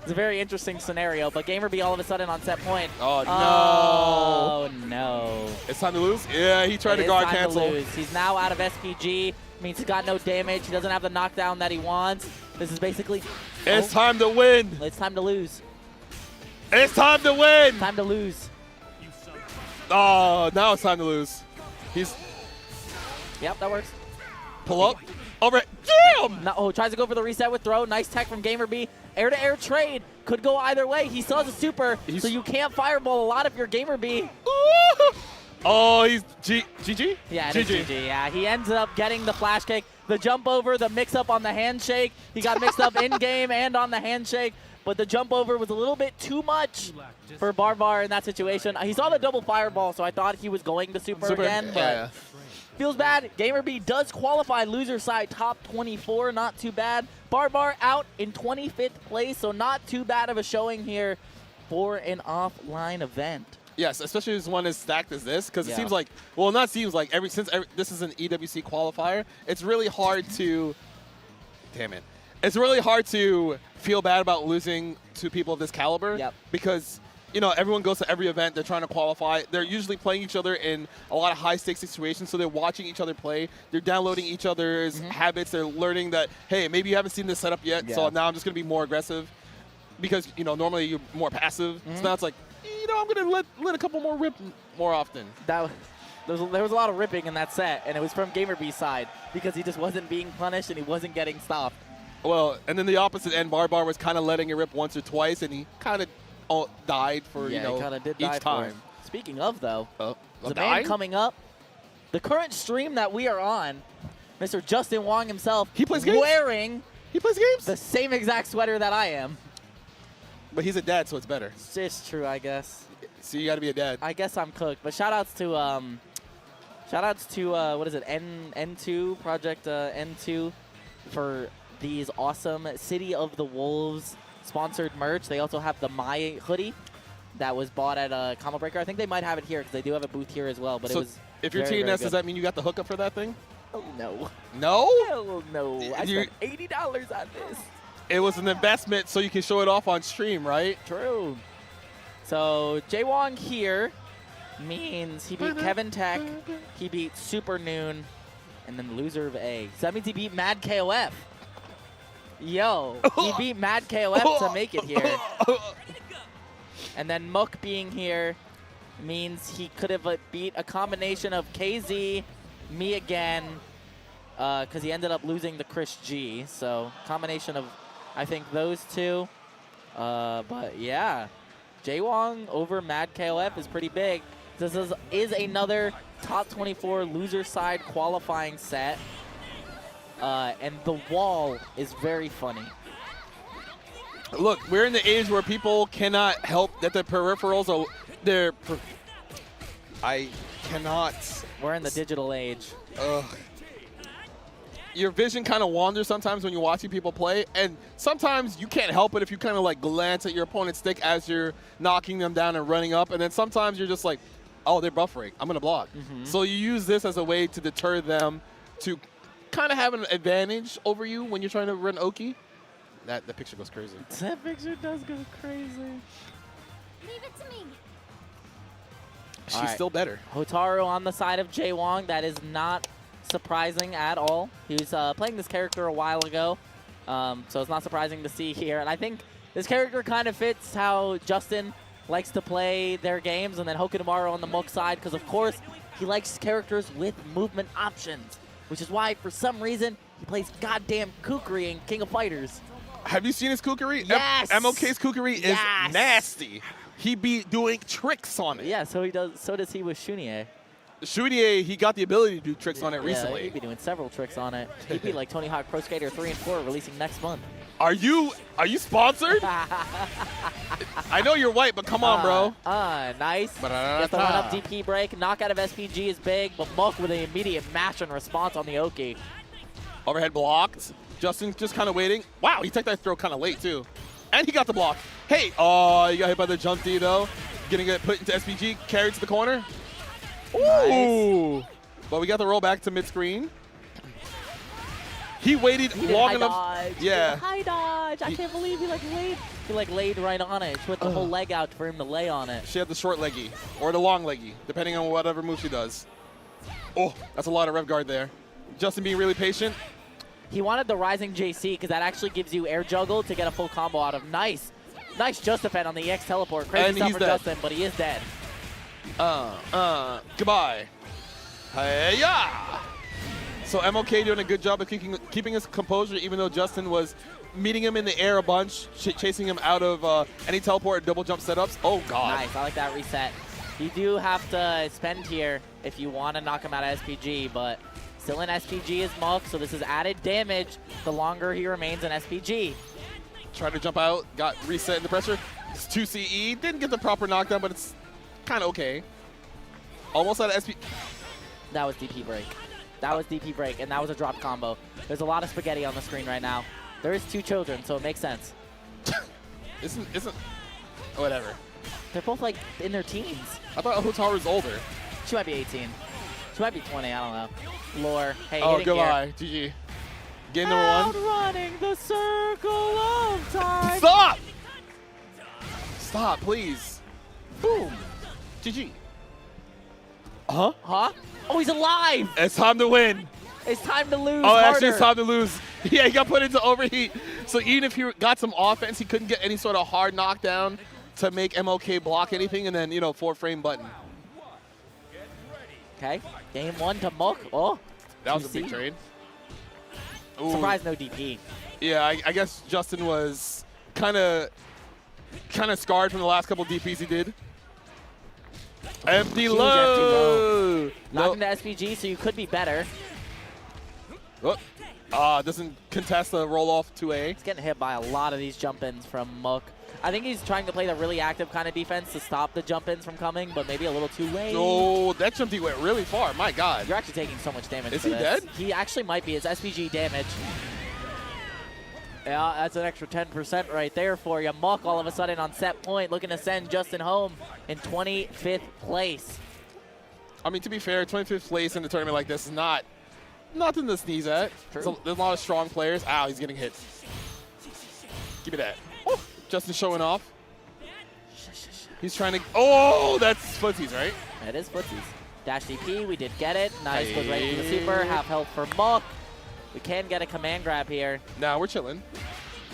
It's a very interesting scenario, but GamerB all of a sudden on set point. Oh, no. It's time to lose? Yeah, he tried to guard cancel. He's now out of SPG. Means he's got no damage. He doesn't have the knockdown that he wants. This is basically... It's time to win. It's time to lose. It's time to win. Time to lose. Oh, now it's time to lose. Yep, that works. Pull up. Over. Damn! No, oh, tries to go for the reset with throw. Nice tech from GamerB. Air-to-air trade. Could go either way. He still has a super, so you can't fireball a lot if you're GamerB. Oh, he's GG? Yeah, it is GG. Yeah, he ends up getting the flash kick, the jump over, the mix-up on the handshake. He got mixed up in-game and on the handshake, but the jump over was a little bit too much for Barbar in that situation. He saw the double fireball, so I thought he was going to super again, but feels bad. GamerB does qualify loser side top 24, not too bad. Barbar out in 25th place, so not too bad of a showing here for an offline event. Yes, especially as one as stacked as this, because it seems like, well, not seems like, since this is an EWC qualifier, it's really hard to, it's really hard to feel bad about losing to people of this caliber, because, you know, everyone goes to every event, they're trying to qualify, they're usually playing each other in a lot of high-stakes situations, so they're watching each other play, they're downloading each other's habits, they're learning that, hey, maybe you haven't seen this setup yet, so now I'm just going to be more aggressive. because, you know, normally you're more passive. So now it's like, you know, I'm going to let a couple more rip more often. There was a lot of ripping in that set, and it was from GamerB's side because he just wasn't being punished and he wasn't getting stopped. Well, and then the opposite end, Bar was kind of letting it rip once or twice, and he kind of died for, you know, each time. Speaking of, though, the dying? man coming up, the current stream that we are on, Mr. Justin Wong himself, he plays games? wearing the same exact sweater that I am. But he's a dad, so it's better. It's true, I guess. So you got to be a dad. I guess I'm cooked. But shout outs to what is it, N2 Project N2 for these awesome City of the Wolves sponsored merch. They also have the My hoodie that was bought at Combo Breaker. I think they might have it here because they do have a booth here as well. But so it was if you're very, TNS, very does that mean you got the hookup for that thing? Oh, no. No? Hell no. I spent $80 on this. It was an investment so you can show it off on stream, right? True. So Jay Wong here means he beat Kevin Tech, he beat Super Noon, and then the loser of A. So that means he beat Mad KOF. Yo, he beat Mad KOF to make it here. And then Mook being here means he could have beat a combination of KZ, me again, because he ended up losing to Chris G. So combination of, I think, those two. But yeah, Jay Wong over Mad KOF is pretty big. This is another top 24 loser side qualifying set. And the wall is very funny. Look, we're in the age where people cannot help that the peripherals are I cannot. We're in the digital age. Your vision kind of wanders sometimes when you're watching people play, and sometimes you can't help it if you kind of like glance at your opponent's stick as you're knocking them down and running up, and then sometimes you're just like, oh, they're buffering, I'm gonna block. So you use this as a way to deter them to kind of have an advantage over you when you're trying to run Oki. That picture goes crazy. That picture does go crazy. Leave it to me. She's still better. Hotaru on the side of Jay Wong. That is not surprising at all. He was playing this character a while ago, so it's not surprising to see here. And I think this character kind of fits how Justin likes to play their games, and then Hokutomaru on the Mook side, because of course he likes characters with movement options, which is why for some reason he plays goddamn Kukri in King of Fighters. Have you seen his Kukri? Yes. MLK's Kukri is nasty. He be doing tricks on it. Yeah, so does he with Shunier. Shunier, he got the ability to do tricks on it recently. He'd be doing several tricks on it. He'd be like Tony Hawk Pro Skater 3 and 4 releasing next month. Are you sponsored? I know you're white, but come on, bro. Nice. Gets the one-up DP break. Knockout of SPG is big, but Mook with an immediate mash and response on the Oki. Overhead blocked. Justin just kind of waiting. Wow, he took that throw kind of late, too. And he got the block. Hey, oh, you got hit by the jump D, though. Getting it put into SPG, carried to the corner. Ooh. Nice. But we got the roll back to mid-screen. He waited long enough. Dodge. Yeah. High dodge. I can't believe he laid. He laid right on it. She put the whole leg out for him to lay on it. She had the short leggy or the long leggy, depending on whatever move she does. Oh, that's a lot of rev guard there. Justin being really patient. He wanted the Rising JC because that actually gives you air juggle to get a full combo out of. Nice just defend on the EX teleport. Crazy stuff for Justin, but he is dead. Goodbye. Hey-ya! So MLK doing a good job of keeping his composure, even though Justin was meeting him in the air a bunch, chasing him out of any teleport or double jump setups. Oh, God. Nice. I like that reset. You do have to spend here if you want to knock him out of SPG, but still in SPG is Mook, so this is added damage the longer he remains in SPG. Tried to jump out, got reset in the pressure. It's 2 CE. Didn't get the proper knockdown, but it's kind of okay. Almost out of SP. That was DP break. That was DP break, and that was a drop combo. There's a lot of spaghetti on the screen right now. There is 2 children, so it makes sense. Isn't whatever. They're both like in their teens. I thought Hotaru's older. She might be 18. She might be 20, I don't know. Lore. Hey, oh, goodbye. GG. Game number 1. Outrunning the circle of time. Stop! Stop, please. Boom. GG. Huh? Huh? Oh, he's alive! It's time to win. It's time to lose. Oh, harder. actually, it's time to lose. Yeah, he got put into overheat. So even if he got some offense, he couldn't get any sort of hard knockdown to make MLK block anything, and then, you know, 4-frame button. Okay, game 1 to Mook. Oh, that was a big trade. Ooh. Surprised no DP. Yeah, I guess Justin was kind of scarred from the last couple DPs he did. Empty low. Knocking the SPG, so you could be better. Doesn't contest the roll off 2A. He's getting hit by a lot of these jump-ins from Mook. I think he's trying to play the really active kind of defense to stop the jump-ins from coming, but maybe a little too late. Oh, that jump D went really far. My God. You're actually taking so much damage. Is for he this. dead? He actually might be. His SPG damage. Yeah, that's an extra 10% right there for you. Mook all of a sudden on set point, looking to send Justin home in 25th place. I mean, to be fair, 25th place in a tournament like this is nothing to sneeze at. There's a lot of strong players. Ow, he's getting hit. Give me that. Oh, Justin showing off. He's trying to. Oh, that's footsies, right? That is footsies. Dash DP, we did get it. Nice, goes right into the super. Half health for Mook. We can get a command grab here. Nah, we're chilling.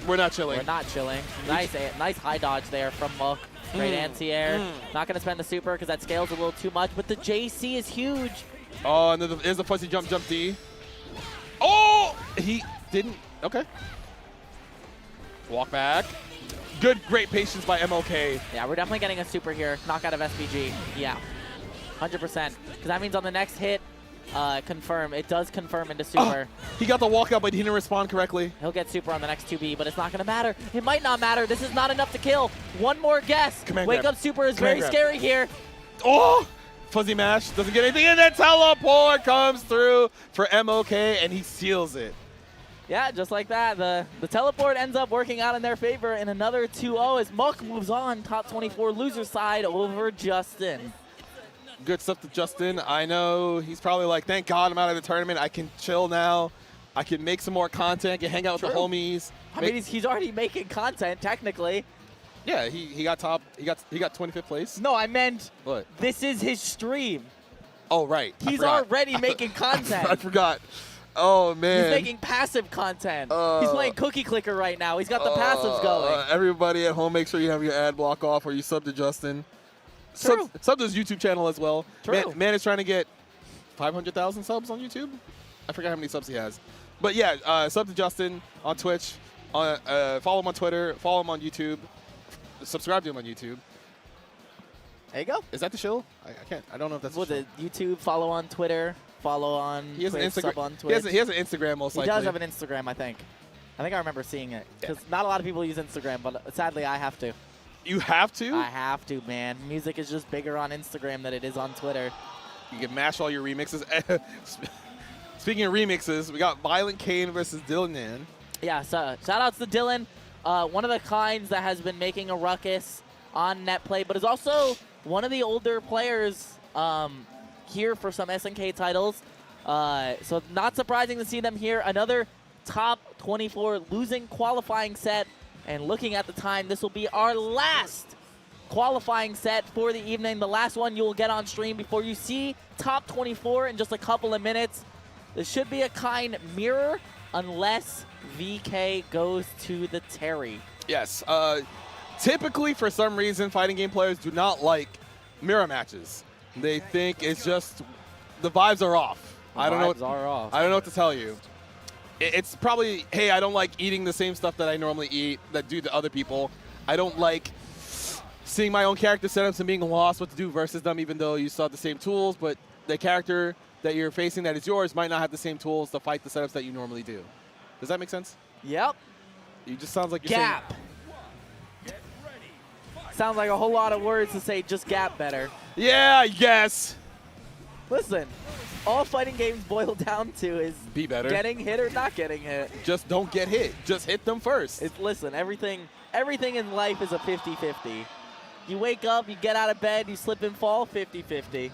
We're not chilling. We're not chilling. Nice high dodge there from Mook. Great anti-air. Not going to spend the super because that scales a little too much, but the JC is huge. Oh, and there's a fuzzy jump D. Oh! He didn't. Okay. Walk back. Good, great patience by MLK. Yeah, we're definitely getting a super here. Knockout of SPG. Yeah. 100%. Because that means on the next hit, confirm. It does confirm into super. He got the walkout, but he didn't respond correctly. He'll get super on the next 2B, but it's not going to matter. It might not matter. This is not enough to kill. One more guess. Wake up super is very scary here. Oh! Fuzzy mash doesn't get anything, and then teleport comes through for MOK, and he seals it. Yeah, just like that. The teleport ends up working out in their favor in another 2-0 as Mook moves on, top 24 loser side over Justin. Good stuff to Justin. I know he's probably like, thank God I'm out of the tournament. I can chill now. I can make some more content, can hang out with the homies. I mean, he's already making content, technically. Yeah, he got top. He got 25th place. No, I meant what? This is his stream. Oh, right. He's already making content. I forgot. Oh, man. He's making passive content. He's playing Cookie Clicker right now. He's got the passives going. Everybody at home, make sure you have your ad block off or you sub to Justin. Sub to his YouTube channel as well. True. Man is trying to get 500,000 subs on YouTube. I forgot how many subs he has. But yeah, sub to Justin on Twitch. Follow him on Twitter. Follow him on YouTube. Subscribe to him on YouTube. There you go. Is that the show? I can't. I don't know if that's the show. YouTube, follow on Twitter, follow on Twitch, sub on Twitch. He has an Instagram most likely. He does have an Instagram, I think. I remember seeing it. Because not a lot of people use Instagram, but sadly I have to. You have to? I have to, man. Music is just bigger on Instagram than it is on Twitter. You can mash all your remixes. Speaking of remixes, we got Violent Kane versus Dylan. Yeah, so shout outs to Dylan. One of the kinds that has been making a ruckus on net play, but is also one of the older players here for some SNK titles. So not surprising to see them here. Another top 24 losing qualifying set. And looking at the time, this will be our last qualifying set for the evening. The last one you will get on stream before you see top 24 in just a couple of minutes. This should be a kind mirror unless VK goes to the Terry. Yes. Typically, for some reason, fighting game players do not like mirror matches. They think it's just the vibes are off. I don't know what to tell you. It's probably, hey, I don't like eating the same stuff that I normally eat that do to other people. I don't like seeing my own character setups and being lost what to do versus them, even though you still have the same tools, but the character that you're facing that is yours might not have the same tools to fight the setups that you normally do. Does that make sense? Yep. You just sounds like you're Gap. Sounds like a whole lot of words to say just gap better. Yeah, yes. Listen, all fighting games boil down to is be better. Getting hit or not getting hit. Just don't get hit. Just hit them first. Listen, everything in life is a 50-50. You wake up, you get out of bed, you slip and fall, 50-50.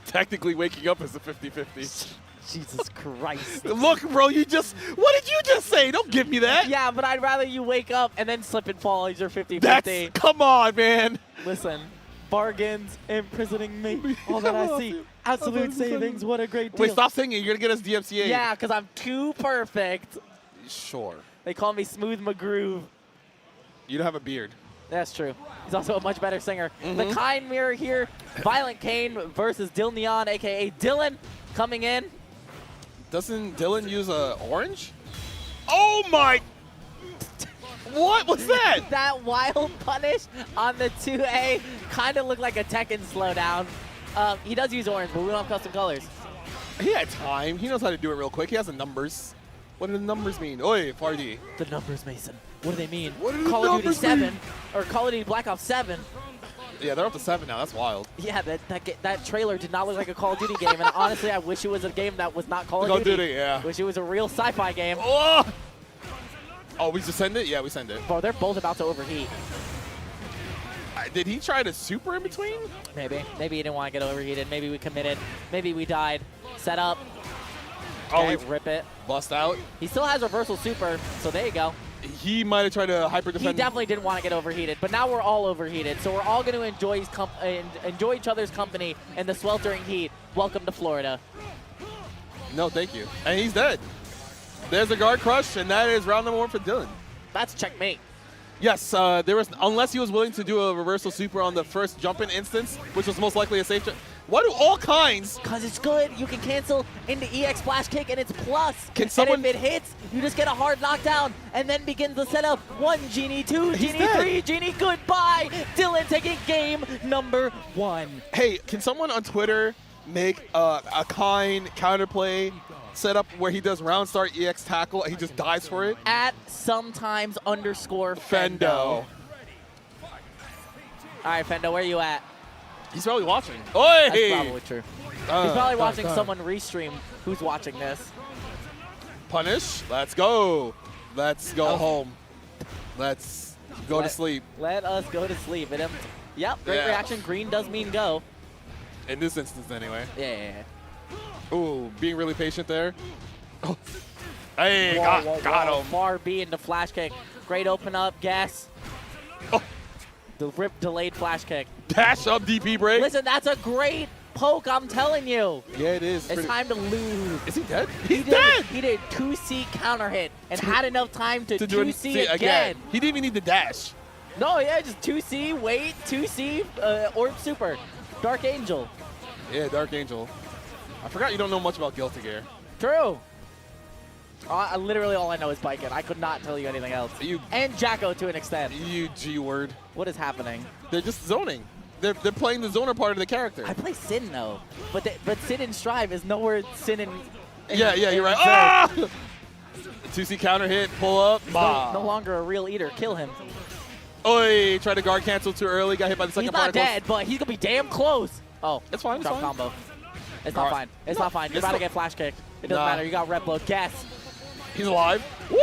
Technically, waking up is a 50-50. Jesus Christ. Look, bro, what did you just say? Don't give me that. Yeah, but I'd rather you wake up and then slip and fall. These are 50-50. Come on, man. Listen, bargains imprisoning me. All that I see. Absolute savings. What a great deal. Wait, stop singing. You're going to get us DMCA. Yeah, because I'm too perfect. Sure. They call me Smooth McGroove. You don't have a beard. That's true. He's also a much better singer. The kind mirror here, Violent Kane versus Dylan Neon, a.k.a. Dylan, coming in. Doesn't Dylan use a orange? Oh my! What was that? That wild punish on the 2A kind of looked like a Tekken slowdown. He does use orange, but we don't have custom colors. He had time. He knows how to do it real quick. He has the numbers. What do the numbers mean? Oi, Fardy. The numbers, Mason. What do they mean? What do the Call of Duty numbers 7 mean? or Call of Duty Black Ops 7. Yeah, they're up to 7 now. That's wild. Yeah, that trailer did not look like a Call of Duty game, and honestly, I wish it was a game that was not Call of Duty. Yeah. Wish it was a real sci-fi game. Oh, we just send it? Yeah, we send it. Bro, they're both about to overheat. Did he try to super in between? Maybe. Maybe he didn't want to get overheated. Maybe we committed. Maybe we died. Set up. Oh, Okay, rip it. Bust out. He still has reversal super, so there you go. He might have tried to hyper defend. He definitely didn't want to get overheated, but now we're all overheated, so we're all going to enjoy each other's company in the sweltering heat. Welcome to Florida. No, thank you. And he's dead. There's a guard crush, and that is round number 1 for Dylan. That's checkmate. Yes, there was, unless he was willing to do a reversal super on the first jump-in instance, which was most likely a safe jump. Why do all kinds? Because it's good. You can cancel into EX Flash Kick, and it's plus. Can someone? And if it hits, you just get a hard knockdown, and then begins the setup. 1 Genie, 2 Genie, 3 Genie, goodbye. Dylan taking game number 1. Hey, can someone on Twitter make a kind counterplay setup where he does round start EX tackle and he just dies for it? At sometimes _ Fendo. All right, Fendo, where you at? He's probably watching. Oi! That's probably true. He's probably watching someone restream who's watching this. Punish. Let's go. Let's go home. Let's go to sleep. Let us go to sleep. Yep, great reaction. Green does mean go. In this instance, anyway. Yeah. Ooh, being really patient there. Oh. Hey, Whoa, got him. Far B into flash kick. Great open up, gas. Oh. The rip delayed flash kick. Dash up DP break. Listen, that's a great poke, I'm telling you. Yeah, it is. It's time to lose. Is he dead? He's dead. He did 2C counter hit and had enough time to 2C again. He didn't even need the dash. No, yeah, just 2C, wait, 2C, Orb Super. Dark Angel. Yeah, Dark Angel. I forgot you don't know much about Guilty Gear. True. Literally all I know is Biken. I could not tell you anything else. And Jacko to an extent. You G-word. What is happening? They're just zoning. They're playing the zoner part of the character. I play Sin though, but Sin in Strive is nowhere Sin in. Yeah, you're right. Ah! 2C counter hit, pull up. No longer a real eater. Kill him. Oi! Tried to guard cancel too early. Got hit by the second He's not particle. dead, but he's gonna be damn close. Oh, it's fine. Drop combo. It's not fine. It's not fine. You're about to get flash kicked. It doesn't matter. You got rep load. Guess. He's alive. Woo!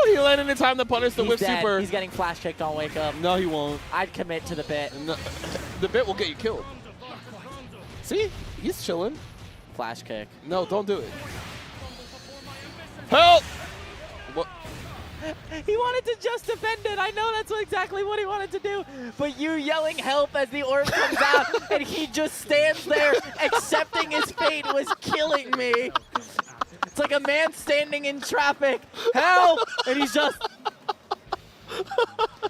He landed in time to punish the whip super. He's getting flash kicked on wake up. No, he won't. I'd commit to the bit. No, the bit will get you killed. See? He's chilling. Flash kick. No, don't do it. Help! What? He wanted to just defend it. I know that's exactly what he wanted to do. But you yelling help as the orb comes out and he just stands there accepting his fate was killing me. It's like a man standing in traffic. Help! And he's just...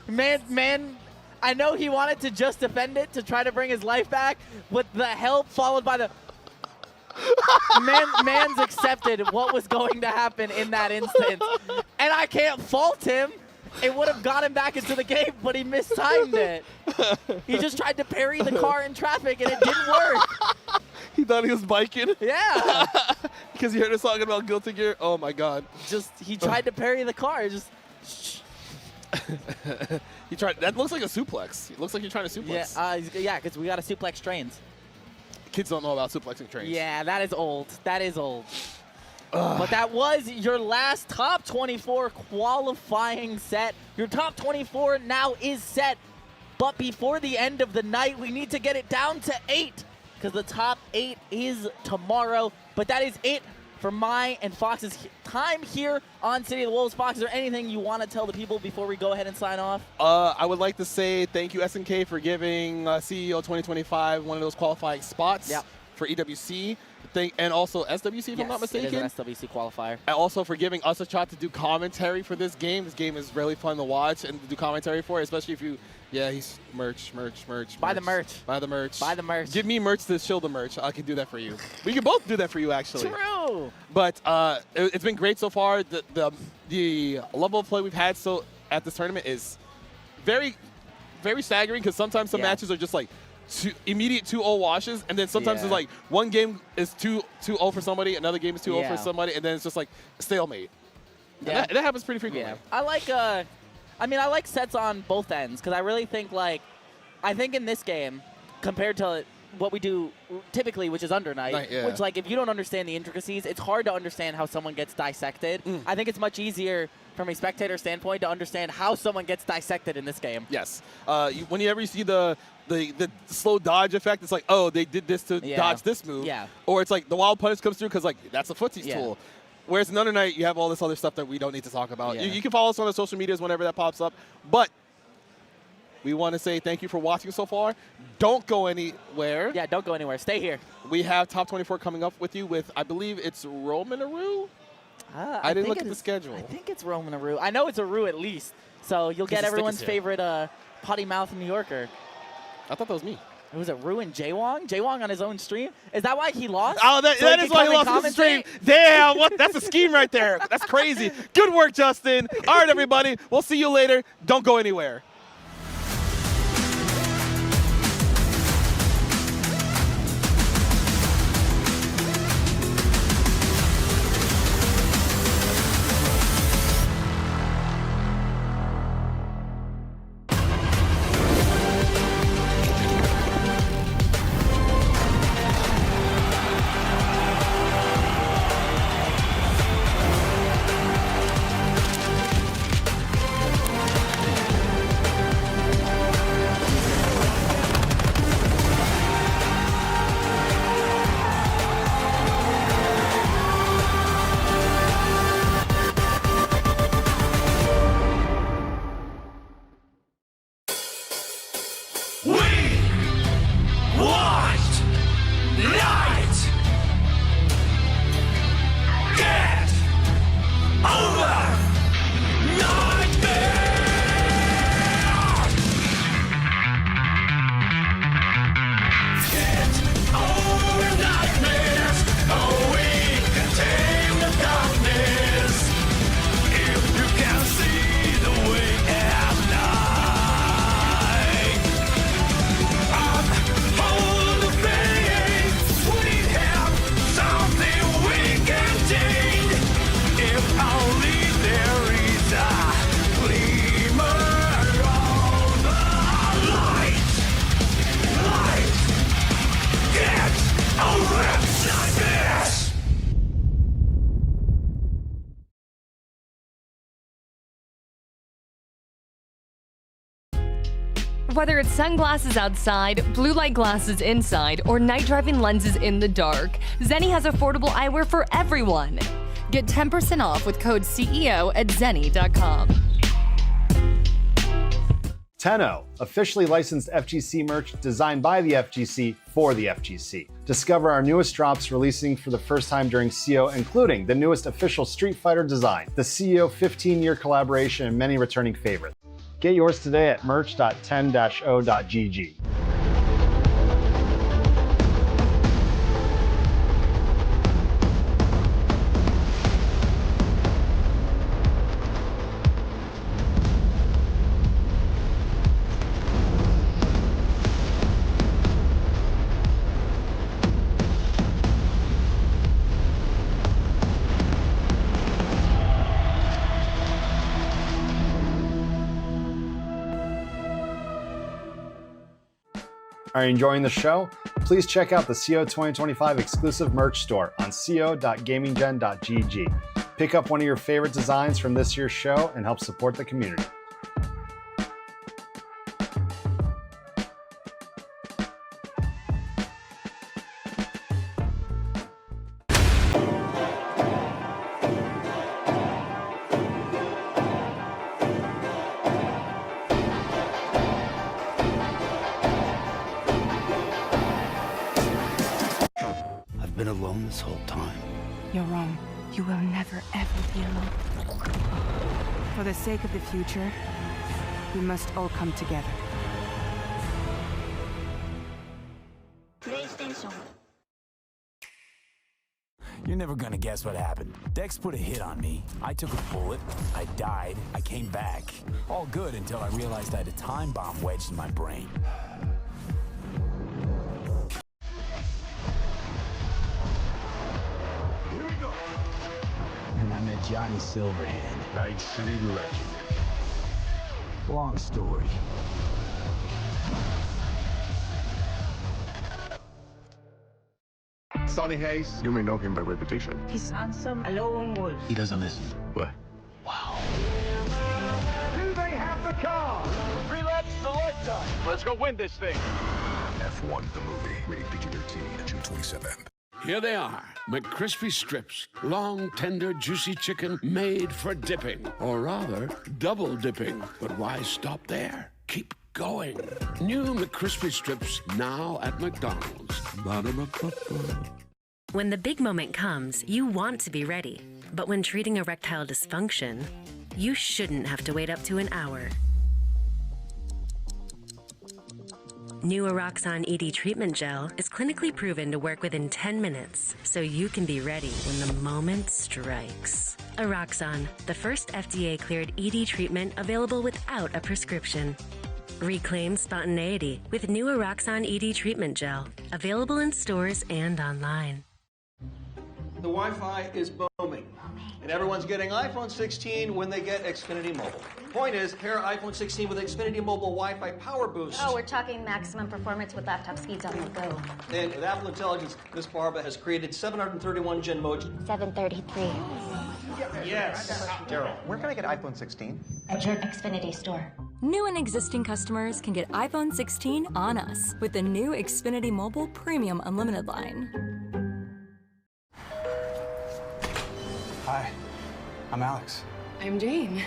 Man, I know he wanted to just defend it to try to bring his life back, but the help followed by the... Man's accepted what was going to happen in that instance. And I can't fault him. It would have got him back into the game, but he mistimed it. He just tried to parry the car in traffic, and it didn't work. He thought he was biking? Yeah. Because he heard us talking about Guilty Gear? Oh, my God. He tried to parry the car. Just... He tried. That looks like a suplex. It looks like you're trying to suplex. Yeah, because we got to suplex trains. Kids don't know about suplexing trains. Yeah, that is old. That is old. But that was your last top 24 qualifying set. Your top 24 now is set. But before the end of the night, we need to get it down to 8. Because the top 8 is tomorrow. But that is it for my and Fox's time here on City of the Wolves. Fox, is there anything you want to tell the people before we go ahead and sign off? I would like to say thank you, SNK, for giving CEO 2025 one of those qualifying spots. Yep. for EWC and also SWC, if I'm not mistaken. It is an SWC qualifier. And also for giving us a shot to do commentary for this game. This game is really fun to watch and to do commentary for, especially if you, he's merch. Buy the merch. Buy the merch. Buy the merch. Give me merch to show the merch. I can do that for you. We can both do that for you, actually. True. But it's been great so far. The level of play we've had at this tournament is very, very staggering because sometimes some matches are just like immediate 2-0 washes, and then sometimes it's like one game is 2-0 for somebody, another game is 2-0 for somebody, and then it's just like a stalemate. Yeah. That happens pretty frequently. Yeah. I like sets on both ends because I really think I think in this game compared to what we do typically, which is Under Night, which if you don't understand the intricacies, it's hard to understand how someone gets dissected. I think it's much easier from a spectator standpoint to understand how someone gets dissected in this game. Yes. Whenever you see the slow dodge effect, it's like, oh, they did this to dodge this move. Yeah. Or it's like the wild punish comes through because that's a footsies tool. Whereas in Under Night, you have all this other stuff that we don't need to talk about. You can follow us on the social medias whenever that pops up. But we want to say thank you for watching so far. Don't go anywhere. Yeah, don't go anywhere. Stay here. We have Top 24 coming up with you with, I believe it's Roman Aru? I didn't look at the schedule. I think it's Roman Aru. I know it's Aru at least. So you'll get everyone's favorite potty mouth New Yorker. I thought that was me. It was Aru and Jaewong? Jaewong on his own stream? Is that why he lost? Oh, that is why he lost his stream. Damn, that's a scheme right there. That's crazy. Good work, Justin. All right, everybody. We'll see you later. Don't go anywhere. Whether it's sunglasses outside, blue light glasses inside, or night driving lenses in the dark, Zenni has affordable eyewear for everyone. Get 10% off with code CEO at zenni.com. Tenno, officially licensed FGC merch designed by the FGC for the FGC. Discover our newest drops releasing for the first time during CO, including the newest official Street Fighter design, the CO 15-year collaboration, and many returning favorites. Get yours today at merch.10-o.gg. Are you enjoying the show? Please check out the CO 2025 exclusive merch store on co.gaminggen.gg. Pick up one of your favorite designs from this year's show and help support the community. been alone this whole time. You're wrong. You will never, ever be alone. For the sake of the future, we must all come together. PlayStation. You're never gonna guess what happened. Dex put a hit on me. I took a bullet. I died. I came back. All good until I realized I had a time bomb wedged in my brain. Here we go. And I met Johnny Silverhand, Night City legend. Long story. Sonny Hayes. You may know him by reputation. He's handsome, a lone wolf. He doesn't listen. What? Do they have the car? 3 laps to the lifetime. Let's go win this thing. F1 the movie. Rated PG-13. June 27th. Here they are, McCrispy strips, long, tender, juicy chicken made for dipping, or rather, double dipping. But why stop there? Keep going. New McCrispy strips now at McDonald's. Ba-da-ba-ba-ba. When the big moment comes, you want to be ready. But when treating erectile dysfunction, you shouldn't have to wait up to an hour. New Eroxon ED treatment gel is clinically proven to work within 10 minutes, so you can be ready when the moment strikes. Eroxon, the first FDA-cleared ED treatment available without a prescription. Reclaim spontaneity with new Eroxon ED treatment gel, available in stores and online. The Wi-Fi is booming, and everyone's getting iPhone 16 when they get Xfinity Mobile. Point is, pair iPhone 16 with Xfinity Mobile Wi-Fi Power Boost. Oh, we're talking maximum performance with laptop speeds on the go. And with Apple Intelligence, Miss Barba has created 731 Genmoji. 733. Yes. Daryl, where can I get iPhone 16? At your Xfinity store. New and existing customers can get iPhone 16 on us with the new Xfinity Mobile Premium Unlimited line. Hi, I'm Alex. I'm Jane.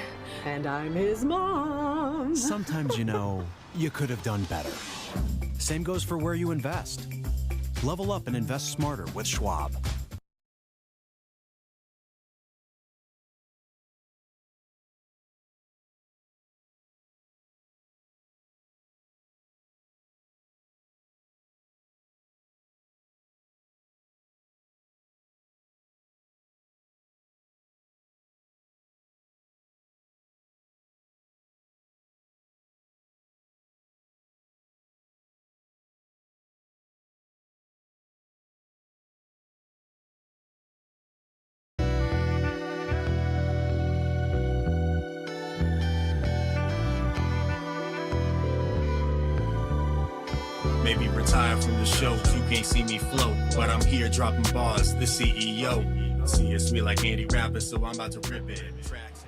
And I'm his mom. Sometimes, you could have done better. Same goes for where you invest. Level up and invest smarter with Schwab. Maybe retire from the show, you can't see me float, but I'm here dropping bars, the CEO. See, it's me like Andy Rapper, so I'm about to rip it.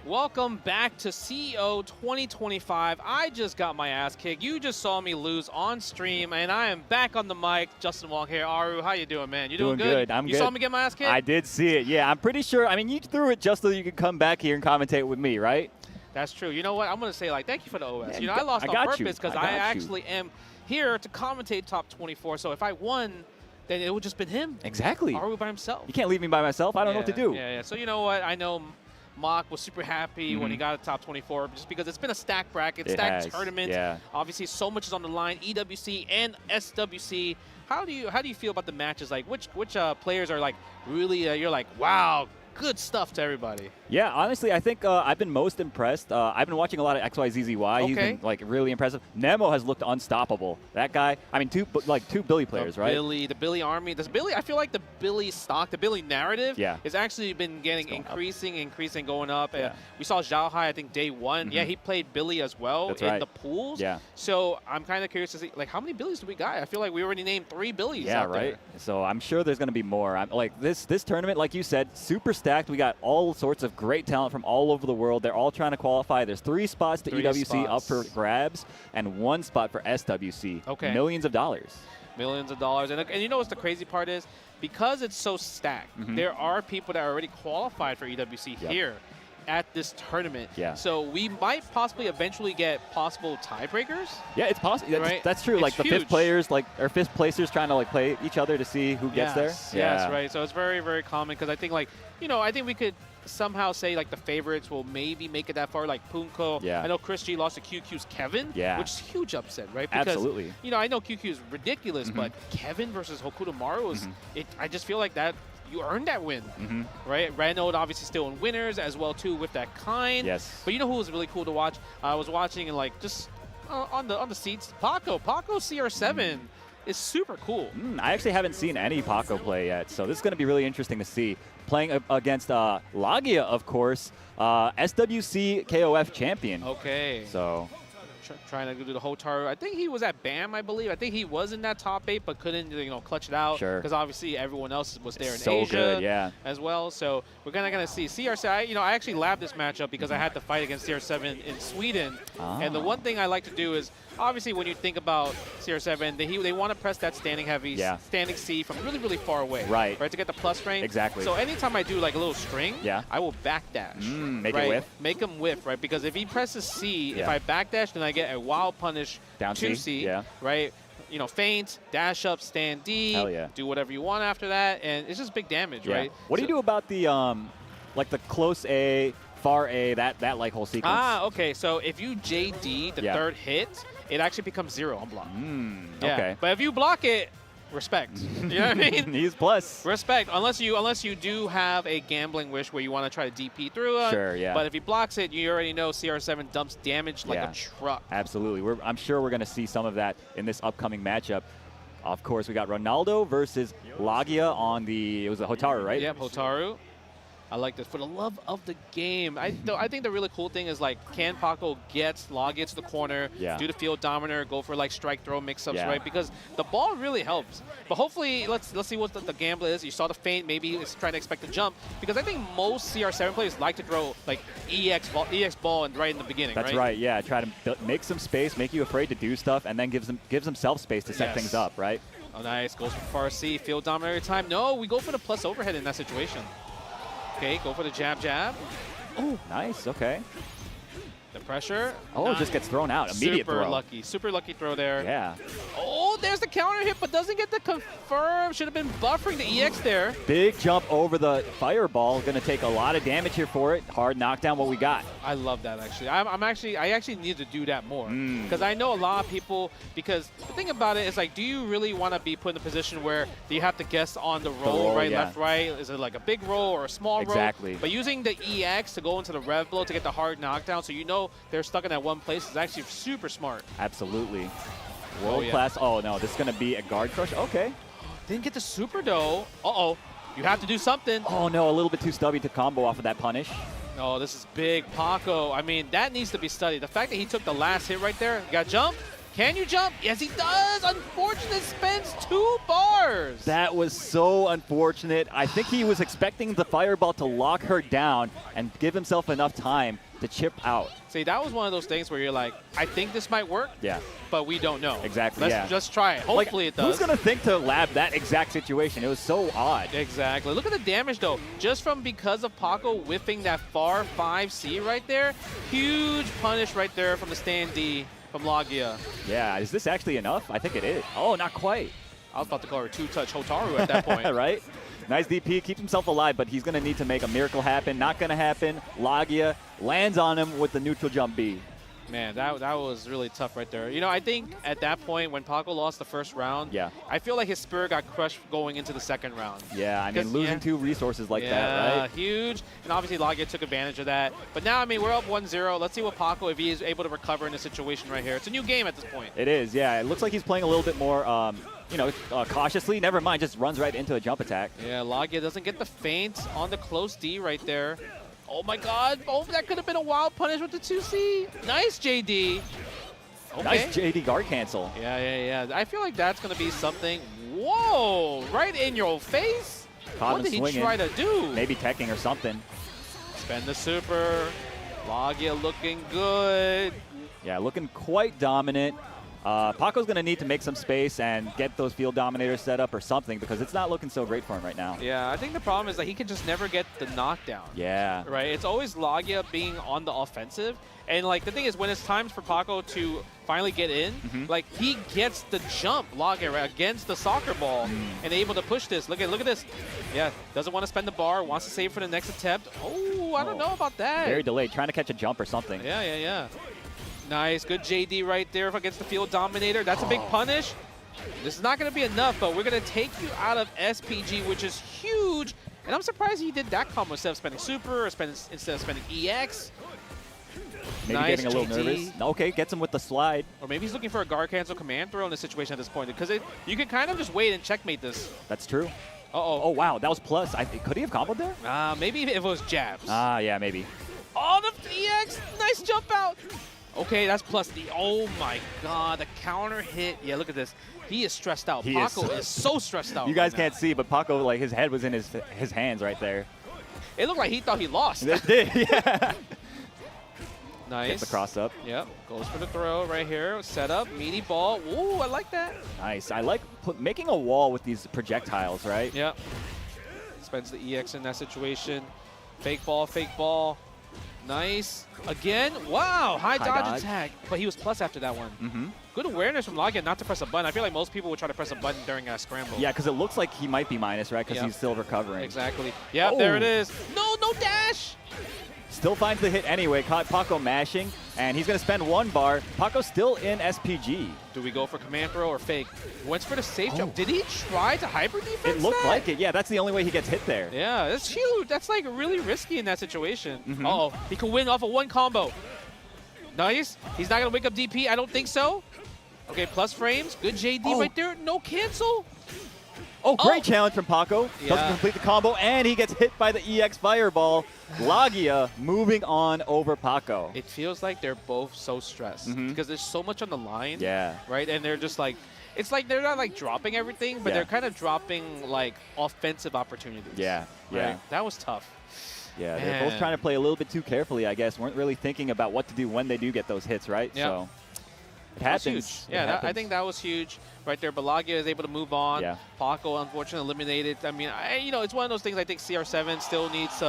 Welcome back to CEO 2025. I just got my ass kicked. You just saw me lose on stream, and I am back on the mic. Justin Wong here. Aru, how you doing, man? You doing good? I'm you good. Saw me get my ass kicked? I did see it, yeah. I'm pretty sure. I mean, you threw it just so you could come back here and commentate with me, right? That's true. You know what? I'm going to say, thank you for the OS. I lost on purpose because I actually am here to commentate top 24. So if I won, then it would just been him. Exactly. Aru by himself. You can't leave me by myself. I don't know what to do. Yeah. So you know what? I know Mock was super happy when he got a top 24 just because it's been a stacked bracket, stacked tournament. Yeah. Obviously, so much is on the line. EWC and SWC. How do you feel about the matches? Which players are really you're like, wow, good stuff to everybody? Yeah, honestly, I think I've been most impressed. I've been watching a lot of XYZZY. Okay. He's been really impressive. Nemo has looked unstoppable. That guy, I mean, two Billy players, right? The Billy army. I feel like the Billy stock, the Billy narrative has actually been getting increasing, going up. Yeah. We saw Zhao Hai, I think, day one. Yeah, he played Billy as well in the pools. Yeah. So I'm kind of curious to see, how many Billies do we got? I feel like we already named 3 Billies out right? there. So I'm sure there's going to be more. This tournament, like you said, super stacked. We got all sorts of great talent from all over the world. They're all trying to qualify. There's 3 spots to EWC up for grabs and 1 spot for SWC. Okay. Millions of dollars. Millions of dollars. And you know what's the crazy part is? Because it's so stacked, there are people that are already qualified for EWC here. at this tournament. Yeah. So we might possibly eventually get possible tiebreakers. Yeah, it's possible. Right? That's true. It's Like the huge. fifth players, or fifth placers trying to like play each other to see who gets there. Yes, right. So it's very, very common because I think I think we could somehow say like the favorites will maybe make it that far, like Punko. Yeah. I know Chris G lost to QQ's Kevin, which is a huge upset, right? Because, Absolutely. I know QQ is ridiculous, but Kevin versus Hokuto Maru is, I just feel like that you earned that win, right? Renault obviously still in winners as well too with that kind. Yes. But you know who was really cool to watch? I was watching and just on the seats, Paco CR7. Is super cool. I actually haven't seen any Paco play yet, so this is going to be really interesting to see. Playing against Lagia, of course, SWC KOF champion. Okay. So trying to do the Hotaru. I think he was at BAM, I believe. I think he was in that top 8, but couldn't, clutch it out. Sure. Because obviously everyone else was there in so Asia good, yeah. as well. So we're gonna see CR7. I actually labbed this matchup because I had to fight against CR7 in Sweden. And the one thing I like to do is, obviously, when you think about CR7, they want to press that standing heavy, standing C from really, really far away. Right. To get the plus frame. Exactly. So anytime I do like a little string, I will backdash. Make it whiff. Make him whiff, right? Because if he presses C, if Yeah. I backdash, then I get a wild punish Down to C, C, right? Feint, dash up, stand D, Hell yeah. do whatever you want after that, and it's just big damage, right? What do you do about the the close A, far A, that whole sequence? Okay. So if you JD the third hit, it actually becomes 0 on block. Okay. But if you block it, respect. You know what I mean? He's plus. Respect, unless you do have a gambling wish where you want to try to DP through it. Sure, yeah. But if he blocks it, you already know CR7 dumps damage like a truck. Absolutely. I'm sure we're going to see some of that in this upcoming matchup. Of course, we got Ronaldo versus Lagia on it was a Hotaru, right? Yep, Hotaru. I like this. For the love of the game, I think the really cool thing is can Paco get Lagia to the corner, do the field dominator, go for strike throw mix-ups, right? Because the ball really helps. But hopefully, let's see what the gamble is. You saw the feint, maybe it's trying to expect a jump. Because I think most CR7 players like to throw EX ball and right in the beginning, That's right, yeah. Try to make some space, make you afraid to do stuff, and then gives himself space to set things up, right? Oh, nice. Goes for far C, field dominator time. No, we go for the plus overhead in that situation. Okay, go for the jab. Oh, nice. Okay. The pressure. Oh, it just gets thrown out. Immediate throw. Super lucky throw there. Yeah. Oh, there's the counter hit, but doesn't get the confirm. Should have been buffering the EX there. Big jump over the fireball. Going to take a lot of damage here for it. Hard knockdown. What we got? I love that actually. I actually need to do that more because I know a lot of people. Because the thing about it is do you really want to be put in a position where you have to guess on the roll, right, left, right? Is it like a big roll or a small roll? Exactly. But using the EX to go into the rev blow to get the hard knockdown, so you know they're stuck in that one place, is actually super smart. Absolutely. World class. Oh no, this is going to be a guard crush. Okay. Didn't get the super though. Uh-oh. You have to do something. Oh no, a little bit too stubby to combo off of that punish. Oh, this is big. Paco, I mean, that needs to be studied. The fact that he took the last hit right there. You got to jump? Can you jump? Yes, he does. Unfortunate, spends 2 bars. That was so unfortunate. I think he was expecting the fireball to lock her down and give himself enough time to chip out. See, that was one of those things where you're like, I think this might work. Yeah. But we don't know. Exactly. Let's just try it. Hopefully it does. Who's going to think to lab that exact situation? It was so odd. Exactly. Look at the damage, though. Just because of Paco whiffing that far 5C right there. Huge punish right there from the stand D from Lagia. Yeah. Is this actually enough? I think it is. Oh, not quite. I was about to call her 2-touch Hotaru at that point. Right? Nice DP, keeps himself alive, but he's going to need to make a miracle happen. Not going to happen. Lagia lands on him with the neutral jump B. Man, that was really tough right there. I think at that point when Paco lost the first round, I feel like his spirit got crushed going into the second round. Yeah, I mean, losing 2 resources like that, right? Yeah, huge. And obviously Lagia took advantage of that. But now, I mean, we're up 1-0. Let's see what Paco, if he is able to recover in this situation right here. It's a new game at this point. It is, yeah. It looks like he's playing a little bit more cautiously. Never mind, just runs right into a jump attack. Yeah, Lagia doesn't get the feint on the close D right there. Oh my god. Oh, that could have been a wild punish with the 2C. Nice, JD. Okay. Nice JD guard cancel. Yeah. I feel like that's going to be something. Whoa, right in your face? What did he try to do? Maybe teching or something. Spend the super. Lagia looking good. Yeah, looking quite dominant. Paco's going to need to make some space and get those field dominators set up or something because it's not looking so great for him right now. Yeah, I think the problem is that he can just never get the knockdown. Yeah. Right? It's always Lagia being on the offensive. And, like, the thing is, when it's time for Paco to finally get in, like, he gets the jump, Lagia, right, against the soccer ball and able to push this. Look at this. Yeah, doesn't want to spend the bar, wants to save for the next attempt. Oh, I don't know about that. Very delayed, trying to catch a jump or something. Yeah. Nice, good JD right there against the field dominator. That's a big punish. This is not going to be enough, but we're going to take you out of SPG, which is huge. And I'm surprised he did that combo instead of spending Super or instead of spending EX. Maybe nice, getting a little JD. nervous. Okay, gets him with the slide. Or maybe he's looking for a guard cancel command throw in this situation at this point. Because you can kind of just wait and checkmate this. That's true. Uh-oh. Oh, wow, that was plus. Could he have comboed there? Maybe if it was jabs. Yeah, maybe. Oh, the EX. Nice jump out. Okay, that's plus the, oh my God, the counter hit. Yeah, look at this. He is stressed out. Paco is so stressed out. You guys can't see, but Paco, like, his head was in his hands right there. It looked like he thought he lost. It did, yeah. Nice. Gets the cross up. Yep, goes for the throw right here. Set up, meaty ball. Ooh, I like that. Nice. I like making a wall with these projectiles, right? Yep. Spends the EX in that situation. Fake ball. Nice. Again. Wow. High dodge attack. But he was plus after that one. Good awareness from Lagia not to press a button. I feel like most people would try to press a button during a scramble. Yeah, because it looks like he might be minus, right? Because he's still recovering. Exactly. Yep, there it is. No dash. Still finds the hit anyway. Caught Paco mashing, and he's going to spend 1 bar. Paco's still in SPG. Do we go for command throw or fake? Went for the safe jump. Did he try to hyper defense It looked like it. Yeah, that's the only way he gets hit there. Yeah, that's huge. That's like really risky in that situation. Uh-oh, he can win off of 1 combo. Nice. He's not going to wake up DP. I don't think so. Okay, plus frames. Good JD right there. No cancel. Oh, great challenge from Paco. Doesn't complete the combo, and he gets hit by the EX Fireball. Lagia moving on over Paco. It feels like they're both so stressed because there's so much on the line. Yeah. Right? And they're just like, it's like they're not like dropping everything, but they're kind of dropping like offensive opportunities. Yeah. Right? That was tough. Yeah, they're both trying to play a little bit too carefully, I guess. Weren't really thinking about what to do when they do get those hits, right? Yeah. So it happens. Huge. Yeah, I think that was huge right there. But Lagia is able to move on. Yeah. Paco, unfortunately, eliminated. I mean, it's one of those things I think CR7 still needs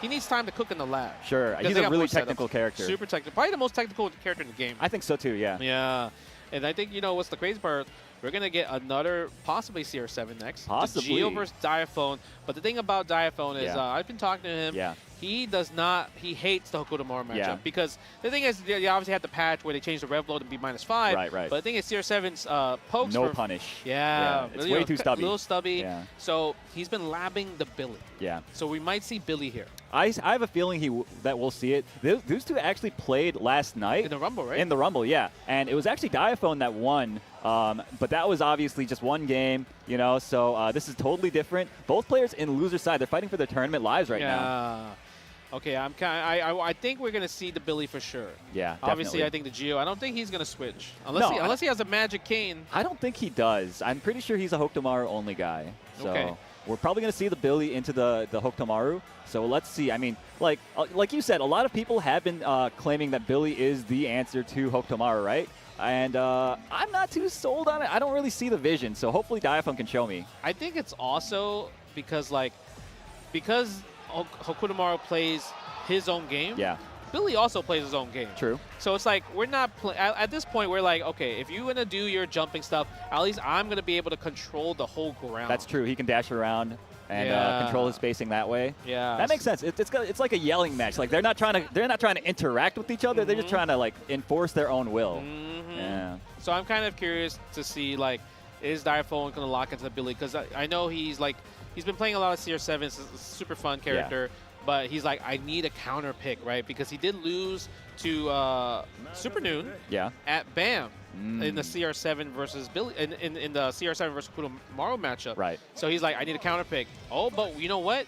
he needs time to cook in the lab. Sure. He's a really technical character. Super technical. Probably the most technical character in the game. I think so, too, yeah. Yeah. And I think, what's the crazy part? We're going to get another, possibly CR7 next. Possibly. Geo versus Diaphone. But the thing about Diaphone is I've been talking to him. Yeah. He hates the Hokuto Maru matchup. Yeah. Because the thing is, they obviously had the patch where they changed the rev load to be -5. Right. But the thing is, CR7's pokes no were punish. Yeah. It's way too stubby. A little stubby. Yeah. So he's been labbing the Billy. Yeah. So we might see Billy here. I have a feeling that we'll see it. Those two actually played last night. In the Rumble, right? In the Rumble, yeah. And it was actually Diaphone that won. But that was obviously just one game, so this is totally different. Both players in loser side, they're fighting for their tournament lives right now. Okay, I think we're gonna see the Billy for sure. Yeah, obviously definitely. I think the Geo. I don't think he's gonna switch unless he has a Magic Cane. I don't think he does. I'm pretty sure he's a Hokutomaru only guy. So Okay. we're probably gonna see the Billy into the Hokutomaru. So let's see. I mean, like you said, a lot of people have been claiming that Billy is the answer to Hokutomaru, right? And I'm not too sold on it. I don't really see the vision. So hopefully Diaphone can show me. I think it's also because Hokutomaru plays his own game. Yeah. Billy also plays his own game. True. So it's like we're not at this point. We're like, okay, if you're gonna do your jumping stuff, at least I'm gonna be able to control the whole ground. That's true. He can dash around and control his spacing that way. Yeah. That makes sense. It's like a yelling match. Like they're not trying to interact with each other. They're just trying to like enforce their own will. Yeah. So I'm kind of curious to see is Diaphone gonna lock into the Billy? Because I know he's been playing a lot of CR7. It's a super fun character. Yeah. But he's like, I need a counter pick, right? Because he did lose to Super Noon at BAM in the CR7 versus Billy in the CR7 versus Hokutomaru matchup. Right. So he's like, I need a counter pick. Oh, but you know what?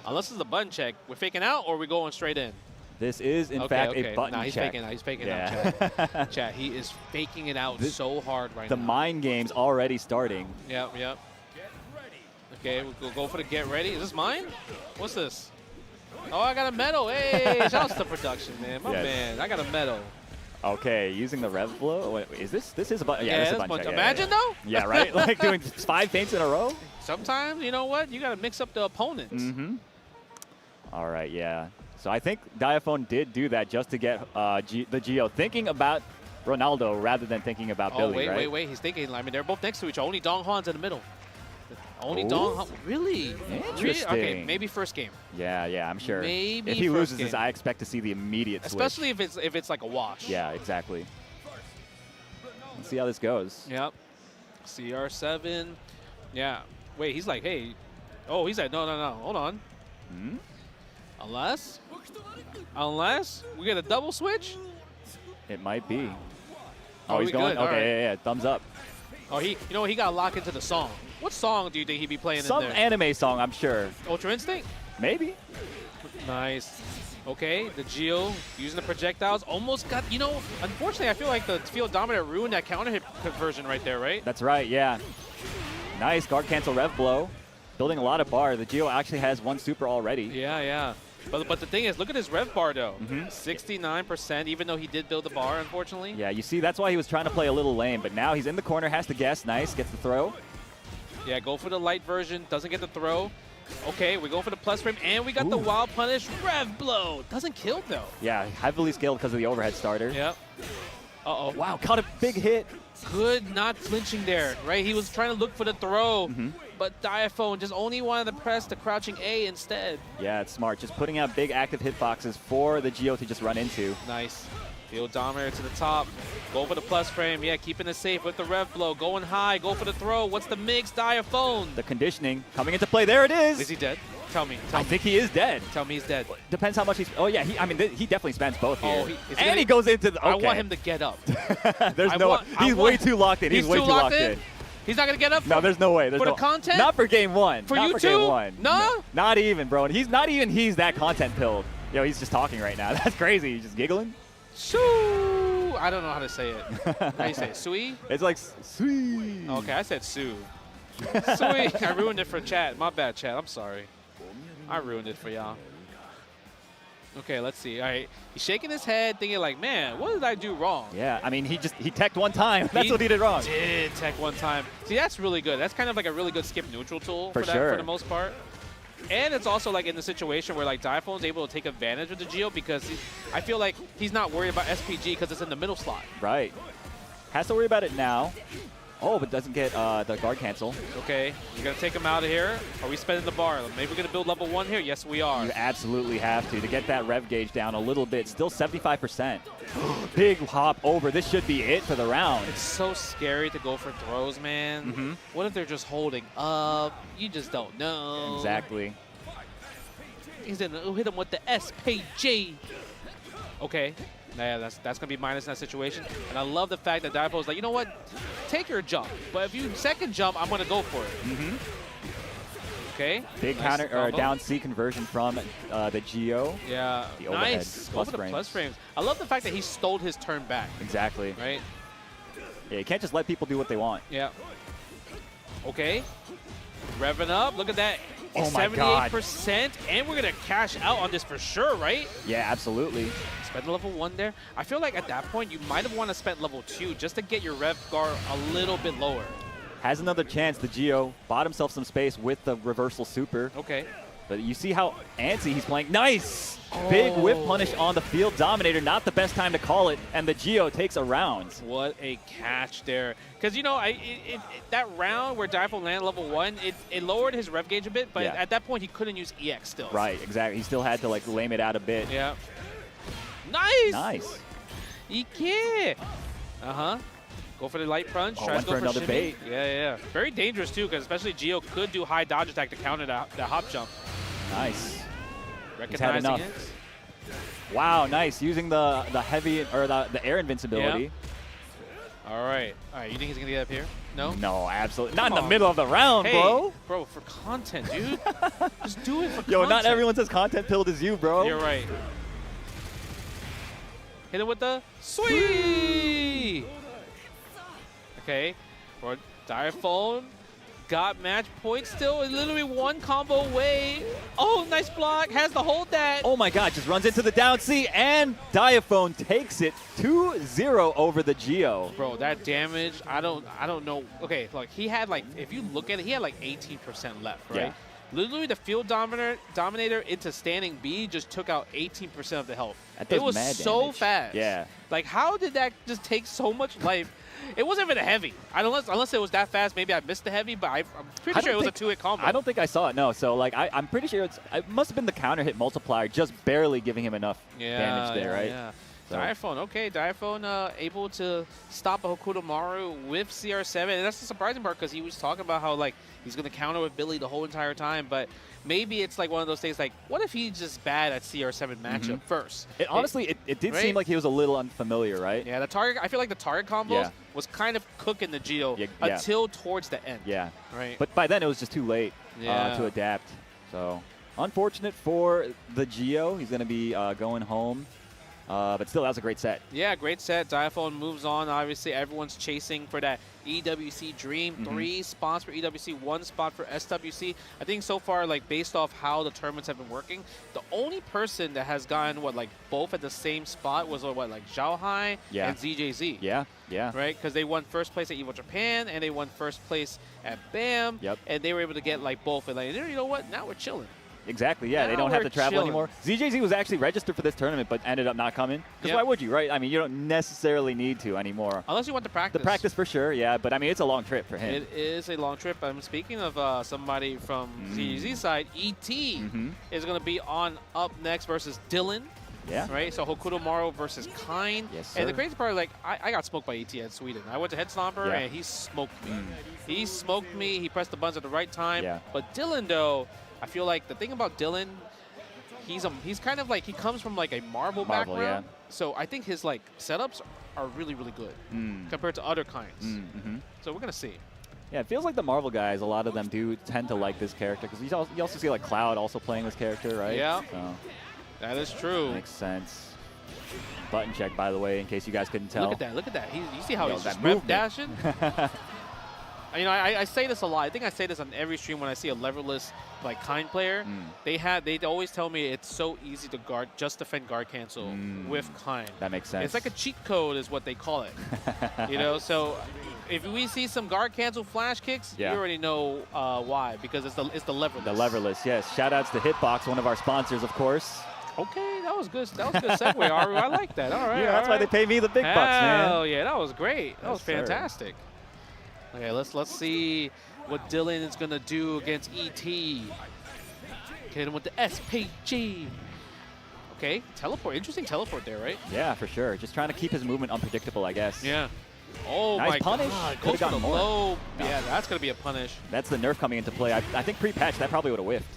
Unless it's a button check, we're faking out or we're going straight in. This is, in fact, a button he's check. He's faking out, chat. Chat, he is faking it out so hard right now. The mind game's already starting. Yep. Okay, we'll go for the get ready. Is this mine? What's this? Oh, I got a medal. Hey, shouts to production, man. My man, I got a medal. Okay, using the rev blow. Wait, is this is a bunch? Yeah, this is a bunch. But imagine though. Yeah, right. Like doing 5 feints in a row. Sometimes you know what? You got to mix up the opponents. All right, yeah. So I think Diaphone did do that just to get the Geo thinking about Ronaldo rather than thinking about Billy, right? Wait. He's thinking. I mean, they're both next to each other. Only Dong Han's in the middle. Only Dong Han. Really? Interesting. Okay, maybe first game. Yeah, I'm sure. Maybe if he first loses game. this, I expect to see the immediate switch. Especially if it's like a wash. Yeah, exactly. Let's see how this goes. Yep. CR7. Yeah. Wait, he's like, hey. Oh, he's like, no. Hold on. Unless we get a double switch? It might be. Oh, he's going? good. Okay, yeah, thumbs up. Oh, he got to lock into the song. What song do you think he'd be playing Some in there? anime song, I'm sure. Ultra Instinct? Maybe. Nice. Okay, the Geo using the projectiles almost got, unfortunately, I feel like the Field Dominator ruined that counter hit conversion right there, right? That's right, yeah. Nice guard cancel rev blow. Building a lot of bar. The Geo actually has 1 super already. Yeah. But the thing is, look at his rev bar, though. 69%, even though he did build the bar, unfortunately. Yeah, you see, that's why he was trying to play a little lame, but now he's in the corner, has to guess. Nice, gets the throw. Yeah, go for the light version, doesn't get the throw. Okay, we go for the plus frame, and we got the wild punish rev blow. Doesn't kill, though. Yeah, heavily scaled because of the overhead starter. Yep. Uh-oh. Wow, caught a big hit. Good not flinching there, right? He was trying to look for the throw, but Diaphone just only wanted to press the crouching A instead. Yeah, it's smart. Just putting out big active hitboxes for the Geo to just run into. Nice. Field Dominator to the top. Go for the plus frame. Yeah, keeping it safe with the rev blow. Going high. Go for the throw. What's the mix? Diaphone. The conditioning coming into play. There it is. Is he dead? Tell me. I think he is dead. Tell me he's dead. Depends how much he's... Oh, yeah. He definitely spans both here. And he goes into the... Okay. I want him to get up. There's no way. He's way too locked in. He's way too locked in. He's not going to get up? No, there's no way. For the content? Not for game 1. For not you for two? Game 1. No? Not even, bro. And he's not even that content pilled. Yo, he's just talking right now. That's crazy. He's just giggling. Sue. I don't know how to say it. How do you say it? Sui? It's like Sui. Okay, I said Sue. Sui. I ruined it for chat. My bad, chat. I'm sorry. I ruined it for y'all. Okay, let's see. All right, he's shaking his head, thinking like, man, what did I do wrong? Yeah, I mean, he teched 1 time. That's what he did wrong. Did tech 1 time. See, that's really good. That's kind of like a really good skip neutral tool for the most part. And it's also like in the situation where like Diaphone's able to take advantage of the Geo because I feel like he's not worried about SPG because it's in the middle slot. Right. Has to worry about it now. Oh, but doesn't get the guard cancel. Okay, you're going to take him out of here. Are we spending the bar? Maybe we're going to build level 1 here? Yes, we are. You absolutely have to get that rev gauge down a little bit. Still 75%. Big hop over. This should be it for the round. It's so scary to go for throws, man. What if they're just holding up? You just don't know. Exactly. He's going to hit him with the SPG. Okay. Yeah, that's going to be minus in that situation. And I love the fact that Diaphone's like, you know what? Take your jump. But if you second jump, I'm going to go for it. Okay. Big nice counter or down C conversion from the Geo. Yeah. The overhead nice. plus Go for the frames. plus frames. I love the fact that he stole his turn back. Exactly. Right? Yeah, you can't just let people do what they want. Yeah. Okay. Revving up. Look at that. Oh my 78%. And we're going to cash out on this for sure, right? Yeah, absolutely. Spend level 1 there. I feel like at that point, you might have wanted to spend level 2 just to get your rev bar a little bit lower. Has another chance. The Geo bought himself some space with the reversal super. Okay. But you see how antsy he's playing. Nice! Big whip punish on the Field Dominator. Not the best time to call it. And the Geo takes a round. What a catch there. Because, you know, that round where Diaphone landed level 1, it lowered his rev gauge a bit. But at that point, he couldn't use EX still. Right, exactly. He still had to, like, lame it out a bit. Yeah. Nice! Nice. Ike! Uh-huh. Go for the light punch. Oh, Try to go for another shimmy. bait. Yeah. Very dangerous, too, because especially Geo could do high dodge attack to counter that hop jump. Nice. Recognizing it. Wow, nice. Using the heavy, or the air invincibility. Yeah. All right, you think he's going to get up here? No? No, absolutely. Not in the middle of the round, hey, bro. Bro, for content, dude. Just do it for content. Yo, not everyone says content pilled as you, bro. You're right. Hit him with the sweet. Okay, or Diaphone got match point still. Literally one combo away. Oh, nice block. Has to hold that. Oh my God, just runs into the down C, and Diaphone takes it 2-0 over the Geo. Bro, that damage, I don't know. Okay, look, he had like, if you look at it, he had like 18% left, right? Yeah. Literally, the field dominator into standing B just took out 18% of the health. That does It was mad so damage. fast. Yeah. Like, how did that just take so much life? It wasn't even a heavy. Unless it was that fast, maybe I missed the heavy, but I'm pretty sure it was a 2-hit combo. I don't think I saw it, no. So, like, I'm pretty sure it must have been the counter hit multiplier, just barely giving him enough damage there, right? Yeah. So. Diaphone, okay. Diaphone able to stop a Hokuto Maru with CR7. And that's the surprising part because he was talking about how, like, he's going to counter with Billy the whole entire time. But maybe it's, like, one of those things, like, what if he's just bad at CR7 matchup first? Honestly, it did right? seem like he was a little unfamiliar, right? Yeah, the target. I feel like the target combos was kind of cooking the Geo until towards the end. Yeah. Right. But by then, it was just too late to adapt. So, unfortunate for the Geo. He's going to be going home. But still, that was a great set. Yeah, great set. Diaphone moves on. Obviously, everyone's chasing for that EWC dream. 3 spots for EWC, 1 spot for SWC. I think so far, like, based off how the tournaments have been working, the only person that has gotten, both at the same spot was, like, Zhao Hai and ZJZ. Yeah, yeah. Right? Because they won first place at EVO Japan, and they won first place at BAM. Yep. And they were able to get, like, both. And, like, you know what? Now we're chilling. Exactly, yeah. Now They don't have we're to travel chilling. anymore. ZJZ was actually registered for this tournament, but ended up not coming. Because why would you, right? I mean, you don't necessarily need to anymore. Unless you want to practice. The practice for sure, yeah. But, I mean, it's a long trip for him. It is a long trip. I'm speaking of somebody from ZJZ side. ET is going to be on up next versus Dylan. Yeah. Right? So Hokuto Maru versus Kine. Yes, sir. And the crazy part, like, I got smoked by ET at Sweden. I went to Head Stomper, and he smoked me. He smoked me. He pressed the buttons at the right time. Yeah. But Dylan, though, I feel like the thing about Dylan, he's kind of like, he comes from, like, a Marvel background. Yeah. So I think his, like, setups are really, really good compared to other Kines. So we're going to see. Yeah, it feels like the Marvel guys, a lot of them do tend to like this character. Because you also see, like, Cloud also playing this character, right? Yeah. So. That is true. Makes sense. Button check, by the way, in case you guys couldn't tell. Look at that. Look at that. You see how he's that just rev movement. dashing? You know, I say this a lot. I think I say this on every stream when I see a leverless, like, Kine player. They always tell me it's so easy to just defend guard cancel with Kine. That makes sense. It's like a cheat code is what they call it. You know, so if we see some guard cancel flash kicks, you already know why, because it's the leverless. The leverless, yes. Shout-outs to Hitbox, one of our sponsors, of course. Okay, that was good. That was a good segue, Aru. I like that. All right. Yeah, that's why they pay me the big bucks, man. Hell yeah, that was great. That was Yes, sir. fantastic. Okay, let's see what Dylan is gonna do against ET. Hit him with the SPG. Okay, teleport. Interesting teleport there, right? Yeah, for sure. Just trying to keep his movement unpredictable, I guess. Yeah. Oh Nice my punish. God! Could've Goes for gotten the more. low. No. Yeah, that's gonna be a punish. That's the nerf coming into play. I think pre-patch, that probably would have whiffed.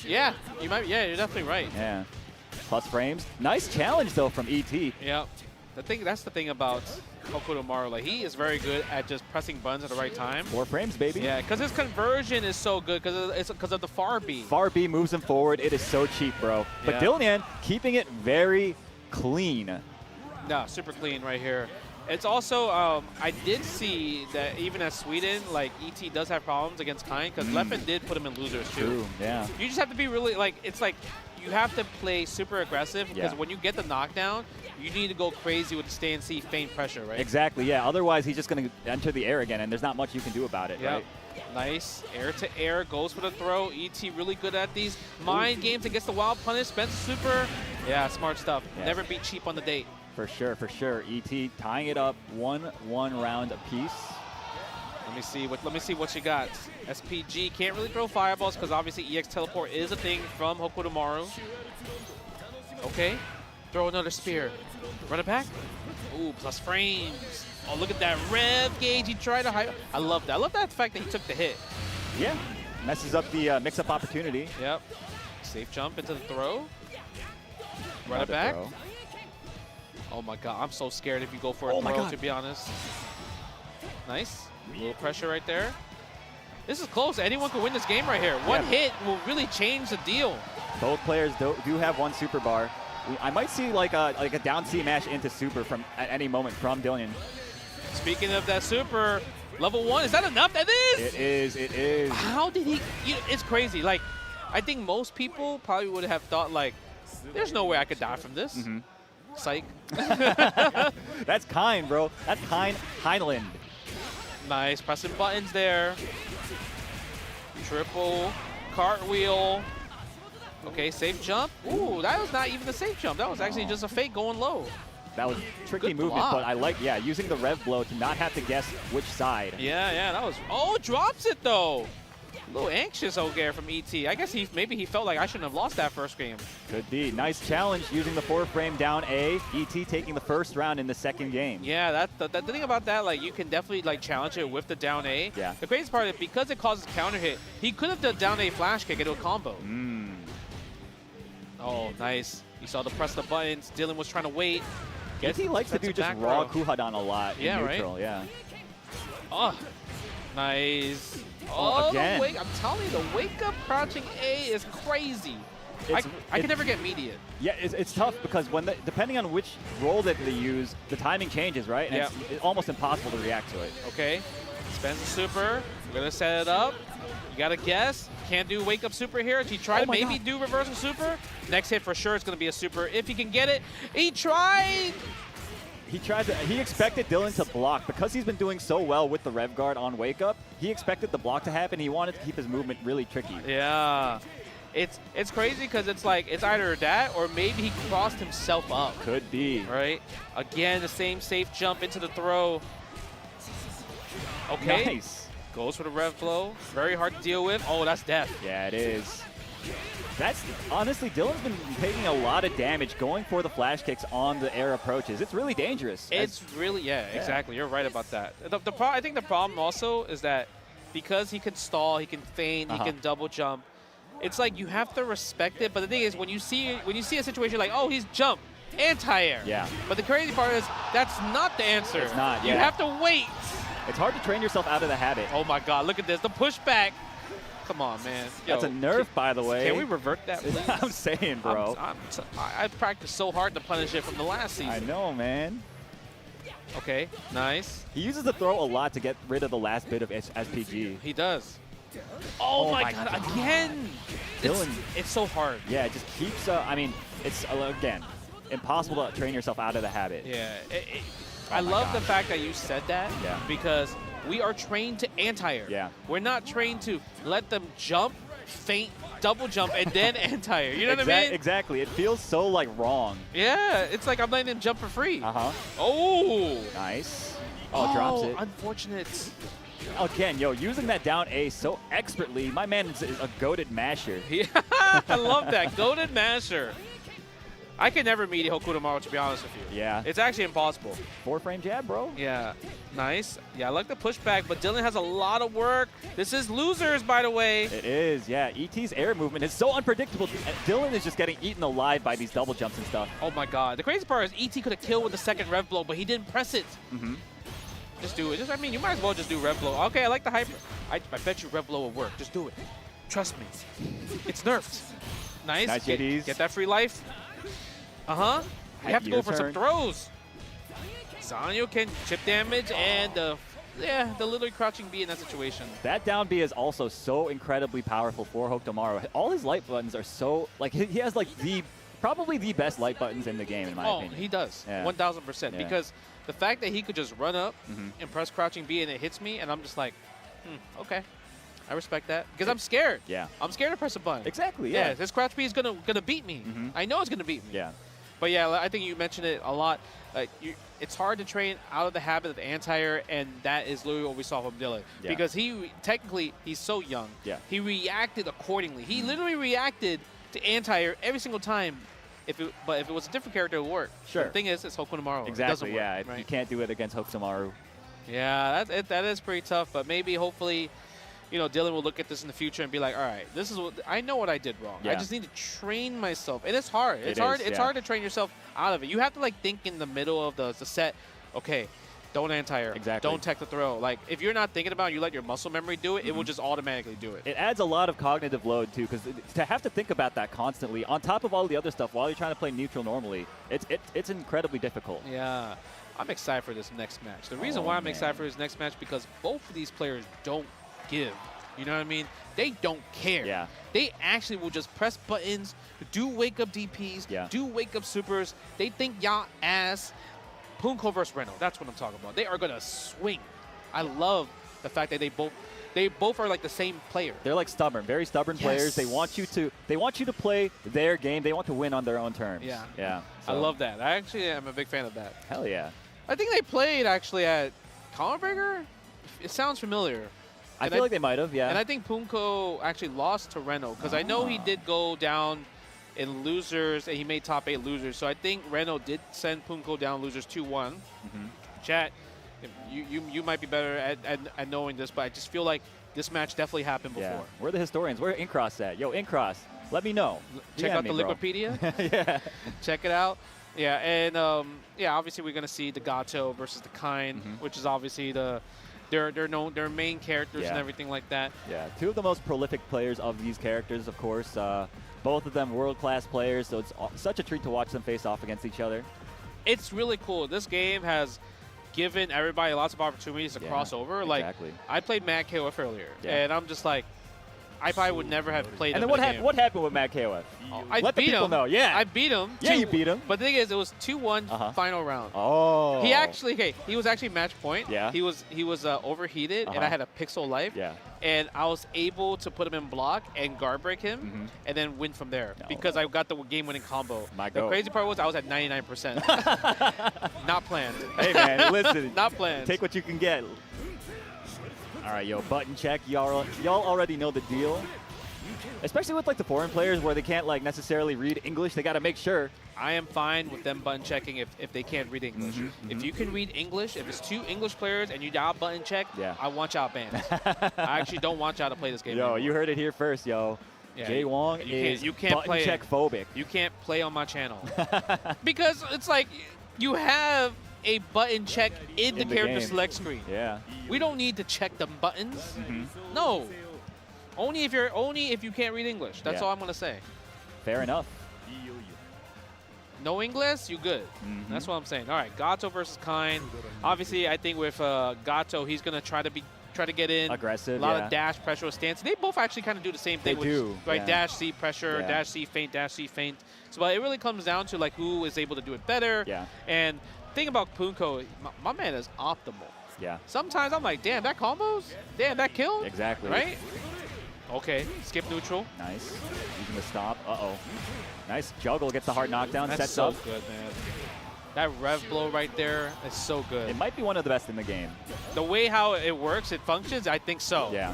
Yeah, you might. Yeah, you're definitely right. Yeah. Plus frames. Nice challenge, though, from ET. Yeah. That's the thing about Hokuto Maru. Like, he is very good at just pressing buttons at the right time. 4 frames, baby. Yeah, because his conversion is so good because of the far B. Far B moves him forward. It is so cheap, bro. But Yeah. Dylan keeping it very clean. No, super clean right here. It's also, I did see that even as Sweden, like, ET does have problems against Kine because Leffen did put him in losers too. True, yeah. You just have to be really, like, it's like you have to play super aggressive because when you get the knockdown, you need to go crazy with the stay and see feint pressure, right? Exactly, yeah. Otherwise, he's just going to enter the air again, and there's not much you can do about it, right? Nice. Air to air, goes for the throw. ET really good at these mind games against the wild punish. Spence super. Yeah, smart stuff. Yeah. Never be cheap on the date. For sure, for sure. ET tying it up 1-1 round apiece. Let me see what you got. SPG can't really throw fireballs because obviously EX teleport is a thing from Hokuto Maru. Okay. Throw another spear. Run it back. Ooh, plus frames. Oh, look at that rev gauge. He tried to hide. I love that. I love that fact that he took the hit. Yeah. Messes up the mix-up opportunity. Yep. Safe jump into the throw. Run Another it back. throw. Oh my god, I'm so scared if you go for a throw, to be honest. Nice. A little pressure right there. This is close. Anyone can win this game right here. One hit will really change the deal. Both players do have one super bar. I might see like a down C mash into super from at any moment from Dylan. Speaking of that super, Level 1, is that enough? That is! It is, it is. How did he, it's crazy. Like, I think most people probably would have thought like, there's no way I could die from this. Psych. That's kind, bro. That's kind Heinlein. Nice, pressing buttons there. Triple cartwheel. Okay, safe jump. Ooh, that was not even a safe jump. That was actually just a fake going low. That was tricky Good movement, block. but I like, using the rev blow to not have to guess which side. Yeah, that was, oh, drops it though. A little anxious over there from ET. I guess maybe he felt like I shouldn't have lost that first game. Could be. Nice challenge using the 4-frame down A. ET taking the first round in the second game. Yeah, the thing about that, like, you can definitely like challenge it with the down A. Yeah. The craziest part is because it causes counter hit, he could have done down A flash kick into a combo. Oh, nice. You saw the press the buttons. Dylan was trying to wait. ET likes to do just raw Kuhadan a lot in neutral, right? yeah. Oh, nice. Oh, again. The wake, I'm telling you, the wake up crouching A is crazy. I can never get immediate. Yeah, it's tough because depending on which role that they use, the timing changes, right? And it's almost impossible to react to it. Okay, spends the super. We're gonna set it up. You gotta guess. Can't do wake up super here. He tried to maybe do reversal super. Next hit for sure is gonna be a super if he can get it. He tried. He expected Dylan to block because he's been doing so well with the rev guard on wake up. He expected the block to happen. He wanted to keep his movement really tricky. Yeah. It's crazy because it's like it's either that or maybe he crossed himself up. Could be. Right? Again, the same safe jump into the throw. Okay. Nice. Goes for the rev flow. Very hard to deal with. Oh, that's death. Yeah, it is. That's honestly, Dylan's been taking a lot of damage going for the flash kicks on the air approaches. It's really dangerous. It's really, exactly. You're right about that. I think the problem also is that because he can stall, he can feint, he can double jump. It's like you have to respect it. But the thing is, when you see a situation like, oh, he's jumped, anti-air. Yeah. But the crazy part is that's not the answer. It's not. Yeah. You have to wait. It's hard to train yourself out of the habit. Oh my God! Look at this. The pushback. Come on, man. Yo, that's a nerf, by the way. Can we revert that, please? I'm saying, bro. I practiced so hard to punish it from the last season. I know, man. Okay, nice. He uses the throw a lot to get rid of the last bit of SPG. He does. Oh my God, again! Dylan. It's so hard. Yeah, it just keeps, I mean, it's, again, impossible to train yourself out of the habit. Yeah. I love the fact that you said that because we are trained to anti-air. Yeah. We're not trained to let them jump, feint, double jump, and then anti-air. You know what I mean? Exactly. It feels so, like, wrong. Yeah. It's like I'm letting them jump for free. Uh-huh. Oh. Nice. Oh, drops it. Unfortunate. Again, using that down A so expertly. My man is a goated masher. Yeah. I love that. Goated masher. I can never meet Hoku tomorrow, to be honest with you. Yeah. It's actually impossible. 4-frame jab, bro. Yeah. Nice. Yeah, I like the pushback, but Dylan has a lot of work. This is losers, by the way. It is, yeah. ET's air movement is so unpredictable. Dylan is just getting eaten alive by these double jumps and stuff. Oh, my God. The crazy part is ET could have killed with the second rev blow, but he didn't press it. Just do it. I mean, you might as well just do rev blow. Okay, I like the hyper. I bet you rev blow will work. Just do it. Trust me. It's nerfed. Nice. Nice get that free life. Uh-huh. You have to go for some throws. Zanyo can chip damage and the literally crouching B in that situation. That down B is also so incredibly powerful for Hokutomaru. All his light buttons are so, like, he has like probably the best light buttons in the game, in my opinion. Oh, he does. Yeah. 1000%. Yeah. Because the fact that he could just run up and press crouching B and it hits me, and I'm just like, okay. I respect that. Because I'm scared. Yeah. I'm scared to press a button. Exactly, yeah. This crouch B is gonna beat me. I know it's gonna beat me. Yeah. But yeah, I think you mentioned it a lot. It's hard to train out of the habit of anti-air, and that is literally what we saw from Dylan. Yeah. Because he's so young. Yeah. He reacted accordingly. He literally reacted to anti-air every single time. But if it was a different character, it would work. Sure. The thing is, it's Hokutomaru. Exactly, it doesn't work, yeah. right? You can't do it against Hokutomaru. Yeah, that is pretty tough. But maybe, hopefully, Dylan will look at this in the future and be like, all right, this is what I know what I did wrong. Yeah. I just need to train myself. And it's hard. It's It's hard to train yourself out of it. You have to think in the middle of the set, okay, don't anti-air. Exactly. Don't tech the throw. Like, if you're not thinking about it, you let your muscle memory do it, it will just automatically do it. It adds a lot of cognitive load, too, because to have to think about that constantly, on top of all the other stuff, while you're trying to play neutral normally, it's incredibly difficult. Yeah. I'm excited for this next match. The reason why I'm excited for this next match because both of these players don't give. You know what I mean? They don't care. Yeah. They actually will just press buttons, do wake-up DPs, do wake-up supers. They think y'all ass. Punko versus Reno. That's what I'm talking about. They are going to swing. I love the fact that they both are like the same player. They're like stubborn, very stubborn players. They want you to play their game. They want to win on their own terms. Yeah. Yeah. I love that. I actually am a big fan of that. Hell yeah. I think they played actually at Breaker. It sounds familiar. I feel like they might have, yeah. And I think Punko actually lost to Reno because I know he did go down in losers and he made top 8 losers. So I think Reno did send Punko down losers 2-1. Chat, you might be better at knowing this, but I just feel like this match definitely happened before. Yeah. We're the historians. Where Incross at? Yo, Incross, let me know. Check out the Liquipedia. Yeah. Check it out. Yeah, and yeah, obviously we're gonna see the Gato versus the Kind, which is obviously their main characters and everything like that. Yeah, 2 of the most prolific players of these characters, of course. Both of them world-class players, so it's such a treat to watch them face off against each other. It's really cool. This game has given everybody lots of opportunities to cross over. Exactly. Like, I played Mad KOF earlier, and I'm just like, I probably would never have played and him. then What happened with Mad KOF? I Let the beat people him. know. Yeah. I beat him. Yeah, you beat him. But the thing is, it was 2-1 final round. Oh. He actually, he was actually match point. Yeah. He was overheated, and I had a pixel life. Yeah. And I was able to put him in block and guard break him, and then win from there because I got the game-winning combo. The crazy part was I was at 99%. Not planned. Hey man, listen. Not planned. Take what you can get. All right, yo, button check. Y'all already know the deal. Especially with like the foreign players where they can't like necessarily read English, they got to make sure. I am fine with them button checking if they can't read English. If you can read English, if it's 2 English players and you dial button check, I want y'all banned. I actually don't want y'all to play this game Yo, anymore. you heard it here first, yo. Yeah, Jay Wong is button check phobic. You can't play on my channel. Because it's like you have a button check in the character game. select screen. Yeah. We don't need to check the buttons. No. Only if you can't read English. That's all I'm gonna say. Fair enough. No English, you good. That's what I'm saying. All right, Gato versus Kind. Obviously, I think with Gato, he's gonna try to get in. Aggressive, A lot of dash pressure with stance. They both actually kind of do the same thing. They do. Right, dash C pressure, dash C feint, dash C feint. So it really comes down to like who is able to do it better. Yeah. And thing about Punko, my man is optimal. Yeah. Sometimes I'm like, damn, that combos? Damn, that kill? Exactly. Right? Okay, skip neutral. Nice. Using the stop. Uh-oh. Nice juggle, gets the hard knockdown, That's sets so up. good, man. That rev blow right there is so good. It might be one of the best in the game. The way how it works, it functions, I think so. Yeah.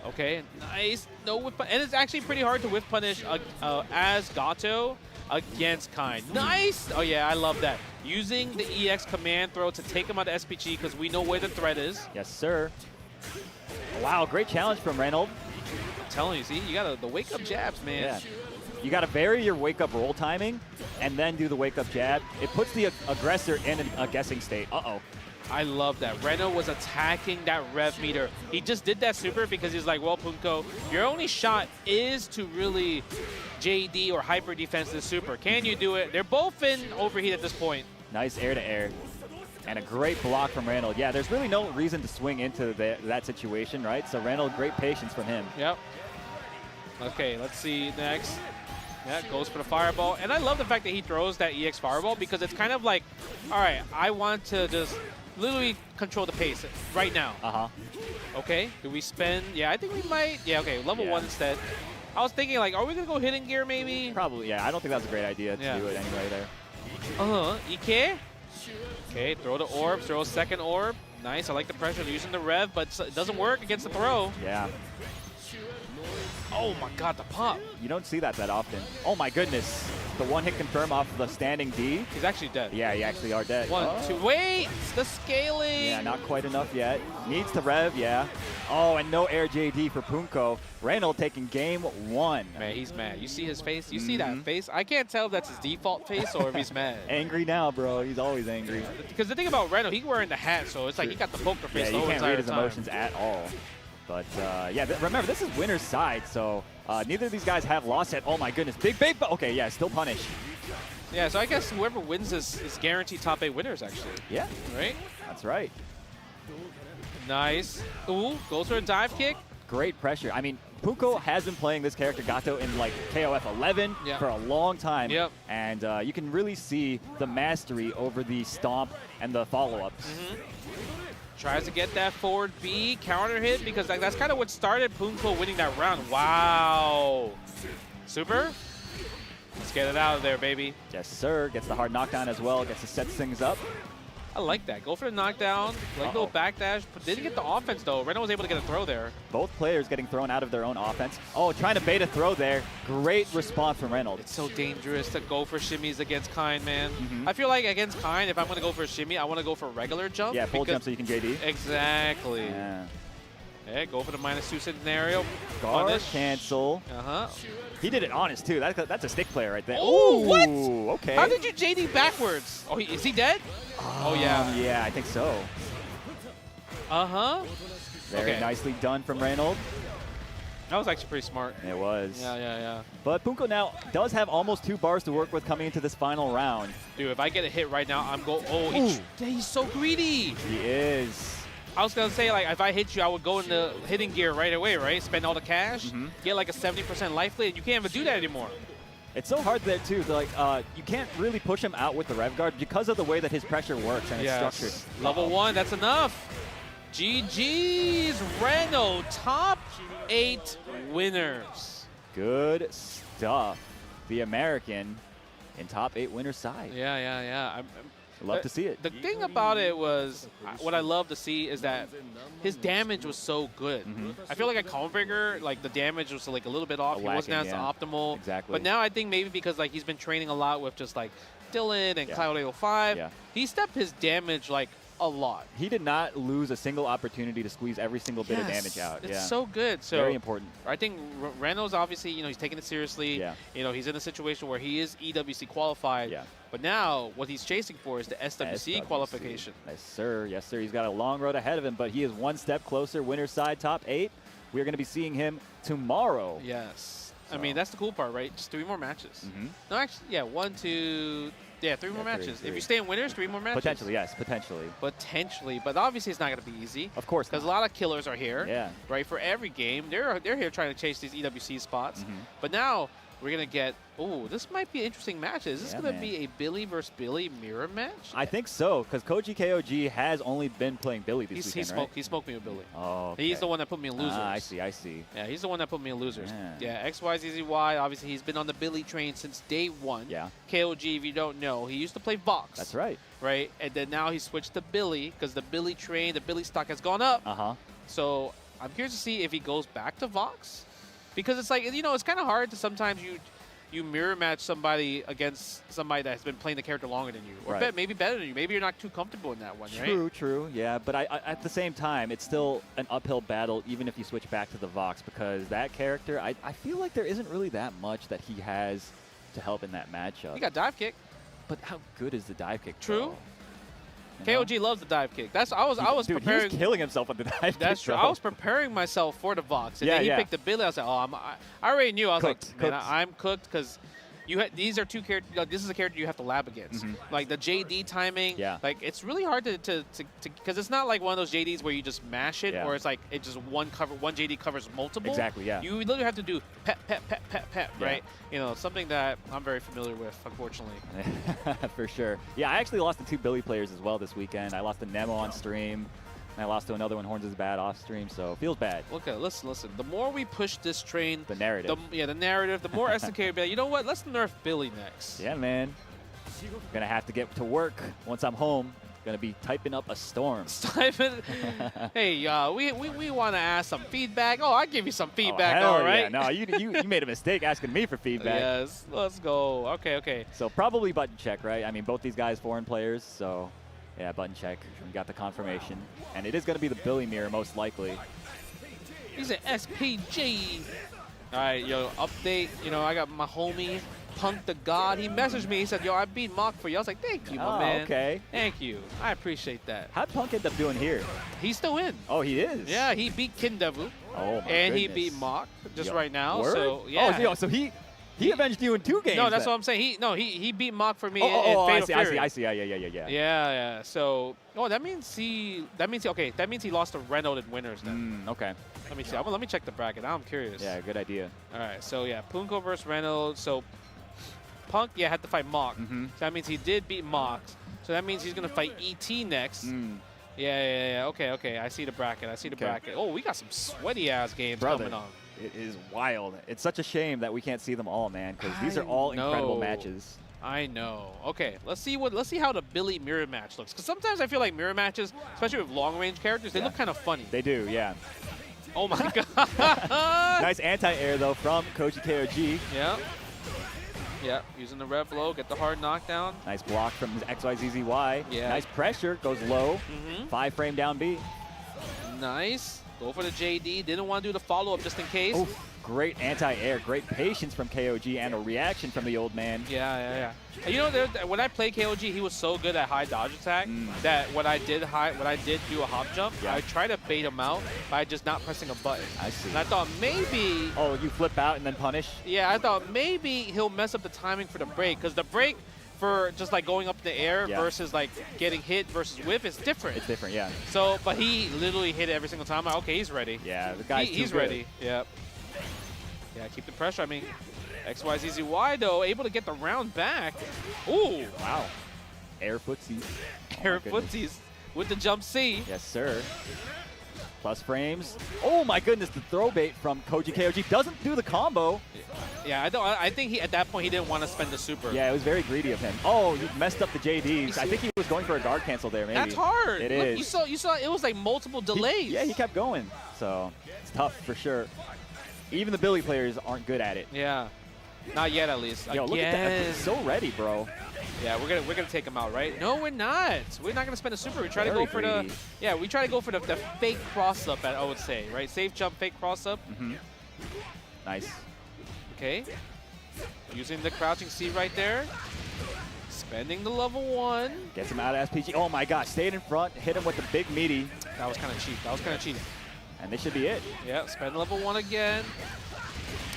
Okay, nice. No whip, and it's actually pretty hard to whiff punish as Gato against Kind. Nice! Oh yeah, I love that. Using the EX command throw to take him out of SPG because we know where the threat is. Yes, sir. Wow, great challenge from Reynolds. I'm telling you, see, you got the wake up jabs, man. Yeah. You got to vary your wake-up roll timing and then do the wake-up jab. It puts the aggressor in a guessing state. Uh-oh. I love that. Reno was attacking that rev meter. He just did that super because he's like, well, Punko, your only shot is to really JD or hyper defense the super. Can you do it? They're both in overheat at this point. Nice air-to-air. And a great block from Reynold. Yeah, there's really no reason to swing into that situation, right? So Reynold, great patience from him. Yep. Okay, let's see next. Yeah, goes for the fireball. And I love the fact that he throws that EX fireball because it's kind of like, all right, I want to just literally control the pace right now. Uh-huh. Okay, do we spend? Yeah, I think we might. Yeah, okay, level 1 instead. I was thinking, like, are we going to go hidden gear maybe? Probably, yeah. I don't think that's a great idea to do it anyway there. Ike? Okay, throw the orb, throw a second orb. Nice, I like the pressure using the rev, but it doesn't work against the throw. Yeah. Oh my god, the pop. You don't see that often. Oh my goodness. The one-hit confirm off the standing D. He's actually dead. Yeah, you actually are dead. 1, 2, wait! The scaling! Yeah, not quite enough yet. Needs to rev, yeah. Oh, and no air JD for Punko. Reynold taking game 1. Man, he's mad. You see his face? You see that face? I can't tell if that's his default face or if he's mad. Angry now, bro. He's always angry. Because the thing about Reynold, he's wearing the hat, so it's like he got the poker face yeah, the whole you can't entire read his time. emotions at all. But yeah, remember, this is winner's side, so neither of these guys have lost yet. Oh my goodness, big, okay, yeah, still punish. Yeah, so I guess whoever wins this is guaranteed top 8 winners, actually. Yeah. Right? That's right. Nice. Ooh, goes for a dive kick. Great pressure. I mean, Punko has been playing this character Gato in like KOF 11 for a long time. Yep. And you can really see the mastery over the stomp and the follow-ups. Tries to get that forward B counter hit because that's kind of what started Punko winning that round. Wow. Super. Let's get it out of there, baby. Yes, sir. Gets the hard knockdown as well. Gets to set things up. I like that. Go for the knockdown. Like little backdash. But didn't get the offense, though. Reno was able to get a throw there. Both players getting thrown out of their own offense. Oh, trying to bait a throw there. Great response from Reynolds. It's so dangerous to go for shimmies against Kind, man. I feel like against Kind, if I'm going to go for a shimmy, I want to go for a regular jump. Yeah, full jump so you can JD. Exactly. Yeah. Okay, go for the -2 scenario. Guard Punish. cancel. He did it honest, too. That's a stick player right there. Oh, what? Okay. How did you JD backwards? Oh, is he dead? Oh, yeah. Yeah, I think so. Very nicely done from Reynolds. That was actually pretty smart. It was. Yeah. But Punko now does have almost 2 bars to work with coming into this final round. Dude, if I get a hit right now, I'm going. Oh, he's so greedy. He is. I was going to say, like, if I hit you, I would go into hitting gear right away, right? Spend all the cash, get like a 70% life lead. You can't even do that anymore. It's so hard there, too. Like, you can't really push him out with the Rev Guard because of the way that his pressure works and it's structured. Level 1, that's enough. GG's, Reno, top 8 winners. Good stuff. The American in top 8 winner side. Yeah. Love to see it. The thing about it was, what I love to see is that his damage was so good. I feel like at Calm Breaker, like the damage was like a little bit off. He wasn't as optimal. Exactly. But now I think maybe because like he's been training a lot with just like Dylan and Cloud 805, he stepped his damage like a lot. He did not lose a single opportunity to squeeze every single bit of damage out. It's so good. So very important. I think Reno's obviously, you know, he's taking it seriously. You know, he's in a situation where he is EWC qualified. But now what he's chasing for is the SWC qualification. Yes, sir. Yes, sir. He's got a long road ahead of him, but he is one step closer. Winner's side, top 8. We're going to be seeing him tomorrow. Yes. So. I mean, that's the cool part, right? Just 3 more matches. No, actually, yeah, 1, 2... Yeah, 3 more matches. Three. If you stay in winners, 3 more matches. Potentially, yes, potentially. Potentially, but obviously it's not going to be easy. Of course, because a lot of killers are here. Yeah. Right, for every game, they're here trying to chase these EWC spots. But now we're going to get. Oh, this might be an interesting match. Is this going to be a Billy versus Billy mirror match? I think so, because Koji KOG has only been playing Billy this weekend, right? He smoked me with Billy. Oh, okay. He's the one that put me in losers. I see. Yeah, he's the one that put me in losers. Yeah, XYZZY, obviously he's been on the Billy train since day 1. Yeah. KOG, if you don't know, he used to play Vox. That's right. Right, and then now he switched to Billy because the Billy train, the Billy stock has gone up. So I'm curious to see if he goes back to Vox. Because it's like, you know, it's kind of hard to sometimes you mirror match somebody against somebody that has been playing the character longer than you. Or maybe better than you. Maybe you're not too comfortable in that one, right? True, yeah. But I, at the same time, it's still an uphill battle even if you switch back to the Vox because that character, I feel like there isn't really that much that he has to help in that matchup. He got dive kick. But how good is the dive kick? True. KOG loves the dive kick. I was Dude, preparing. He was killing himself with the dive kick. That's true. I was preparing myself for the Vox, and then he picked the Billy. I was like, oh, I already knew. I was like, man, I'm cooked because these are 2 characters. This is a character you have to lab against. Like the JD timing. Like it's really hard to because it's not like one of those JDs where you just mash it, or it's like it just one JD covers multiple. Exactly. Yeah. You literally have to do pep, right? You know, something that I'm very familiar with, unfortunately. For sure. Yeah, I actually lost to 2 Billy players as well this weekend. I lost to Nemo on stream. And I lost to another one, Horns is Bad, off stream, so it feels bad. Okay, listen. The more we push this train, the narrative. The narrative. The more SNK will be like, you know what? Let's nerf Billy next. Yeah, man. Gonna have to get to work once I'm home. Gonna be typing up a storm. Hey, we want to ask some feedback. Oh, I give you some feedback, hell all right? Yeah. No, you made a mistake asking me for feedback. Yes, let's go. Okay. So probably button check, right? I mean, both these guys foreign players, so. Yeah, button check. We got the confirmation. And it is going to be the Billy mirror, most likely. He's an SPG. All right, update. You know, I got my homie Punk the God. He messaged me. He said, yo, I beat Mach for you. I was like, thank you, my man. Okay. Thank you. I appreciate that. How'd Punk end up doing here? He's still in. Oh, he is? Yeah, he beat Kindevu. Oh, my And he goodness. beat Mach just Yo, right now. word? So, yeah. Oh, so he avenged you in 2 games. No, that's then. what I'm saying. He beat Mach for me in I Fatal see, Fury. I see. Yeah. Yeah. So, that means he lost to Renault in winners then. Okay. Let me see. Let me check the bracket. Now I'm curious. Yeah, good idea. All right. So yeah, Punko versus Renault. So Punk, had to fight Mach. So that means he did beat Mach. So that means he's gonna fight ET next. Yeah. Okay. I see the bracket. bracket. Oh, we got some sweaty ass games coming on. It is wild. It's such a shame that we can't see them all, man, because these are all incredible matches. I know. Okay, let's see how the Billy mirror match looks. Because sometimes I feel like mirror matches, especially with long-range characters, they look kind of funny. They do, yeah. Oh my god. Nice anti-air though from Koji KOG. Yeah, using the rev low, get the hard knockdown. Nice block from XYZZY. Yeah. Nice pressure, goes low. 5 frame down B. Nice. Go for the JD. Didn't want to do the follow-up just in case. Oh, great anti-air. Great patience from KOG and a reaction from the old man. Yeah. And you know, when I played KOG, he was so good at high dodge attack that when I did do a hop jump, I tried to bait him out by just not pressing a button. I see. And I thought maybe... Oh, you flip out and then punish? Yeah, I thought maybe he'll mess up the timing for the break, because the break for just like going up in the air versus like getting hit versus whip is different. It's different, yeah. So, but he literally hit it every single time. I'm like, okay, he's ready. Yeah, the guy's he's ready. Yep. Yeah, keep the pressure. I mean, XYZZY though, able to get the round back. Ooh. Wow. Air footsies. Air footsies with the jump C. Yes, sir. Plus frames. Oh my goodness, the throw bait from Koji KOG doesn't do the combo. Yeah, I think at that point he didn't want to spend the super. Yeah, it was very greedy of him. Oh, you messed up the JDs. I think he was going for a guard cancel there, maybe. That's hard. It Look, is. You saw it was like multiple delays. He kept going. So it's tough for sure. Even the Billy players aren't good at it. Yeah. Not yet, at least. Yo, look at that. He's so ready, bro. Yeah, we're gonna take him out, right? No, we're not. We're not gonna spend a super. We try to go for the we try to go for the fake cross up, I would say, right? Safe jump, fake cross up. Nice. Okay. Using the crouching C right there. Spending the level 1. Gets him out of SPG. Oh my gosh, stayed in front, hit him with the big meaty. That was kind of cheap. And this should be it. Yeah, spend level 1 again.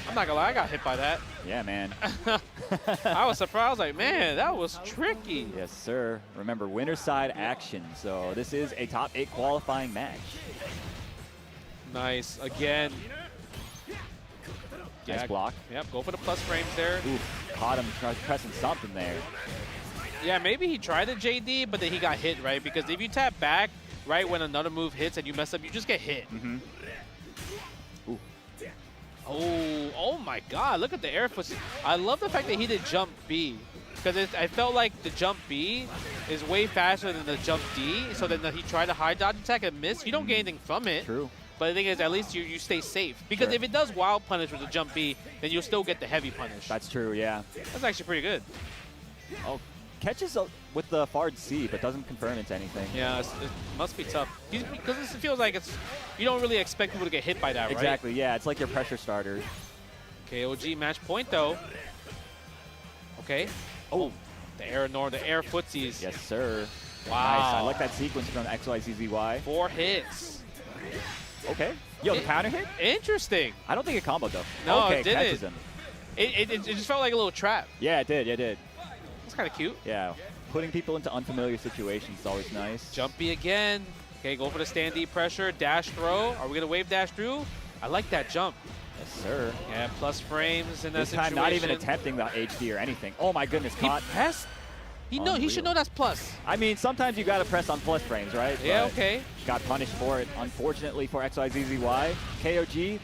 I'm not gonna lie, I got hit by that. Yeah, man. I was surprised, like, man, that was tricky. Yes, sir. Remember, winner side action. So this is a top 8 qualifying match. Nice. Again. Nice block. Yep, go for the plus frames there. Oof, caught him pressing something there. Yeah, maybe he tried the JD, but then he got hit, right? Because if you tap back, right, when another move hits and you mess up, you just get hit. Ooh. Oh my God, look at the air foot. I love the fact that he did jump B. Because I felt like the jump B is way faster than the jump D. So then he tried a high dodge attack and missed. You don't get anything from it. True. But the thing is, at least you stay safe. Because if it does wild punish with the jump B, then you'll still get the heavy punish. That's true, yeah. That's actually pretty good. Oh, catches with the Fard C, but doesn't confirm into anything. Yeah, it must be tough. Because it feels like you don't really expect people to get hit by that, right? Exactly, yeah. It's like your pressure starter. KOG match point, though. Okay. Oh, the air footsies. Yes, sir. Wow. Nice. I like that sequence from XYZZY. 4 hits. Okay. Yo, the counter hit? Interesting. I don't think it comboed, though. No, okay, it didn't. catches him. It just felt like a little trap. Yeah, it did. It did. It's kind of cute. Yeah. Putting people into unfamiliar situations is always nice. Jumpy again. Okay, go for the stand D pressure. Dash throw. Are we going to wave dash through? I like that jump. Yes, sir. Yeah, plus frames in that this situation. time, not even attempting the HD or anything. Oh, my goodness. Caught. He pressed. He should know that's plus. I mean, sometimes you got to press on plus frames, right? Yeah, but okay. Got punished for it, unfortunately, for XYZZY. KOG,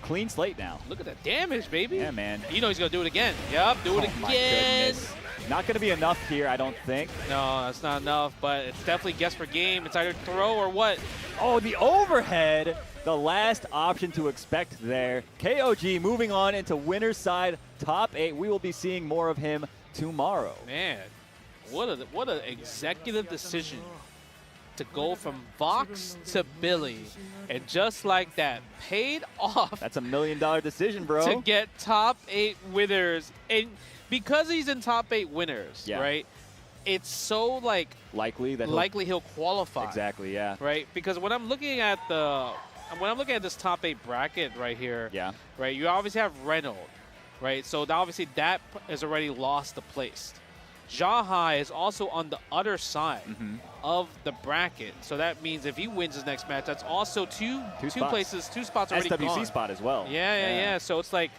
clean slate now. Look at that damage, baby. Yeah, man. You know he's going to do it again. Yep, do it again. My goodness. Not going to be enough here, I don't think. No, that's not enough, but it's definitely guess for game. It's either throw or what. Oh, the overhead. The last option to expect there. KOG moving on into winner's side, top 8. We will be seeing more of him tomorrow. Man, what an executive decision to go from Vox to Billy, and just like that, paid off. That's $1 million decision, bro. To get top 8 winners, and because he's in top 8 winners, right? It's so like likely that he'll qualify. Exactly, yeah. Right, because when I'm looking at this top 8 bracket right here, right, you obviously have Renault, right? So obviously that has already lost the place. Jahai is also on the other side of the bracket, so that means if he wins his next match, that's also two spots already SWC gone. spot as well. Yeah. So it's like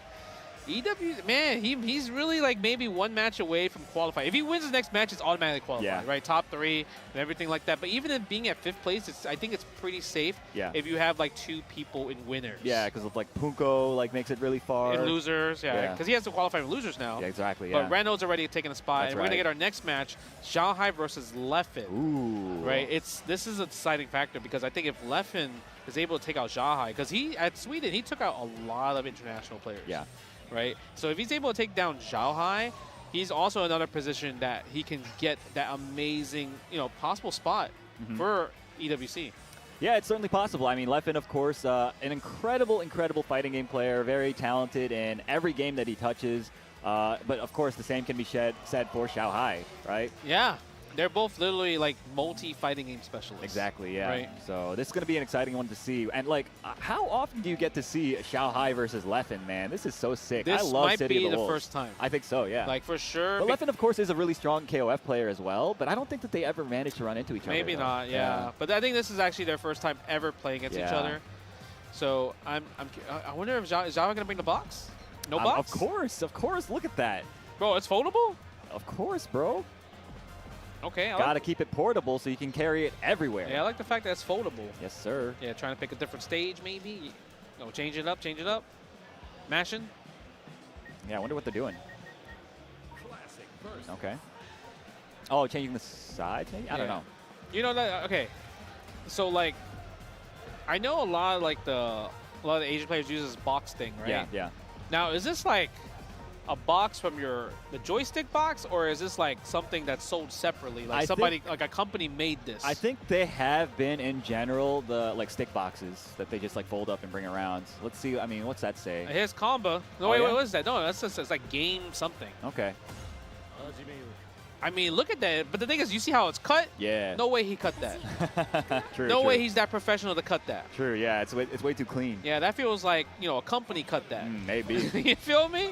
EW, man, he's really like maybe 1 match away from qualifying. If he wins his next match, it's automatically qualified, right? Top 3 and everything like that. But even in being at 5th place, I think it's pretty safe if you have like 2 people in winners. Yeah, because of like Punko like makes it really far. In losers, because he has to qualify in losers now. Yeah, exactly. But Renault's already taken a spot, and we're gonna right. get our next match, Xiaohai versus Leffen. Ooh. Right, this is a deciding factor because I think if Leffen is able to take out Xiaohai, because at Sweden he took out a lot of international players. Yeah. Right? So if he's able to take down Xiaohai, he's also another position that he can get that amazing, possible spot for EWC. Yeah, it's certainly possible. I mean, Leffen, of course, an incredible fighting game player, very talented in every game that he touches. But of course, the same can be said for Xiaohai, right? Yeah. They're both literally like multi-fighting game specialists. Exactly, yeah. Right. So this is going to be an exciting one to see. And like, how often do you get to see Xiaohai versus Leffen, man? This is so sick. This I love might City be of the the Wolves. first time. I think so, yeah. Like for sure. But Leffen, of course, is a really strong KOF player as well. But I don't think that they ever managed to run into each other. Maybe not, yeah. But I think this is actually their first time ever playing against each other. So I wonder if is Zhao going to bring the box? No box? Of course. Look at that. Bro, it's foldable? Of course, bro. Okay. Gotta keep it portable so you can carry it everywhere. Yeah, I like the fact that it's foldable. Yes, sir. Yeah, trying to pick a different stage maybe. Change it up. Mashing. Yeah, I wonder what they're doing. Okay. Oh, changing the sides maybe? I don't know. You know that, okay. So like, I know a lot of the Asian players use this box thing, right? Yeah. Now, is this like a box from the joystick box, or is this like something that's sold separately? Like like a company made this? I think they have been in general the like stick boxes that they just like fold up and bring around. Let's see. I mean, what's that say? Here's combo. No, wait, what is that? No, that's just it's like game something. Okay. I mean, look at that. But the thing is, you see how it's cut? Yeah. No way he cut that. True. No way he's that professional to cut that. True. Yeah. It's way too clean. Yeah, that feels like a company cut that. Maybe. You feel me?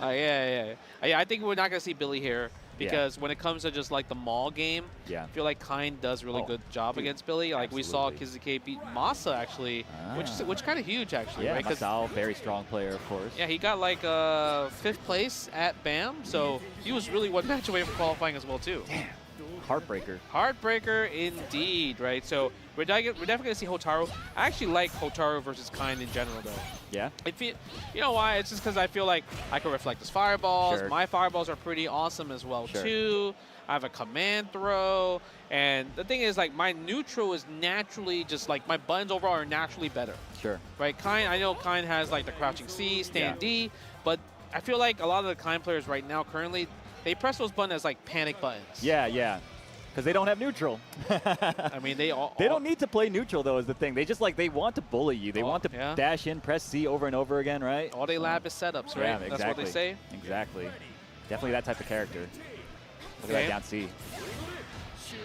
Yeah. I think we're not gonna see Billy here because when it comes to just like the mall game, I feel like Kind does really good job against Billy. Like we saw Kizuke beat Masa actually, which kind of huge actually. Yeah, right? Masao, very strong player, of course. Yeah, he got like 5th place at BAM, so he was really 1 match away from qualifying as well too. Damn. Heartbreaker. Heartbreaker indeed, right? So we're definitely going to see Hotaru. I actually like Hotaru versus Kind in general, though. Yeah? You know why? It's just because I feel like I can reflect his fireballs. Sure. My fireballs are pretty awesome as well, too. I have a command throw. And the thing is, like, my neutral is naturally just, like, my buttons overall are naturally better. Sure. Right? I know Kind has, like, the crouching C, stand D, but I feel like a lot of the Kind players right now, currently, they press those buttons as, like, panic buttons. Yeah. Because they don't have neutral. I mean, they don't need to play neutral, though, is the thing. They just, like, they want to bully you. They want to dash in, press C over and over again, right? All they lab is setups, right? Yeah, exactly. That's what they say? Exactly. Definitely that type of character. Look at that down C.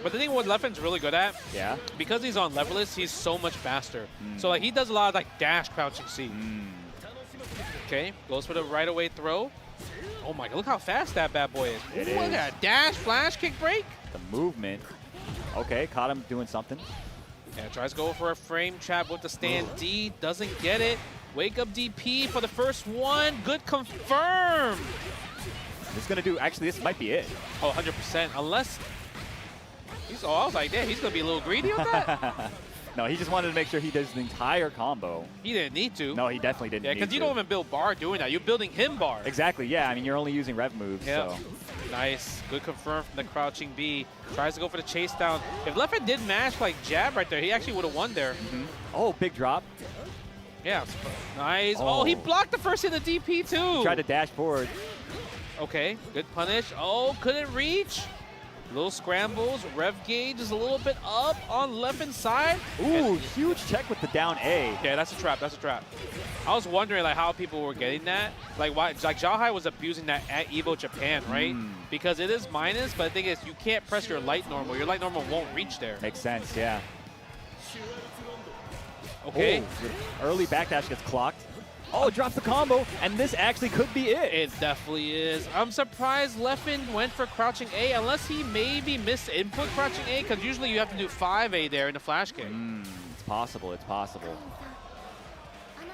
But the thing what Leffen's really good at, because he's on levelist, he's so much faster. So, like, he does a lot of, like, dash crouching C. Okay, goes for the right away throw. Oh my God, look how fast that bad boy is. It Look at that dash, flash, kick, break. The movement. Okay, caught him doing something. Yeah, tries to go for a frame trap with the stand D. Doesn't get it. Wake up DP for the first one. Good confirm. This is going to do, actually, this might be it. Oh, 100%. Unless, I was like, damn, he's going to be a little greedy with that. No, he just wanted to make sure he does the entire combo. He didn't need to. No, he definitely didn't need to. Yeah, because you don't even build bar doing that. You're building him bar. Exactly, yeah. I mean, you're only using rev moves, so. Nice. Good confirm from the crouching B. Tries to go for the chase down. If Leffen did mash like jab right there, he actually would have won there. Oh, big drop. Yeah. Nice. Oh, he blocked the first hit of DP too. Tried to dash forward. Okay. Good punish. Oh, couldn't reach. Little scrambles. Rev gauge is a little bit up on left side. Ooh, huge check with the down A. Yeah, that's a trap. That's a trap. I was wondering like how people were getting that. Like why? Like Xiaohai was abusing that at Evo Japan, right? Because it is minus, but the thing is, you can't press your light normal. Your light normal won't reach there. Makes sense. Yeah. Okay. Oh, early backdash gets clocked. Oh, drops the combo, and this actually could be it. It definitely is. I'm surprised Leffen went for crouching A, unless he maybe missed input crouching A, because usually you have to do 5A there in the flash kick. It's possible. It's possible.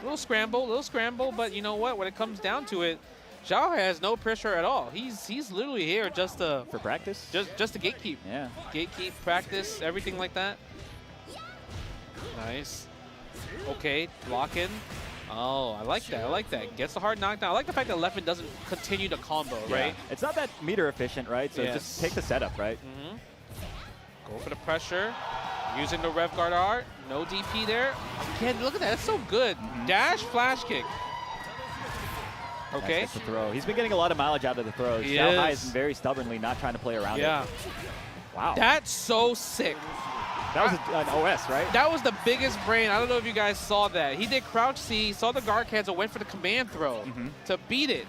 Little scramble, but you know what? When it comes down to it, Xiao has no pressure at all. He's literally here just to for practice. Just to gatekeep. Yeah. Gatekeep, practice, everything like that. Nice. Okay, block in. Oh, I like that. I like that. Gets the hard knockdown. I like the fact that Leffen doesn't continue the combo, right? It's not that meter efficient, right? So just take the setup, right? Go for the pressure. Using the Rev Guard art. No DP there. Again, look at that. That's so good. Dash, flash kick. Okay. That's the throw. He's been getting a lot of mileage out of the throws. Xiaohai is very stubbornly not trying to play around it. Wow. That's so sick. That was an OS, right? That was the biggest brain. I don't know if you guys saw that. He did crouch C, saw the guard cancel, went for the command throw to beat it.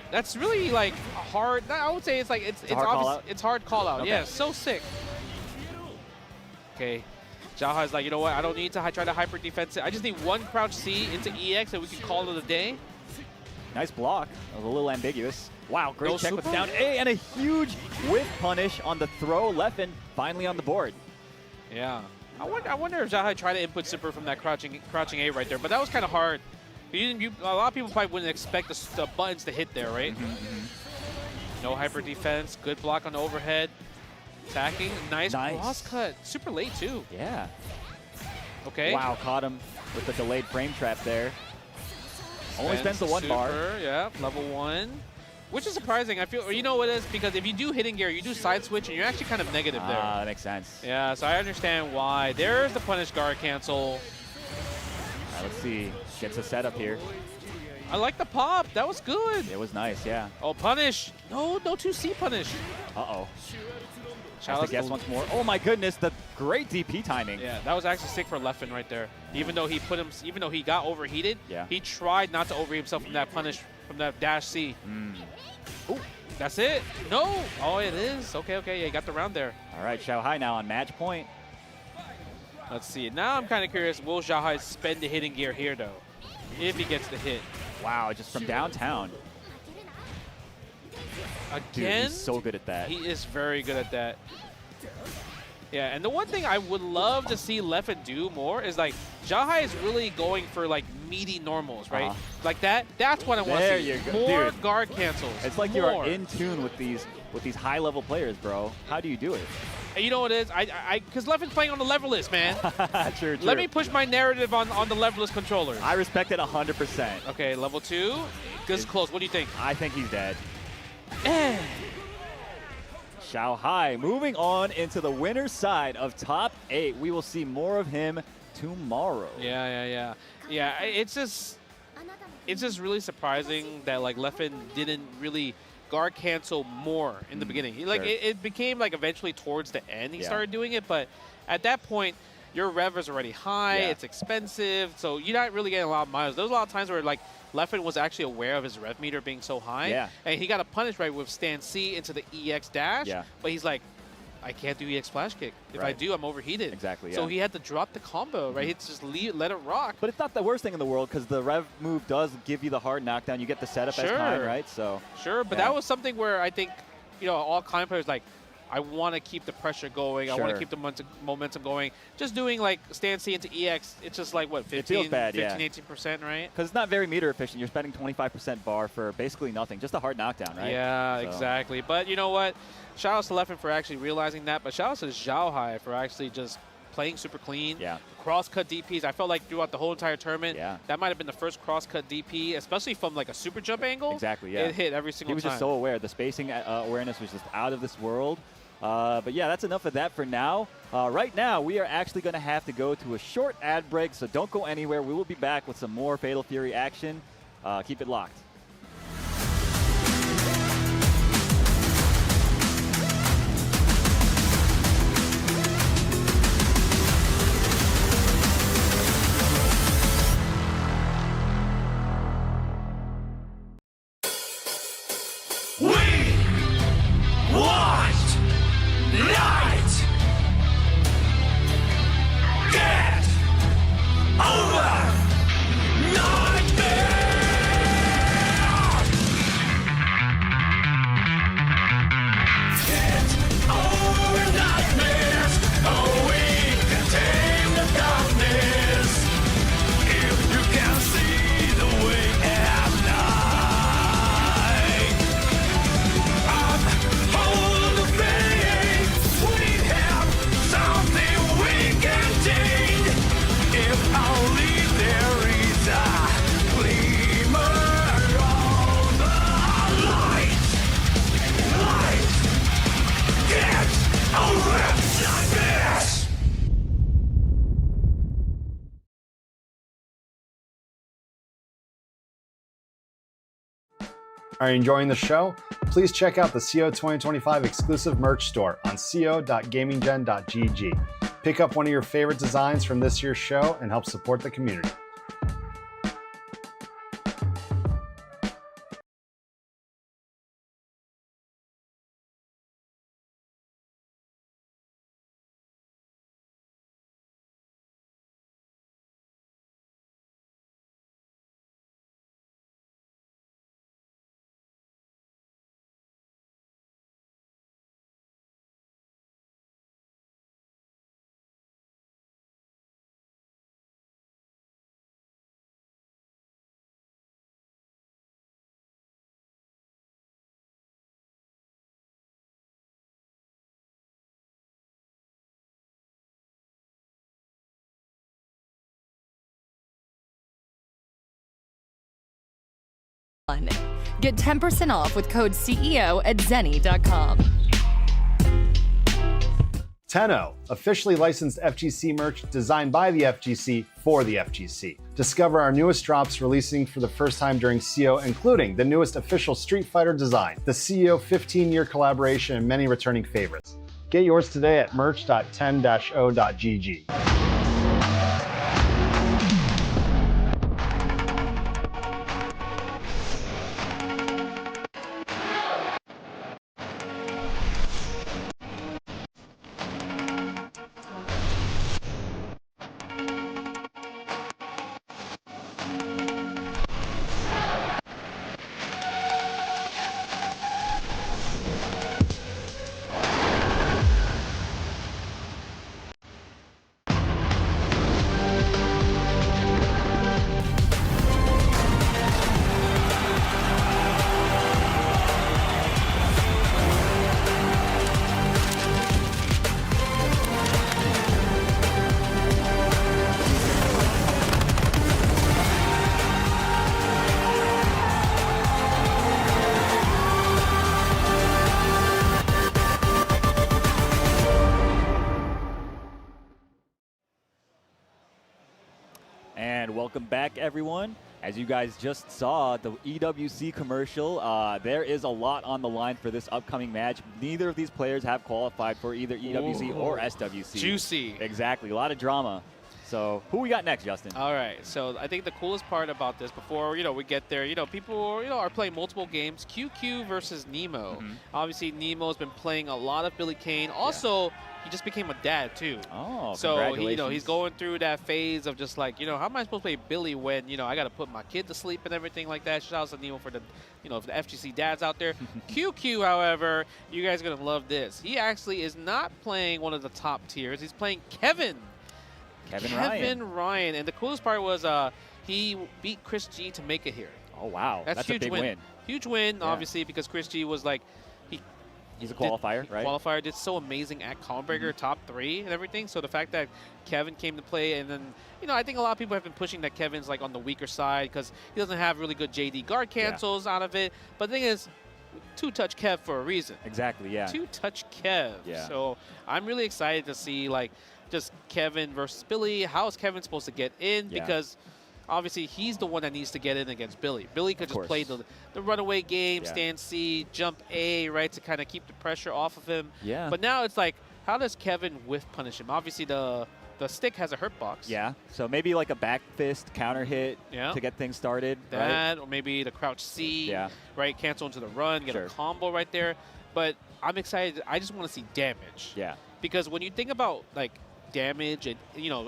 That's really like hard. I would say it's like it's obvious. It's hard call out. Okay. Yeah, so sick. Okay, Xiaohai's like, you know what? I don't need to try to hyper defense it. I just need one crouch C into EX and we can call it a day. Nice block. That was a little ambiguous. Wow, great check super? with down A and a huge whiff punish on the throw. Leffen finally on the board. Yeah. I wonder if Xiaohai tried to input super from that crouching A right there, but that was kind of hard. A lot of people probably wouldn't expect the buttons to hit there, right? No hyper defense. Good block on the overhead. Attacking. Nice cross cut. Super late, too. Yeah. Okay. Wow, caught him with the delayed frame trap there. Only spends the one bar. Yeah, level 1. Which is surprising. I feel, you know what it is? Because if you do hidden gear, you do side switch, and you're actually kind of negative there. That makes sense. Yeah, so I understand why. There's the punish guard cancel. All right, let's see. Gets a setup here. I like the pop. That was good. It was nice, yeah. Oh, punish. No 2C punish. Uh-oh. Has to guess once more. Oh my goodness, the great DP timing. Yeah, that was actually sick for Leffen right there. Even though he got overheated, he tried not to overheat himself from that punish, from that dash C. Ooh, that's it. No. Oh, it is. Okay. Yeah, you got the round there. All right, Xiaohai now on match point. Let's see. Now I'm kind of curious. Will Xiaohai spend the hidden gear here though? If he gets the hit. Wow, just from downtown. Again, dude, he's so good at that. He is very good at that. Yeah, and the one thing I would love to see Leffen do more is like, Xiaohai is really going for like meaty normals, right? Like that's what I want to see. More dude, guard cancels. It's like you are in tune with these high-level players, bro. How do you do it? And you know what it is? Because Leffen's playing on the levelist, man. True. Let me push my narrative on the levelist controller. I respect it 100%. Okay, level 2. This is close. What do you think? I think he's dead. Xiaohai moving on into the winner's side of top 8. We will see more of him tomorrow. Yeah. It's just really surprising that like Leffen didn't really guard cancel more in the beginning. Like it became like eventually towards the end he started doing it, but at that point your rev is already high, it's expensive, so you're not really getting a lot of miles. There was a lot of times where like Leffen was actually aware of his rev meter being so high, and he got a punish right with stand C into the EX dash, but he's like, I can't do EX flash kick. If I do, I'm overheated. Exactly, So he had to drop the combo, right? It's just let it rock. But it's not the worst thing in the world because the rev move does give you the hard knockdown. You get the setup as time, right? So but that was something where I think, all Climb players like, I want to keep the pressure going. I want to keep the momentum going. Just doing like stand C into EX, it's just like what, 15, 18%, right? Because it's not very meter efficient. You're spending 25% bar for basically nothing. Just a hard knockdown, right? Yeah, exactly. But you know what? Shout out to Leffen for actually realizing that. But shout out to Xiaohai for actually just playing super clean. Cross-cut DPs. I felt like throughout the whole entire tournament, that might have been the first cross-cut DP, especially from like a super jump angle. Exactly, yeah. It hit every single time. He was just so aware. The spacing awareness was just out of this world. But yeah, that's enough of that for now. Right now, we are actually going to have to go to a short ad break, so don't go anywhere. We will be back with some more Fatal Fury action. Keep it locked. Are you enjoying the show? Please check out the CO 2025 exclusive merch store on co.gaminggen.gg. Pick up one of your favorite designs from this year's show and help support the community. Get 10% off with code CEO at zenny.com. Tenno, officially licensed FGC merch designed by the FGC for the FGC. Discover our newest drops releasing for the first time during CO, including the newest official Street Fighter design, the CEO 15-year collaboration, and many returning favorites. Get yours today at merch.10-o.gg. And welcome back, everyone. As you guys just saw, the EWC commercial, there is a lot on the line for this upcoming match. Neither of these players have qualified for either EWC or SWC. Juicy. Exactly, a lot of drama. So who we got next, Justin? All right, so I think the coolest part about this, before we get there, people are playing multiple games. QQ versus Nemo. Obviously, Nemo's been playing a lot of Billy Kane. Also, he just became a dad too. Oh, so congratulations. he's going through that phase of just like, how am I supposed to play Billy when I got to put my kid to sleep and everything like that. Shout out to Nemo for the for the FGC dads out there. QQ, however, you guys are gonna love this. He actually is not playing one of the top tiers. He's playing Kevin Ryan. And the coolest part was he beat Chris G to make it here. Oh, wow. That's huge a big win. Huge win, Yeah. obviously, because Chris G was like, he's a qualifier, right? Qualifier did so amazing at Colin Breaker, top 3 and everything. So the fact that Kevin came to play, and then, I think a lot of people have been pushing that Kevin's like on the weaker side because he doesn't have really good JD guard cancels out of it. But the thing is, two-touch Kev for a reason. Exactly, yeah. Two-touch Kev. Yeah. So I'm really excited to see just Kevin versus Billy. How is Kevin supposed to get in? Yeah. Because obviously he's the one that needs to get in against Billy. Billy could just play the runaway game, stand C, jump A, right, to kind of keep the pressure off of him. Yeah. But now it's like, how does Kevin whiff punish him? Obviously the stick has a hurt box. Yeah, so maybe like a back fist counter hit to get things started. That, or maybe the crouch C, right, cancel into the run, get a combo right there. But I'm excited. I just want to see damage. Yeah. Because when you think about damage, and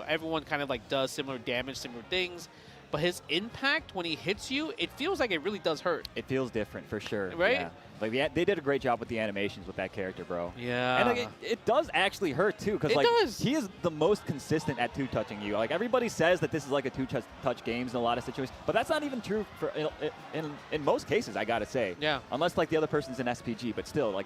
everyone kind of does similar damage, similar things, but his impact when he hits you, it feels like it really does hurt. It feels different for sure. Right? Yeah. They did a great job with the animations with that character, bro. Yeah. And it does actually hurt too, because he is the most consistent at two-touching you. Everybody says that this is like a two-touch games in a lot of situations, but that's not even true for in most cases, I gotta say. Yeah. Unless the other person's an SPG, but still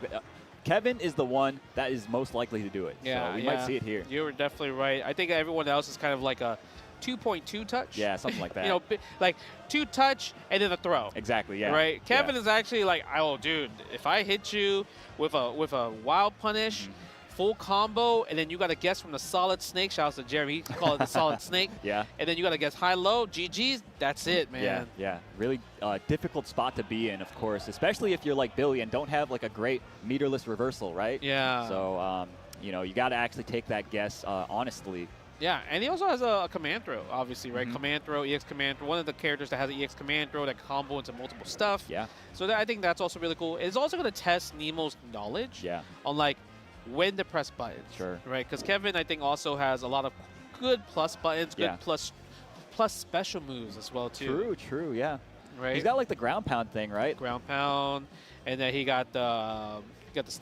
Kevin is the one that is most likely to do it. Yeah. So we might see it here. You were definitely right. I think everyone else is kind of like a 2.2 touch. Yeah, something like that. Like 2 touch and then a throw. Exactly, yeah. Right? Kevin is actually like, oh, dude, if I hit you with a wild punish, full combo, and then you got to guess from the solid snake. Shout out to Jeremy. He call it the solid snake. Yeah. And then you got to guess high-low, GG's. That's it, man. Yeah, yeah. Really difficult spot to be in, of course, especially if you're like Billy and don't have like a great meterless reversal, right? Yeah. So, you know, you got to actually take that guess honestly. Yeah, and he also has a command throw, obviously, right? Command throw, EX command throw. One of the characters that has an EX command throw that can combo into multiple stuff. Yeah. So I think that's also really cool. It's also going to test Nemo's knowledge on, like, when to press buttons. Sure. Right? Because Kevin, I think, also has a lot of good plus buttons, good plus special moves as well, too. True, yeah. Right? He's got, like, the ground pound thing, right? Ground pound. And then he got the...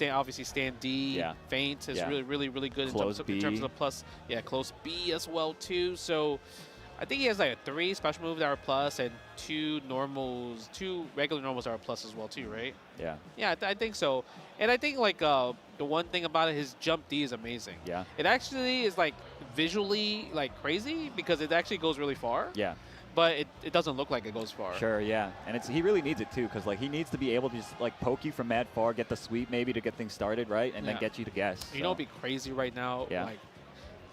obviously stand D, feint is really good in terms of plus. Yeah, close B as well too. So I think he has like 3 special moves that are plus and 2 regular normals that are plus as well too, right? Yeah. Yeah, I think so. And I think like the one thing about it, his jump D is amazing. Yeah. It actually is like visually like crazy because it actually goes really far. Yeah. But it doesn't look like it goes far. Sure, yeah. And he really needs it, too, because, like, he needs to be able to just, like, poke you from mad far, get the sweep maybe to get things started, right? And then get you to guess. You know what would be crazy right now? Yeah. Like,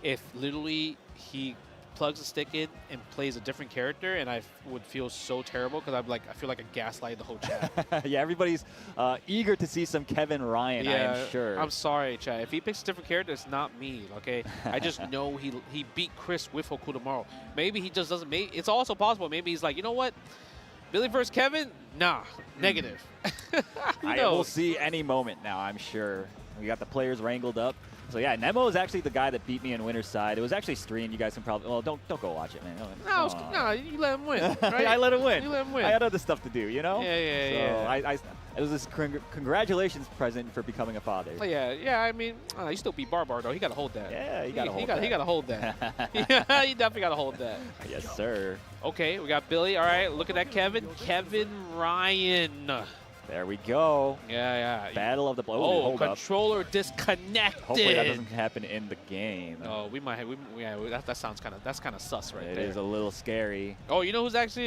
if literally he plugs a stick in and plays a different character, and I would feel so terrible because I feel like a gaslight the whole chat. Yeah, everybody's eager to see some Kevin Ryan, I am sure. I'm sorry, chat. If he picks a different character, it's not me, okay? I just know he beat Chris with Hoku tomorrow. Maybe he just doesn't make it's also possible. Maybe he's like, you know what? Billy versus Kevin? Nah, negative. We'll see any moment now, I'm sure. We got the players wrangled up. So yeah, Nemo is actually the guy that beat me in winner's side. It was actually streamed. You guys can probably don't go watch it, man. No, you let him win. Right? I let him win. You let him win. I had other stuff to do, you know. Yeah. So it was this congratulations present for becoming a father. Oh, yeah. I mean, you still beat Barbar though. He got to hold that. Yeah, he got to hold that. He got to hold that. Yeah, he definitely got to hold that. Yes, sir. Okay, we got Billy. All right, look at that, Kevin. Kevin Ryan. There we go. Yeah. Battle of the blow. Oh, controller disconnected. Hopefully that doesn't happen in the game. Oh, we might. That sounds kind of sus right there. It is a little scary. Oh, you know who's actually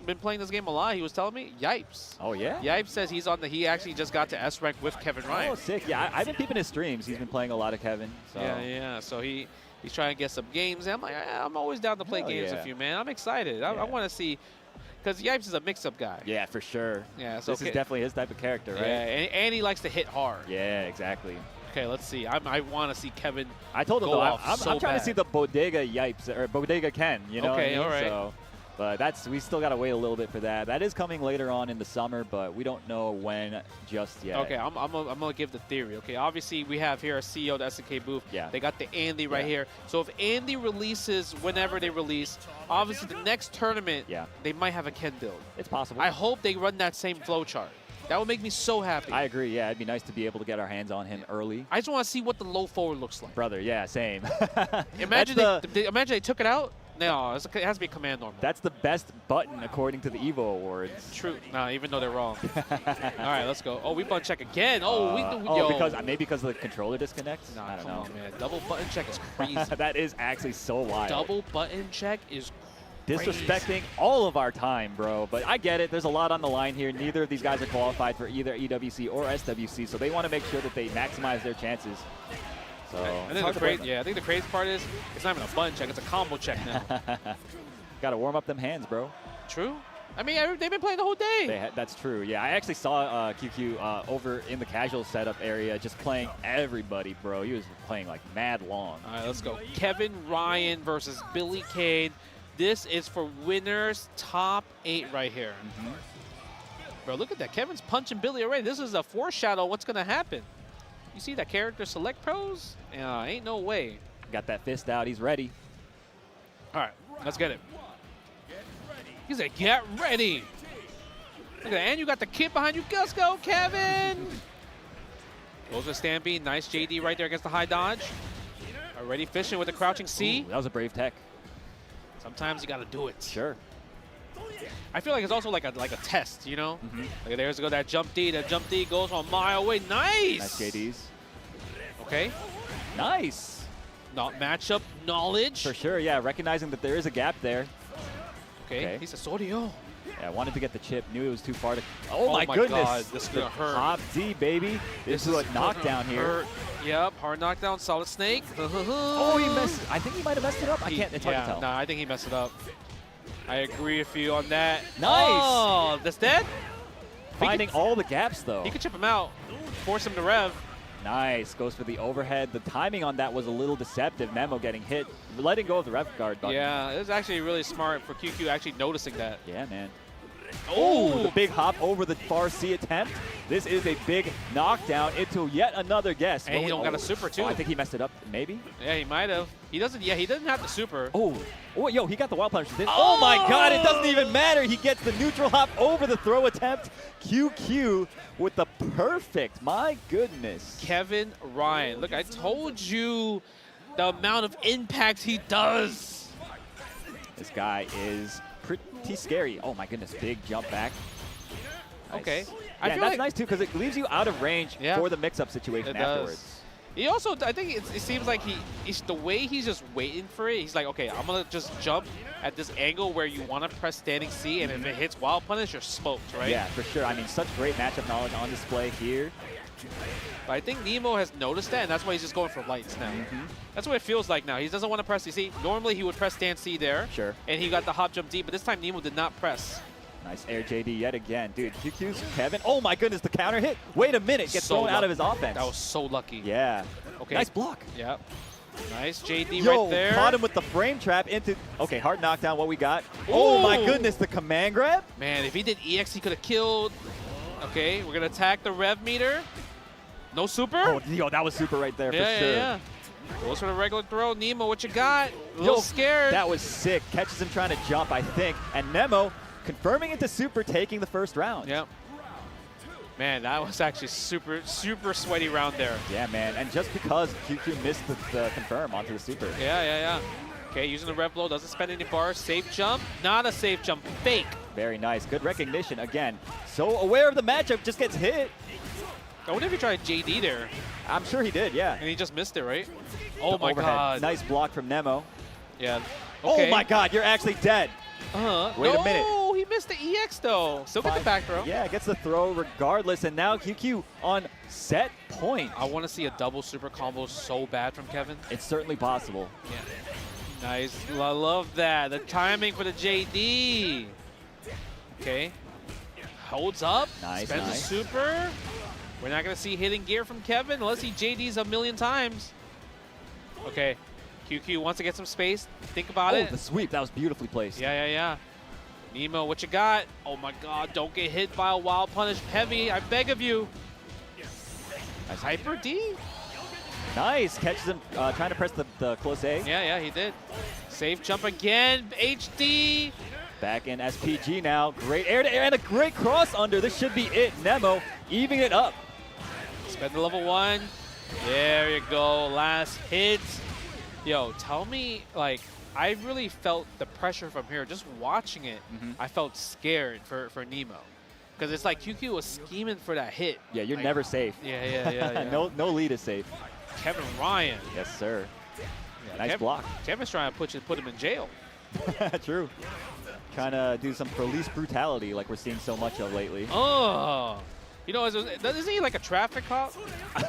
been playing this game a lot? He was telling me, Yipes. Oh yeah. Yipes says he actually just got to S rank with Kevin Ryan. Oh, sick. Yeah, I've been peeping his streams. He's been playing a lot of Kevin. So. Yeah. So he's trying to get some games. And I'm like, I'm always down to play games with you, man. I'm excited. I want to see. Because Yipes is a mix-up guy. Yeah, for sure. Yeah, so this is definitely his type of character, right? Yeah, and he likes to hit hard. Yeah, exactly. Okay, let's see. I want to see Kevin. I told him go though, off I'm trying to see the Bodega Yipes or Bodega Ken. You know? Okay, all right. So, but we still got to wait a little bit for that. That is coming later on in the summer, but we don't know when just yet. Okay, I'm gonna give the theory. Okay, obviously we have here a CEO of the SNK booth. Yeah. They got the Andy right here. So if Andy releases whenever they release, obviously the next tournament, they might have a Ken build. It's possible. I hope they run that same flowchart. That would make me so happy. I agree. Yeah, it'd be nice to be able to get our hands on him early. I just want to see what the low forward looks like. Brother, yeah, same. Imagine they took it out. No, it has to be command normal. That's the best button according to the Evo Awards. True. Nah, even though they're wrong. All right, let's go. Oh, we button check again. Because of the controller disconnect? Nah, I don't know. on, man. Double button check is crazy. That is actually so wild. Double button check is disrespecting all of our time, bro. But I get it. There's a lot on the line here. Neither of these guys are qualified for either EWC or SWC, so they want to make sure that they maximize their chances. So I think the crazy part is it's not even a button check; it's a combo check now. Got to warm up them hands, bro. True. I mean, they've been playing the whole day. That's true. Yeah, I actually saw QQ over in the casual setup area just playing everybody, bro. He was playing like mad long. All right, let's go. Kevin Ryan versus Billy Kane. This is for winners top 8 right here. Bro, look at that. Kevin's punching Billy already. This is a foreshadow of what's going to happen. You see that character select pros? Ain't no way. Got that fist out. He's ready. All right, let's get it. He said, get ready. Look at that. And you got the kid behind you. Let's go, Kevin. Goes with Stampede. Nice JD right there against the high dodge. Already fishing with the crouching C. Ooh, that was a brave tech. Sometimes you got to do it. Sure. I feel like it's also like a test, you know? Like there's go that jump D. That jump D goes a mile away. Nice. Nice JDs. Okay. Nice. Not matchup knowledge. For sure, yeah. Recognizing that there is a gap there. Okay. He says, Sorio. Yeah, wanted to get the chip. Knew it was too far to. Oh, my goodness! God, this is gonna hurt. Top D, baby. This is a knockdown here. Hurt. Yep, hard knockdown, solid snake. Oh, he messed. I think he might have messed it up. I can't. It's hard to tell. No, I think he messed it up. I agree with you on that. Nice. Oh, that's dead. Finding all the gaps though. He could chip him out, force him to rev. Nice. Goes for the overhead. The timing on that was a little deceptive. Nemo getting hit, letting go of the rev guard button. Yeah, it was actually really smart for QQ actually noticing that. Yeah, man. Oh, the big hop over the far C attempt. This is a big knockdown into yet another guess. And he don't got a super too. Oh, I think he messed it up. Maybe. Yeah, he might have. He doesn't. Yeah, he doesn't have the super. Oh, yo, he got the wild punch. Oh my God! It doesn't even matter. He gets the neutral hop over the throw attempt. QQ with the perfect. My goodness. Kevin Ryan. Look, I told you the amount of impact he does. This guy is pretty scary. Oh my goodness, big jump back. Nice. Okay. Yeah, I feel that's like nice too because it leaves you out of range for the mix-up situation afterwards. He also, I think it seems like the way he's just waiting for it, he's like, okay, I'm going to just jump at this angle where you want to press standing C, and if it hits wild punish, you're smoked, right? Yeah, for sure. I mean, such great matchup knowledge on display here. But I think Nemo has noticed that, and that's why he's just going for lights now. That's what it feels like now. He doesn't want to press C. Normally, he would press stand C there. Sure. And he got the hop jump D, but this time Nemo did not press. Nice air JD yet again. Dude, QQ's Kevin. Oh my goodness, the counter hit. Wait a minute, gets thrown out of his offense. That was so lucky. Yeah. Okay. Nice block. Yep. Nice JD Yo, right there. Caught him with the frame trap into. Okay, hard knockdown. What we got? Oh my goodness, the command grab. Man, if he did EX, he could have killed. Okay, we're gonna attack the rev meter. No super. Oh, yo, that was super right there for sure. Yeah. Goes for the regular throw. Nemo, what you got? A little scared. That was sick. Catches him trying to jump, I think. And Nemo confirming it to super, taking the first round. Yep. Man, that was actually super sweaty round there. Yeah, man. And just because QQ missed the confirm onto the super. Yeah. Okay, using the rev blow, doesn't spend any bars. Safe jump. Not a safe jump. Fake. Very nice. Good recognition. Again, so aware of the matchup, just gets hit. I wonder if he tried JD there. I'm sure he did, yeah. And he just missed it, right? Oh the my overhead. God. Nice block from Nemo. Yeah. Okay. Oh my God, you're actually dead. Wait a minute. Oh, he missed the EX though. Still get the back throw. Yeah, gets the throw regardless. And now QQ on set point. I want to see a double super combo so bad from Kevin. It's certainly possible. Yeah. Nice. I love that. The timing for the JD. Okay. Holds up. Nice. Spends a super. We're not going to see hidden gear from Kevin unless he JDs a million times. Okay. QQ wants to get some space. Think about it. Oh, the sweep. That was beautifully placed. Yeah. Nemo, what you got? Oh my God, don't get hit by a wild punish. Heavy, I beg of you. Nice. Hyper D? Nice. Catches him trying to press the close A. Yeah, he did. Safe jump again. HD. Back in SPG now. Great air to air and a great cross under. This should be it. Nemo evening it up. Spend the level 1. There you go. Last hit. Yo, tell me, like, I really felt the pressure from here. Just watching it, I felt scared for Nemo. Because it's like QQ was scheming for that hit. Yeah, you're like, never safe. Yeah. No lead is safe. Kevin Ryan. Yes, sir. Yeah, nice block. Kevin's trying to put him in jail. True. Trying to do some police brutality like we're seeing so much of lately. Oh. You know, isn't he like a traffic cop?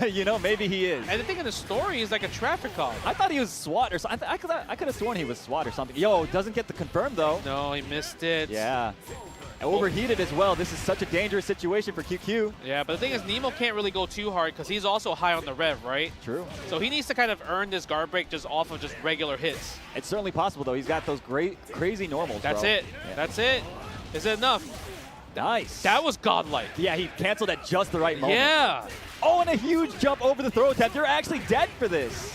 You know, maybe he is. And the thing in the story, he's like a traffic cop. I thought he was SWAT or something. I could have sworn he was SWAT or something. Yo, doesn't get the confirm though. No, he missed it. Yeah. Overheated as well. This is such a dangerous situation for QQ. Yeah, but the thing is, Nemo can't really go too hard because he's also high on the rev, right? True. So he needs to kind of earn this guard break just off of just regular hits. It's certainly possible, though. He's got those great, crazy normals, That's bro. it. Yeah. That's it. Is it enough? Nice. That was godlike. Yeah, he canceled at just the right moment. Yeah. Oh, and a huge jump over the throw attempt. You're actually dead for this.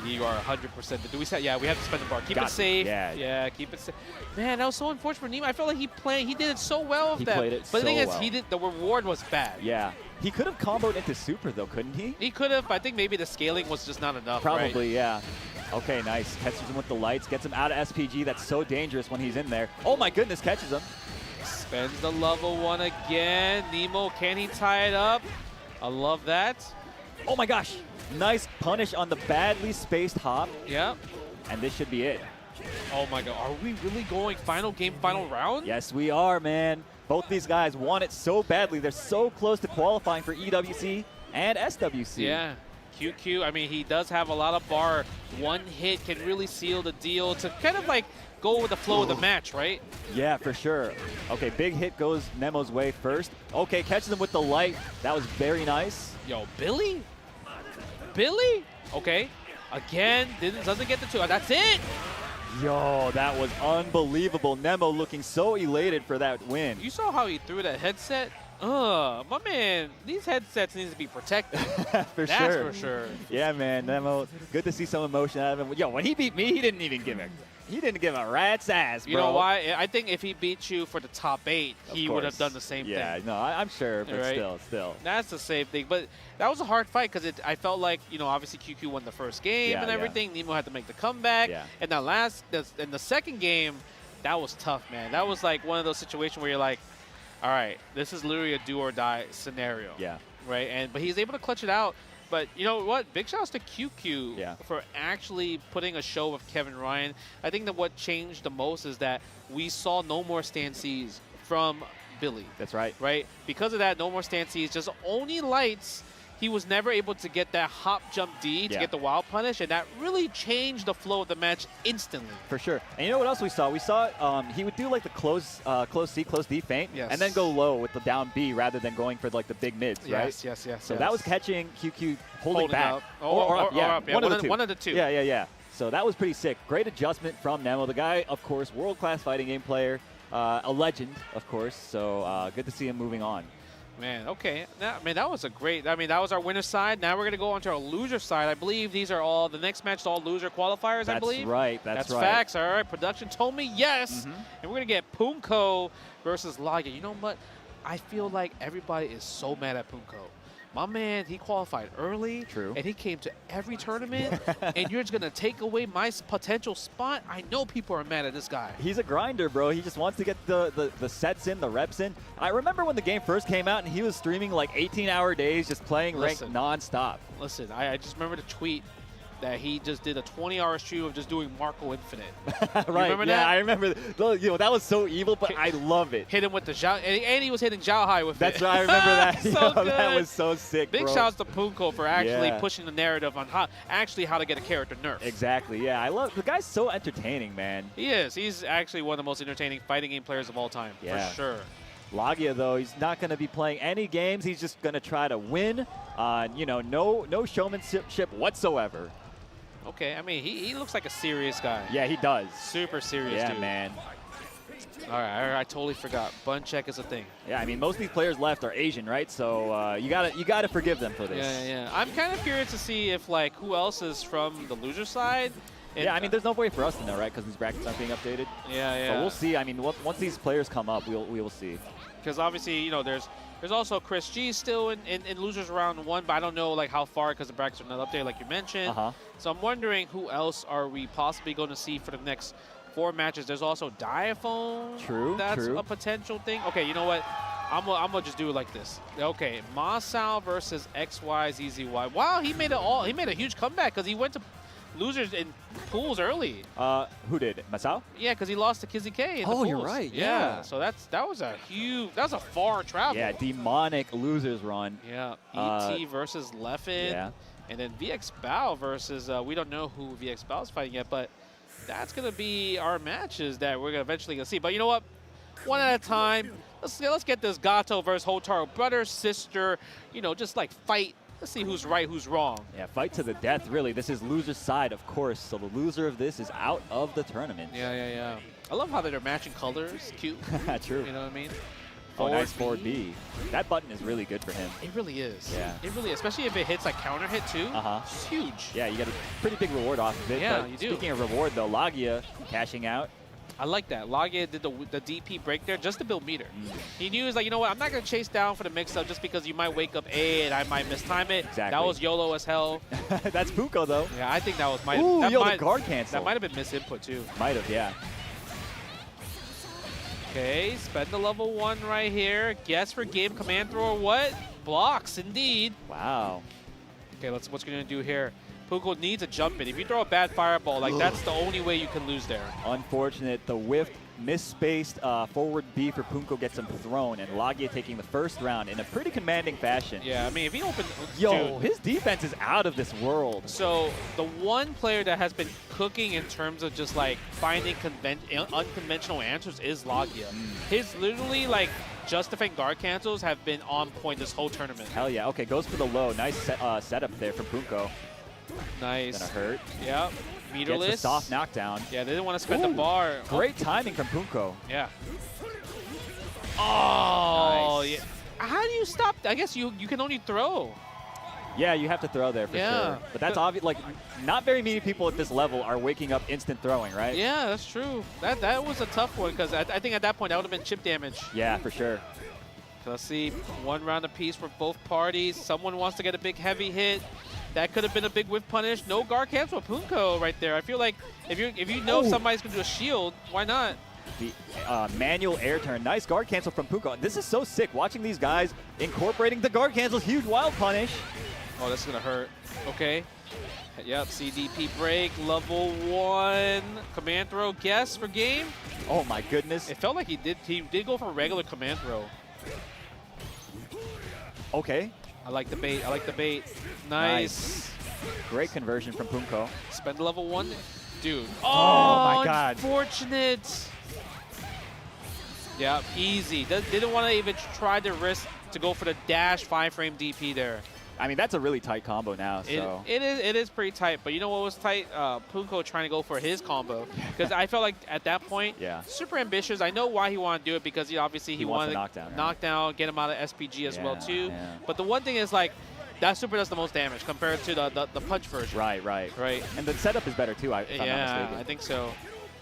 You are 100%. Do we say? Yeah, we have to spend the bar. Keep it safe. Yeah, keep it safe. Man, that was so unfortunate for Nemo. I felt like he did it so well with that. He played it but the thing so is, the reward was bad. Yeah. He could have comboed into super, though, couldn't he? He could have, but I think maybe the scaling was just not enough. Probably, right? Yeah. Okay, nice. Catches him with the lights. Gets him out of SPG. That's so dangerous when he's in there. Oh, my goodness. Catches him. Spends the level 1 again. Nemo, can he tie it up? I love that. Oh, my gosh. Nice punish on the badly spaced hop. Yeah. And this should be it. Oh my god, are we really going final game, final round? Yes, we are, man. Both these guys want it so badly. They're so close to qualifying for EWC and SWC. Yeah. QQ, I mean, he does have a lot of bar. One hit can really seal the deal to kind of like go with the flow of the match, right? Yeah, for sure. Okay, big hit goes Nemo's way first. Okay, catches him with the light. That was very nice. Yo, Billy? Billy? Okay. Again, doesn't get the 2. That's it. Yo, that was unbelievable. Nemo looking so elated for that win. You saw how he threw that headset? My man, these headsets need to be protected. That's for sure. Yeah, man, Nemo, good to see some emotion out of him. Yo, when he beat me, he didn't give a rat's ass, bro. You know why? I think if he beat you for the top 8, he would have done the same thing. Yeah, no, I'm sure, but right? still. That's the same thing. But that was a hard fight because I felt like, you know, obviously QQ won the first game and everything. Nemo had to make the comeback. Yeah. And in the second game, that was tough, man. That was like one of those situations where you're like, all right, this is literally a do or die scenario. Yeah. Right? But he's able to clutch it out. But you know what? Big shouts to QQ for actually putting a show with Kevin Ryan. I think that what changed the most is that we saw no more stances from Billy. That's right. Right? Because of that, no more stances, just only lights. He was never able to get that hop jump D to get the wild punish, and that really changed the flow of the match instantly. For sure. And you know what else we saw? We saw he would do like the close C, close D feint, and then go low with the down B rather than going for like the big mids, right? Yes. So that was catching QQ holding back. Up. Or up. Yeah. One of the two. Yeah. So that was pretty sick. Great adjustment from Nemo. The guy, of course, world-class fighting game player, a legend, of course. So good to see him moving on. Man, okay. That was a great. I mean, that was our winner side. Now we're going to go on to our loser side. I believe these are all, the next match is all loser qualifiers, I believe. That's right. Facts. All right, production told me yes. And we're going to get Punko versus Lagia. You know what? I feel like everybody is so mad at Punko. My man, he qualified early. True. And he came to every tournament. And you're just going to take away my potential spot? I know people are mad at this guy. He's a grinder, bro. He just wants to get the sets in, the reps in. I remember when the game first came out and he was streaming like 18-hour days just playing ranked nonstop. Listen, I just remember the tweet that he just did a 20-hour stream of just doing Marco Infinite. Right, remember that? I remember. You know, that was so evil, but I love it. Hit him with the Zhao, and he was hitting Zhao Hai with That's it. right, I remember that. So good. That was so sick, Big bro. shouts to Punko for actually pushing the narrative on how to get a character nerfed. Exactly, yeah. I love the guy's so entertaining, man. He is. He's actually one of the most entertaining fighting game players of all time, for sure. Lagia, though, he's not going to be playing any games. He's just going to try to win. You know, no showmanship whatsoever. Okay, I mean, he looks like a serious guy. Yeah, he does. Super serious, yeah, dude. Man. All right, I totally forgot. Bun check is a thing. Yeah, I mean, most of these players left are Asian, right? So you gotta forgive them for this. Yeah. I'm kind of curious to see if, like, who else is from the loser side. And yeah, I mean, there's no way for us to know, right? Because these brackets aren't being updated. Yeah. But we'll see. I mean, once these players come up, we will see. Because obviously, you know, there's also Chris G still in losers round 1, but I don't know like how far because the brackets are not up there, like you mentioned. So I'm wondering who else are we possibly going to see for the next 4 matches. There's also Diaphone. True. That's a potential thing. Okay, you know what? I'm gonna just do it like this. Okay, Masao versus XYZZY. Wow, he made a huge comeback because he went to losers in pools early. Who did? Masao? Yeah, because he lost to Kizzy K in the Oh, pools. you're right. Yeah. So that was a far travel. Yeah, demonic losers run. Yeah. ET versus Leffen. Yeah. And then VX Bao versus we don't know who VX Bao is fighting yet, but that's gonna be our matches that we're eventually gonna see. But you know what? One at a time. Let's get this Gato versus Hotaru, brother, sister. You know, just like fight. Let's see who's right, who's wrong. Yeah, fight to the death, really. This is loser's side, of course. So the loser of this is out of the tournament. Yeah. I love how they're matching colors. Cute. True. You know what I mean? Oh, nice forward B. That button is really good for him. It really is. Yeah. It really is. Especially if it hits like counter hit too. It's huge. Yeah, you get a pretty big reward off of it. Yeah, but you do. Speaking of reward, though, Lagia cashing out. I like that. Lagia did the DP break there just to build meter. He knew he was like, you know what, I'm not going to chase down for the mix-up just because you might wake up A and I might mistime it. Exactly. That was YOLO as hell. That's Punko, though. Yeah, I think that was my... Ooh, the guard cancel. That might have been misinput, too. Might have, yeah. Okay, spend the level 1 right here. Guess for game command throw or what? Blocks, indeed. Wow. Okay, what's going to do here? Punko needs a jump in. If you throw a bad fireball, like that's the only way you can lose there. Unfortunate. The whiff misspaced forward B for Punko gets him thrown, and Lagia taking the first round in a pretty commanding fashion. Yeah, I mean, if he opens... Yo, his defense is out of this world. So the one player that has been cooking in terms of just like finding unconventional answers is Lagia. His literally like justifying guard cancels have been on point this whole tournament. Hell yeah. Okay, goes for the low. Nice setup there from Punko. Nice. Gonna hurt. Yep. Meterless. Gets the soft knockdown. Yeah, they didn't want to spend the bar. Great timing from Punko. Yeah. Oh, nice. Yeah. How do you stop? I guess you can only throw. Yeah, you have to throw there for sure. But that's obvious. Like, not very many people at this level are waking up instant throwing, right? Yeah, that's true. That was a tough one because I think at that point that would have been chip damage. Yeah, for sure. So let's see, 1 round apiece for both parties. Someone wants to get a big heavy hit. That could have been a big whiff punish. No guard cancel Punko right there. I feel like if you know somebody's gonna do a shield, why not? The manual air turn. Nice guard cancel from Punko. This is so sick. Watching these guys incorporating the guard cancels. Huge wild punish. Oh, that's gonna hurt. Okay. Yep, CDP break, level 1. Command throw guess for game. Oh my goodness. It felt like he did go for a regular command throw. Okay. I like the bait. I like the bait. Nice. Great conversion from Punko. Spend level 1. Dude. Oh my god. Unfortunate. Yeah, easy. Didn't want to even try the risk to go for the dash 5-frame DP there. I mean, that's a really tight combo now. So It is pretty tight. But you know what was tight? Punko trying to go for his combo. Because I felt like at that point, super ambitious. I know why he wanted to do it because he obviously wanted to knock down, get him out of SPG as well too. Yeah. But the one thing is like, that super does the most damage compared to the punch version. Right. And the setup is better too, if I'm not mistaken. I think so.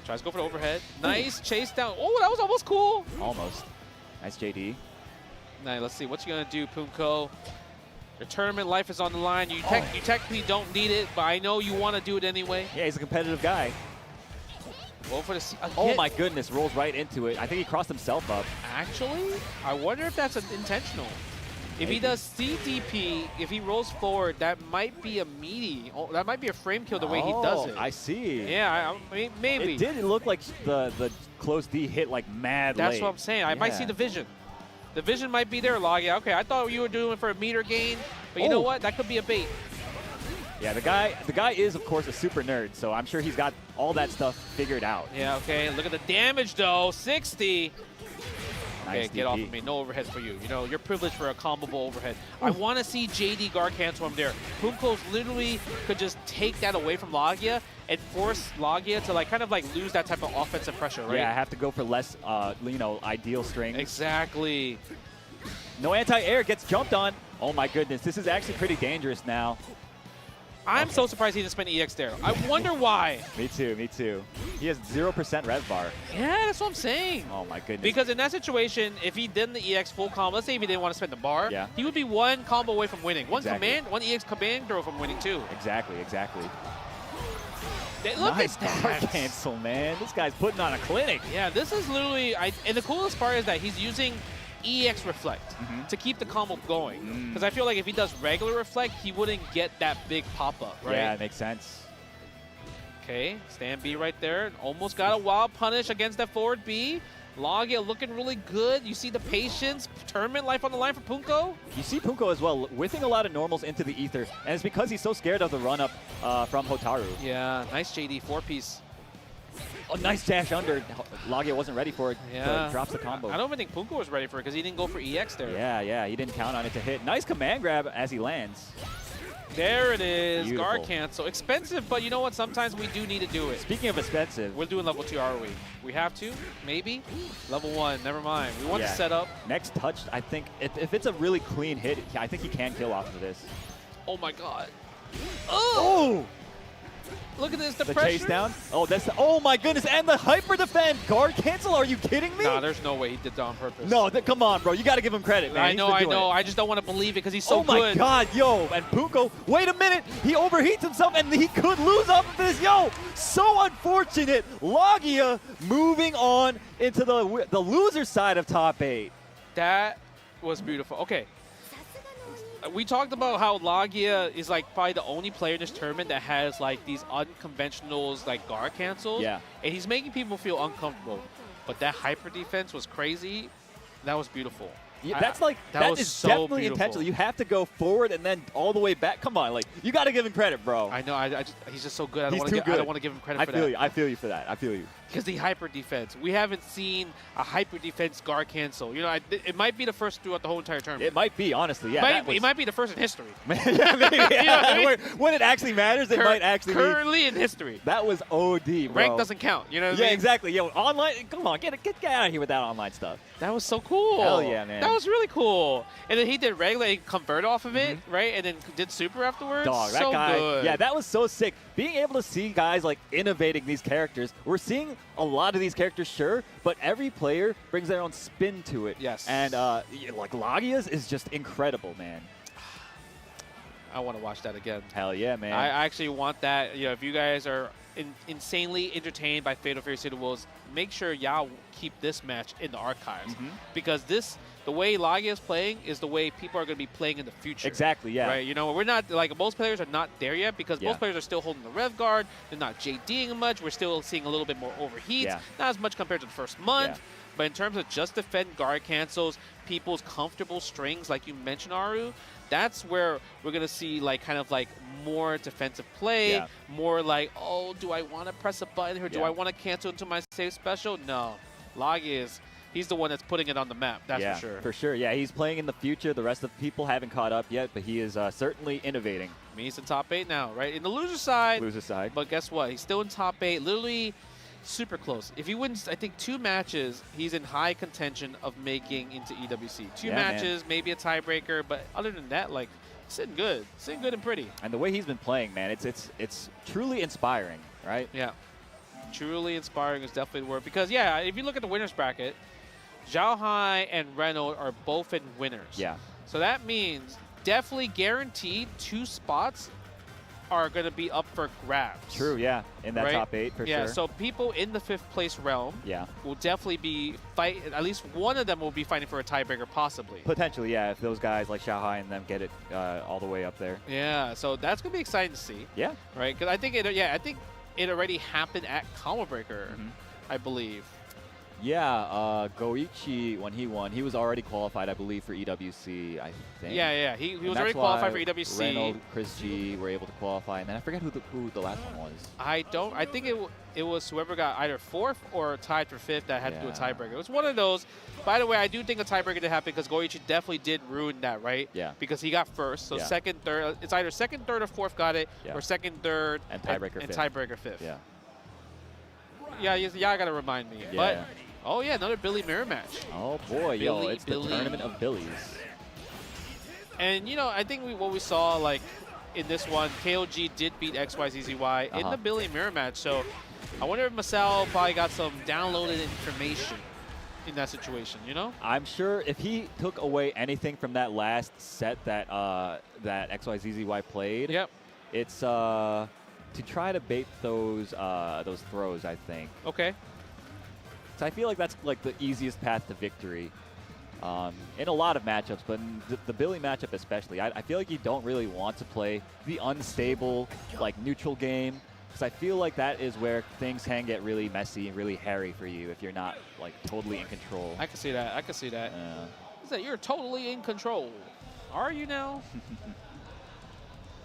Tries to go for the overhead. Nice chase down. Oh, that was almost cool. Almost. Nice JD. Now, let's see. What you going to do, Punko? Your tournament life is on the line. You technically don't need it, but I know you want to do it anyway. Yeah, he's a competitive guy. Go for the oh my goodness, rolls right into it. I think he crossed himself up. Actually, I wonder if that's intentional. If he does CDP, if he rolls forward, that might be a meaty. Oh, that might be a frame kill the way he does it. I see. Yeah, I mean, maybe. It did look like the close D hit like mad That's late. what I'm saying. I might see the vision. The vision might be there, Lagia. Okay, I thought you were doing it for a meter gain, but you know what? That could be a bait. Yeah, the guy is, of course, a super nerd, so I'm sure he's got all that stuff figured out. Yeah, okay. Look at the damage, though. 60. Okay, Nice get DP. off of me. No overhead for you. You know, you're privileged for a combable overhead. I want to see JD guard cancel him there. Punko literally could just take that away from Lagia and force Lagia to like kind of like lose that type of offensive pressure, right? Yeah, I have to go for less, ideal strings. Exactly. No anti-air, gets jumped on. Oh my goodness, this is actually pretty dangerous now. I'm so surprised he didn't spend EX there. I wonder why. Me too. He has 0% rev bar. Yeah, that's what I'm saying. Oh my goodness. Because in that situation, if he did the EX full combo, let's say if he didn't want to spend the bar, he would be 1 combo away from winning. One EX command throw from winning too. Exactly. Look nice at that. guard cancel, man. This guy's putting on a clinic. Yeah, this is literally, and the coolest part is that he's using EX Reflect to keep the combo going. Because I feel like if he does regular Reflect, he wouldn't get that big pop-up, right? Yeah, it makes sense. Okay, stand B right there. Almost got a wild punish against that forward B. Lagia looking really good. You see the patience, tournament life on the line for Punko. You see Punko as well, whiffing a lot of normals into the ether, and it's because he's so scared of the run-up from Hotaru. Yeah, nice JD 4-piece. Oh, nice dash under. Lagia wasn't ready for it. Yeah. Drops the combo. I don't even think Punko was ready for it because he didn't go for EX there. Yeah, he didn't count on it to hit. Nice command grab as he lands. There it is. Beautiful. Guard cancel. Expensive, but you know what? Sometimes we do need to do it. Speaking of expensive. We're doing level 2, are we? We have to? Maybe? Level 1. Never mind. We want to set up. Next touch, I think, if it's a really clean hit, I think he can kill off of this. Oh, my God. Oh! Look at this, the pressure. Chase down. Oh, oh my goodness, and the hyper defend. Guard cancel, are you kidding me? Nah, there's no way he did that on purpose. No, come on, bro. You got to give him credit, man. I know. I just don't want to believe it because he's so good. Oh my God, yo. And Punko, wait a minute. He overheats himself and he could lose off of this. Yo, so unfortunate. Lagia moving on into the loser side of top 8. That was beautiful. Okay. we talked about how Lagia is like probably the only player in this tournament that has like these unconventionals like guard cancels. Yeah. And he's making people feel uncomfortable. But that hyper defense was crazy. That was beautiful. Yeah, that is so definitely beautiful. intentional. You have to go forward and then all the way back. Come on, like you got to give him credit, bro. I know. He's just so good. I don't want to give him credit for I feel that. you. I feel you for that. I feel you. Because the hyper defense, we haven't seen a hyper defense guard cancel. You know, it might be the first throughout the whole entire tournament. It might be, honestly. Yeah, it might be the first in history. Yeah, maybe. You know what I mean? When it actually matters, it might actually be. Currently in history. That was OD, bro. Rank doesn't count. You know what I mean? Yeah, exactly. Yo, online. Come on, get out of here with that online stuff. That was so cool. Hell yeah, man. That was really cool. And then he did regular, he converted off of it, right? And then did super afterwards. Dog, that so guy. good. Yeah, that was so sick. Being able to see guys like innovating these characters. We're seeing a lot of these characters, sure, but every player brings their own spin to it. Yes. And like Lagia's is just incredible, man. I want to watch that again. Hell yeah, man. I actually want that. You know, if you guys are insanely entertained by Fatal Fury City Wolves, make sure y'all keep this match in the archives. Because the way Lagia is playing is the way people are going to be playing in the future. Exactly, yeah. Right? You know, we're not, like, most players are not there yet because most players are still holding the Rev Guard. They're not JDing much. We're still seeing a little bit more overheats. Not as much compared to the first month. But in terms of just defend guard cancels, people's comfortable strings, like you mentioned, Aru, that's where we're going to see, like, kind of like more defensive play, more like, oh, do I want to press a button or do I want to cancel into my save special? No. Lagia he's the one that's putting it on the map, that's for sure. For sure, yeah. He's playing in the future. The rest of the people haven't caught up yet, but he is certainly innovating. I mean, he's in top 8 now, right? In the loser side. Loser side. But guess what? He's still in top 8, literally super close. If he wins, I think, 2 matches, he's in high contention of making into EWC. 2 matches, maybe a tiebreaker, but other than that, like, sitting good and pretty. And the way he's been playing, man, it's truly inspiring, right? Yeah. Truly inspiring is definitely the word. Because, yeah, if you look at the winner's bracket, Zhao Hai and Renault are both in winners. Yeah. So that means definitely guaranteed 2 spots are going to be up for grabs. True, yeah. In that top 8, for sure. Yeah, so people in the 5th place realm will definitely be fighting. At least one of them will be fighting for a tiebreaker, possibly. Potentially, yeah, if those guys like Xiaohai and them get it all the way up there. Yeah, so that's going to be exciting to see. Yeah. Right? Because I think it already happened at Combo Breaker, I believe. Yeah, Goichi, when he won, he was already qualified, I believe, for EWC, I think. Yeah. He was already qualified for EWC. Reynolds, Chris G were able to qualify, and then I forget who the last one was. I think it was whoever got either 4th or tied for 5th that had to do a tiebreaker. It was one of those. By the way, I do think a tiebreaker did happen because Goichi definitely did ruin that, right? Yeah. Because he got 1st, so 2nd, 3rd. It's either 2nd, 3rd, or 4th got it, or 2nd, 3rd, and tiebreaker 5th. And tiebreaker 5th. Yeah. Yeah, gotta remind me. Yeah. But oh yeah, another Billy mirror match. Oh boy, it's the tournament of Billies. And you know, I think what we saw like in this one, KOG did beat XYZZY in the Billy mirror match. So I wonder if Masao probably got some downloaded information in that situation. You know? I'm sure if he took away anything from that last set that that XYZZY played, it's to try to bait those throws, I think. Okay. So I feel like that's like the easiest path to victory in a lot of matchups, but in the Billy matchup especially. I feel like you don't really want to play the unstable, like, neutral game, because I feel like that is where things can get really messy and really hairy for you if you're not, like, totally in control. I can see that. Is that you're totally in control. Are you now?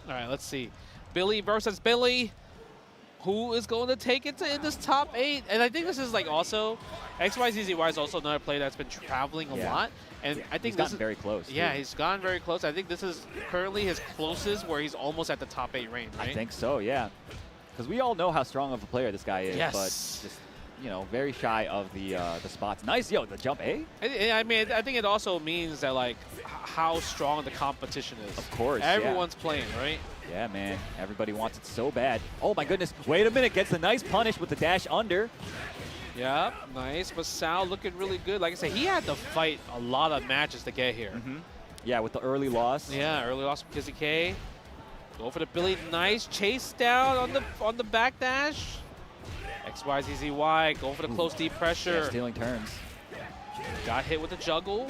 All right, let's see. Billy versus Billy. Who is going to take it in this top 8? And I think this is like also, XYZZY is also another player that's been traveling a lot. And I think he's gotten very close. Yeah, he's gotten very close. I think this is currently his closest where he's almost at the top 8 range, right? I think so, yeah. Because we all know how strong of a player this guy is, but just, you know, very shy of the spots. Nice, the jump A? I mean, I think it also means that, like, how strong the competition is. Of course, Everyone's playing, right? Yeah, man. Everybody wants it so bad. Oh, my goodness. Wait a minute. Gets a nice punish with the dash under. Yep, nice. But Sal looking really good. Like I said, he had to fight a lot of matches to get here. Yeah, with the early loss. Yeah, early loss from Kizzy K. Go for the Billy. Nice chase down on the back dash. XYZZY going for the close deep pressure. Yeah, stealing turns. Got hit with the juggle.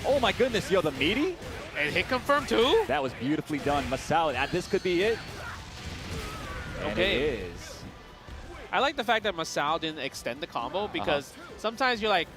Oh my goodness, yo, the meaty? And hit confirmed too? That was beautifully done. Masao, this could be it. And Okay. it is. I like the fact that Masao didn't extend the combo because sometimes you're like,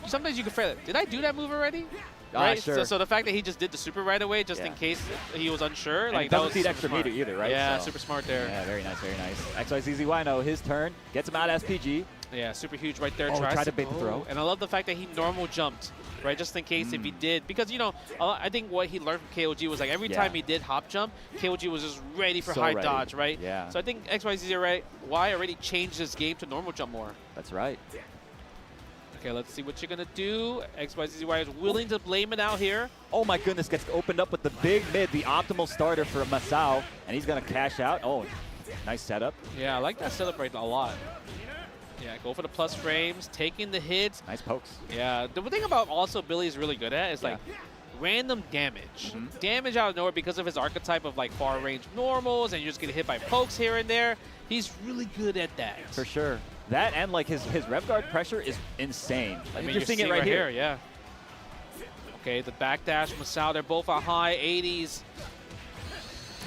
sometimes you can forget, did I do that move already? Right? Sure. So the fact that he just did the super right away just in case he was unsure, And like it that doesn't was feed super extra smart. meter either, right? Yeah, So- super smart there. Yeah, very nice, very nice. XYZZY, no, his turn. Gets him out of SPG. Yeah, super huge right there. Oh, Tries tried to bait the go. throw. And I love the fact that he normal jumped, right? Just in case if he did. Because, you know, I think what he learned from KOG was like every time he did hop jump, KOG was just ready for So high ready. dodge, right? Yeah. So I think XYZY already changed his game to normal jump more. That's right. Okay, let's see what you're going to do. XYZY is willing to blame it out here. Oh my goodness, gets opened up with the big mid, the optimal starter for Masao, and he's going to cash out. Oh, nice setup. Yeah, I like that setup right a lot. Yeah, go for the plus frames, taking the hits. Nice pokes. Yeah, the thing about also Billy is really good at is like random damage. Damage out of nowhere because of his archetype of like far range normals and you're just getting hit by pokes here and there. He's really good at that. For sure. That and like his rev guard pressure is insane. Like, I mean, you're seeing it right here. Yeah. Okay, the backdash, Masao, they're both at high 80s.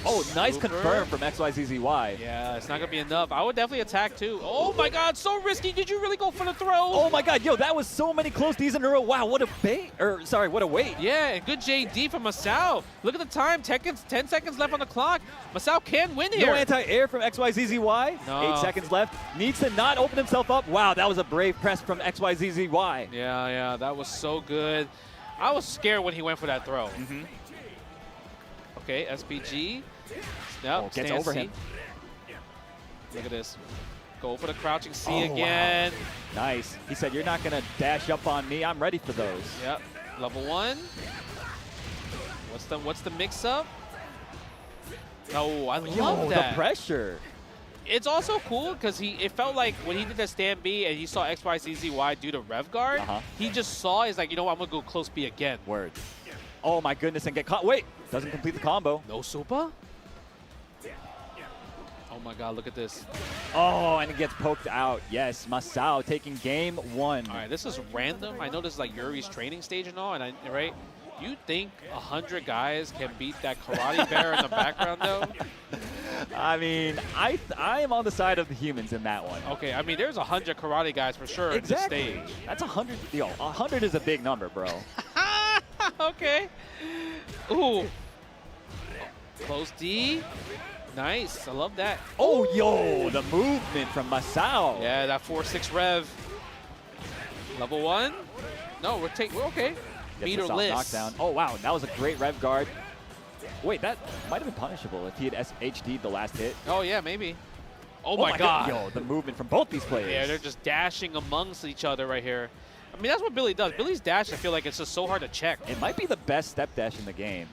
Oh, nice Super. confirm from XYZZY. Yeah, it's not going to be enough. I would definitely attack too. Oh my god, so risky. Did you really go for the throw? Oh my god, yo, that was so many close Ds in a row. Wow, what a bait. Sorry, what a wait. Yeah, and good JD from Masao. Look at the time, 10 seconds left on the clock. Masao can win here. No anti-air from XYZZY. No. 8 seconds left. Needs to not open himself up. Wow, that was a brave press from XYZZY. Yeah, that was so good. I was scared when he went for that throw. Okay, SPG. Nope, Gets stand over C. him. Look at this. Go for the crouching C Oh, again. Wow. Nice. He said, you're not going to dash up on me. I'm ready for those. Yep. Level 1. What's the mix-up? Oh, I love that. The pressure. It's also cool because it felt like when he did the stand B and he saw XYZZY do the rev guard, he just saw, he's like, you know what, I'm going to go close B again. Word. Oh my goodness, and get caught. Wait, doesn't complete the combo. No super? Oh my god, look at this. Oh, and it gets poked out. Yes, Masao taking game 1. All right, this is random. I know this is like Yuri's training stage and all, and right? You think 100 guys can beat that karate bear in the background, though? I mean, I am on the side of the humans in that one. Okay, I mean, there's 100 karate guys for sure Exactly. in this stage. That's 100. Yo, 100 is a big number, bro. Okay. Ooh. Close D. Nice. I love that. Oh, yo, the movement from Masao. Yeah, that 4-6 rev. Level 1. No, we're okay. Gets the soft Meterless. knockdown. Oh, wow, that was a great rev guard. Wait, that might have been punishable if he had HD'd the last hit. Oh, yeah, maybe. Oh, my god. Yo, the movement from both these players. Yeah, they're just dashing amongst each other right here. I mean, that's what Billy does. Billy's dash, I feel like it's just so hard to check. It might be the best step dash in the game.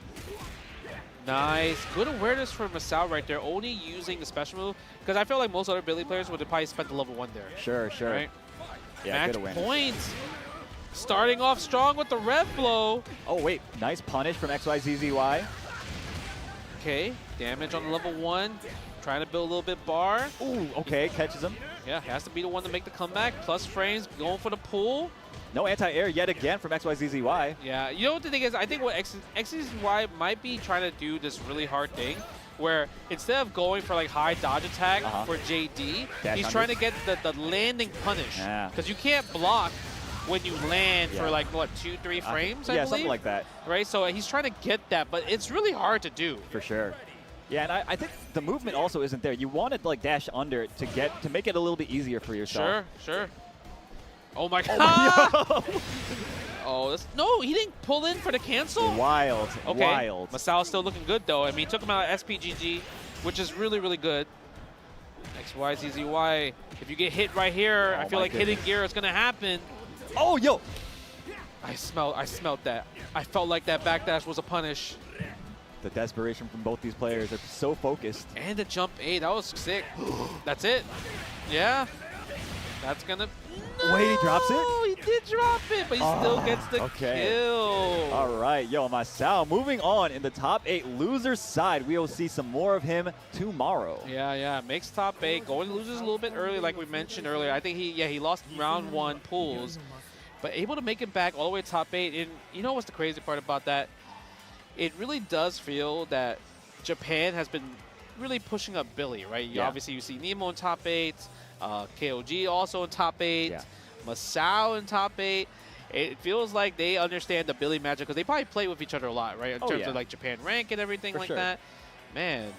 Nice. Good awareness from Masao right there, only using the special move. Because I feel like most other Billy players would have probably spent the level 1 there. Sure. Right? Yeah, Match good awareness. points. Starting off strong with the rev blow. Oh, wait. Nice punish from XYZZY. Okay. Damage on level 1. Trying to build a little bit bar. Ooh, okay. Catches him. Yeah, has to be the one to make the comeback. Plus frames. Going for the pull. No anti-air yet again from XYZZY. Yeah, you know what the thing is? I think what XYZY might be trying to do this really hard thing where instead of going for like high dodge attack for JD, Dash he's unders. trying to get the landing punish. Yeah. Because you can't block when you land for like, what, 2-3 frames, I Yeah, believe? something like that. Right, so he's trying to get that, but it's really hard to do. For sure. Yeah, and I think the movement also isn't there. You want to like dash under to make it a little bit easier for yourself. Sure. Oh my god! Oh, no, he didn't pull in for the cancel? Wild, okay. wild. Masao's still looking good, though. I mean, he took him out of SPGG, which is really, really good. XYZZY. If you get hit right here, I feel like hitting gear is going to happen. Oh, yo! I smelled that. I felt like that backdash was a punish. The desperation from both these players. They're so focused. And the jump A. That was sick. That's it. Yeah. That's going to... No, Wait, he drops it? He did drop it, but he still gets the kill. All right, yo, Masao moving on in the top 8 loser side. We will see some more of him tomorrow. Yeah. Makes top 8. Going to losers a little bit early, like we mentioned earlier. I think he lost round 1 pools. but able to make it back all the way to top 8. And you know what's the crazy part about that? It really does feel that Japan has been really pushing up Billy, right? Yeah. Obviously, you see Nemo in top 8, KOG also in top 8, Yeah. Masao in top 8. It feels like they understand the Billy magic because they probably play with each other a lot, right? In terms of like Japan rank and everything like that. Man,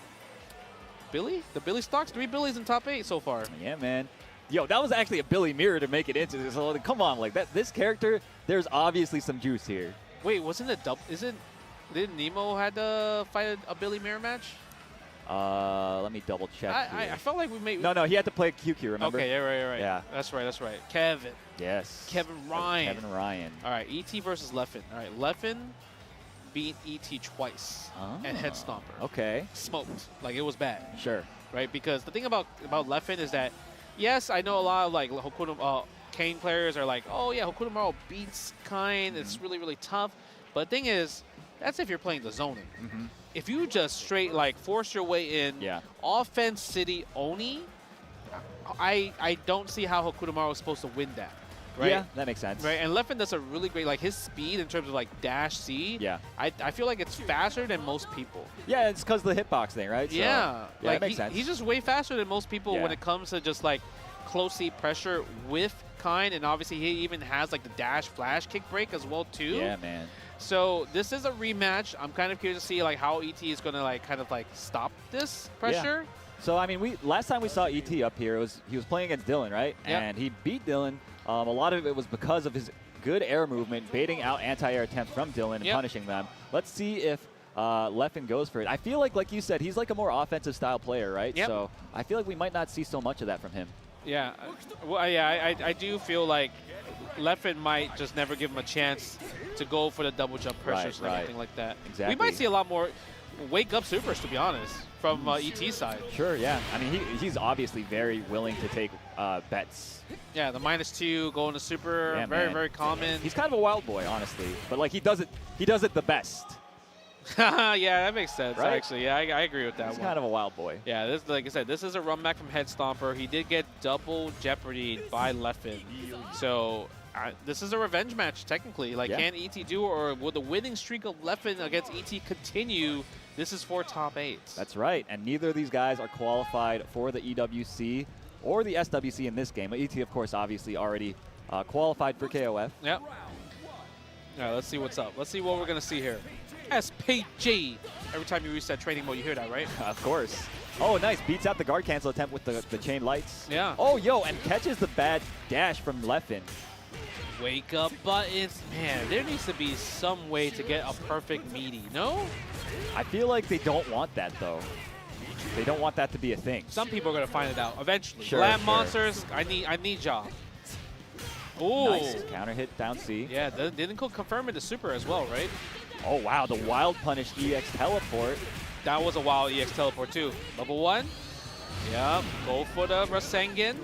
Billy? The Billy stocks, 3 Billies in top 8 so far. Yeah, man. Yo, that was actually a Billy mirror to make it into this. So, come on, like that. This character, there's obviously some juice here. Wait, wasn't it double? Didn't Nemo had to fight a Billy mirror match? Let me double check. I felt like we made. No, he had to play QQ. Remember? Okay, yeah, right. Yeah, that's right. Kevin. Yes. Kevin Ryan. Kevin Ryan. All right, ET versus Leffen. All right, Leffen beat ET twice and Head Stomper. Okay. Smoked. Like, it was bad. Sure. Right, because the thing about Leffen is that, yes, I know a lot of like Kane players are like, oh yeah, Hokuto Maru beats Kane. It's really, really tough. But the thing is, that's if you're playing the zoning. If you just straight like force your way in, offense city Oni, I don't see how Hokuto Maru is supposed to win that. Right? Yeah, that makes sense. Right, and Leffen does a really great, like his speed in terms of like dash C. Yeah. I feel like it's faster than most people. Yeah, it's because of the hitbox thing, right? So, yeah, that like makes sense. He's just way faster than most people when it comes to just like close seat pressure with Kine, and obviously he even has like the dash flash kick break as well too. Yeah, man. So this is a rematch. I'm kind of curious to see like how ET is gonna like kind of like stop this pressure. Yeah. So I mean, last time we saw ET up here, he was playing against Dylan, right? Yep. And he beat Dylan. A lot of it was because of his good air movement, baiting out anti-air attempts from Dylan and punishing them. Let's see if Leffen goes for it. I feel like you said, he's like a more offensive style player, right? Yep. So I feel like we might not see so much of that from him. Yeah, well, yeah, I do feel like Leffen might just never give him a chance to go for the double jump pressures or anything like that. Exactly. We might see a lot more wake up supers, to be honest, from ET side. Sure, yeah. I mean, he's obviously very willing to take bets. Yeah, the -2 going to super, Yeah, very common. He's kind of a wild boy, honestly, but like he does it the best. Yeah, that makes sense, Right? actually. Yeah, I agree with that He's one. kind of a wild boy. Yeah, this, like I said, this is a run back from Head Stomper. He did get double jeopardy by Leffen. So this is a revenge match, technically. Like, can ET do, or will the winning streak of Leffen against ET continue? This is for top 8. That's right, and neither of these guys are qualified for the EWC or the SWC in this game. ET, of course, obviously already qualified for KOF. Yep. All right, let's see what's up. Let's see what we're going to see here. SPG. Every time you reset training mode, you hear that, right? Of course. Oh, nice. Beats out the guard cancel attempt with the chain lights. Yeah. Oh, yo, and catches the bad dash from Leffen. Wake up buttons. Man, there needs to be some way to get a perfect meaty, no? I feel like they don't want that, though. They don't want that to be a thing. Some people are going to find it out eventually. Sure, Glam sure. monsters, I need y'all. Ooh. Nice. Counter hit down C. Yeah, didn't confirm it to super as well, right? Oh, wow. The wild punish EX teleport. That was a wild EX teleport, too. Level 1. Yep. Go for the Rasengan.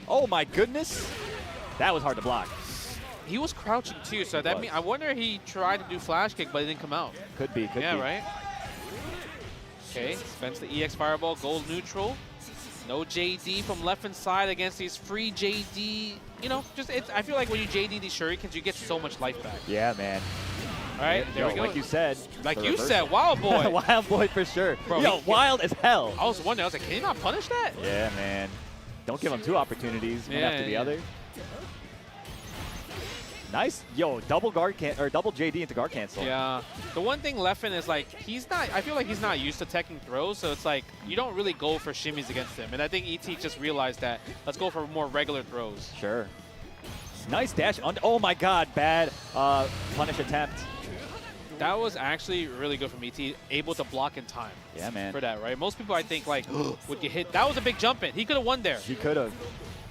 Oh, my goodness. That was hard to block. He was crouching, too, so that means I wonder he tried to do flash kick, but it didn't come out. Could be, could be. Yeah, right? Okay, spends the EX Fireball, gold neutral. No JD from Leffen's side against these free JD. You know, I feel like when you JD these shurikens, you get so much life back. Yeah, man. All right, there we go. Like you said. Like you said, Wild Boy. Wild Boy for sure. Bro, yo, wild as hell. I was wondering, I was like, can he not punish that? Yeah, man. Don't give him 2 opportunities, one after the other. Nice. Yo, double JD into guard cancel. Yeah. The one thing Leffen is like, I feel like he's not used to teching throws, so it's like, you don't really go for shimmies against him. And I think ET just realized that. Let's go for more regular throws. Sure. Nice dash. Oh my god, bad punish attempt. That was actually really good from ET, able to block in time. Yeah, man. For that, right? Most people, I think, like, would get hit. That was a big jump in. He could have won there. He could have.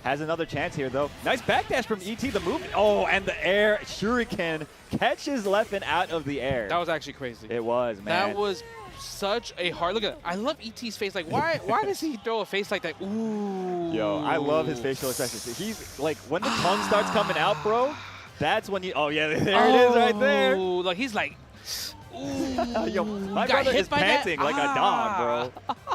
Has another chance here, though. Nice backdash from ET, the movement. Oh, and the air shuriken catches Leffen out of the air. That was actually crazy. It was, man. That was such a hard look at. I love ET's face. Like, why does he throw a face like that? Ooh. Yo, I love his facial expressions. He's like, when the tongue starts coming out, bro, that's when you. Oh yeah, there it is, right there. Ooh, like he's like. Ooh. Yo, my brother is panting like a dog, bro.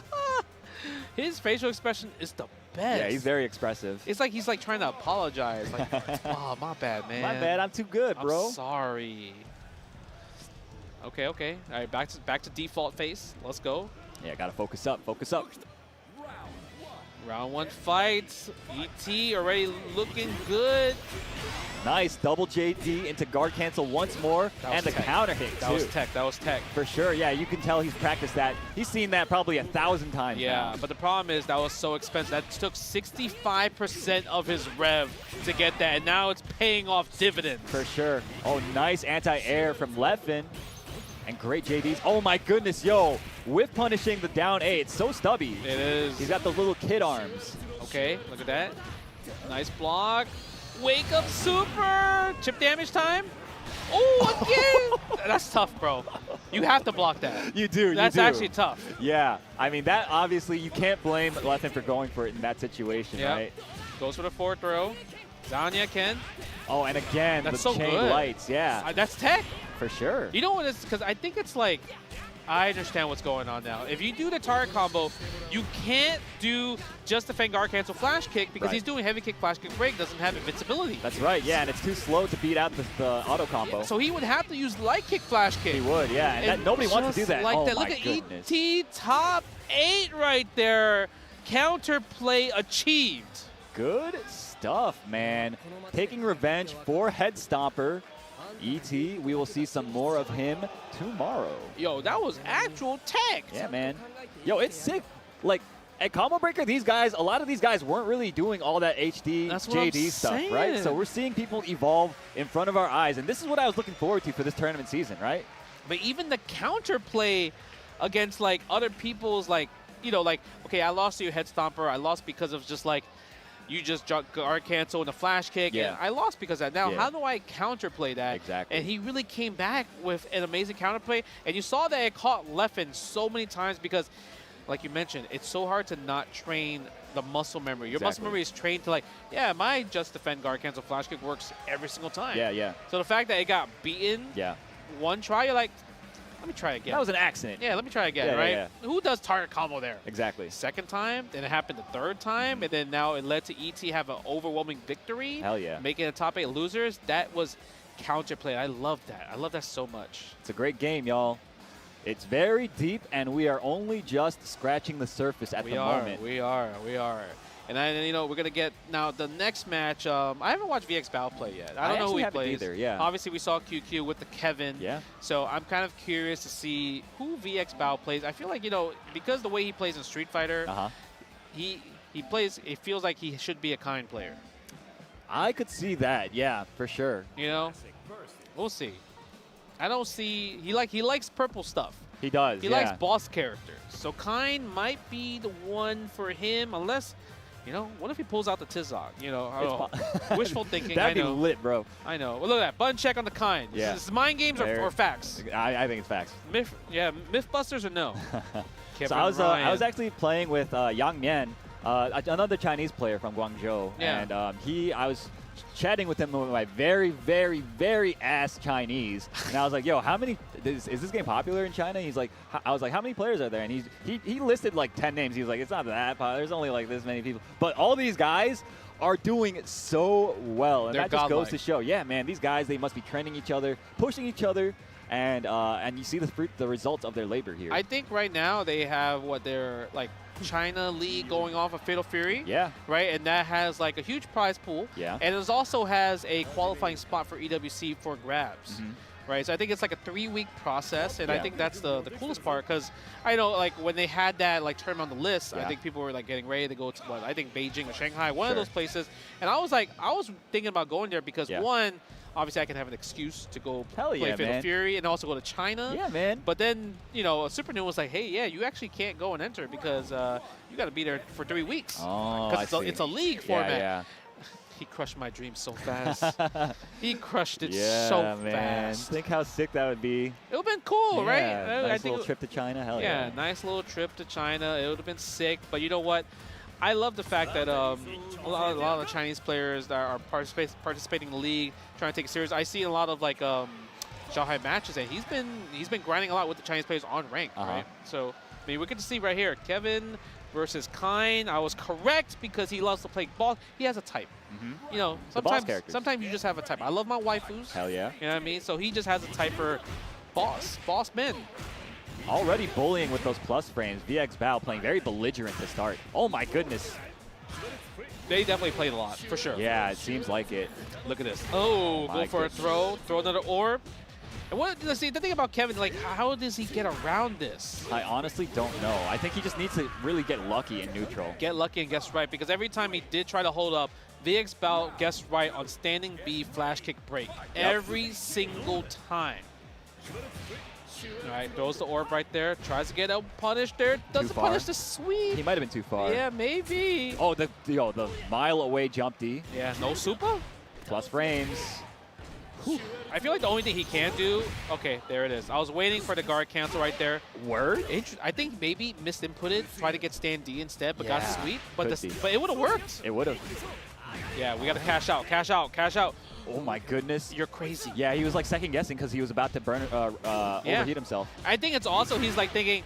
His facial expression is the best. Yeah, he's very expressive. It's like he's like trying to apologize. Like, oh, my bad, man. My bad. I'm too good, bro. I'm sorry. Okay, okay. All right, back to default face. Let's go. Yeah, gotta focus up. Focus up. Round 1 fight. ET already looking good. Nice double JD into guard cancel once more, and the counter hit too. That was tech. That was tech. For sure. Yeah, you can tell he's practiced that. He's seen that probably 1,000 times. Yeah, now. but the problem is that was so expensive. That took 65% of his rev to get that, and now it's paying off dividends. For sure. Oh, nice anti-air from Leffen. And great JDs. Oh my goodness, yo. With punishing the down A, it's so stubby. It is. He's got the little kid arms. Okay, look at that. Nice block. Wake up super. Chip damage time. Oh, again. That's tough, bro. You have to block that. You do. That's you do. actually tough. Yeah. I mean, that obviously you can't blame Leffen for going for it in that situation, right? Goes for the forward throw. Zanya can. Oh, and again, that's the so chain good. lights. Yeah. That's tech. For sure. You know what it's because I think it's like, I understand what's going on now. If you do the target combo, you can't do just the Fengar cancel flash kick because he's doing heavy kick, flash kick, break, doesn't have invincibility. That's right, yeah, and it's too slow to beat out the auto combo. Yeah, so he would have to use light kick, flash kick. He would, yeah, and nobody wants to do that. Like oh that. Look at ET top 8 right there. Counterplay achieved. Good stuff, man. Taking revenge for Head Stomper. ET, we will see some more of him tomorrow. Yo, that was actual tech. Yeah, man. Yo, it's sick. Like, at Combo Breaker, these guys, a lot of these guys weren't really doing all that HD, JD stuff, right? So we're seeing people evolve in front of our eyes, and this is what I was looking forward to for this tournament season, right? But even the counterplay against, like, other people's, like, you know, like, okay, I lost to your Head Stomper. I lost because of just, like, you just guard cancel and a flash kick. Yeah. And I lost because of that. Now, how do I counterplay that? Exactly. And he really came back with an amazing counterplay. And you saw that it caught Leffen so many times because, like you mentioned, it's so hard to not train the muscle memory. Your muscle memory is trained to, like, yeah, my just defend guard cancel flash kick works every single time. Yeah, yeah. So the fact that it got beaten one try, you're like, let me try again. That was an accident. Yeah, let me try again, right? Yeah. Who does target combo there? Exactly. Second time, then it happened the third time, and then now it led to ET have an overwhelming victory. Hell yeah. Making a top 8 losers. That was counterplay. I love that. I love that so much. It's a great game, y'all. It's very deep, and we are only just scratching the surface at the moment. We are. And then, you know, we're going to get now the next match. I haven't watched VX Bao play yet. I don't know who he plays. Either, yeah. Obviously, we saw QQ with the Kevin. Yeah. So I'm kind of curious to see who VX Bao plays. I feel like, you know, because the way he plays in Street Fighter, he plays, it feels like he should be a kind player. I could see that, yeah, for sure. You know, we'll see. I don't see, he likes purple stuff. He does, He likes boss characters. So kind might be the one for him, unless, you know, what if he pulls out the Tizok? You know, I don't know. Wishful thinking. That'd be lit, bro. I know. Well, look at that. Button check on the kind. Yeah. Is this mind games or facts? I think it's facts. Mythbusters or no? So I was actually playing with Yang Mian, another Chinese player from Guangzhou, and I was chatting with him with my very, very, very ass Chinese, and I was like, "Yo, how many? Is this game popular in China?" He's like, "I was like, how many players are there?" And he listed like 10 names. He was like, "It's not that popular. There's only like this many people." But all these guys are doing so well, and that just goes to show, yeah, man, these guys, they must be training each other, pushing each other. And you see the results of their labor here. I think right now they have what they're like China League going off of Fatal Fury. Yeah. Right, and that has like a huge prize pool. Yeah. And it also has a qualifying spot for EWC for grabs. Right, so I think it's like a 3-week process, and I think that's the coolest part because I know like when they had that like tournament on the list, I think people were like getting ready to go to I think Beijing or Shanghai, one of those places, and I was thinking about going there because one. Obviously, I can have an excuse to go play Fatal Fury and also go to China. Yeah, man. But then, you know, Super New was like, hey, yeah, you actually can't go and enter because you got to be there for 3 weeks. Oh, because it's a league format. Yeah. He crushed my dream so fast. He crushed it yeah, so man. fast. Think how sick that would be. It would have been cool, right? Nice little trip to China. Hell yeah. Yeah, nice little trip to China. It would have been sick. But you know what? I love the fact that a lot of the Chinese players that are participating in the league, trying to take it serious. I see a lot of like Shanghai matches, and he's been grinding a lot with the Chinese players on rank, right? So I mean, we get to see right here, Kevin versus Kine. I was correct because he loves to play ball. He has a type. You know, sometimes you just have a type. I love my waifus. Hell yeah. You know what I mean? So he just has a type for boss men. Already bullying with those plus frames. VX Bao playing very belligerent to start. Oh my goodness. They definitely played a lot, for sure. Yeah, it seems like it. Look at this. Oh, go for a throw another orb. And let's see, the thing about Kevin, like, how does he get around this? I honestly don't know. I think he just needs to really get lucky in neutral. Get lucky and guess right, because every time he did try to hold up, VX Bao guessed right on standing B flash kick break. Every single time. All right, throws the orb right there. Tries to get out punished there. Doesn't punish the sweep. He might have been too far. Yeah, maybe. Oh, the mile away jump D. Yeah, no super. Plus frames. Whew. I feel like the only thing he can do. Okay, there it is. I was waiting for the guard cancel right there. Word? I think maybe misinputted. Tried to get stand D instead, but got sweep. But but it would have worked. It would have. Yeah, we got to cash out, cash out, cash out. Oh my goodness. You're crazy. Yeah, he was like second guessing because he was about to burn, overheat himself. I think it's also he's like thinking,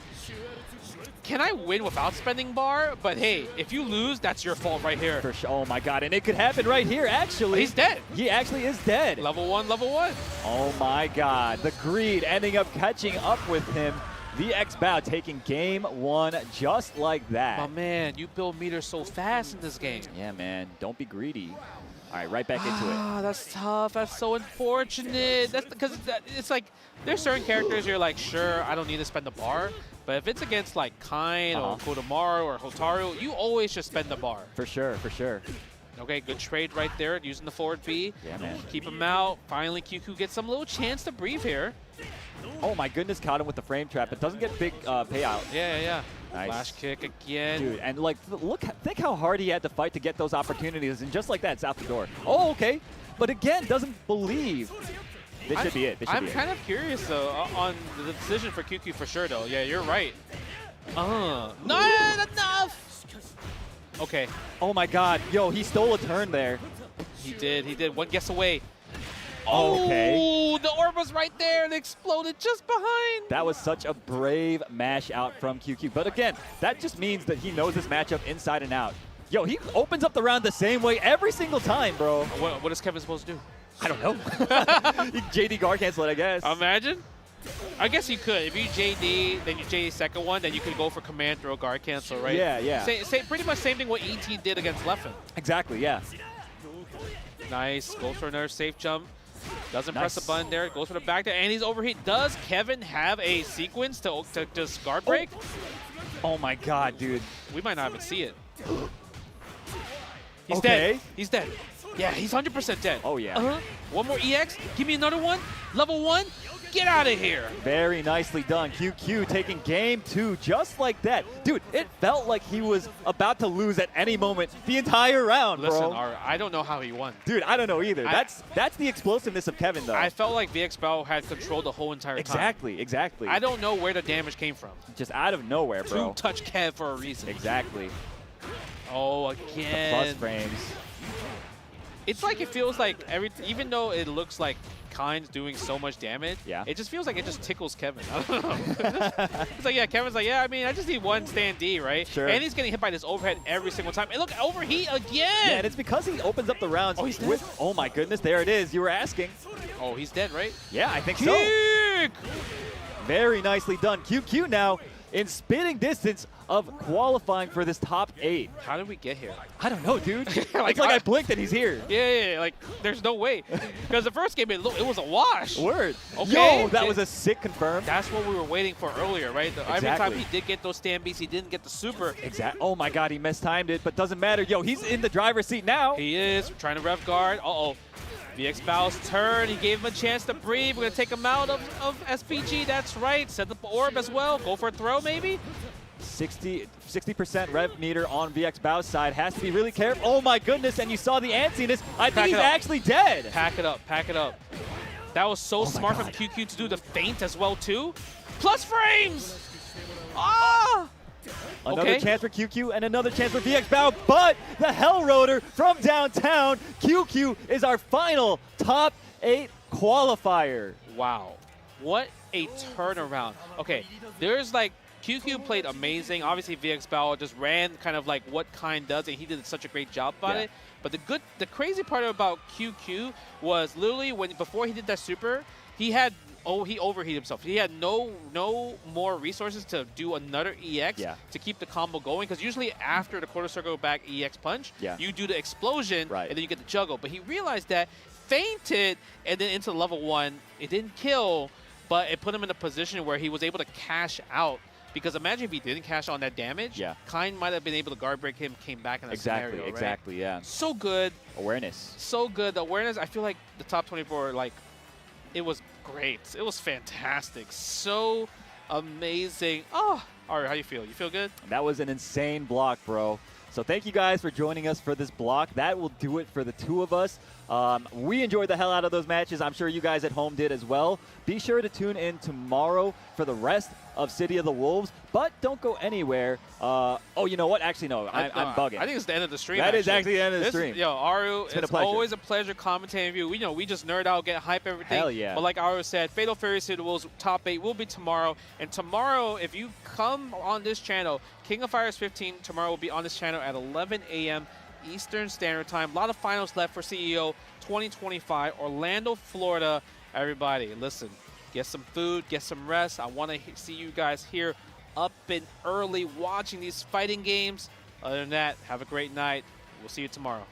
can I win without spending bar? But hey, if you lose, that's your fault right here. For sure. Oh my god, and it could happen right here, actually. He's dead. He actually is dead. Level 1, level 1. Oh my god, the greed ending up catching up with him. VX Bao taking game 1 just like that. My man, you build meters so fast in this game. Yeah, man, don't be greedy. All right, right back into it. That's tough. That's so unfortunate. That's because it's like there's certain characters you're like, sure, I don't need to spend the bar. But if it's against like Kine or Kodomaru or Hotaru, you always just spend the bar. For sure, for sure. Okay, good trade right there using the forward B. Yeah, man. Keep him out. Finally, QQ gets some little chance to breathe here. Oh my goodness, caught him with the frame trap. It doesn't get big payout. Yeah. Nice. Flash kick again. Dude, and like, think how hard he had to fight to get those opportunities, and just like that, it's out the door. Oh, okay. But again, doesn't believe. This should be it. I'm kind of curious, though, on the decision for QQ for sure, though. Yeah, you're right. Not enough! Okay. Oh my god. Yo, he stole a turn there. He did. One guess away. Okay. Oh, the orb was right there and exploded just behind. That was such a brave mash out from QQ. But again, that just means that he knows this matchup inside and out. Yo, he opens up the round the same way every single time, bro. What is Kevin supposed to do? I don't know. JD guard cancel it, I guess. Imagine. I guess you could. If you JD, then you JD second one, then you could go for command throw guard cancel, right? Yeah. Pretty much same thing what ET did against Leffen. Exactly, yeah. Nice. Goes for another safe jump. Doesn't press the button there. Goes for the back there, and he's overheat. Does Kevin have a sequence to just guard break? Oh my god, dude. We might not even see it. He's dead. He's dead. Yeah, he's 100% dead. Oh, yeah. One more EX. Give me another one. Level 1. Get out of here. Very nicely done. QQ taking game 2 just like that. Dude, it felt like he was about to lose at any moment the entire round, Listen, bro. I don't know how he won. Dude, I don't know either. That's the explosiveness of Kevin, though. I felt like VX Bao had control the whole entire time. Exactly. I don't know where the damage came from. Just out of nowhere, bro. Two-touch Kev for a reason. Exactly. Oh, again. The plus frames. It's like it feels like even though it looks like Kine's doing so much damage, it just feels like it just tickles Kevin. I don't know. It's like, yeah, Kevin's like, yeah, I mean, I just need one stand D, right? Sure. And he's getting hit by this overhead every single time. And look, overheat again! Yeah, and it's because he opens up the rounds with, oh my goodness, there it is. You were asking. Oh, he's dead, right? Yeah, I think Kick! so. Very nicely done. QQ now in spitting distance of qualifying for this top 8. How did we get here? I don't know, dude. It's like I blinked and he's here. Yeah, like there's no way. Because the first game, it was a wash. Word. Okay. Yo, that was a sick confirm. That's what we were waiting for earlier, right? Every time he did get those stand beats, he didn't get the super. Exactly. Oh my god, he mistimed it, but doesn't matter. Yo, he's in the driver's seat now. He is. Trying to rev guard. Uh-oh. VX Bao's turn. He gave him a chance to breathe. We're going to take him out of SPG. That's right. Set the orb as well. Go for a throw, maybe? 60% rev meter on VX Bao's side. Has to be really careful. Oh my goodness, and you saw the antsiness. I think he's actually dead. Pack it up. Pack it up. That was so smart from QQ to do the feint as well, too. Plus frames! Ah! Another chance for QQ and another chance for VX Bao, but the Hell Rotor from downtown. QQ is our final top 8 qualifier. Wow. What a turnaround. Okay, there's like QQ played amazing. Obviously, VX Battle just ran kind of like what Kind does, and he did such a great job about it. But the crazy part about QQ was literally before he did that super, he overheated himself. He had no more resources to do another EX to keep the combo going. Because usually after the quarter circle back EX punch, you do the explosion and then you get the juggle. But he realized that, fainted, and then into level 1. It didn't kill, but it put him in a position where he was able to cash out. Because imagine if he didn't cash on that damage, Kind might have been able to guard break him, came back in that scenario, right? Exactly, yeah. So good. Awareness. So good. The awareness, I feel like the top 24, like, it was great. It was fantastic. So amazing. Oh, all right, how you feel? You feel good? That was an insane block, bro. So thank you guys for joining us for this block. That will do it for the two of us. We enjoyed the hell out of those matches. I'm sure you guys at home did as well. Be sure to tune in tomorrow for the rest of City of the Wolves, but don't go anywhere. Oh, you know what? Actually, no, I'm bugging. I think it's the end of the stream. That is actually the end of the stream. Yo, Aru, it's always a pleasure commentating with you. We just nerd out, get hype, everything. Hell yeah. But like Aru said, Fatal Fury City of the Wolves top 8 will be tomorrow. And tomorrow, if you come on this channel, King of Fighters 15 tomorrow will be on this channel at 11 a.m. Eastern Standard Time. A lot of finals left for CEO 2025, Orlando, Florida. Everybody, listen. Get some food, get some rest. I want to see you guys here up and early watching these fighting games. Other than that, have a great night. We'll see you tomorrow.